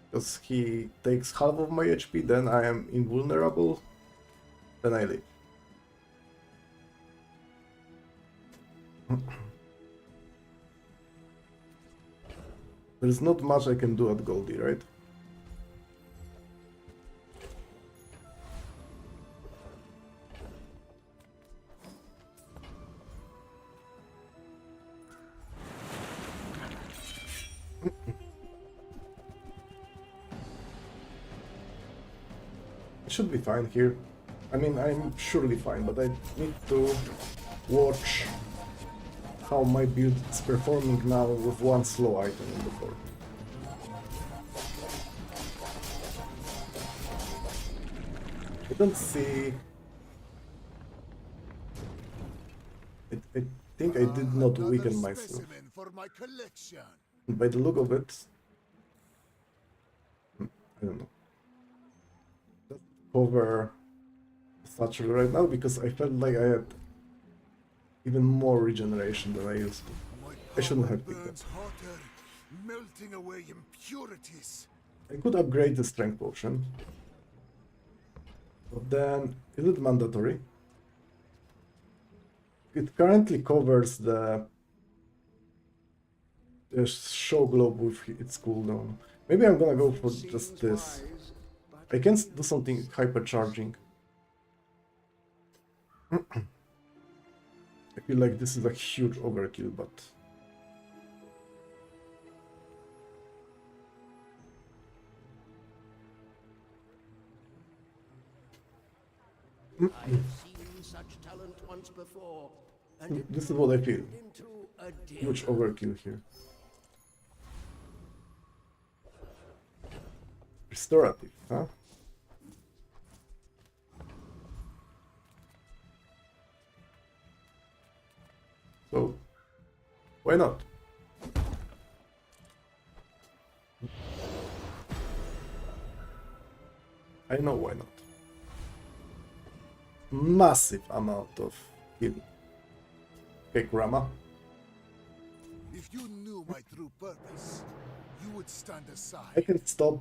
S1: Because he takes half of my HP, then I am invulnerable, then I leave. There's not much I can do at Goldie, right? I should be fine here. I mean, I'm surely fine, but I need to watch how my build is performing now with one slow item in the board. I don't see... I think I did not weaken myself.
S6: For my collection.
S1: By the look of it... I don't know. Let's cover Satchel right now, because I felt like I had even more regeneration than I used to. I shouldn't have picked that.
S6: Hotter, melting away impurities.
S1: I could upgrade the strength potion. But then, is it mandatory? It currently covers the show globe with its cooldown. Maybe I'm gonna go for just this. I can do something hypercharging. I feel like this is a huge overkill, but...
S15: I have seen such talent once before, and it
S1: This is what I feel.
S15: turned into a
S1: Huge
S15: demon.
S1: overkill here. Restorative, huh? Why not? I know why not. Massive amount of healing. Okay, Grandma.
S6: If you knew my true purpose, you would stand aside.
S1: I can stop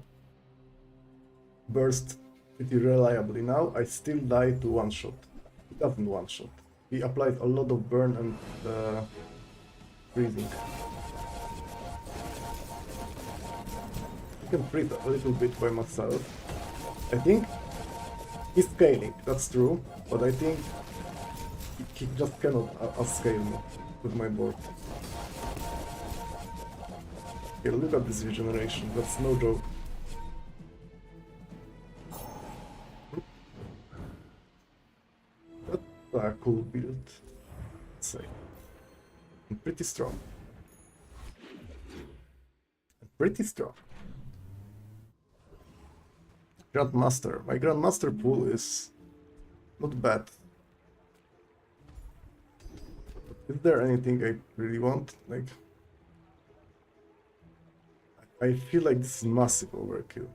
S1: burst pretty reliably now. I still die to one shot. He doesn't one shot. He applies a lot of burn and freezing. I can freeze a little bit by myself. I think he's scaling, that's true, but I think he just cannot scale me with my board. Okay, look at this regeneration, that's no joke. That's a cool build, let's say. And pretty strong. Pretty strong. Grandmaster. My Grandmaster pool is not bad. Is there anything I really want? Like, I feel like this is massive overkill.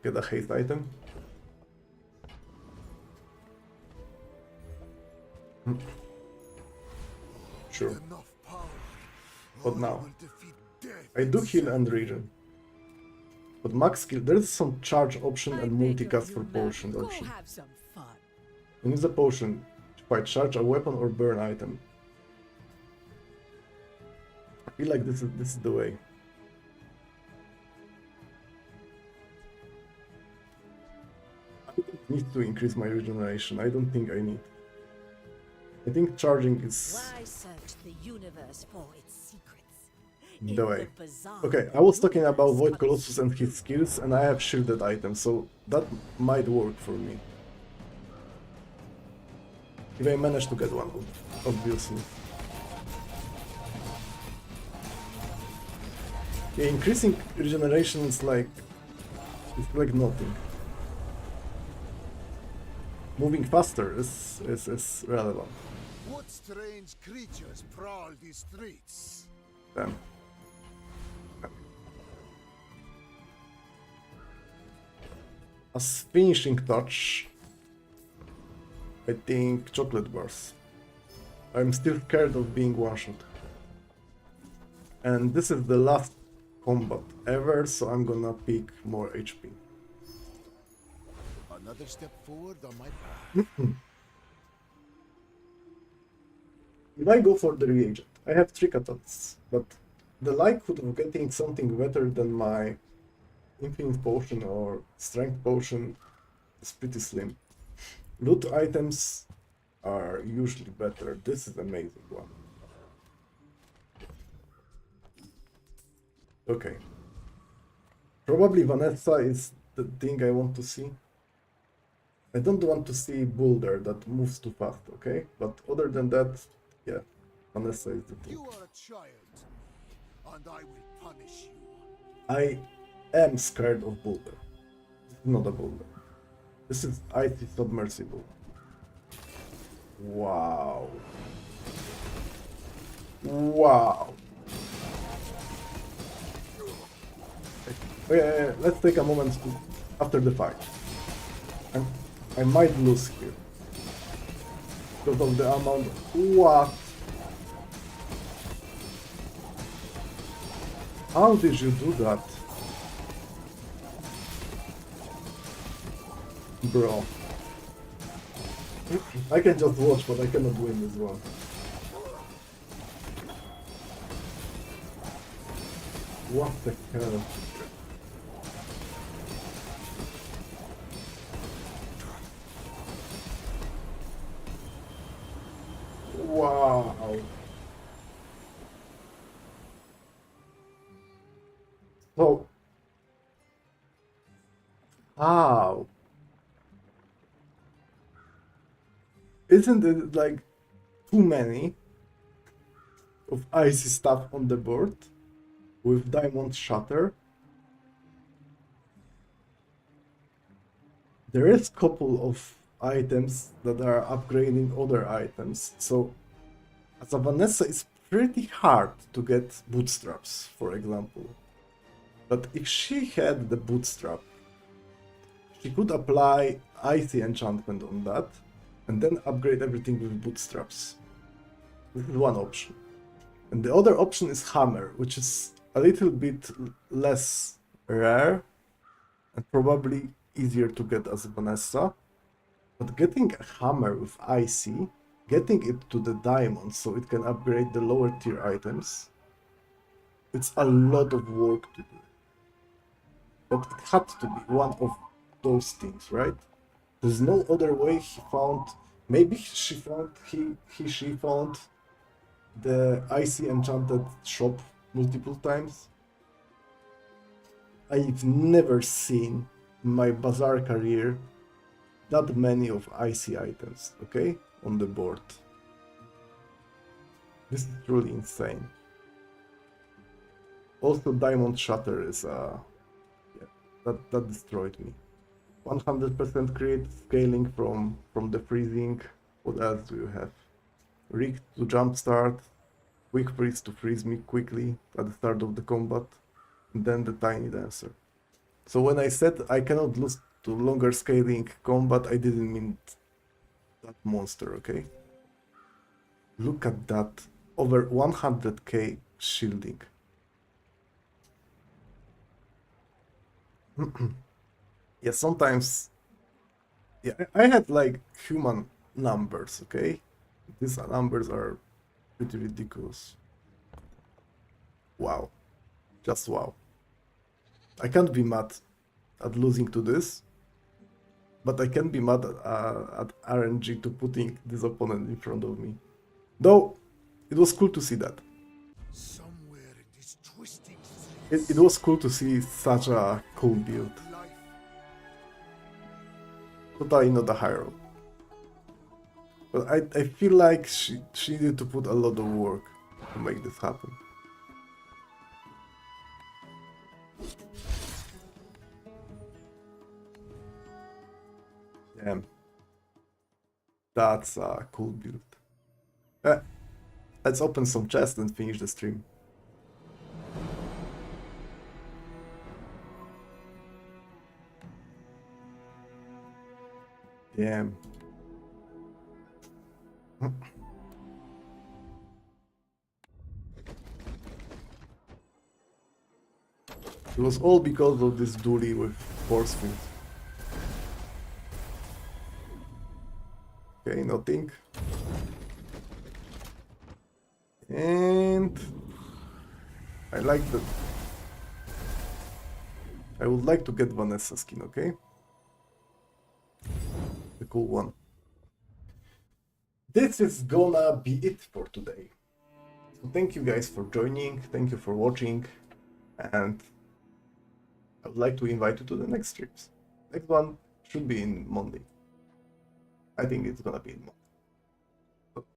S1: Get a haste item. Sure. But now, I do heal and regen. But max skill, there is some charge option and multicast for potion option. When use a potion, fight charge a weapon or burn item. I feel like this is the way. I don't need to increase my regeneration. I don't think I need. I think charging is
S9: Why search the universe for its secrets?
S1: the way. Okay, I was talking about Void Colossus and his skills, and I have shielded items, so that might work for me. If I manage to get one, obviously. Yeah, increasing regeneration is like... it's like nothing. Moving faster is relevant.
S6: What strange creatures prowl these streets?
S1: Damn. As finishing touch, I think chocolate bars. I'm still scared of being one-shot. And this is the last combat ever, so I'm gonna pick more HP.
S6: Another step forward on my path.
S1: If I go for the reagent, I have 3 catalysts, but the likelihood of getting something better than my infinite potion or strength potion is pretty slim. Loot items are usually better. This is an amazing one. Okay. Probably Vanessa is the thing I want to see. I don't want to see Boulder that moves too fast, okay? But other than that, yeah, Vanessa is the thing.
S6: You are a child, and I will punish you.
S1: I am scared of Boulder. This is not a Boulder. This is icy submersible. Wow. Wow. Okay, let's take a moment after the fight. I might lose here. Because of the amount. What? How did you do that? Bro. I can just watch, but I cannot win this one. What the hell? Wow. So, how? Isn't it like too many of icy stuff on the board with diamond shatter? there is couple of items that are upgrading other items. So as a Vanessa, it's pretty hard to get bootstraps, for example. But if she had the bootstrap, she could apply icy enchantment on that and then upgrade everything with bootstraps. This is one option. And the other option is hammer, which is a little bit less rare and probably easier to get as Vanessa. But getting a hammer with icy, getting it to the diamond so it can upgrade the lower tier items, it's a lot of work to do. But it had to be one of those things, right? There's no other way he found. Maybe she found the icy enchanted shop multiple times. I've never seen in my Bazaar career that many of icy items, okay, on the board. This is truly insane. Also, Diamond Shatter is that destroyed me. 100% create scaling from the freezing. What else do you have? Rig to jumpstart, quick freeze to freeze me quickly at the start of the combat, and then the tiny dancer. So when I said I cannot lose to longer scaling combat, I didn't mean that monster, okay? Look at that, over 100k shielding. Yeah, sometimes, yeah, I had like human numbers, okay? These numbers are pretty ridiculous. Wow, just wow. I can't be mad at losing to this, but I can be mad at RNG to putting this opponent in front of me. Though, it was cool to see that.
S6: Somewhere in this twisting
S1: It was cool to see such a cool build. Totally not a hero. But I feel like she needed to put a lot of work to make this happen. Damn. That's a cool build. Let's open some chests and finish the stream. Damn. It was all because of this dually with forceful. Okay, nothing. And I like that. I would like to get Vanessa skin, okay? The cool one. This is gonna be it for today. So thank you guys for joining, thank you for watching, and I would like to invite you to the next streams. Next one should be in Monday. I think it's gonna be in Monday.